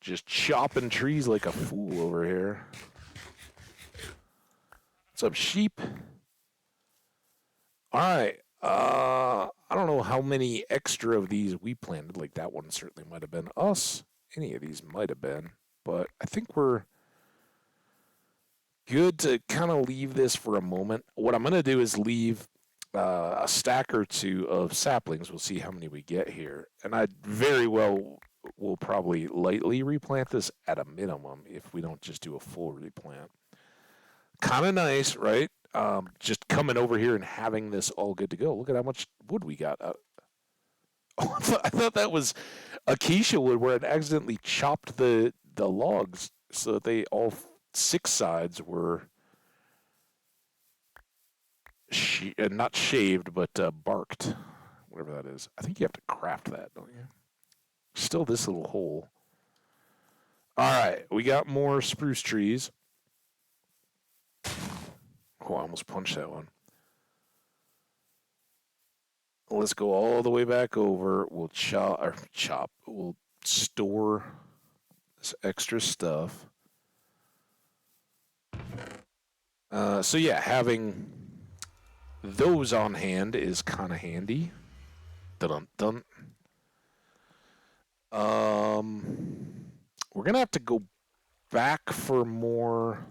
Just chopping trees like a fool over here. What's up, sheep? All right. I don't know how many extra of these we planted. Like that one certainly might have been us. Any of these might have been. But I think we're good to kind of leave this for a moment. What I'm going to do is leave a stack or two of saplings. We'll see how many we get here. And I very well will probably lightly replant this at a minimum if we don't just do a full replant. Kind of nice, right? Just coming over here and having this all good to go. Look at how much wood we got. Oh, I thought that was acacia wood where it accidentally chopped the logs so that they all 6 sides were not shaved but barked, whatever that is. I think you have to craft that, don't you? Still this little hole. All right, we got more spruce trees. Oh, I almost punched that one. Let's go all the way back over. We'll chop. We'll store this extra stuff. So yeah, having those on hand is kind of handy. Dun dun. We're gonna have to go back for more.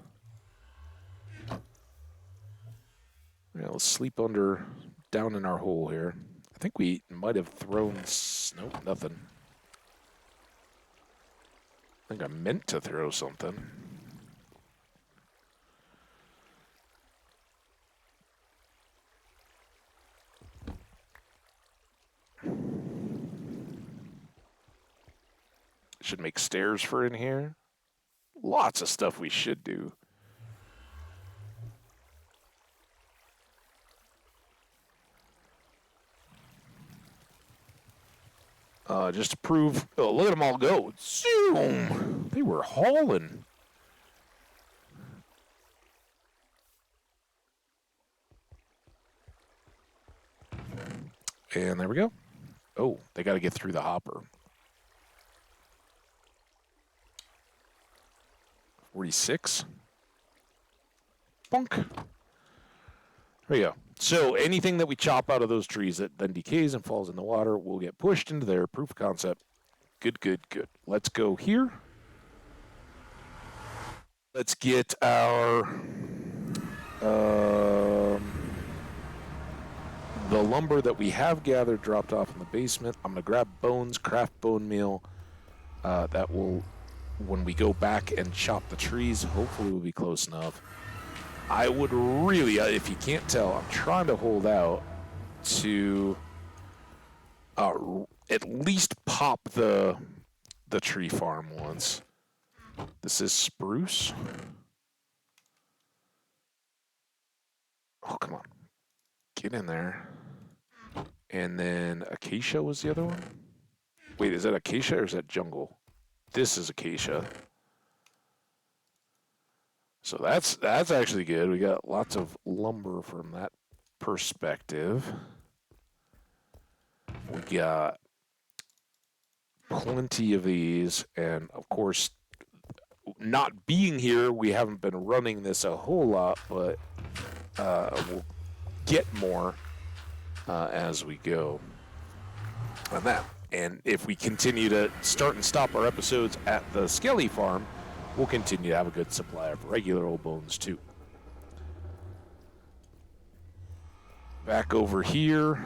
Let's sleep down in our hole here. I think we might have thrown nope, nothing. I think I meant to throw something. Should make stairs for in here. Lots of stuff we should do. Just to prove, oh, look at them all go. Zoom! They were hauling. And there we go. Oh, they got to get through the hopper. 46. Bunk. There we go. So anything that we chop out of those trees that then decays and falls in the water will get pushed into there. Proof of concept. Good, good, good. Let's go here. Let's get our the lumber that we have gathered dropped off in the basement. I'm going to grab bones, craft bone meal. That will, when we go back and chop the trees, hopefully we'll be close enough. I would really, if you can't tell, I'm trying to hold out to at least pop the tree farm once. This is spruce. Oh, come on. Get in there. And then acacia was the other one? Wait, is that acacia or is that jungle? This is acacia. So that's actually good. We got lots of lumber from that perspective. We got plenty of these, and of course, not being here, we haven't been running this a whole lot, but we'll get more as we go on that. And if we continue to start and stop our episodes at the Skelly farm, we'll continue to have a good supply of regular old bones too. Back over here.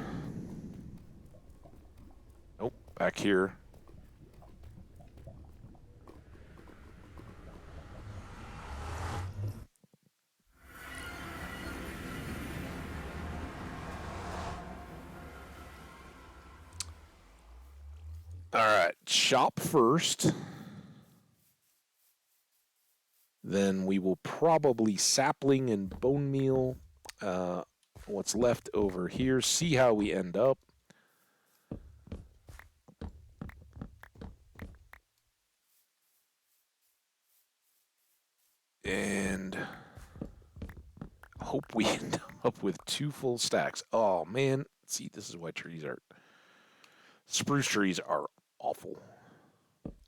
Nope, back here. All right, chop first. Then we will probably sapling and bone meal what's left over here. See how we end up. And hope we end up with 2 full stacks. Oh, man. See, this is why trees are... Spruce trees are awful.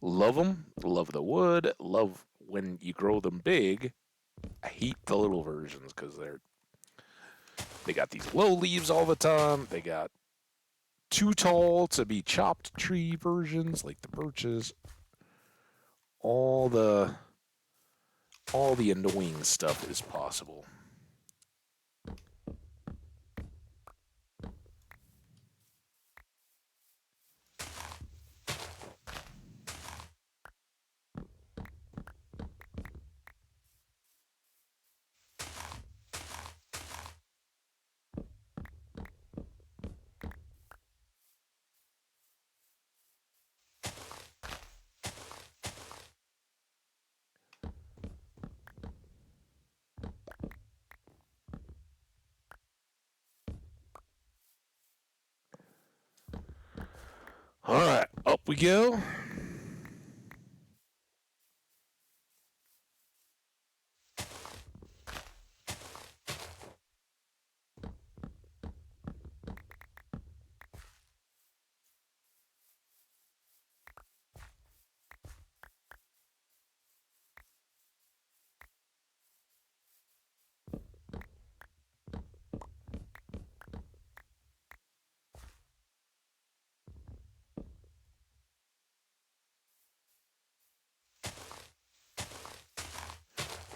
Love them. Love the wood. Love when you grow them big. I hate the little versions because they got these low leaves all the time. They got too tall to be chopped tree versions like the birches. All the annoying stuff is possible. All right, up we go.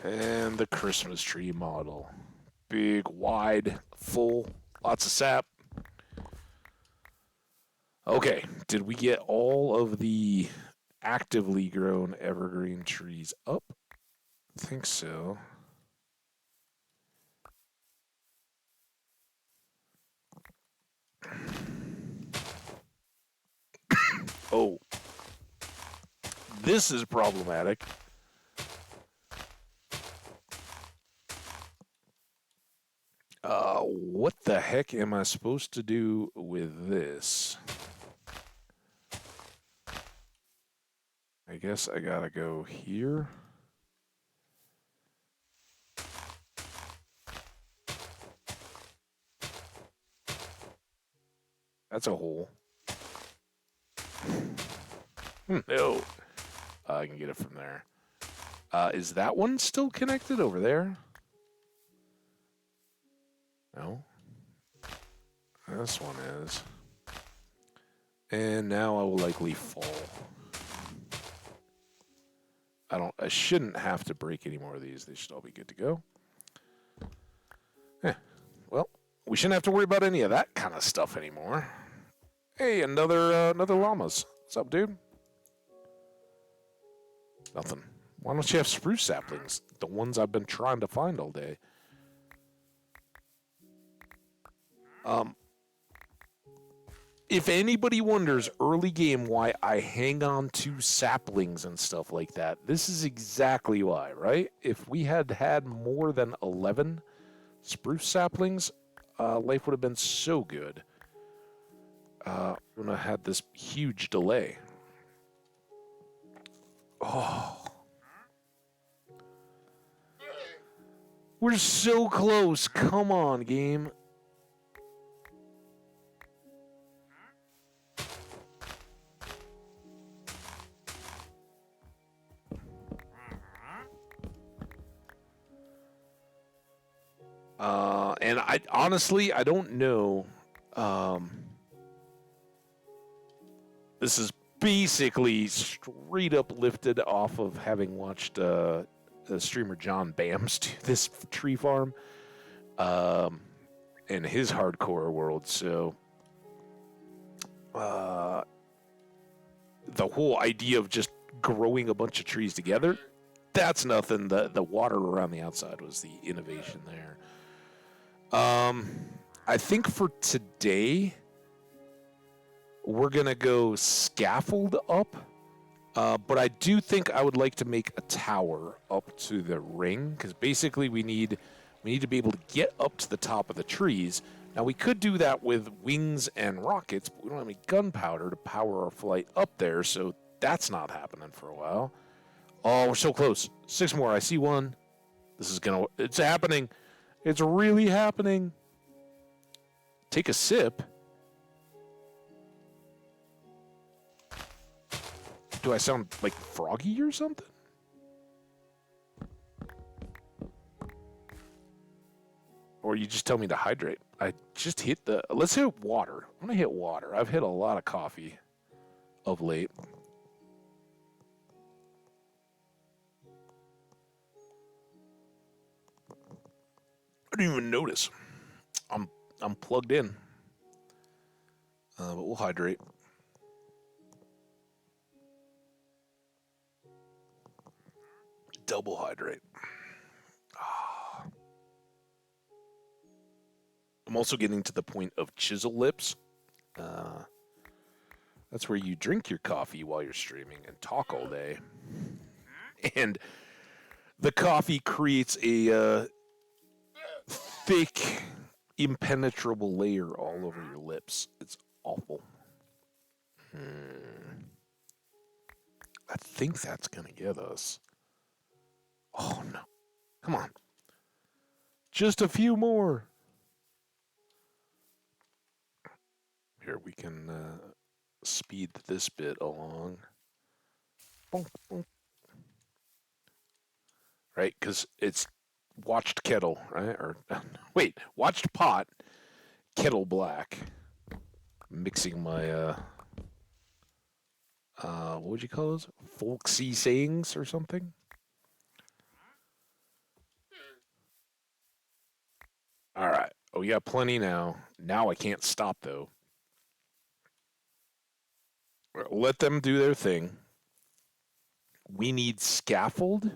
And the Christmas tree model. Big, wide, full, lots of sap. Okay, did we get all of the actively grown evergreen trees up? I think so. Oh, this is problematic. What the heck am I supposed to do with this? I guess I gotta go here. That's a hole. No. I can get it from there. Is that one still connected over there? No. This one is. And now I will likely fall. I shouldn't have to break any more of these. They should all be good to go. Well, we shouldn't have to worry about any of that kind of stuff anymore. Hey, another llamas. What's up, dude? Nothing. Why don't you have spruce saplings? The ones I've been trying to find all day. If anybody wonders early game why I hang on to saplings and stuff like that, this is exactly why, right? If we had had more than 11 spruce saplings, life would have been so good. We would have had this huge delay. Oh. We're so close. Come on, game. And I honestly, I don't know. This is basically straight up lifted off of having watched the streamer John Bams do this tree farm in his hardcore world. So the whole idea of just growing a bunch of trees together, that's nothing. The water around the outside was the innovation there. I think for today, we're going to go scaffold up. But I do think I would like to make a tower up to the ring, because basically we need to be able to get up to the top of the trees. Now, we could do that with wings and rockets, but we don't have any gunpowder to power our flight up there, so that's not happening for a while. Oh, we're so close. 6 more. I see one. It's happening. It's really happening. Take a sip. Do I sound like froggy or something? Or you just tell me to hydrate. I just hit let's hit water. I'm gonna hit water. I've hit a lot of coffee of late. I didn't even notice. I'm plugged in. But we'll hydrate. Double hydrate. I'm also getting to the point of chisel lips. That's where you drink your coffee while you're streaming and talk all day. And the coffee creates a thick, impenetrable layer all over your lips. It's awful. I think that's going to get us. Oh, no. Come on. Just a few more. Here, we can speed this bit along. Bonk, bonk. Right? Because it's watched kettle, right? Or wait, watched pot, kettle black. Mixing my, what would you call those? Folksy sayings or something? All right. Oh, we got plenty now. Now I can't stop, though. Let them do their thing. We need scaffold.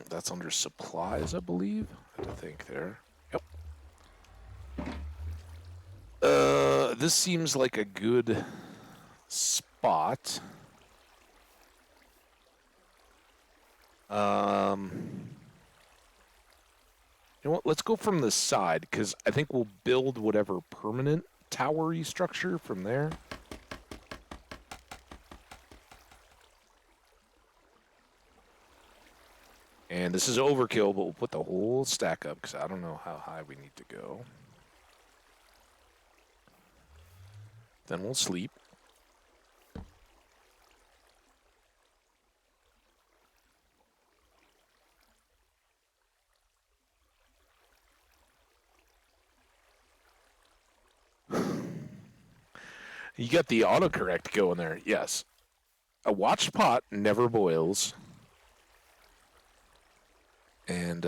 That's under supplies, I believe. I had to think there. Yep. This seems like a good spot. You know what? Let's go from the side, because I think we'll build whatever permanent towery structure from there. And this is overkill, but we'll put the whole stack up, because I don't know how high we need to go. Then we'll sleep. You got the autocorrect going there. Yes. A watched pot never boils. And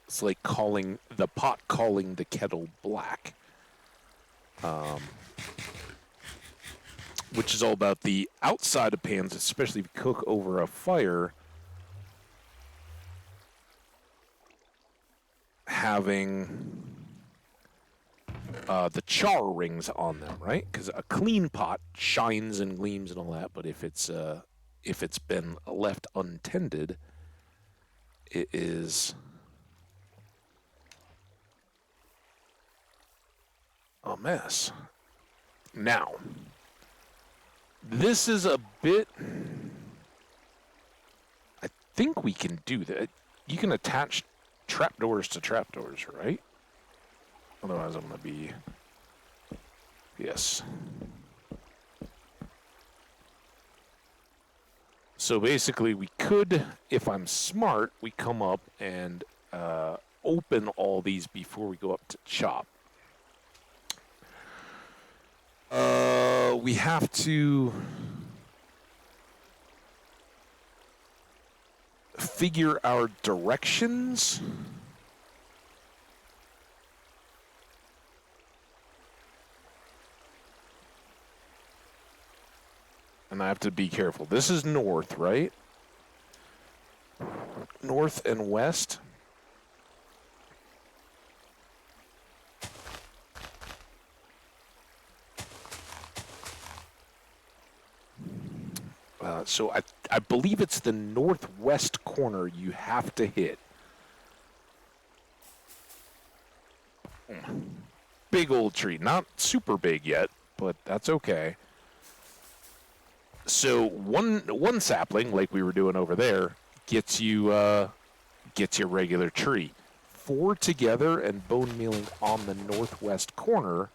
it's like calling the pot calling the kettle black. Which is all about the outside of pans, especially if you cook over a fire, having the char rings on them, right? Because a clean pot shines and gleams and all that, but if it's been left untended, it is a mess. Now, this is a bit. I think we can do that. You can attach trapdoors to trapdoors, right? Otherwise, I'm going to be... Yes. So basically, we could, if I'm smart, we come up and open all these before we go up to chop. We have to figure our directions. And I have to be careful. This is north, right? North and west. So I believe it's the northwest corner you have to hit. Big old tree. Not super big yet, but that's okay. So one sapling, like we were doing over there, gets you regular tree. 4 together and bone mealing on the northwest corner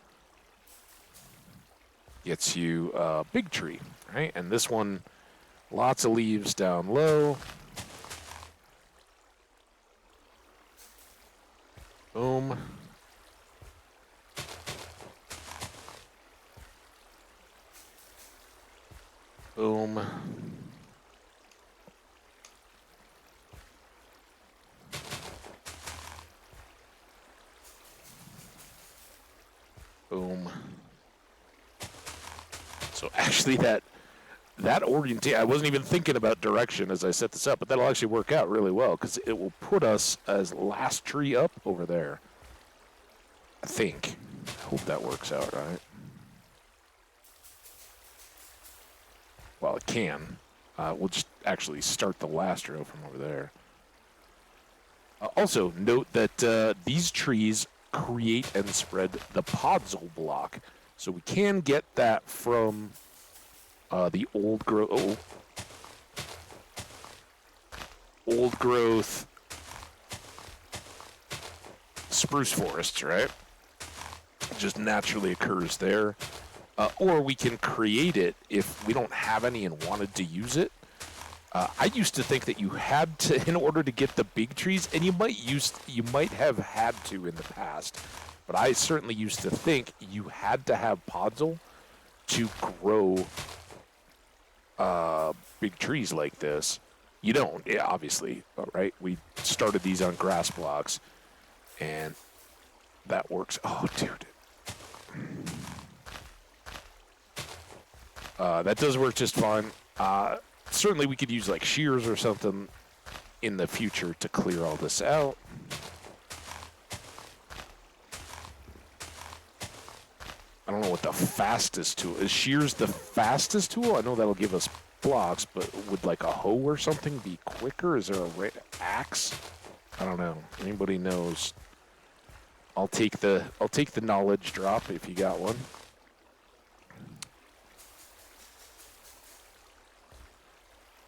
gets you big tree, right? And this one, lots of leaves down low. Boom. Boom. Boom. So actually that orientation, I wasn't even thinking about direction as I set this up, but that'll actually work out really well because it will put us as last tree up over there. I think. I hope that works out, right? Well, it can. We'll just actually start the last row from over there. Also, note that these trees create and spread the podzol block. So we can get that from the old growth spruce forests, right? It just naturally occurs there. Or we can create it if we don't have any and wanted to use it. I used to think that you had to, in order to get the big trees, and you might have had to in the past, but I certainly used to think you had to have podzol to grow big trees like this. You don't, yeah, obviously, right? We started these on grass blocks, and that works. Oh, dude. That does work just fine. Certainly we could use like shears or something in the future to clear all this out. I don't know what the fastest tool is. Shears the fastest tool? I know that'll give us blocks, but would like a hoe or something be quicker? Is there a axe? I don't know. Anybody knows? I'll take the knowledge drop if you got one.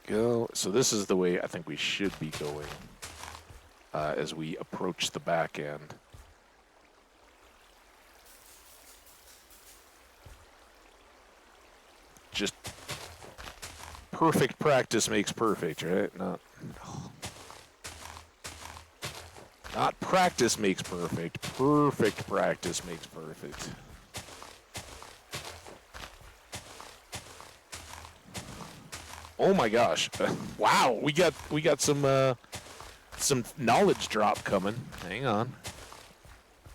Go. So this is the way I think we should be going as we approach the back end. Just perfect practice makes perfect, right? Not practice makes perfect. Perfect practice makes perfect. Oh my gosh! Wow, we got some knowledge drop coming. Hang on.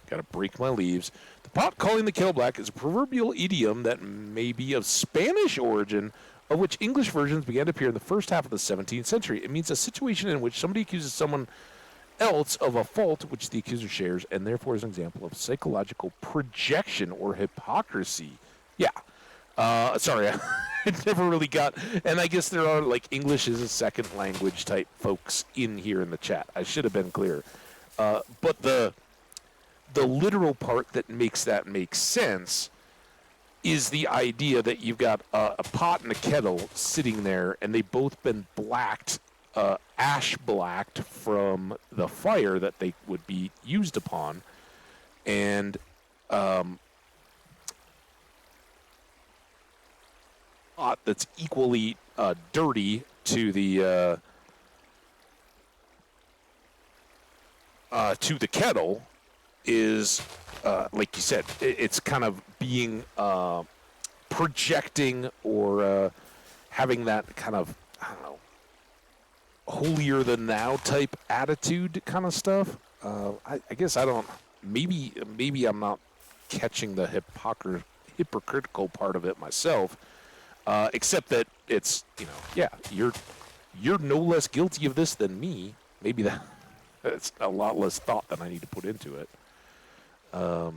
Gotta break my leaves. The pot calling the kettle black is a proverbial idiom that may be of Spanish origin, of which English versions began to appear in the first half of the 17th century. It means a situation in which somebody accuses someone else of a fault which the accuser shares, and therefore is an example of psychological projection or hypocrisy. Yeah. Sorry, I never really got, and I guess there are like English is a second language type folks in here in the chat. I should have been clear. But the literal part that makes that make sense is the idea that you've got a pot and a kettle sitting there, and they've both been blacked, ash blacked from the fire that they would be used upon, and pot that's equally dirty to the kettle is, like you said, it's kind of being projecting or having that kind of, I don't know, holier than thou type attitude kind of stuff. I guess I don't. Maybe I'm not catching the hypocritical part of it myself. Except that it's, yeah, you're no less guilty of this than me. Maybe that's a lot less thought than I need to put into it. Well,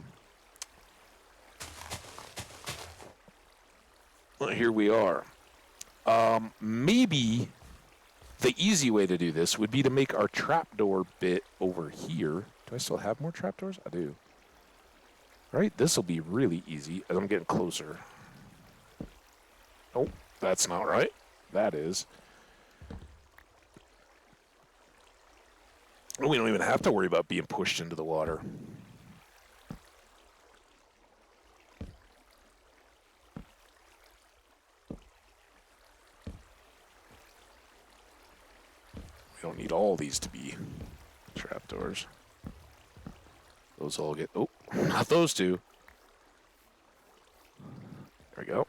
here we are. Maybe the easy way to do this would be to make our trapdoor bit over here. Do I still have more trapdoors? I do. Right? This will be really easy as I'm getting closer. Oh, that's not right. That is. We don't even have to worry about being pushed into the water. We don't need all these to be trapdoors. Those all get... Oh, not those two. There we go.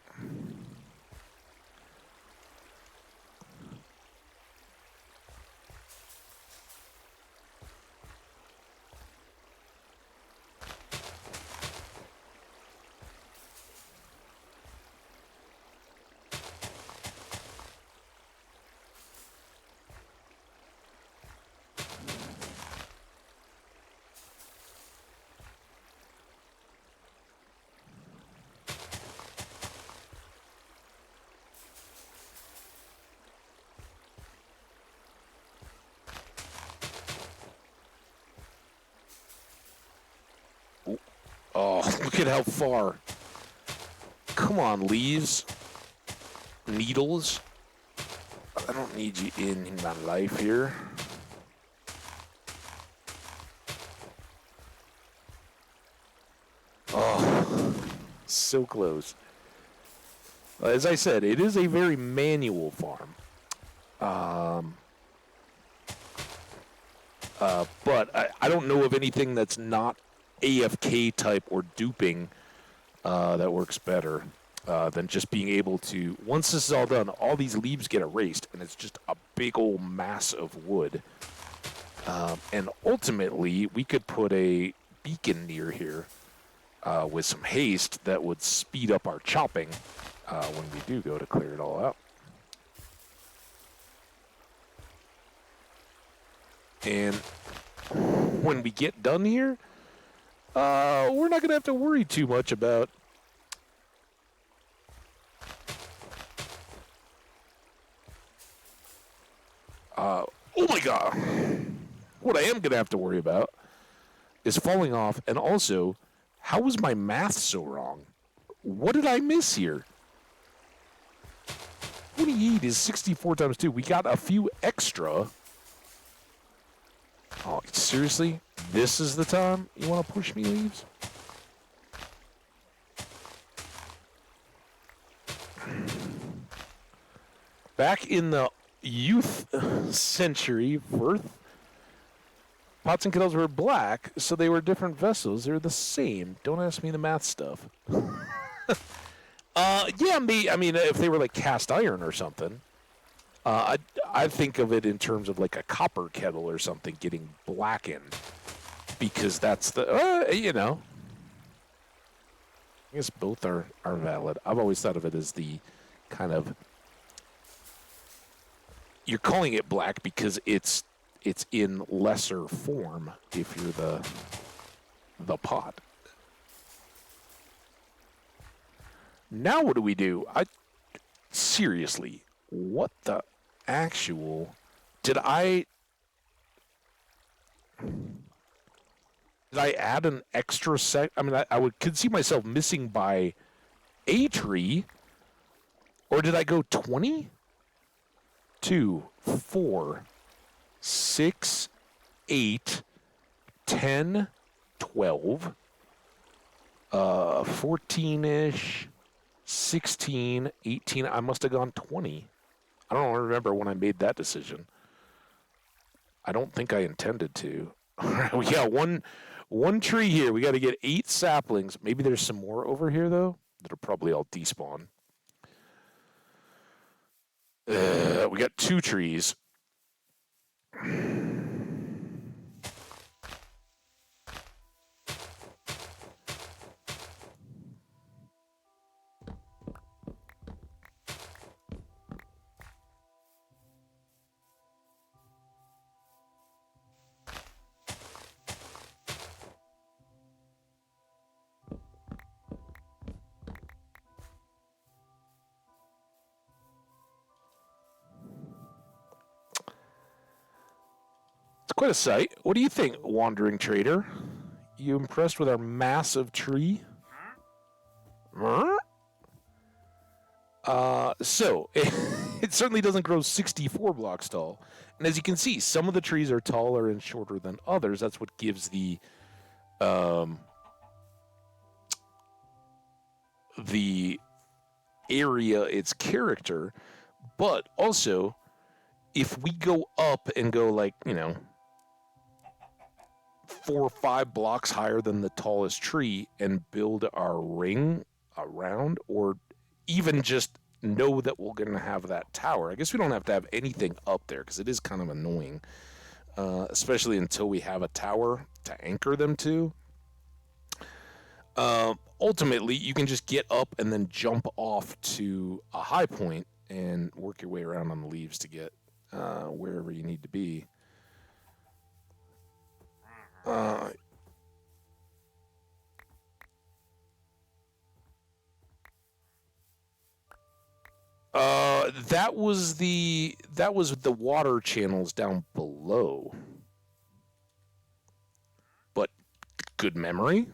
Oh, look at how far. Come on, leaves. Needles. I don't need you in my life here. Oh, so close. As I said, it is a very manual farm. But I don't know of anything that's not AFK type or duping that works better than just being able to, once this is all done, all these leaves get erased, and it's just a big old mass of wood. And ultimately, we could put a beacon near here with some haste that would speed up our chopping when we do go to clear it all out. And when we get done here, we're not going to have to worry too much about oh my god. What I am going to have to worry about is falling off, and also, how was my math so wrong? What did I miss here? 28 is 64 times 2. We got a few extra. Oh, seriously? This is the time you want to push me, leaves? Back in the youth century, pots and kettles were black, so they were different vessels. They're the same. Don't ask me the math stuff. Yeah, I mean, if they were like cast iron or something, I think of it in terms of like a copper kettle or something getting blackened, because that's the, you know. I guess both are valid. I've always thought of it as the kind of, you're calling it black because it's in lesser form if you're the pot. Now what do we do? Seriously, what the actual did I add an extra sec? I mean, I could see myself missing by a tree, or did I go 20? 2, 4, 6, 8, 10, 12, 14-ish, 16, 18. I must have gone 20. I don't remember when I made that decision. I don't think I intended to. All right, we got one tree here. We got to get 8 saplings. Maybe there's some more over here, though. That'll probably all despawn. We got 2 trees. Quite a sight. What do you think, wandering trader? You impressed with our massive tree? So, it certainly doesn't grow 64 blocks tall. And as you can see, some of the trees are taller and shorter than others. That's what gives the area its character. But also, if we go up and go like, 4 or 5 blocks higher than the tallest tree and build our ring around, or even just know that we're going to have that tower. I guess we don't have to have anything up there because it is kind of annoying, especially until we have a tower to anchor them to. Ultimately, you can just get up and then jump off to a high point and work your way around on the leaves to get wherever you need to be. That was the water channels down below. But good memory.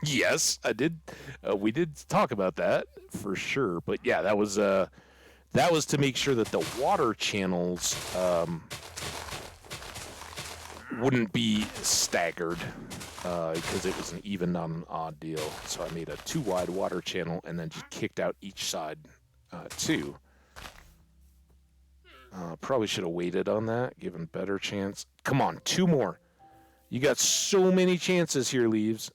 Yes, I did. We did talk about that for sure. But yeah, that was to make sure that the water channels wouldn't be staggered because it was an even, not an odd deal. So I made a 2 wide water channel and then just kicked out each side 2. Probably should have waited on that, given better chance. Come on, 2 more. You got so many chances here, Leaves.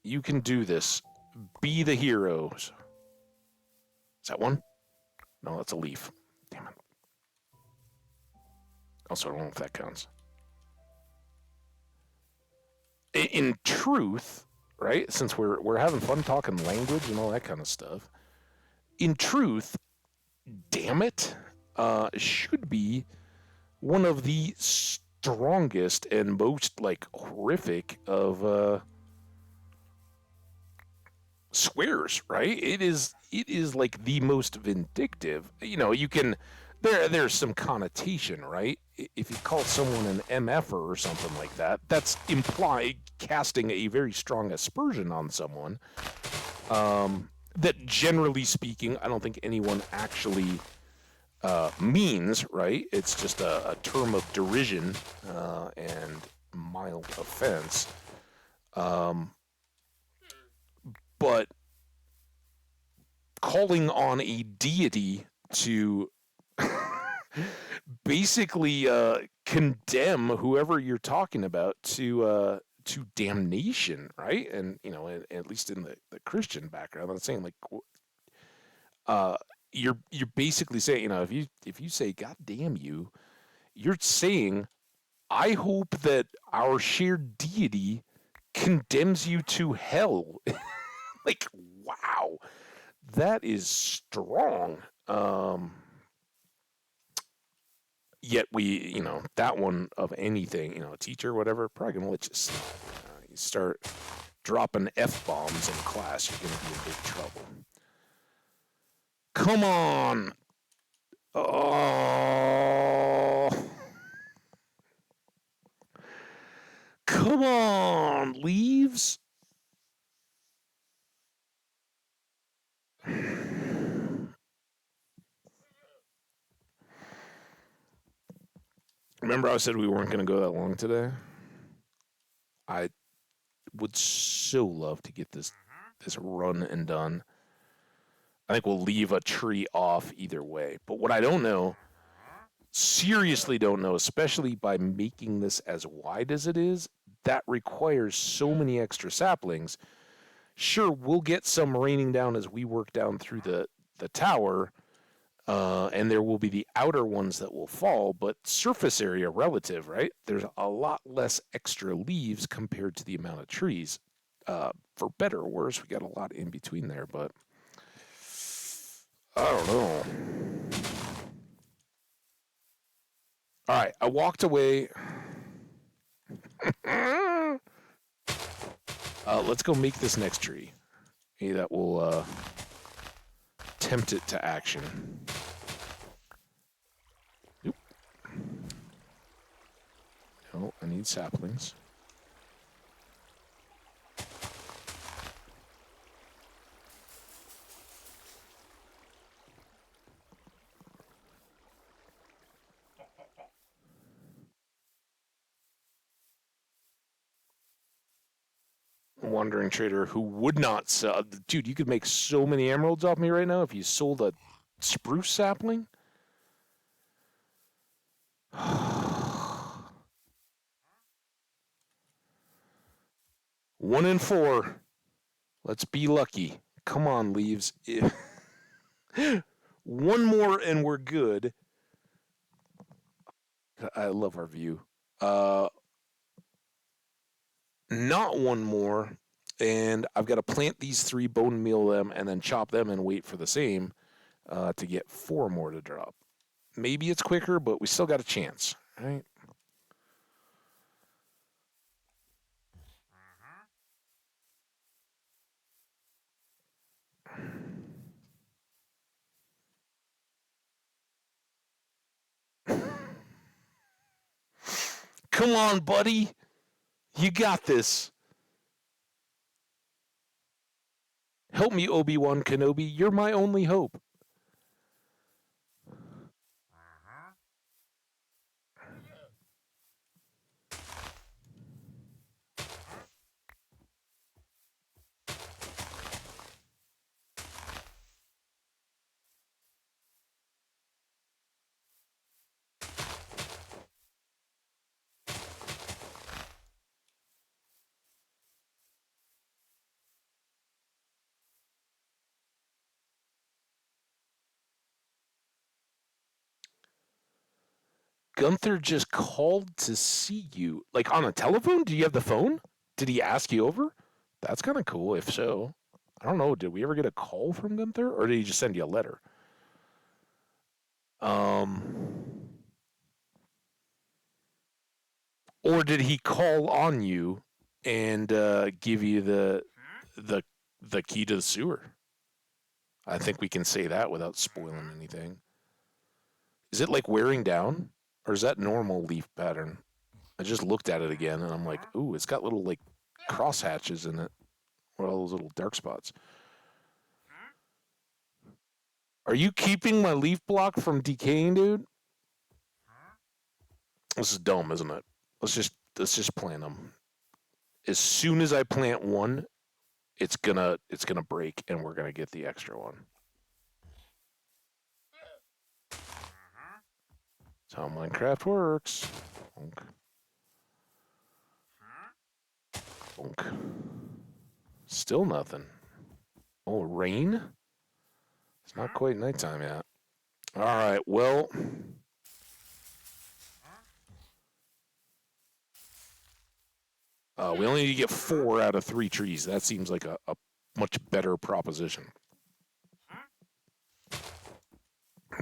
You can do this. Be the heroes. Is that one? No, that's a leaf. Damn it. Also, I don't know if that counts. In truth, right? Since we're having fun talking language and all that kind of stuff. In truth, damn it, should be one of the strongest and most like horrific of swears, right? It is like the most vindictive. You know, you can there's some connotation, right? If you call someone an MFer or something like that, that's implied casting a very strong aspersion on someone. That generally speaking, I don't think anyone actually means, right? It's just a term of derision and mild offense. But calling on a deity to basically condemn whoever you're talking about to damnation, right? And you know, at least in the Christian background, I'm saying like you're basically saying, you know, if you say God damn you, you're saying I hope that our shared deity condemns you to hell. Like, wow, that is strong. Yet we, you know, that one of anything, you know, a teacher, whatever, probably gonna let you slip. You start dropping F-bombs in class, you're gonna be in big trouble. Come on. Oh. Come on, Leaves. Remember I said we weren't going to go that long today? I would so love to get this run and done. I think we'll leave a tree off either way. But what I don't know, seriously don't know, especially by making this as wide as it is, that requires so many extra saplings. Sure, we'll get some raining down as we work down through the tower, and there will be the outer ones that will fall, but surface area relative, right? There's a lot less extra leaves compared to the amount of trees. For better or worse, we got a lot in between there, but I don't know. All right, I walked away. Let's go make this next tree. Maybe that will tempt it to action. Nope. No, I need saplings. Wandering trader who would not sell. Dude, you could make so many emeralds off me right now if you sold a spruce sapling. 1 in 4. Let's be lucky. Come on, Leaves. One more and we're good. I love our view. Not one more. And I've got to plant these 3, bone meal them, and then chop them and wait for the same to get 4 more to drop. Maybe it's quicker, but we still got a chance, right? Come on, buddy. You got this. Help me, Obi-Wan Kenobi. You're my only hope. Gunther just called to see you, like on a telephone? Do you have the phone? Did he ask you over? That's kind of cool. If so, I don't know. Did we ever get a call from Gunther, or did he just send you a letter? Or did he call on you and give you the the key to the sewer? I think we can say that without spoiling anything. Is it like wearing down, or is that normal leaf pattern? I just looked at it again, and I'm like, ooh, it's got little like cross hatches in it, or all those little dark spots. Are you keeping my leaf block from decaying, dude? This is dumb, isn't it? Let's just plant them. As soon as I plant one, it's gonna break, and we're gonna get the extra one. That's how Minecraft works. Bonk. Bonk. Still nothing. Oh, rain? It's not quite nighttime yet. All right, well. We only need to get 4 out of 3 trees. That seems like a much better proposition.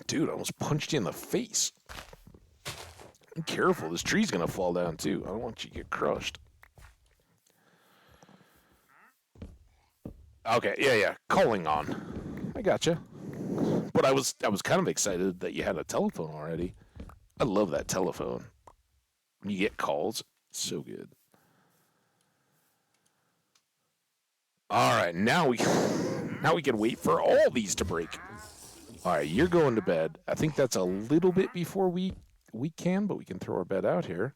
Dude, I almost punched you in the face. Be careful, this tree's gonna fall down too. I don't want you to get crushed. Okay, yeah. Calling on. I gotcha. But I was kind of excited that you had a telephone already. I love that telephone. When you get calls, it's so good. All right, now we can wait for all these to break. All right, you're going to bed. I think that's a little bit before we can, but we can throw our bed out here.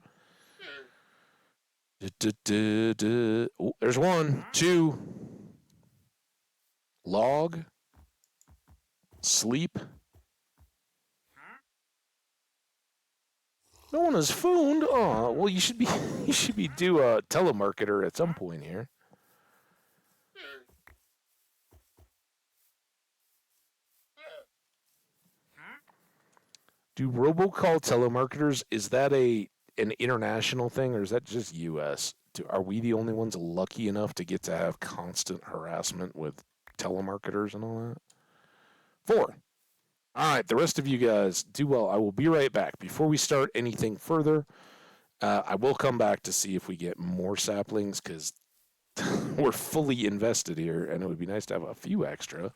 Oh, there's 1, 2. Log. Sleep. No one has phoned. Oh, well, you should be due a telemarketer at some point here. Do robocall telemarketers, is that an international thing, or is that just U.S.? Are we the only ones lucky enough to get to have constant harassment with telemarketers and all that? 4. All right, the rest of you guys, do well. I will be right back. Before we start anything further, I will come back to see if we get more saplings, because we're fully invested here, and it would be nice to have a few extra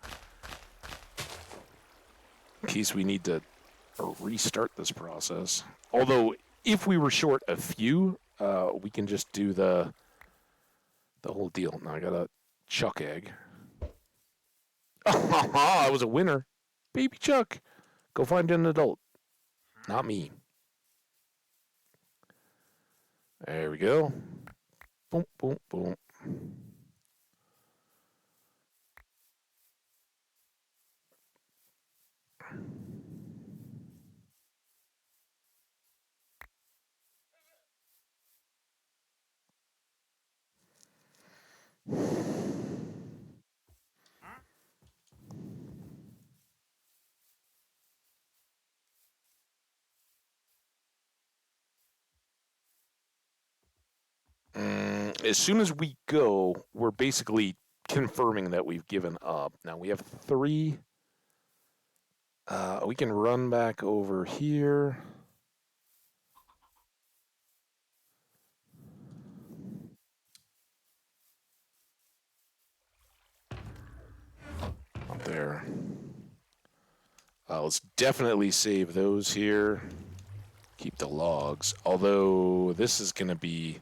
in case we need to restart this process. Although, if we were short a few, we can just do the whole deal. Now I got a Chuck egg. I was a winner. Baby Chuck. Go find an adult. Not me. There we go. Boom, boom, boom. As soon as we go, we're basically confirming that we've given up. Now we have 3. We can run back over here. Up there. Let's definitely save those here. Keep the logs. Although this is going to be...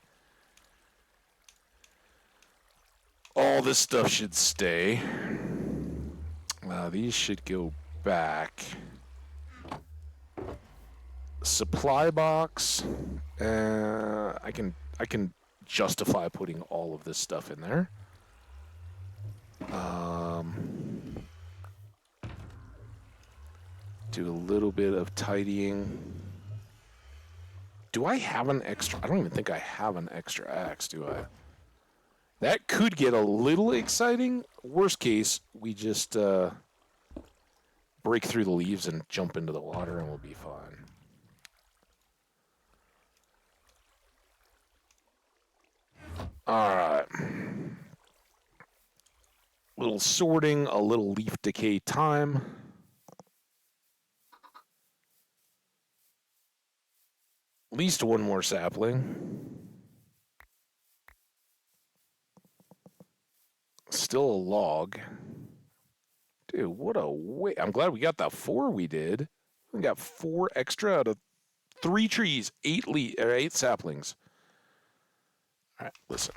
all this stuff should stay. These should go back. Supply box. I can justify putting all of this stuff in there. Do a little bit of tidying. Do I have an extra? I don't even think I have an extra axe, do I? That could get a little exciting. Worst case, we just break through the leaves and jump into the water and we'll be fine. little sorting, a little leaf decay time. At least one more sapling. Still a log. Dude, what a way. I'm glad we got that 4 we did. We got 4 extra out of 3 trees, 8 saplings. All right, listen.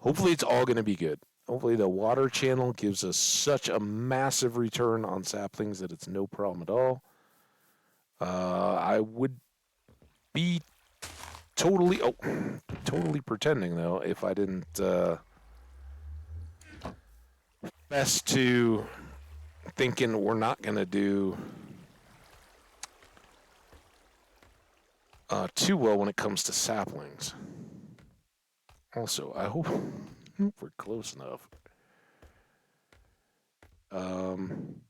Hopefully it's all going to be good. Hopefully the water channel gives us such a massive return on saplings that it's no problem at all. I would be totally pretending, though, if I didn't best to thinking we're not going to do too well when it comes to saplings. Also, I hope we're close enough.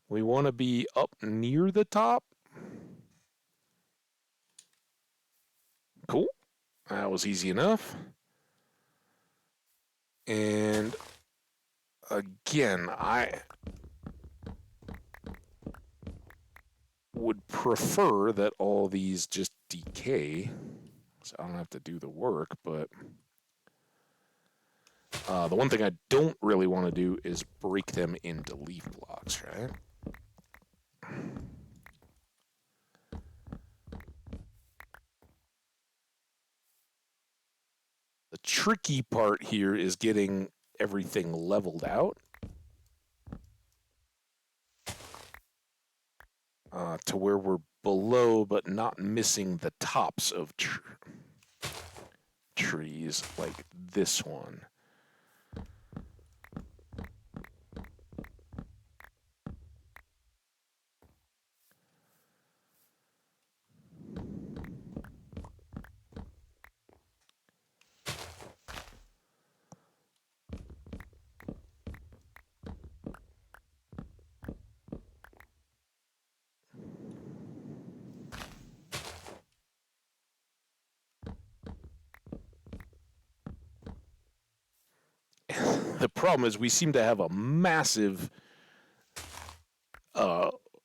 We want to be up near the top. Cool. That was easy enough. And again, I would prefer that all these just decay, so I don't have to do the work, but the one thing I don't really want to do is break them into leaf blocks, right? The tricky part here is getting everything leveled out to where we're below but not missing the tops of trees like this one. The problem is we seem to have a massive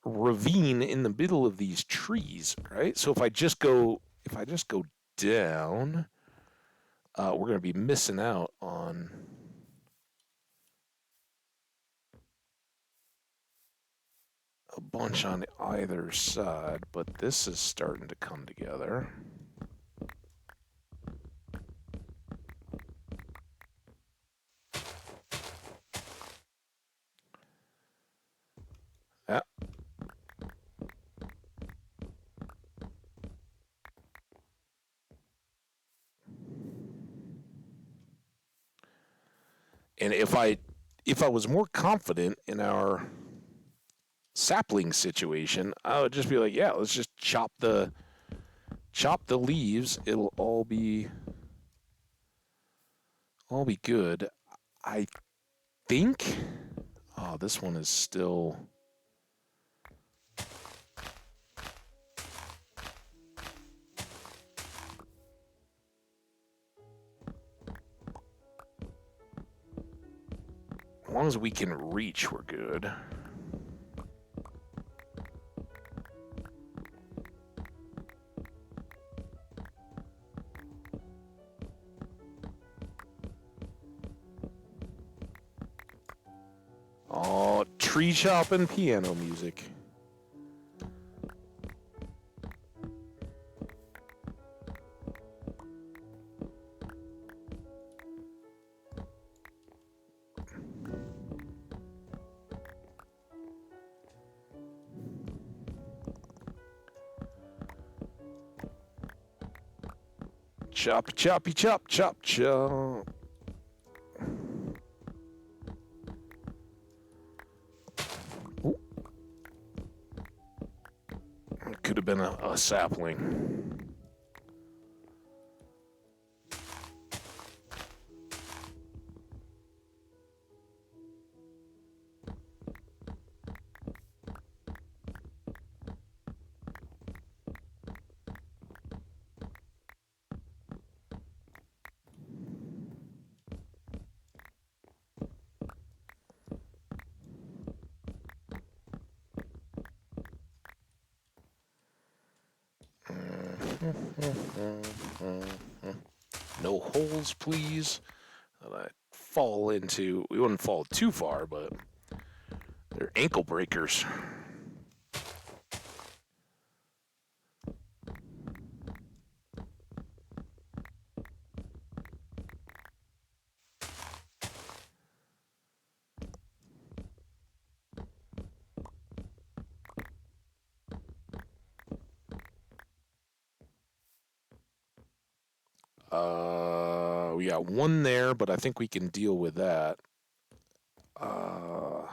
ravine in the middle of these trees, right? So if I just go down, we're going to be missing out on a bunch on either side, but this is starting to come together. Yeah. And if I was more confident in our sapling situation, I would just be like, yeah, let's just chop the leaves. It'll all be good. I think this one is still as long as we can reach, we're good. Oh, tree chopping piano music. Chop, choppy, chop, chop, chop. Ooh. It could have been a sapling. No holes, please. That I fall into. We wouldn't fall too far, but they're ankle breakers. We got one there, but I think we can deal with that. Are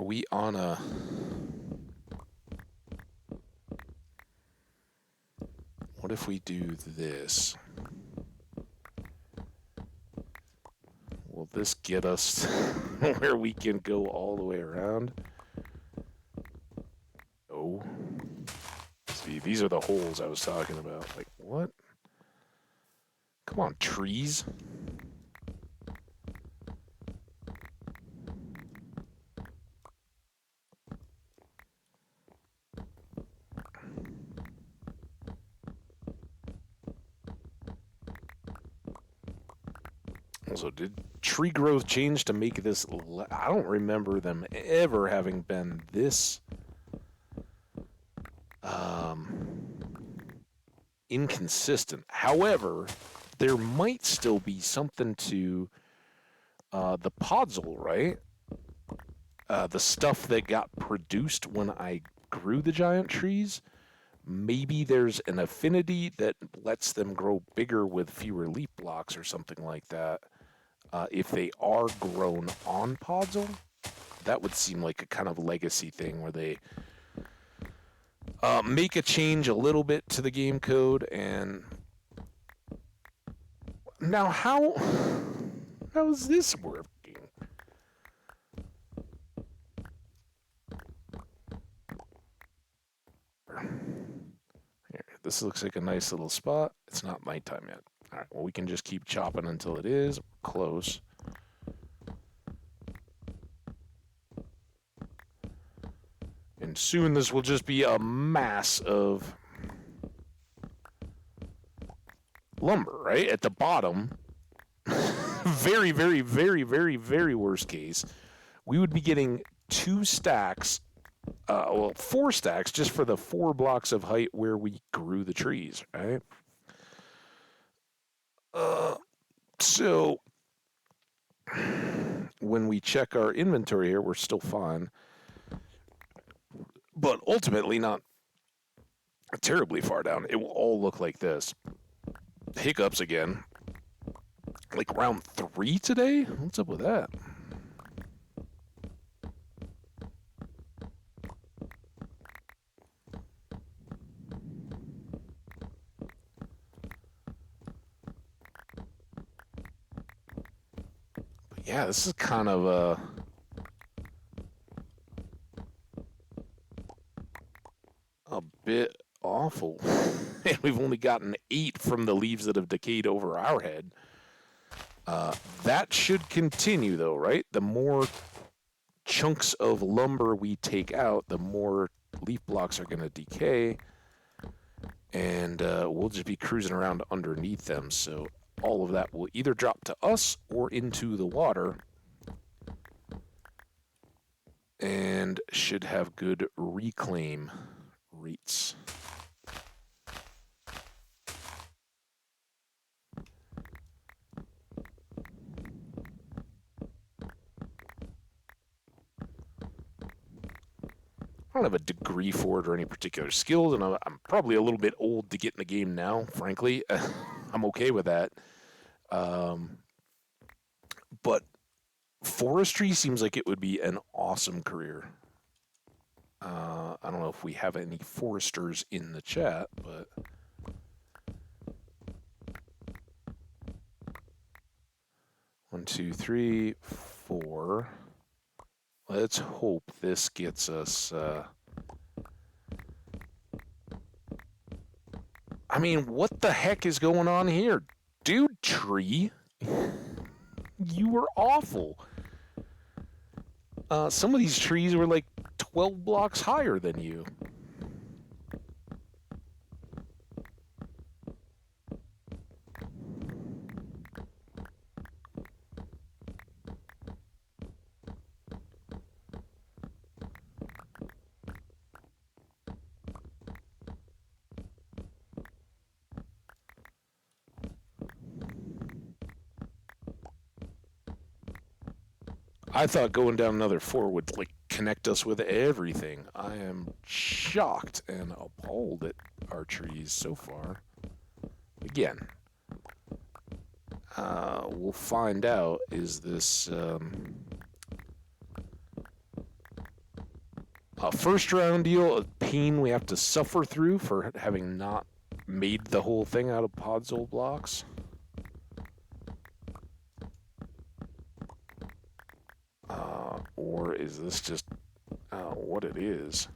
we on a... What if we do this? Will this get us where we can go all the way around? Oh. See, these are the holes I was talking about. Like, what? Come on, trees. Also, did tree growth change to make this... I don't remember them ever having been this... inconsistent. However, there might still be something to the podzol, right? The stuff that got produced when I grew the giant trees. Maybe there's an affinity that lets them grow bigger with fewer leaf blocks or something like that. If they are grown on podzol, that would seem like a kind of legacy thing where they make a change a little bit to the game code. And now how is this working? Here, this looks like a nice little spot. It's not nighttime yet. All right, well, we can just keep chopping until it is close. And soon this will just be a mass of lumber, right? At the bottom, very, very, very, very, very worst case, we would be getting 2 stacks, well, 4 stacks just for the 4 blocks of height where we grew the trees, right? So when we check our inventory here, we're still fine. But ultimately not terribly far down. It will all look like this. Hiccups again. Like round 3 today? What's up with that? But yeah, this is kind of a bit awful. And we've only gotten 8 from the leaves that have decayed over our head. That should continue, though, right? The more chunks of lumber we take out, the more leaf blocks are going to decay. And we'll just be cruising around underneath them. So all of that will either drop to us or into the water. And should have good reclaim rates. I don't have a degree for it or any particular skills, and I'm probably a little bit old to get in the game now, frankly. I'm okay with that. But forestry seems like it would be an awesome career. I don't know if we have any foresters in the chat, but... One, two, three, 4. Let's hope this gets us... I mean, what the heck is going on here? Dude, tree. You were awful. Some of these trees were like 12 blocks higher than you. I thought going down another 4 would like connect us with everything. I am shocked and appalled at our trees so far. Again, we'll find out, is this a first round deal, a pain we have to suffer through for having not made the whole thing out of podzol blocks? Or is this just what it is?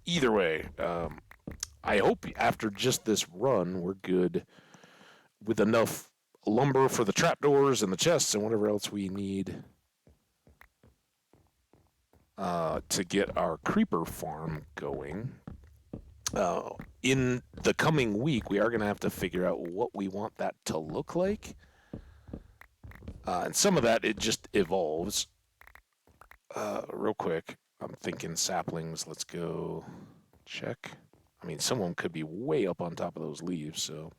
Either way, I hope after just this run, we're good with enough lumber for the trapdoors and the chests and whatever else we need to get our creeper farm going. In the coming week, we are going to have to figure out what we want that to look like. And some of that, it just evolves. Real quick, I'm thinking saplings. Let's go check. I mean, some of them could be way up on top of those leaves, so.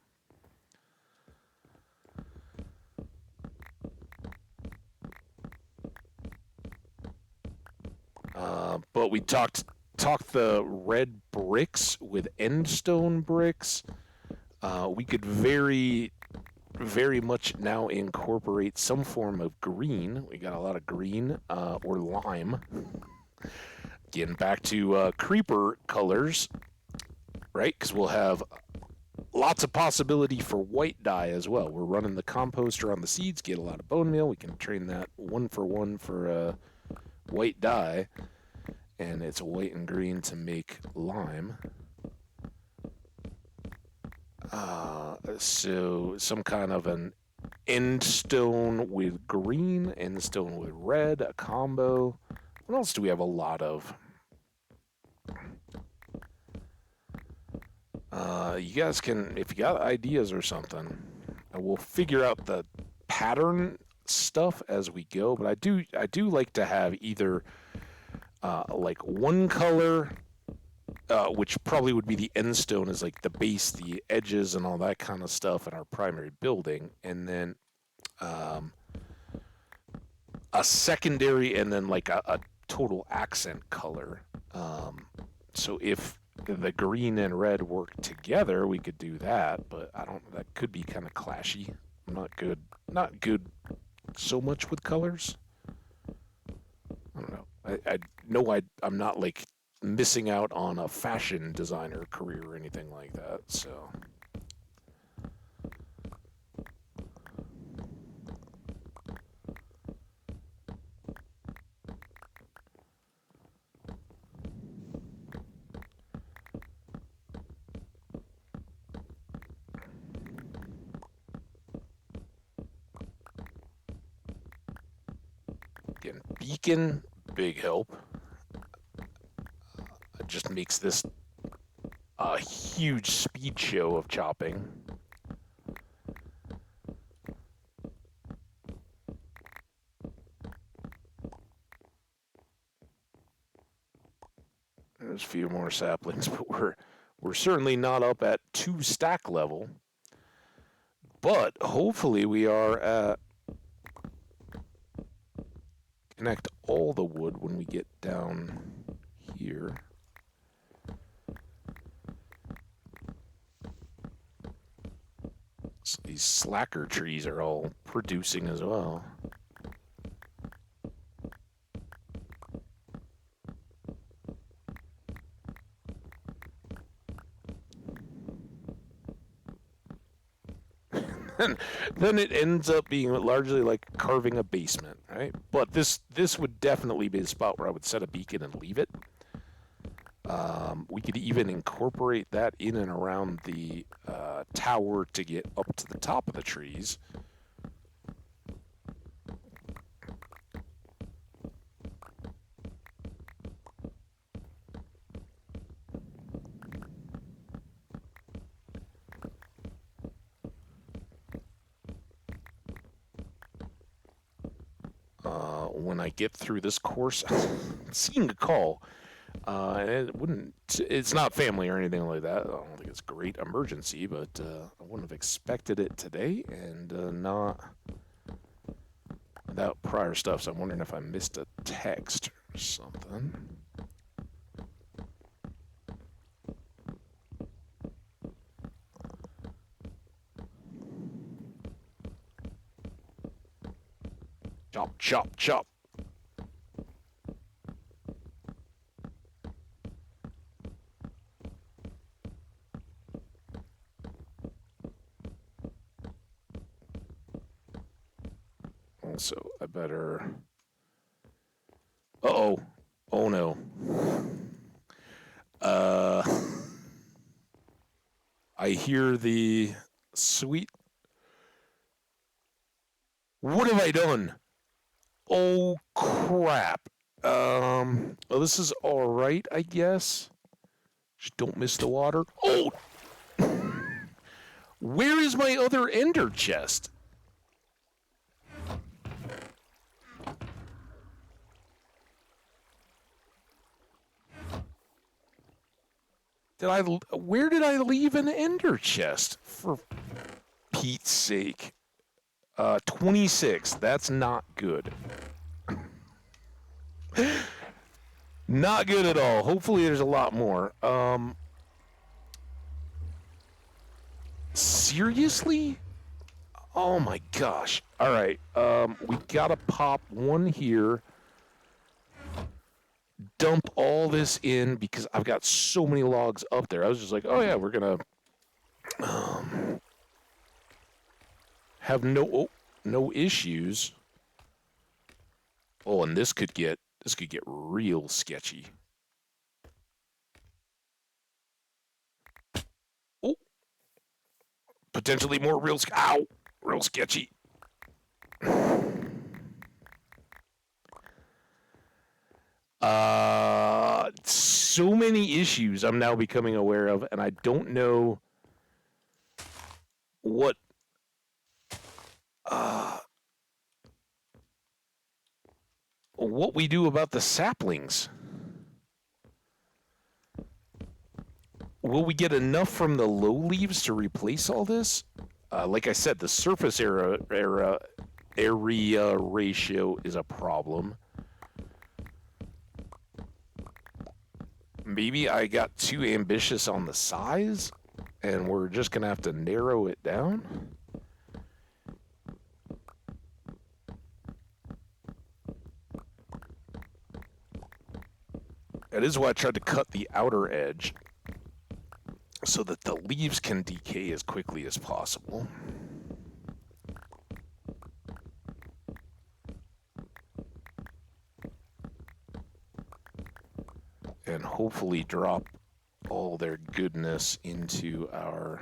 But we talked the red bricks with endstone bricks. We could very much now incorporate some form of green. We got a lot of green or lime. Getting back to creeper colors, right? Because we'll have lots of possibility for white dye as well. We're running the composter on the seeds, get a lot of bone meal. We can train that 1-for-1 for white dye. And it's white and green to make lime. So some kind of an end stone with green, end stone with red, a combo. What else do we have a lot of? You guys can, if you got ideas or something, we'll figure out the pattern stuff as we go. But I do like to have either like one color, which probably would be the end stone, is like the base, the edges, and all that kind of stuff in our primary building, and then a secondary, and then like a total accent color. So if the green and red work together, we could do that, but that could be kind of clashy. I'm not good so much with colors. I don't know. I know I'm not like missing out on a fashion designer career or anything like that, so. Again, beacon, big help. It just makes this a huge speed show of chopping. There's a few more saplings, but we're certainly not up at 2 stack level. But hopefully we are at connect all the wood when we get down here. So these slacker trees are all producing as well. Then it ends up being largely like carving a basement, right? But this would definitely be the spot where I would set a beacon and leave it. We could even incorporate that in and around the tower to get up to the top of the trees. When I get through this course, seeing a call, it's not family or anything like that. I don't think it's a great emergency, but I wouldn't have expected it today, and that prior stuff, so I'm wondering if I missed a text or something. Chop, chop, chop. Also, I better... Uh-oh. Oh, no. I hear the sweet... What have I done? Oh, crap. Well, this is all right, I guess. Just don't miss the water. Oh! Where is my other ender chest? Where did I leave an ender chest? For Pete's sake. 26. That's not good. Not good at all. Hopefully there's a lot more. Seriously? Oh my gosh. All right. We gotta pop one here. Dump all this in because I've got so many logs up there. I was just like, oh yeah, we're gonna have no issues. Oh, and this could get real sketchy. Oh, potentially more real sketchy. So many issues I'm now becoming aware of, and I don't know what we do about the saplings. Will we get enough from the low leaves to replace all this? Like I said, the surface area ratio is a problem. Maybe I got too ambitious on the size, and we're just going to have to narrow it down. That is why I tried to cut the outer edge, so that the leaves can decay as quickly as possible. And hopefully drop all their goodness into our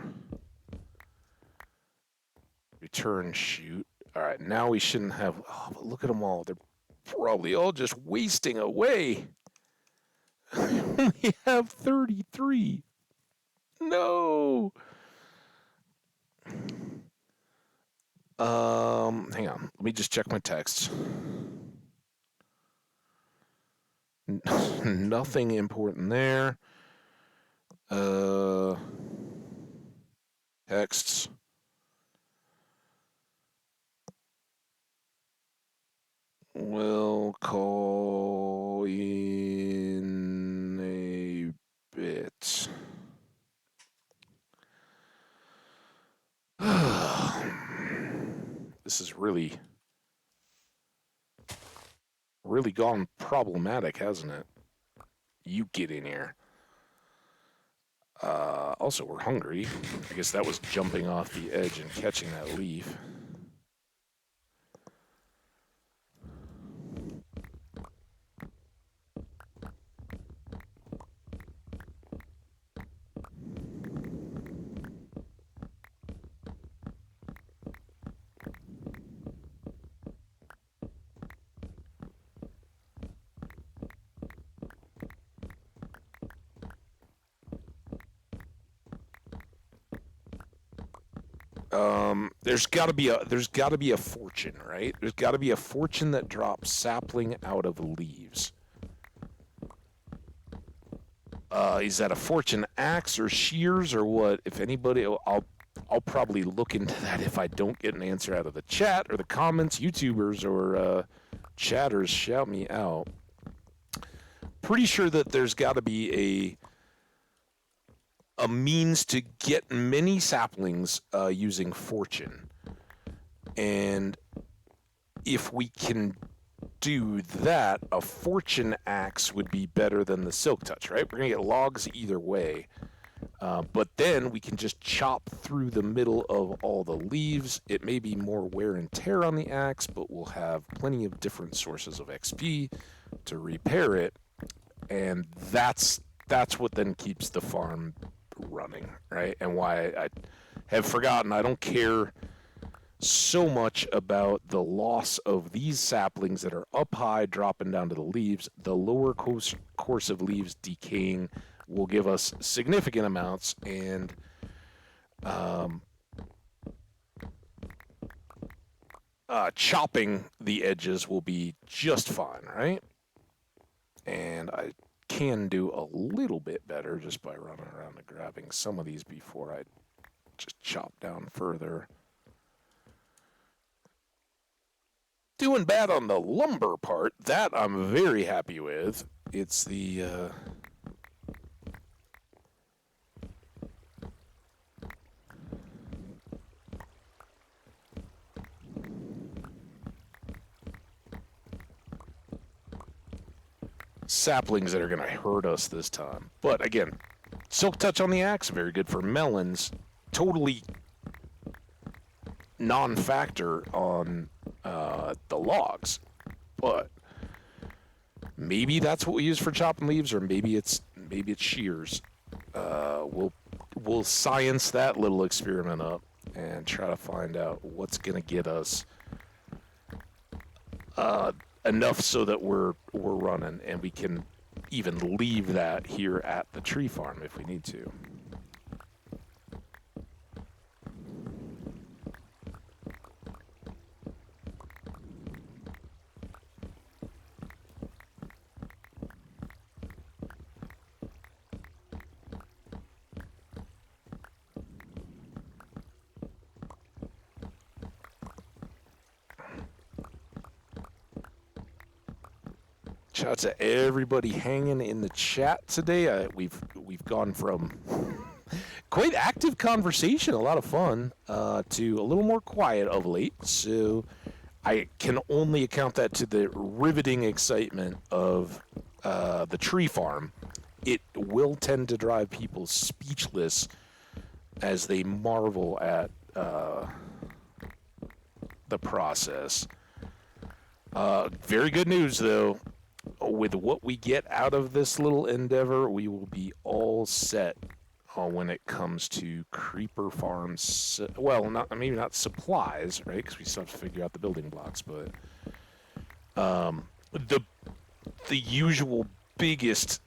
return chute. All right, now we shouldn't have... Oh, but look at them all. They're probably all just wasting away. We have 33. No. Hang on. Let me just check my texts. Nothing important there. Texts. We'll call in a bit. This is really gone problematic, hasn't it? You get in here. Also, we're hungry. I guess that was jumping off the edge and catching that leaf. There's got to be a fortune, right? There's got to be a fortune that drops sapling out of leaves. Is that a fortune axe or shears or what? If anybody, I'll probably look into that if I don't get an answer out of the chat or the comments. YouTubers or chatters, shout me out. Pretty sure that there's got to be a means to get many saplings using fortune. And if we can do that, a fortune axe would be better than the silk touch, right? We're going to get logs either way. But then we can just chop through the middle of all the leaves. It may be more wear and tear on the axe, but we'll have plenty of different sources of XP to repair it. And that's what then keeps the farm running, right? And why I have forgotten, I don't care so much about the loss of these saplings that are up high dropping down to the leaves. The lower course of leaves decaying will give us significant amounts, and chopping the edges will be just fine, right? And I can do a little bit better just by running around and grabbing some of these before I just chop down further. Doing bad on the lumber part. That I'm very happy with. It's the saplings that are going to hurt us this time. But again, silk touch on the axe, very good for melons. Totally non-factor on the logs. But maybe that's what we use for chopping leaves, or maybe it's shears. We'll science that little experiment up and try to find out what's going to get us enough so that we're running, and we can even leave that here at the tree farm if we need to. Shout out to everybody hanging in the chat today. We've gone from quite active conversation, a lot of fun, to a little more quiet of late. So I can only account that to the riveting excitement of the tree farm. It will tend to drive people speechless as they marvel at the process. Very good news, though. With what we get out of this little endeavor, we will be all set when it comes to creeper farms. Well, maybe not supplies, right? Because we still have to figure out the building blocks. But the usual biggest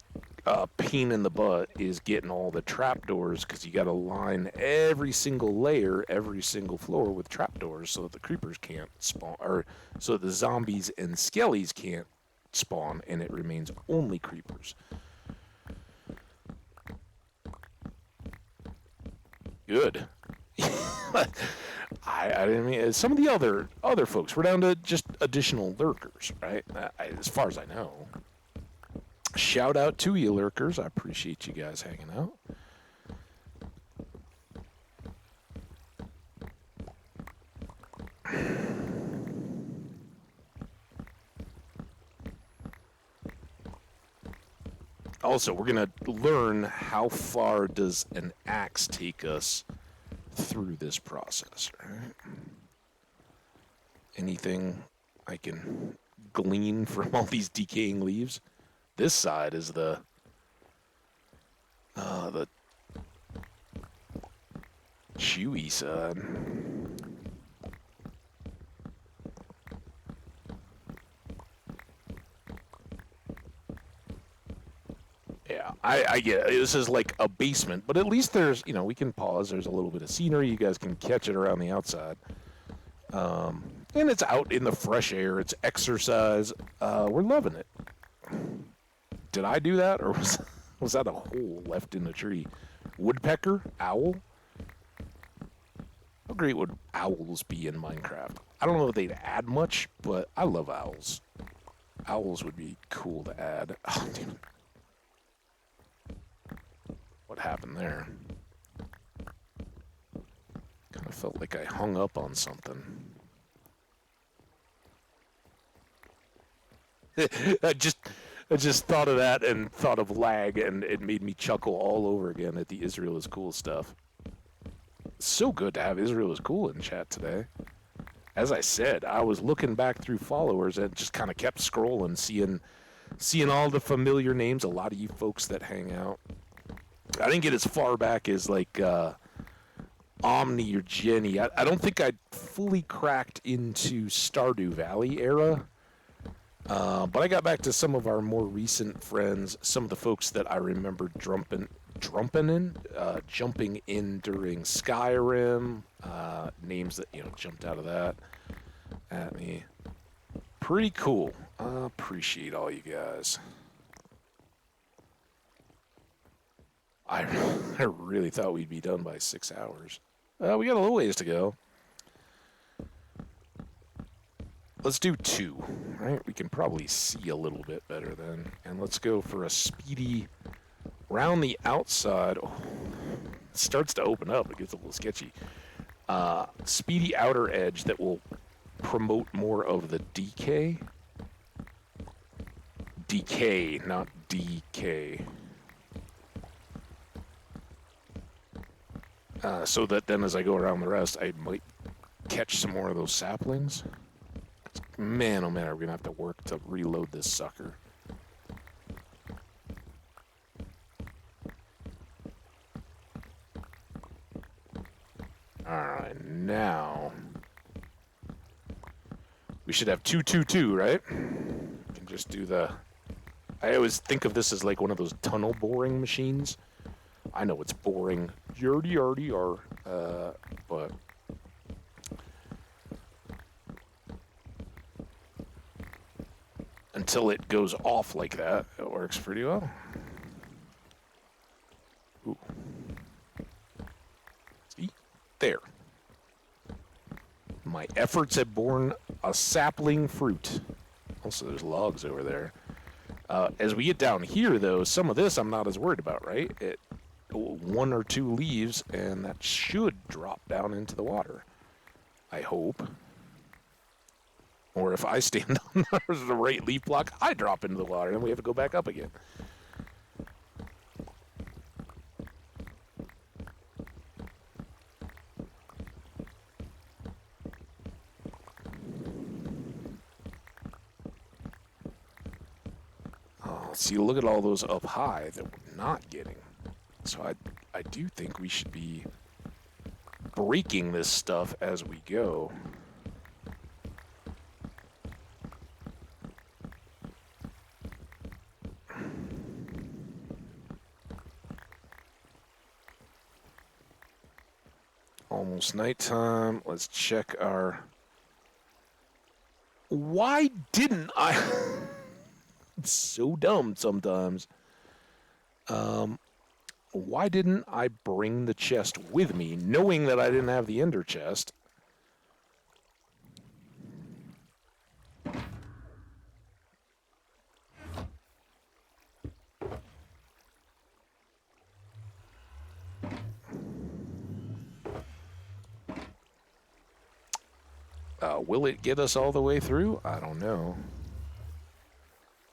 pain in the butt is getting all the trapdoors, because you got to line every single layer, every single floor with trapdoors so that the creepers can't spawn, or so the zombies and skellies can't spawn, and it remains only creepers. Good. I didn't mean some of the other folks. We're down to just additional lurkers, right? As far as I know. Shout out to you, lurkers. I appreciate you guys hanging out. Also, we're going to learn how far does an axe take us through this process, right? Anything I can glean from all these decaying leaves? This side is the chewy side. Yeah, I get it. This is like a basement, but at least there's, we can pause. There's a little bit of scenery. You guys can catch it around the outside. And it's out in the fresh air. It's exercise. We're loving it. Did I do that, or was that a hole left in the tree? Woodpecker? Owl? How great would owls be in Minecraft? I don't know if they'd add much, but I love owls. Owls would be cool to add. Oh, dude. What happened there? Kind of felt like I hung up on something. I just thought of that and thought of lag, and it made me chuckle all over again at the Israel is cool stuff. It's so good to have Israel is cool in chat today. As I said, I was looking back through followers and just kind of kept scrolling, seeing all the familiar names. A lot of you folks that hang out. I didn't get as far back as like Omni or Jenny. I don't think I fully cracked into Stardew Valley era. But I got back to some of our more recent friends, some of the folks that I remember jumping in during Skyrim, names that, jumped out of that at me. Pretty cool. I appreciate all you guys. I really thought we'd be done by 6 hours. We got a little ways to go. Let's do 2, right? We can probably see a little bit better then. And let's go for a speedy round the outside. Oh, it starts to open up. It gets a little sketchy. Speedy outer edge that will promote more of the decay. Decay, not DK. So that then as I go around the rest, I might catch some more of those saplings. Man, oh man, are we gonna have to work to reload this sucker. Alright, now we should have 222, right? We can just do the... I always think of this as like one of those tunnel boring machines. I know it's boring, but until it goes off like that, it works pretty well. Ooh. See? There. My efforts have borne a sapling fruit. Also, there's logs over there. As we get down here, though, some of this I'm not as worried about, right? 1 or 2 leaves, and that should drop down into the water. I hope. Or if I stand on the right leaf block, I drop into the water, and we have to go back up again. Oh, see, look at all those up high that we're not getting. So I do think we should be breaking this stuff as we go. Almost nighttime. Let's check our... Why didn't I... It's so dumb sometimes. Why didn't I bring the chest with me, knowing that I didn't have the ender chest? Will it get us all the way through? I don't know.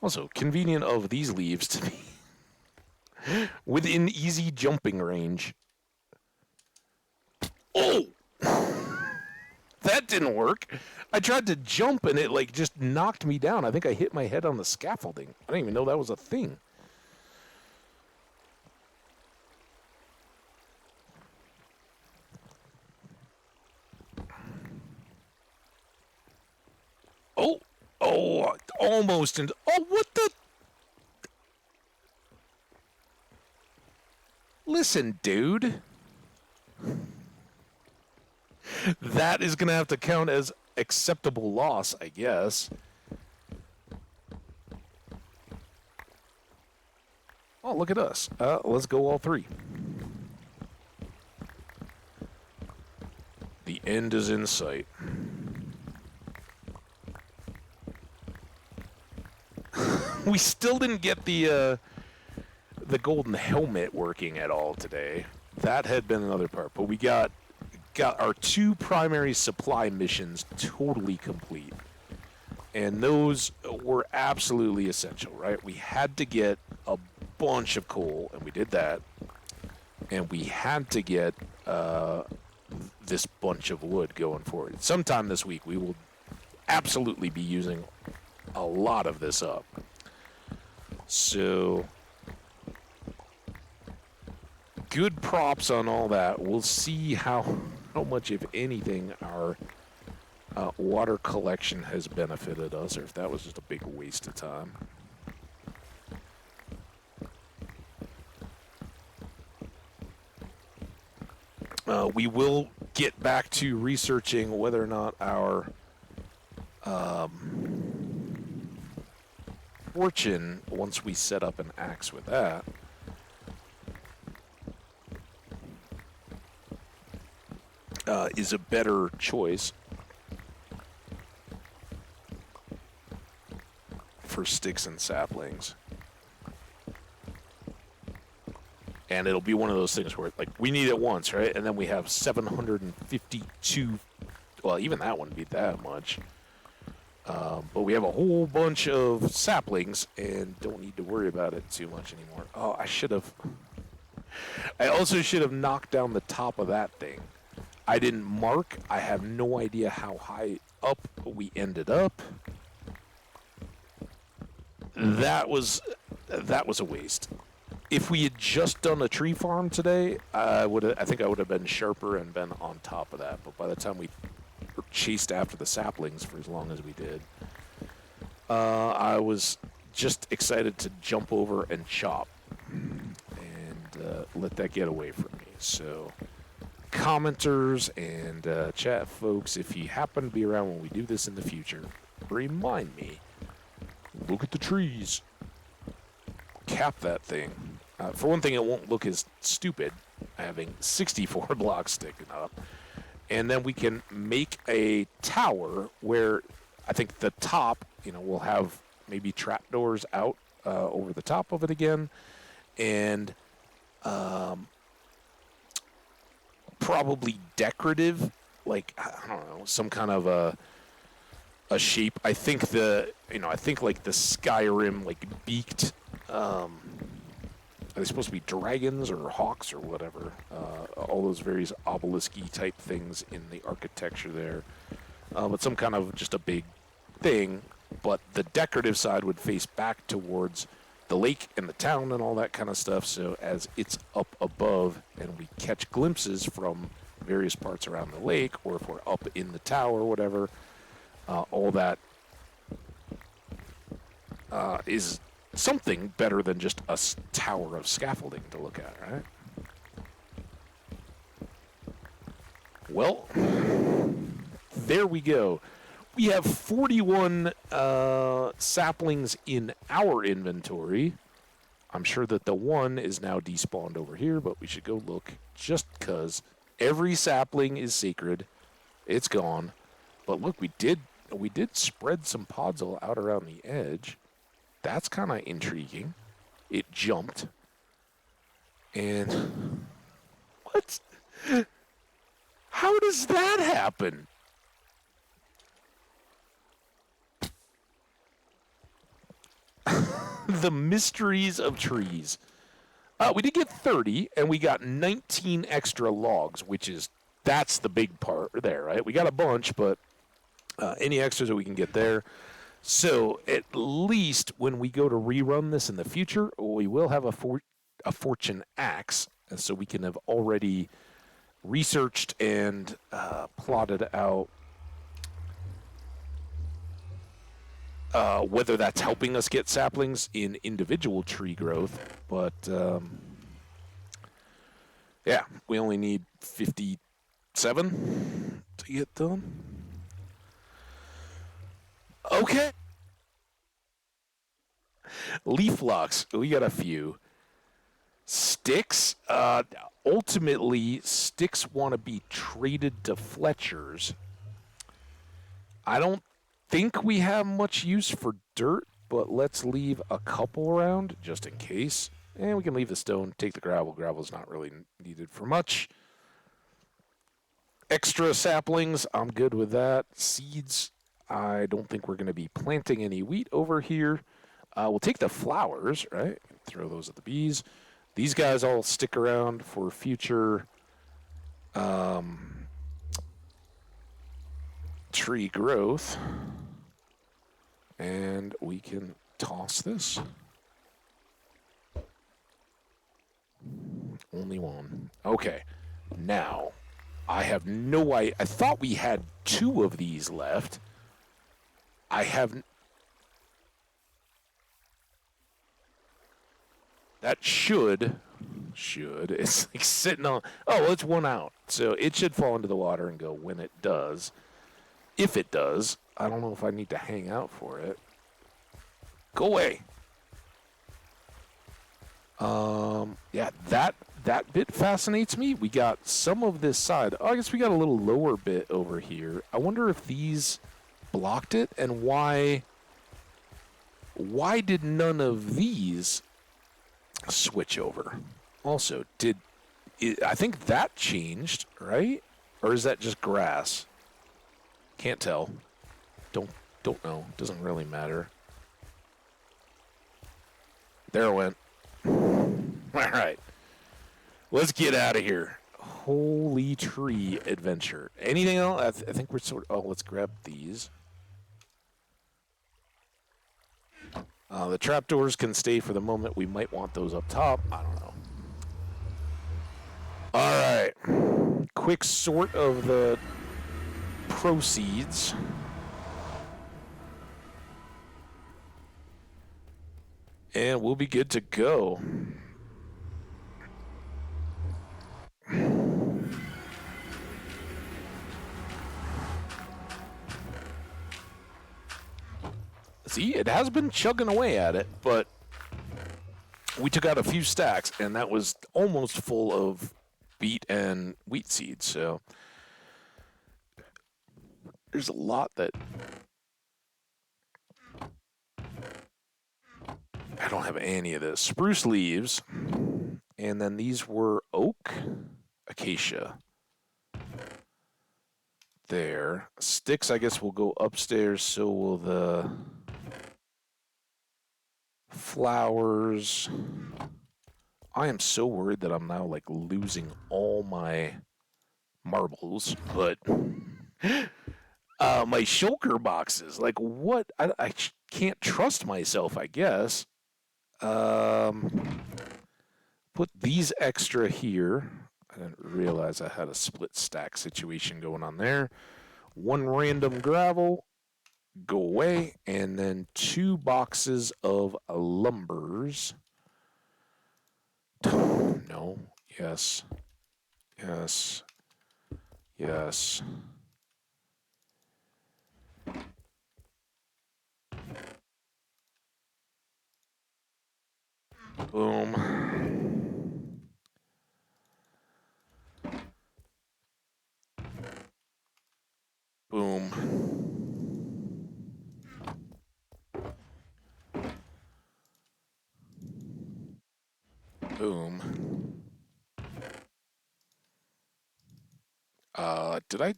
Also, convenient of these leaves to be within easy jumping range. Oh! That didn't work. I tried to jump and it like just knocked me down. I think I hit my head on the scaffolding. I didn't even know that was a thing. Oh, almost. And oh, what the? Listen, dude. That is going to have to count as acceptable loss, I guess. Oh, look at us. Let's go all 3. The End is in sight. We still didn't get the golden helmet working at all today. That had been another part, but we got our 2 primary supply missions totally complete. And those were absolutely essential, right? We had to get a bunch of coal, and we did that. And we had to get this bunch of wood going forward. Sometime this week, we will absolutely be using a lot of this up. So, good props on all that. We'll see how much, if anything, our water collection has benefited us, or if that was just a big waste of time. We will get back to researching whether or not our fortune, once we set up an axe with that, is a better choice for sticks and saplings. And it'll be one of those things where, like, we need it once, right? And then we have 752. Well, even that wouldn't be that much. But we have a whole bunch of saplings and don't need to worry about it too much anymore. Oh, I also should have knocked down the top of that thing. I didn't mark. I have no idea how high up we ended up. That was a waste. If we had just done a tree farm today, I think I would have been sharper and been on top of that. But by the time we chased after the saplings for as long as we did, I was just excited to jump over and chop and let that get away from me. So, commenters and chat folks, if you happen to be around when we do this in the future, remind me. Look at the trees. Cap that thing. For one thing, it won't look as stupid having 64 blocks sticking up. And then we can make a tower where I think the top, we'll have maybe trapdoors out over the top of it again. And probably decorative, like, I don't know, some kind of a shape. I think like the Skyrim, like, beaked, are they supposed to be dragons or hawks or whatever? All those various obelisk-y type things in the architecture there. But some kind of just a big thing. But the decorative side would face back towards the lake and the town and all that kind of stuff. So as it's up above and we catch glimpses from various parts around the lake, or if we're up in the tower or whatever, all that is something better than just a tower of scaffolding to look at, right? Well, there we go. We have 41 saplings in our inventory. I'm sure that the one is now despawned over here, but we should go look just because every sapling is sacred. It's gone. But look, we did spread some pods out around the edge. That's kind of intriguing. It jumped. And what? How does that happen? The mysteries of trees. We did get 30, and we got 19 extra logs, that's the big part there, right? We got a bunch, but any extras that we can get there. So at least when we go to rerun this in the future, we will have a fortune axe, and so we can have already researched and plotted out whether that's helping us get saplings in individual tree growth. But yeah, we only need 57 to get done. Okay. Leaf locks, we got a few. sticks. Ultimately, sticks want to be traded to Fletchers. I don't think we have much use for dirt, but let's leave a couple around just in case. And we can leave the stone, take the gravel. Gravel's not really needed for much. Extra saplings, I'm good with that. Seeds, I don't think we're going to be planting any wheat over here. We'll take the flowers, right? Throw those at the bees. These guys all stick around for future tree growth. And we can toss this. Only one. Okay. Now, I have no idea. I thought we had 2 of these left. I have... That should, it's like sitting on, oh, well, it's 1 out. So it should fall into the water and go when it does. If it does, I don't know if I need to hang out for it. Go away. Yeah, that bit fascinates me. We got some of this side. Oh, I guess we got a little lower bit over here. I wonder if these blocked it and why did none of these switch over? Also, I think that changed, right? Or is that just grass? Can't tell. Don't know. Doesn't really matter. There it went. All right. Let's get out of here. Holy tree adventure. Anything else? I think we're sort of... Oh, let's grab these. The trapdoors can stay for the moment. We might want those up top. I don't know. All right. Quick sort of the proceeds. And we'll be good to go. See, it has been chugging away at it, but we took out a few stacks, and that was almost full of beet and wheat seeds, so there's a lot that I don't have any of this. Spruce leaves, and then these were oak, acacia. There. Sticks, I guess, will go upstairs, so will the flowers. I am so worried that I'm now, like, losing all my marbles, but my shulker boxes, like, what? I can't trust myself, I guess. Put these extra here. I didn't realize I had a split stack situation going on there. 1 random gravel, go away, and then 2 boxes of lumbers. No, yes, yes, yes. Boom. Boom. Boom. Did I?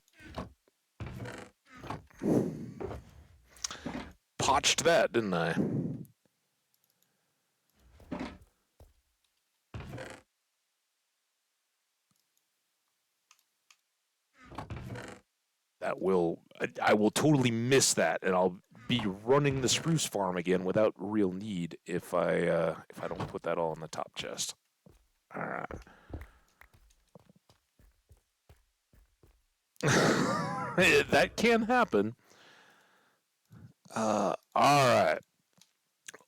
Potched that, didn't I? That will, I will totally miss that, and I'll be running the spruce farm again without real need if I don't put that all in the top chest. All right. That can happen. All right.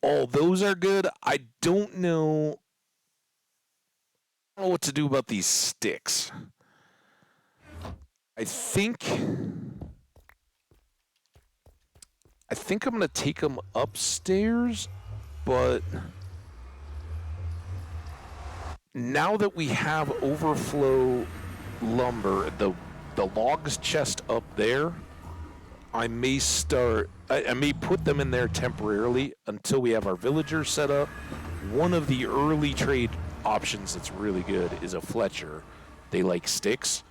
All those are good. I don't know what to do about these sticks. I think I'm going to take them upstairs, but now that we have overflow lumber, the logs chest up there, I may put them in there temporarily until we have our villagers set up. One of the early trade options that's really good is a Fletcher. They like sticks.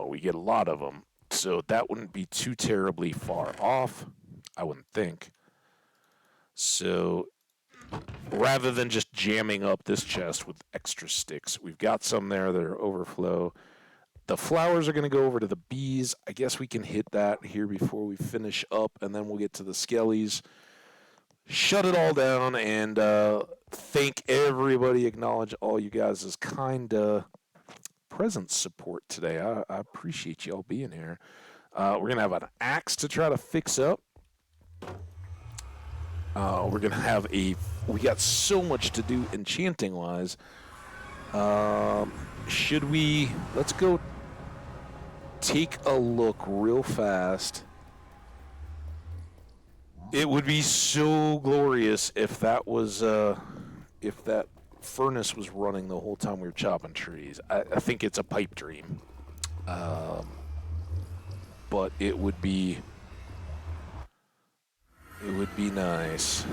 We get a lot of them, so that wouldn't be too terribly far off, I wouldn't think. So rather than just jamming up this chest with extra sticks, we've got some there that are overflow. The flowers are going to go over to the bees. I guess we can hit that here before we finish up, and then we'll get to the skellies. Shut it all down, and thank everybody, acknowledge all you guys' kind presence support today. I appreciate y'all being here. We're going to have an axe to try to fix up. We're going to have we got so much to do enchanting-wise. Let's go take a look real fast. It would be so glorious if that was, if that furnace was running the whole time we were chopping trees. I think it's a pipe dream. But it would be nice.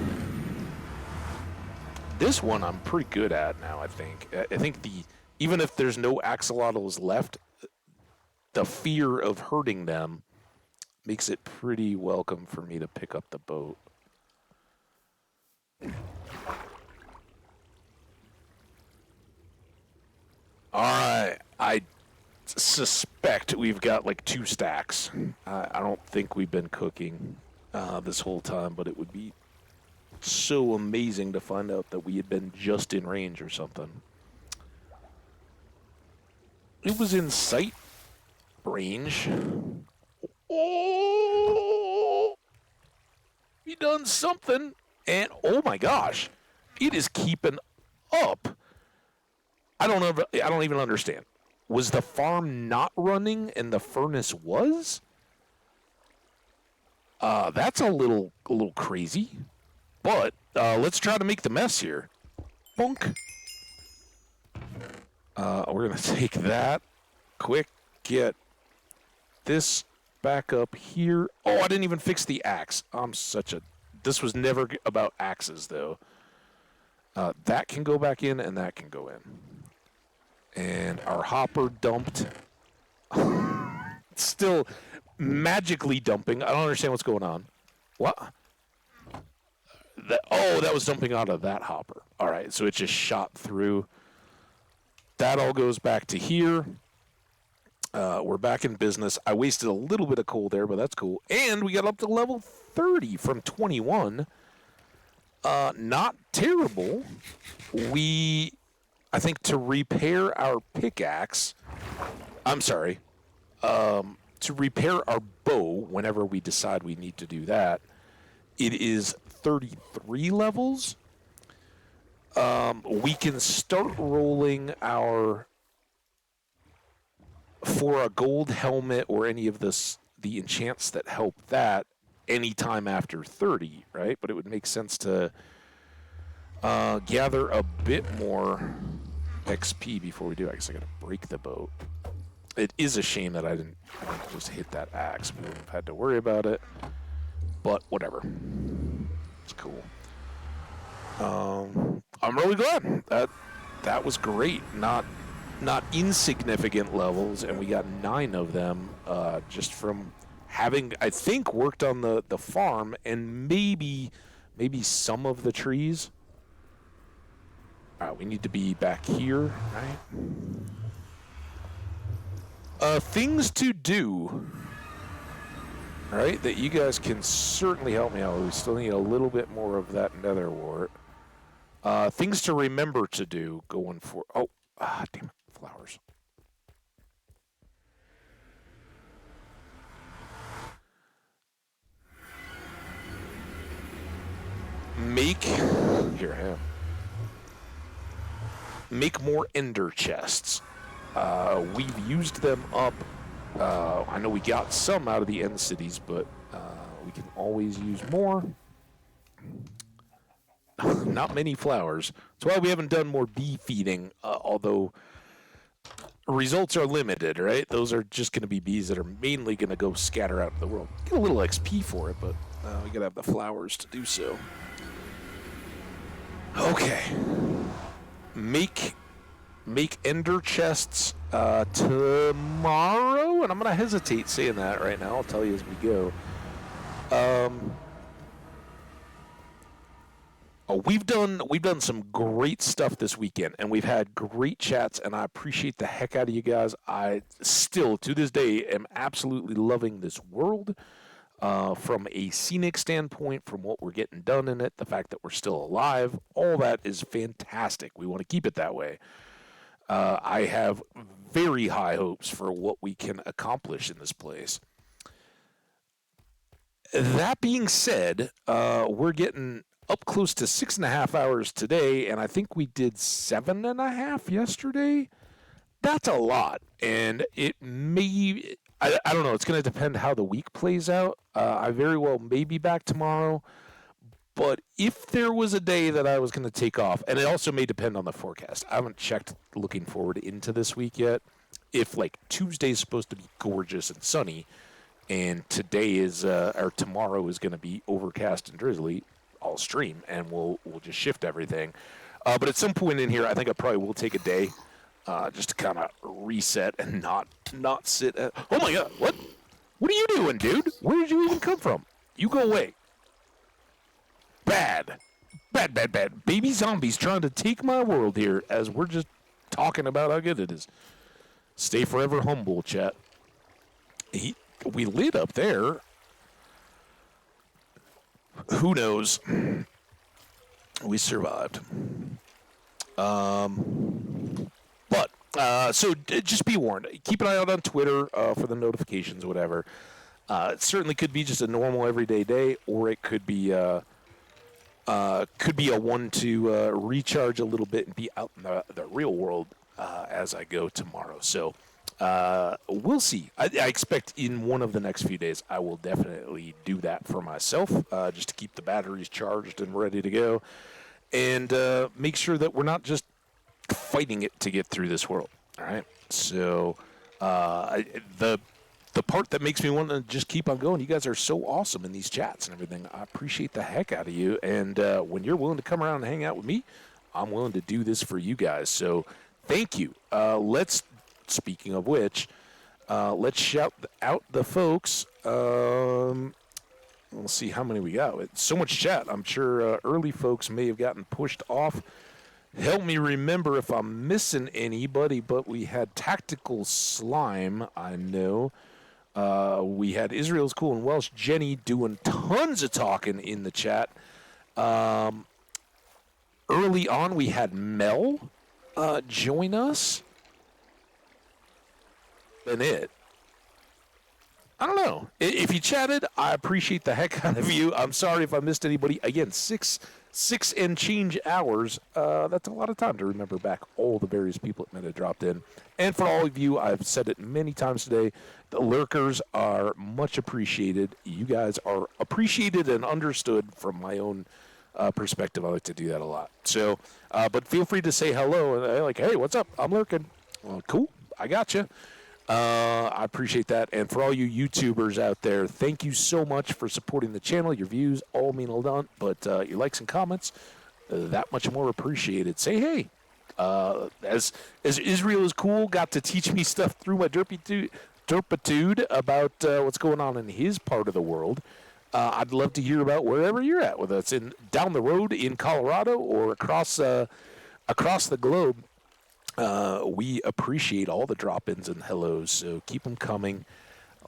This one I'm pretty good at now, I think. I think even if there's no axolotls left, the fear of hurting them makes it pretty welcome for me to pick up the boat. Alright, I suspect we've got like 2 stacks. I don't think we've been cooking this whole time, but it would be so amazing to find out that we had been just in range or something. It was in sight range. Oh, we done something, and oh my gosh, it is keeping up. I don't even understand. Was the farm not running and the furnace was? That's a little crazy. But let's try to make the mess here. Bonk. We're gonna take that. Quick, get this back up here. Oh, I didn't even fix the axe. This was never about axes, though. That can go back in, and that can go in. And our hopper dumped. Still magically dumping. I don't understand what's going on. What? That was dumping out of that hopper. All right, so it just shot through. That all goes back to here. We're back in business. I wasted a little bit of coal there, but that's cool. And we got up to level 30 from 21. Not terrible. I think to repair our pickaxe, to repair our bow whenever we decide we need to do that, it is 33 levels. We can start rolling for a gold helmet or any of the enchants that help that anytime after 30, right? But it would make sense to gather a bit more XP before we do. I guess I gotta break the boat. It is a shame that I didn't just hit that axe. We wouldn't have had to worry about it. But whatever. It's cool. I'm really glad. That was great. Not insignificant levels, and we got 9 of them just from having, I think, worked on the farm and maybe some of the trees. All right, we need to be back here, right? Things to do, all right, that you guys can certainly help me out. We still need a little bit more of that nether wart. Things to remember to do going for... Oh, damn it, flowers. Here I am. Make more ender chests. We've used them up. I know we got some out of the end cities, but we can always use more. Not many flowers. That's why we haven't done more bee feeding, although results are limited, right? Those are just going to be bees that are mainly going to go scatter out in the world. Get a little XP for it, but we got to have the flowers to do so. Okay. Make ender chests tomorrow, and I'm going to hesitate saying that right now. I'll tell you as we go. We've done some great stuff this weekend, and we've had great chats, and I appreciate the heck out of you guys. I still, to this day, am absolutely loving this world from a scenic standpoint, from what we're getting done in it, the fact that we're still alive. All that is fantastic. We want to keep it that way. I have very high hopes for what we can accomplish in this place. That being said, we're getting up close to 6.5 hours today, and I think we did 7.5 yesterday. That's a lot, and it may, I don't know, it's going to depend how the week plays out. I very well may be back tomorrow, but if there was a day that I was going to take off, and it also may depend on the forecast. I haven't checked looking forward into this week yet. If, like, Tuesday's supposed to be gorgeous and sunny, and today is, or tomorrow is going to be overcast and drizzly, I'll stream, and we'll just shift everything. But at some point in here, I think I probably will take a day just to kind of reset and not sit at... Oh, my God. What are you doing, dude? Where did you even come from? You go away. Bad. Baby zombies trying to take my world here as we're just talking about how good it is. Stay forever humble, chat. We lit up there. Who knows? We survived. But so just be warned. Keep an eye out on Twitter for the notifications, whatever. It certainly could be just a normal everyday day, or it could be a one to recharge a little bit and be out in the real world as I go tomorrow. So we'll see. I expect in one of the next few days I will definitely do that for myself, just to keep the batteries charged and ready to go, and make sure that we're not just fighting it to get through this world. All right. So the part that makes me want to just keep on going, you guys are so awesome in these chats and everything. I appreciate the heck out of you. And when you're willing to come around and hang out with me, I'm willing to do this for you guys. So thank you. Speaking of which, let's shout out the folks. We'll see how many we got. It's so much chat. I'm sure early folks may have gotten pushed off. Help me remember if I'm missing anybody, but we had Tactical Slime, I know. We had Israel's Cool and Welsh Jenny doing tons of talking in the chat. Early on, we had Mel join us. And it. I don't know. If you chatted, I appreciate the heck out of you. I'm sorry if I missed anybody. Again, six and change hours. That's a lot of time to remember back all the various people that might have dropped in. And for all of you, I've said it many times today, the lurkers are much appreciated. You guys are appreciated and understood from my own perspective. I like to do that a lot. So, but feel free to say hello. And like, hey, what's up? I'm lurking. Well, cool. I got you. I appreciate that. And for all you YouTubers out there, thank you so much for supporting the channel. Your views all mean a lot, but your likes and comments, that much more appreciated. Say hey. As Israel is cool, got to teach me stuff through my derpitude about what's going on in his part of the world. I'd love to hear about wherever you're at, whether it's down the road in Colorado or across the globe. We appreciate all the drop-ins and hellos, so keep them coming.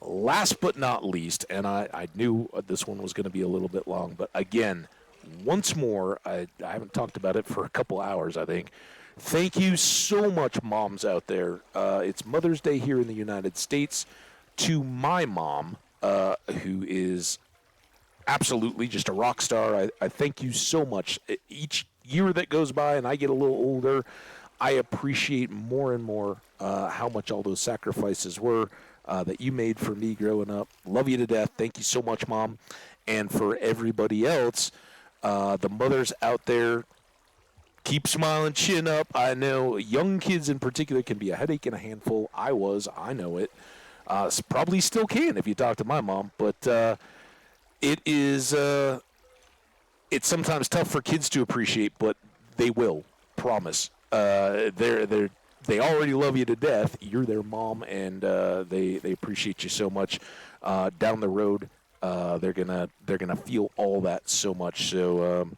Last but not least, and I knew this one was going to be a little bit long, but again, once more, I haven't talked about it for a couple hours, I think. Thank you so much, moms out there. It's Mother's Day here in the United States. To my mom, who is absolutely just a rock star, I thank you so much. Each year that goes by and I get a little older, I appreciate more and more how much all those sacrifices were that you made for me growing up. Love you to death. Thank you so much, Mom. And for everybody else, the mothers out there, Keep smiling, chin up. I know young kids in particular can be a headache and a handful. I know it. Probably still can if you talk to my mom, but it is. It's sometimes tough for kids to appreciate, but they will. Promise. They already love you to death. You're their mom, and they appreciate you so much. Down the road, they're gonna feel all that so much. So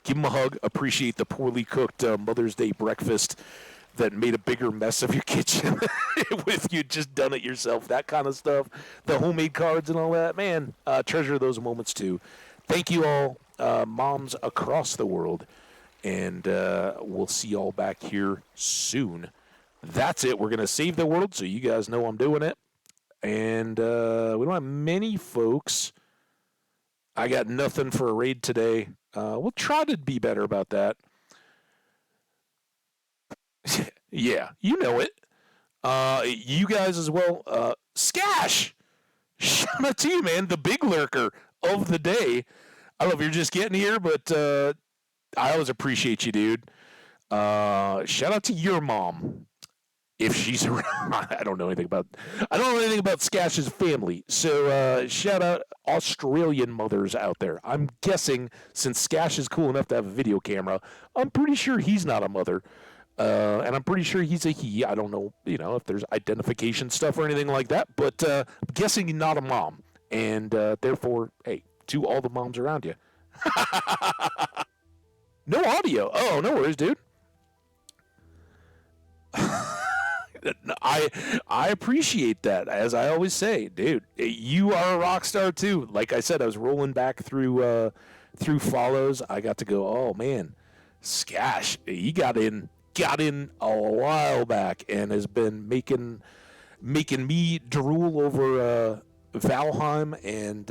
give them a hug. Appreciate the poorly cooked Mother's Day breakfast that made a bigger mess of your kitchen with you just done it yourself. That kind of stuff. The homemade cards and all that. Man, treasure those moments too. Thank you all, moms across the world. And we'll see y'all back here soon. That's it. We're going to save the world, so you guys know I'm doing it. And we don't have many folks. I got nothing for a raid today. We'll try to be better about that. Yeah, you know it. You guys as well. Skash! Shout out to you, man. The big lurker of the day. I don't know if you're just getting here, but I always appreciate you, dude. Shout out to your mom, if she's around. I don't know anything about Skash's family. So shout out Australian mothers out there. I'm guessing since Skash is cool enough to have a video camera, I'm pretty sure he's not a mother. And I'm pretty sure he's a he. I don't know, if there's identification stuff or anything like that, but I'm guessing he's not a mom. And therefore, hey, to all the moms around you. No audio. Oh, no worries, dude. I appreciate that. As I always say, dude, you are a rock star too. Like I said, I was rolling back through follows. I got to go, oh man, Skash, he got in a while back and has been making me drool over Valheim and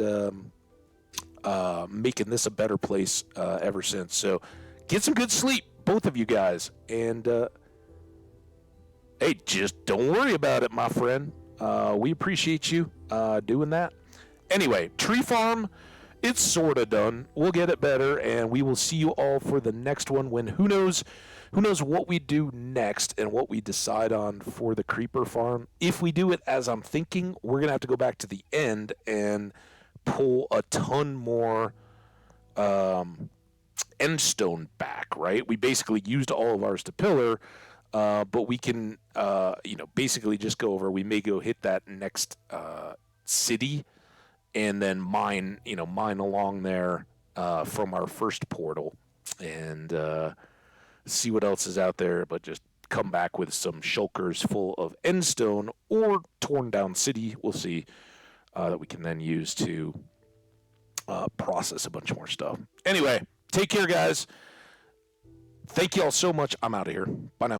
making this a better place ever since. So get some good sleep, both of you guys. And hey, just don't worry about it, my friend. We appreciate you doing that. Anyway, Tree Farm, it's sort of done. We'll get it better, and we will see you all for the next one when who knows what we do next and what we decide on for the Creeper Farm. If we do it as I'm thinking, we're going to have to go back to the end and pull a ton more endstone back, right? We basically used all of ours to pillar, but we can, basically just go over. We may go hit that next city and then mine along there from our first portal and see what else is out there, but just come back with some shulkers full of endstone or torn down city. We'll see. That we can then use to process a bunch more stuff. Anyway, take care, guys. Thank you all so much. I'm out of here. Bye now.